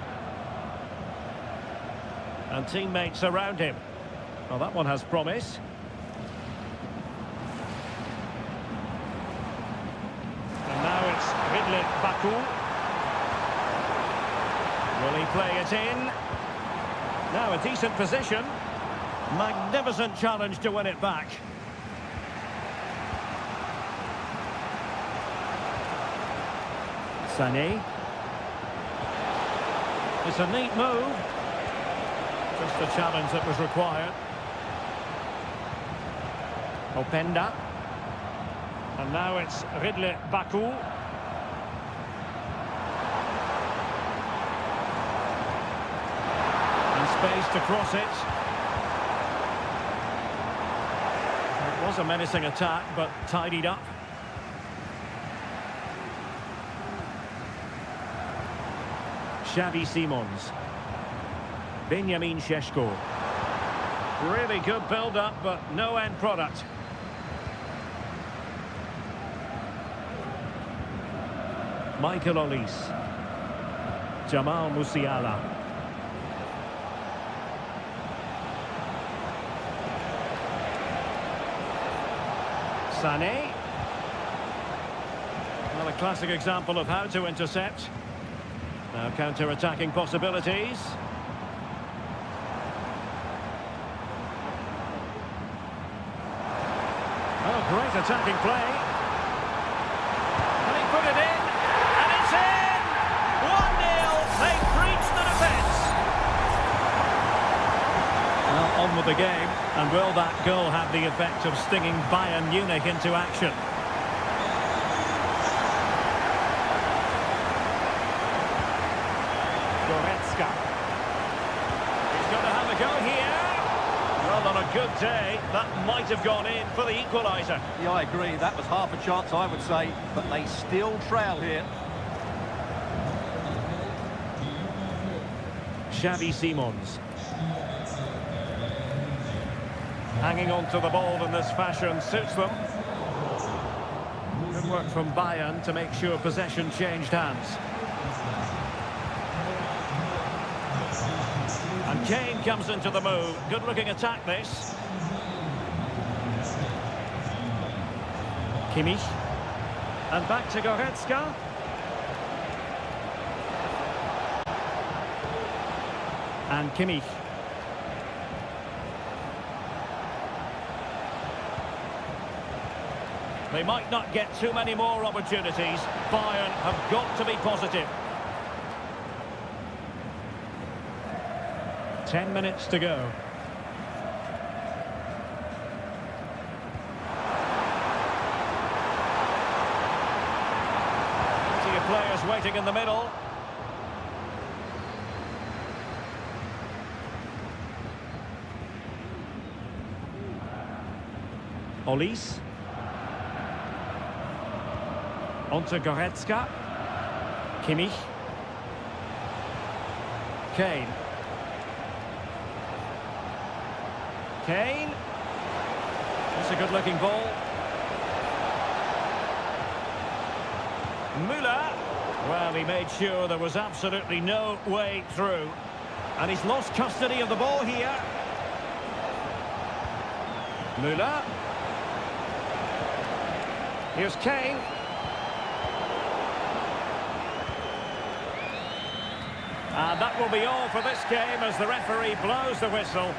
And teammates around him. Well, that one has promise. And now it's Baku. Will he play it in? Now a decent position. Magnificent challenge to win it back. Sané. It's a neat move. Just the challenge that was required. Openda. And now it's Baku. And space to cross it. It was a menacing attack, but tidied up. Xavi Simons. Benjamin Šeško. Really good build-up, but no end product. Michael Olise. Jamal Musiala. Sané. Well, a classic example of how to intercept. Now counter-attacking possibilities. Oh, great attacking play. And he put it in, and it's in! 1-0, they breached the defence. Well, on with the game, and will that goal have the effect of stinging Bayern Munich into action? He's going to have a go here. Well, on a good day, that might have gone in for the equaliser. Yeah, I agree. That was half a chance, I would say. But they still trail here. Xavi Simons. Hanging on to the ball in this fashion suits them. Good work from Bayern to make sure possession changed hands. And Kane comes into the move. Good-looking attack, this. Kimmich. And back to Goretzka. And Kimmich. They might not get too many more opportunities. Bayern have got to be positive. 10 minutes to go. Plenty of players waiting in the middle. Olise. Onto Goretzka. Kimmich. Kane. Kane. That's a good-looking ball. Müller. Well, he made sure there was absolutely no way through. And he's lost custody of the ball here. Müller. Here's Kane. And that will be all for this game as the referee blows the whistle.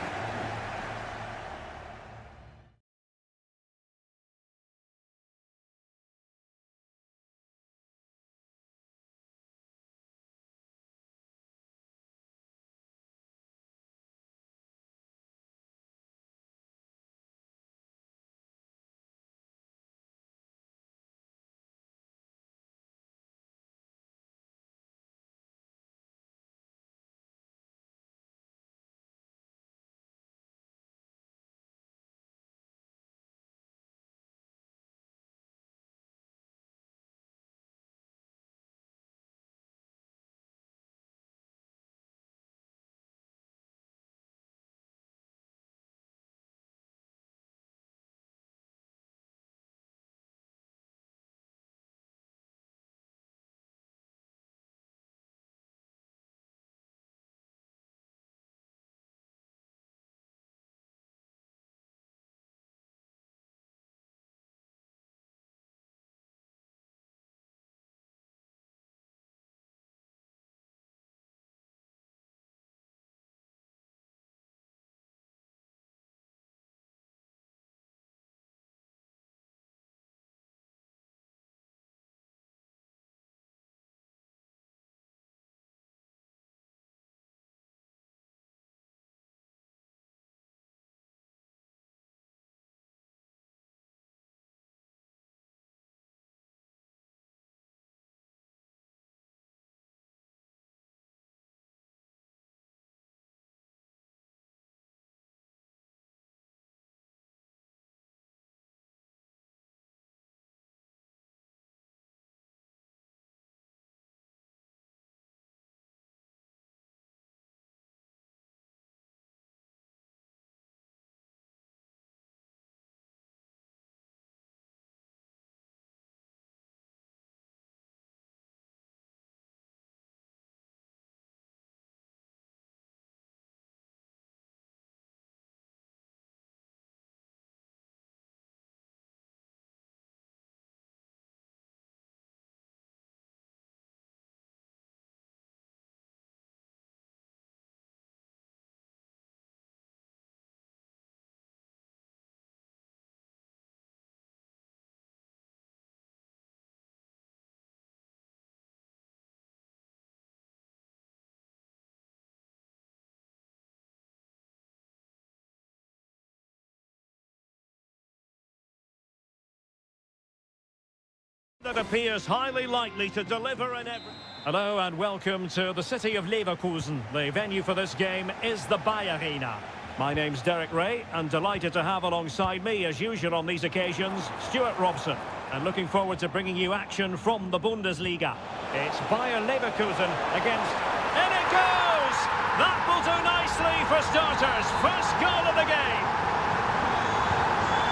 that appears highly likely to deliver in every... Hello and welcome to the city of Leverkusen. The venue for this game is the Bayer Arena. My name's Derek Ray, and delighted to have alongside me, as usual on these occasions, Stuart Robson. And looking forward to bringing you action from the Bundesliga. It's Bayer Leverkusen against... In it goes! That will do nicely for starters. First goal of the game.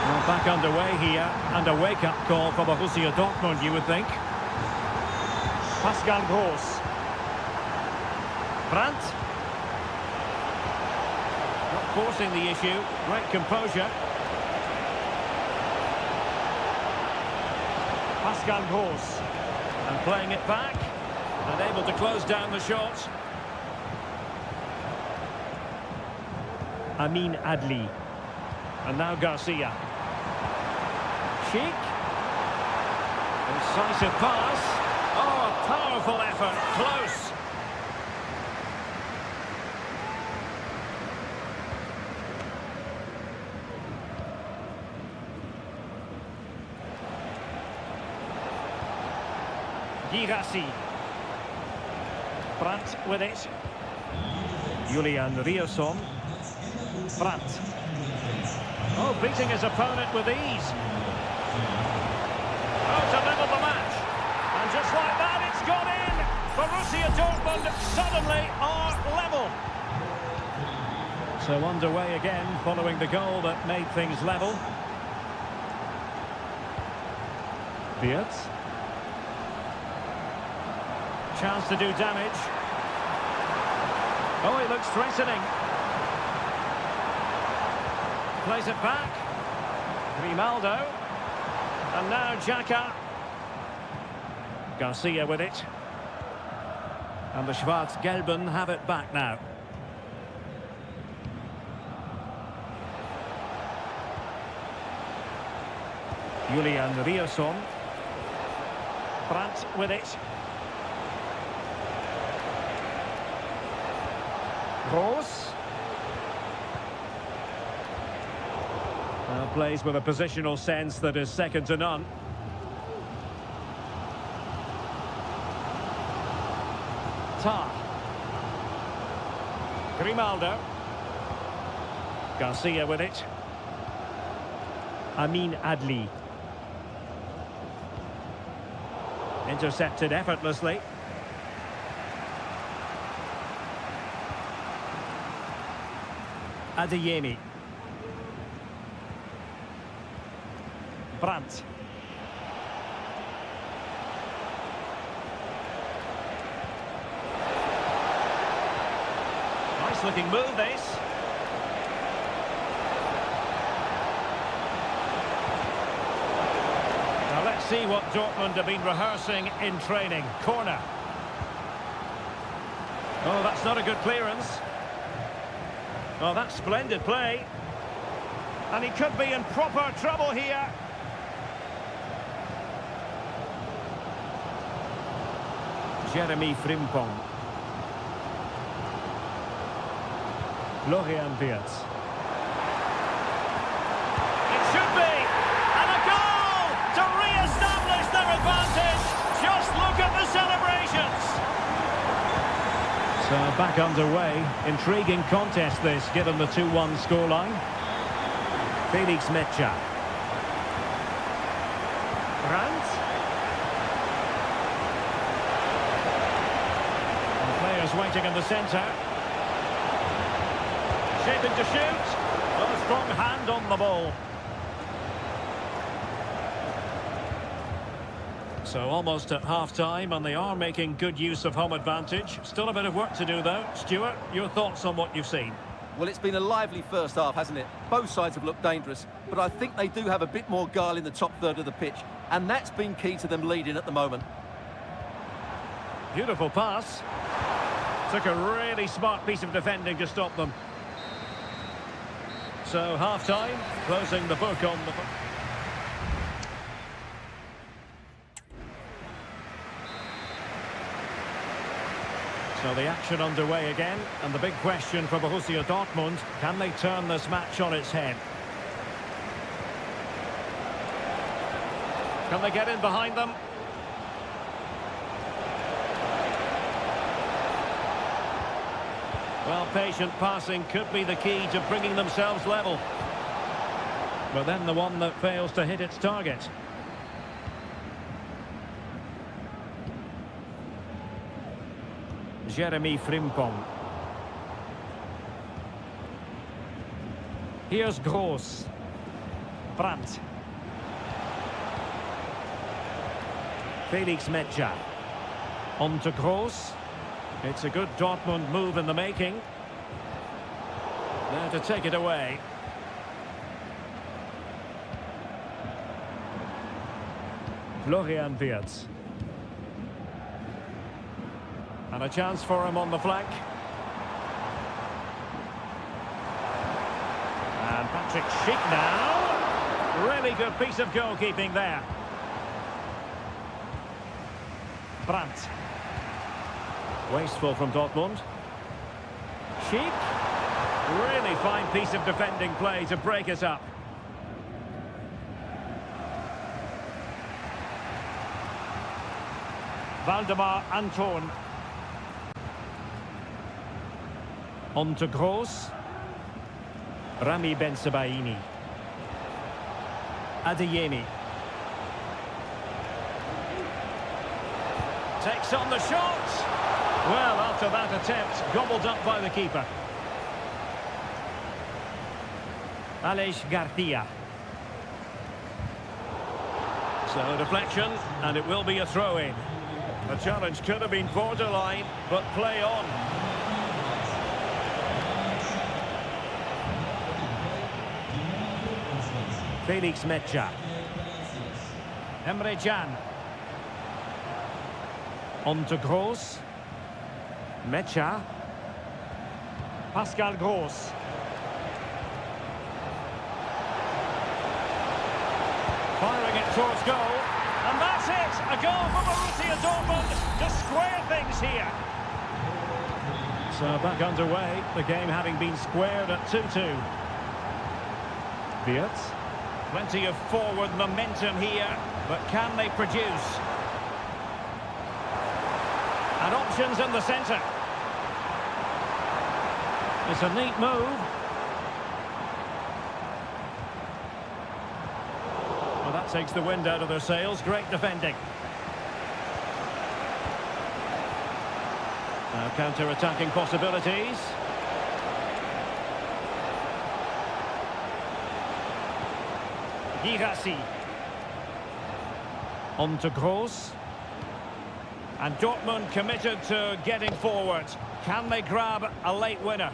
Well, back underway here, and a wake-up call for Borussia Dortmund, you would think. Pascal Gross. Brandt. Not forcing the issue. Great composure. Pascal Gross. And playing it back. And able to close down the shot. Amin Adli. And now Garcia. Sheik. Incisive pass. Oh, a powerful effort. Close. Girassi. Brandt with it. Julian Rierson. Brandt. Oh, beating his opponent with ease. Oh, to level the match. And just like that, it's gone in. Borussia Dortmund suddenly are level. So underway again, following the goal that made things level. Wirtz. Chance to do damage. Oh, he looks threatening. Plays it back. Grimaldo. And now Xhaka. Garcia with it. And the Schwarz-Gelben have it back now. Julian Rierson. Brandt with it. Gross. Plays with a positional sense that is second to none. Tar. Grimaldo. Garcia with it. Amin Adli. Intercepted effortlessly. Adeyemi. Brandt. Nice looking move, this. Now let's see what Dortmund have been rehearsing in training. Corner. Oh, that's not a good clearance. Oh, that's splendid play. And he could be in proper trouble here. Jeremy Frimpong. Florian Wirtz. It should be! And a goal to re-establish their advantage! Just look at the celebrations! So back underway. Intriguing contest this, given the 2-1 scoreline. Felix Mecha. Brandt. Players waiting in the centre. Shaping to shoot. With a strong hand on the ball. So almost at half-time, and they are making good use of home advantage. Still a bit of work to do, though. Stuart, your thoughts on what you've seen? Well, it's been a lively first half, hasn't it? Both sides have looked dangerous, but I think they do have a bit more guile in the top third of the pitch, and that's been key to them leading at the moment. Beautiful pass. Took a really smart piece of defending to stop them. So half-time, closing the book on the... So the action underway again, and the big question for Borussia Dortmund, can they turn this match on its head? Can they get in behind them? Well, patient passing could be the key to bringing themselves level. But then the one that fails to hit its target. Jeremy Frimpong. Here's Gross. Brandt. Felix Metscher. On to Gross. It's a good Dortmund move in the making. Now to take it away. Florian Wirtz. And a chance for him on the flank. And Patrick Schick now. Really good piece of goalkeeping there. Brandt. Wasteful from Dortmund. Schick. Really fine piece of defending play to break us up. Valdemar Anton. On to Gross. Rami Bensebaini. Adeyemi. Takes on the shot. Well, after that attempt, gobbled up by the keeper. Aleix Garcia. So deflection, and it will be a throw-in. The challenge could have been borderline, but play on. Felix Metscher. Emre Can. On to Gross. Metscher. Pascal Gross. Firing it towards goal. And that's it! A goal for Borussia Dortmund to square things here. So back underway, the game having been squared at 2-2. Wirtz. Plenty of forward momentum here, but can they produce? And options in the centre. It's a neat move. Well, that takes the wind out of their sails. Great defending. Now counter-attacking possibilities. Girassi. On to Gross. And Dortmund committed to getting forward. Can they grab a late winner?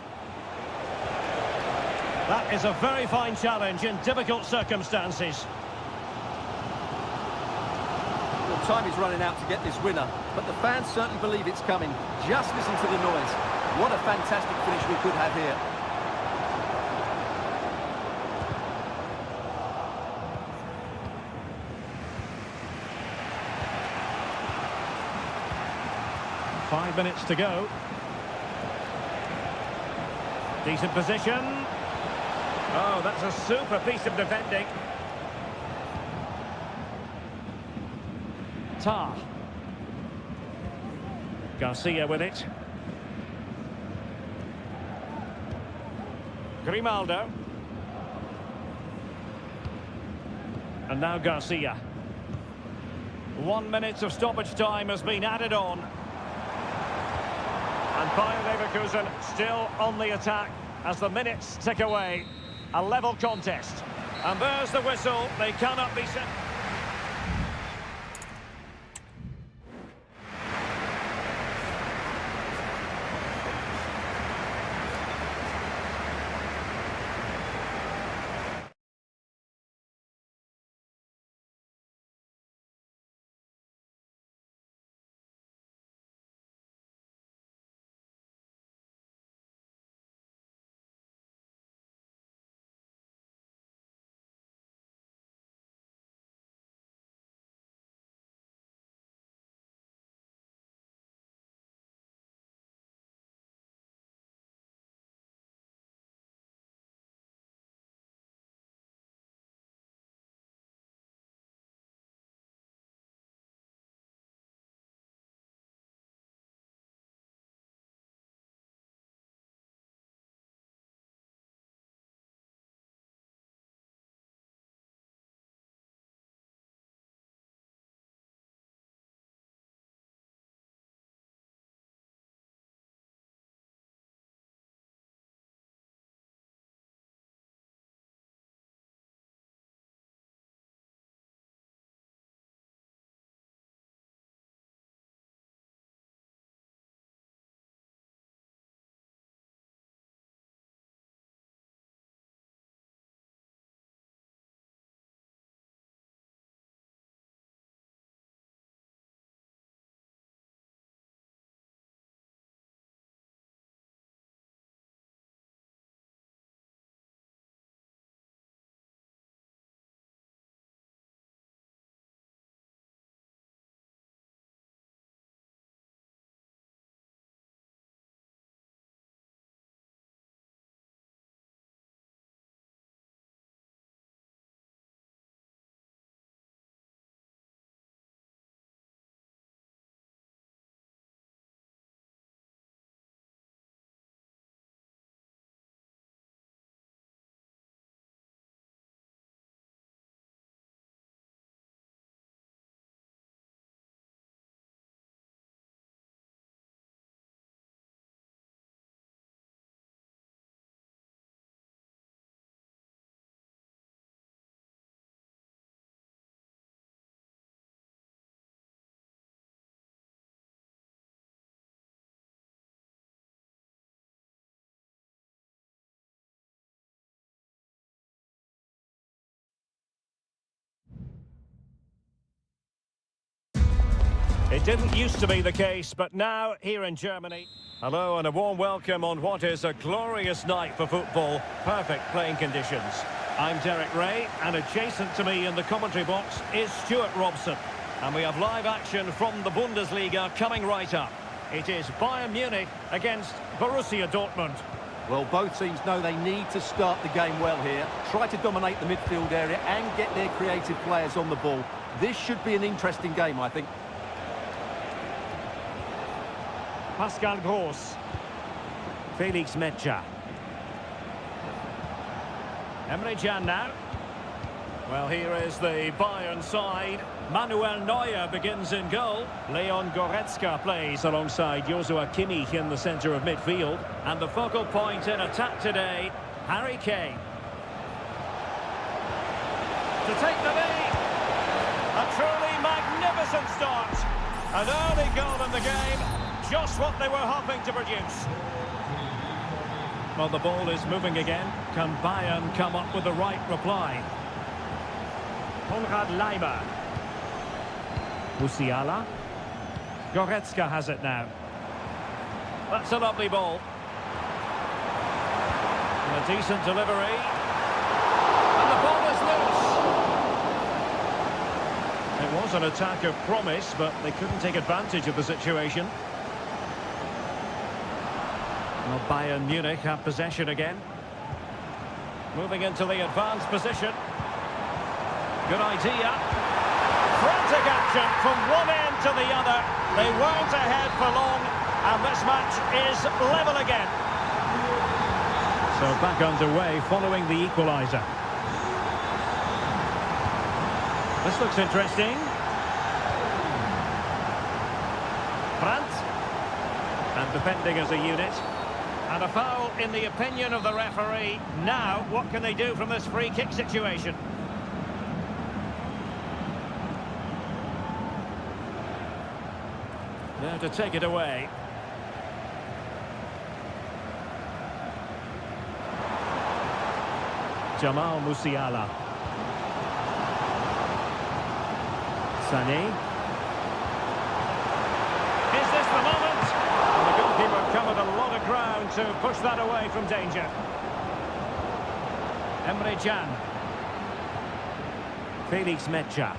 That is a very fine challenge in difficult circumstances. Well, time is running out to get this winner, but the fans certainly believe it's coming. Just listen to the noise. What a fantastic finish we could have here. Five minutes to go. Decent position. Oh, that's a super piece of defending. Tar. Garcia with it. Grimaldo. And now Garcia. 1 minute of stoppage time has been added on. And Bayer Leverkusen still on the attack as the minutes tick away. A level contest. And there's the whistle. They cannot be sent. It didn't used to be the case, but now here in Germany. Hello and a warm welcome on what is a glorious night for football. Perfect playing conditions. I'm Derek Ray, and adjacent to me in the commentary box is Stuart Robson. And we have live action from the Bundesliga coming right up. It is Bayern Munich against Borussia Dortmund. Well, both teams know they need to start the game well here. Try to dominate the midfield area and get their creative players on the ball. This should be an interesting game, I think. Pascal Gross. Felix Metscher. Emre Can now. Well, here is the Bayern side. Manuel Neuer begins in goal. Leon Goretzka plays alongside Joshua Kimmich in the centre of midfield. And the focal point in attack today, Harry Kane. To take the lead. A truly magnificent start. An early goal in the game. Just what they were hoping to produce. Well, the ball is moving again. Can Bayern come up with the right reply? Konrad Leimer. Musiala. Goretzka has it now. That's a lovely ball. And a decent delivery. And the ball is loose. It was an attack of promise, but they couldn't take advantage of the situation. Well, Bayern Munich have possession again. Moving into the advanced position. Good idea. Frantic action from one end to the other. They weren't ahead for long, and this match is level again. So back underway following the equaliser. This looks interesting. Brandt. And defending as a unit. And a foul in the opinion of the referee. Now, what can they do from this free kick situation? There to take it away. Jamal Musiala. Sané. Is this the moment? And the goalkeeper covered a lot of ground to push that away from danger. Emre Can. Felix Metscher.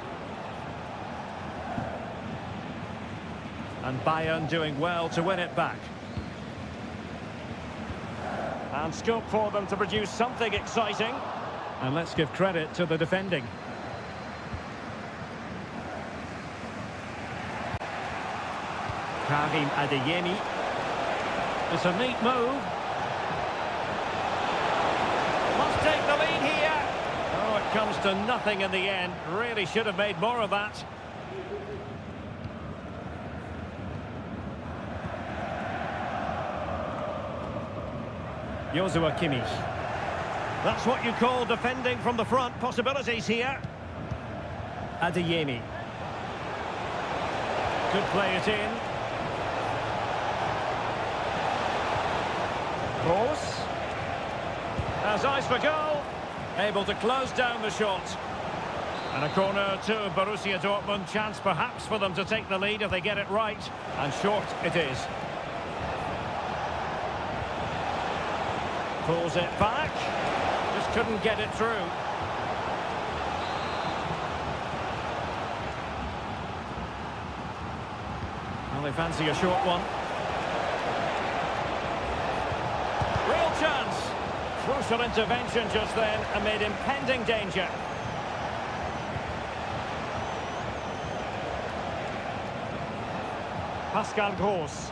And Bayern doing well to win it back. And scope for them to produce something exciting. And let's give credit to the defending. Karim Adeyemi. It's a neat move. Must take the lead here. Oh, it comes to nothing in the end. Really should have made more of that. Joshua Kimmich. That's what you call defending from the front. Possibilities here. Adeyemi. Could play it in. Gross. Has eyes for goal. Able to close down the shot. And a corner to Borussia Dortmund. Chance perhaps for them to take the lead if they get it right. And short it is. Pulls it back. Just couldn't get it through. Well, they fancy a short one. Real chance. Crucial intervention just then amid impending danger. Pascal Gross.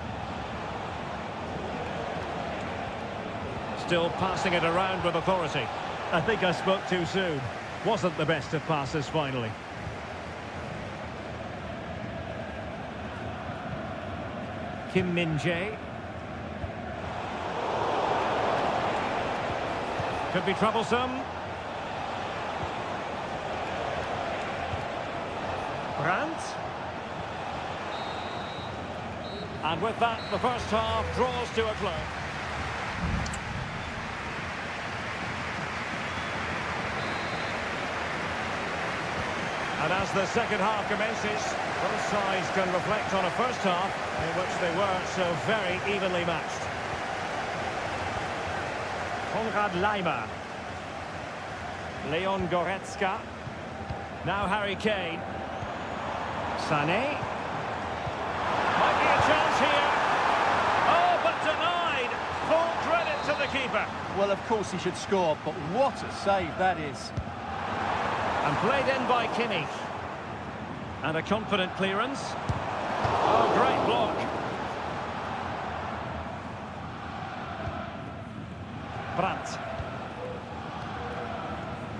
Still passing it around with authority. I think I spoke too soon. Wasn't the best of passes finally. Kim Min-jae. Could be troublesome. Brandt. And with that, the first half draws to a close. And as the second half commences, both sides can reflect on a first half in which they were so very evenly matched. Konrad Laimer. Leon Goretzka. Now Harry Kane. Sané. Might be a chance here. Oh, but denied. Full credit to the keeper. Well, of course he should score, but what a save that is. And played in by Kimmich. And a confident clearance. Oh, great block. Brandt.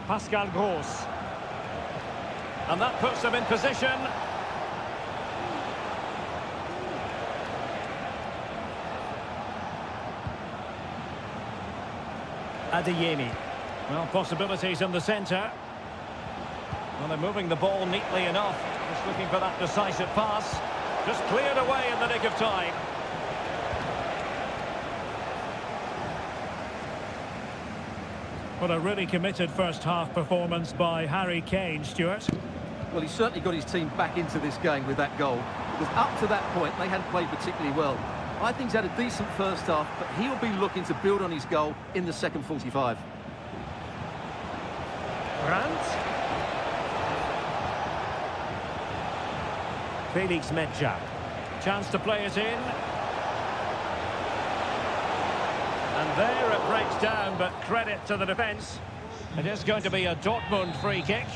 Pascal Gross. And that puts them in position. Adeyemi. Well, possibilities in the centre. Well, they're moving the ball neatly enough. Just looking for that decisive pass. Just cleared away in the nick of time. What a really committed first half performance by Harry Kane, Stuart. Well, he certainly got his team back into this game with that goal. Because up to that point, they hadn't played particularly well. I think he's had a decent first half, but he'll be looking to build on his goal in the second 45. Brandt. Felix Medja. Chance to play it in. And there it breaks down, but credit to the defence. It is going to be a Dortmund free kick.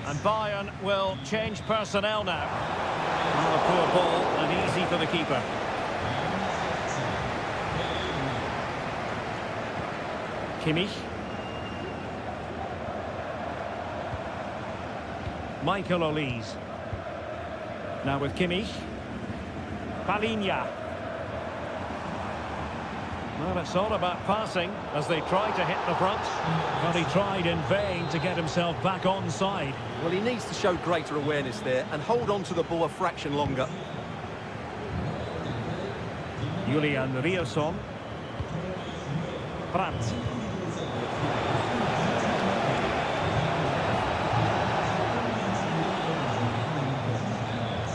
And Bayern will change personnel now. Oh, a poor ball, and easy for the keeper. Kimmich. Michael Olise. Now with Kimmich. Palinha. Well, it's all about passing as they try to hit the front. But he tried in vain to get himself back onside. Well, he needs to show greater awareness there and hold on to the ball a fraction longer. Julian Rierson. Brandt.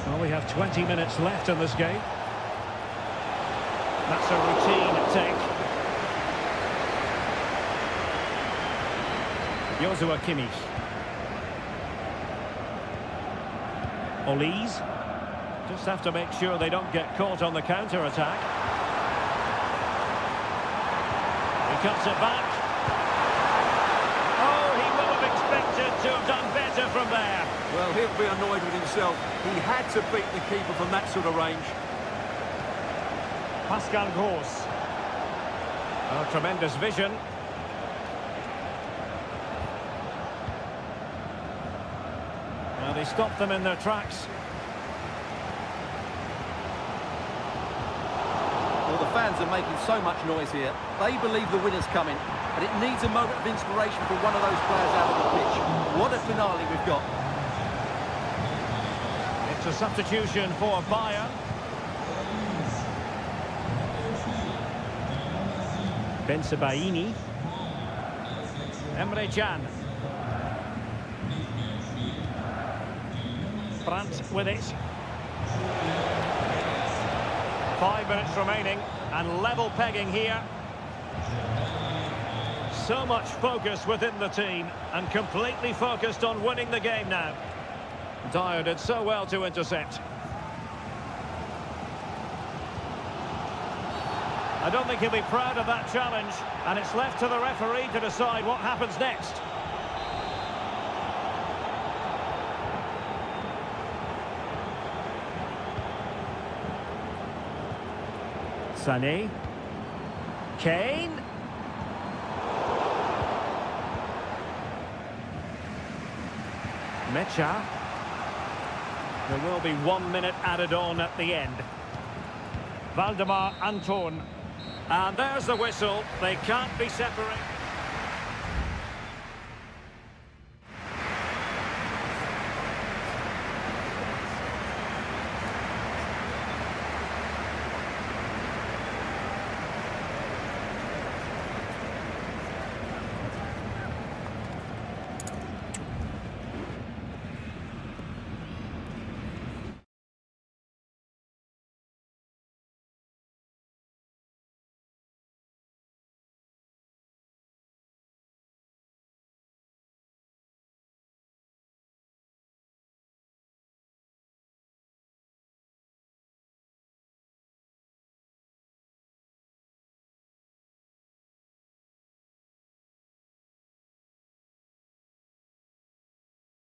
Well, we have 20 minutes left in this game. That's a routine take. Joshua Kimmich. Olise. Just have to make sure they don't get caught on the counter-attack. He cuts it back. Oh, he will have expected to have done better from there. Well, he'll be annoyed with himself. He had to beat the keeper from that sort of range. Pascal Gross. Oh, tremendous vision. Well, they stopped them in their tracks. Well, the fans are making so much noise here. They believe the winner's coming, but it needs a moment of inspiration for one of those players out on the pitch. What a finale we've got. It's a substitution for Bayern. Bensebaini. Emre Can. Brandt with it. 5 minutes remaining and level pegging here. So much focus within the team and completely focused on winning the game now. Dyer did so well to intercept. I don't think he'll be proud of that challenge, and it's left to the referee to decide what happens next. Sané. Kane. Mecha. There will be 1 minute added on at the end. Valdemar Anton. And there's the whistle. They can't be separated.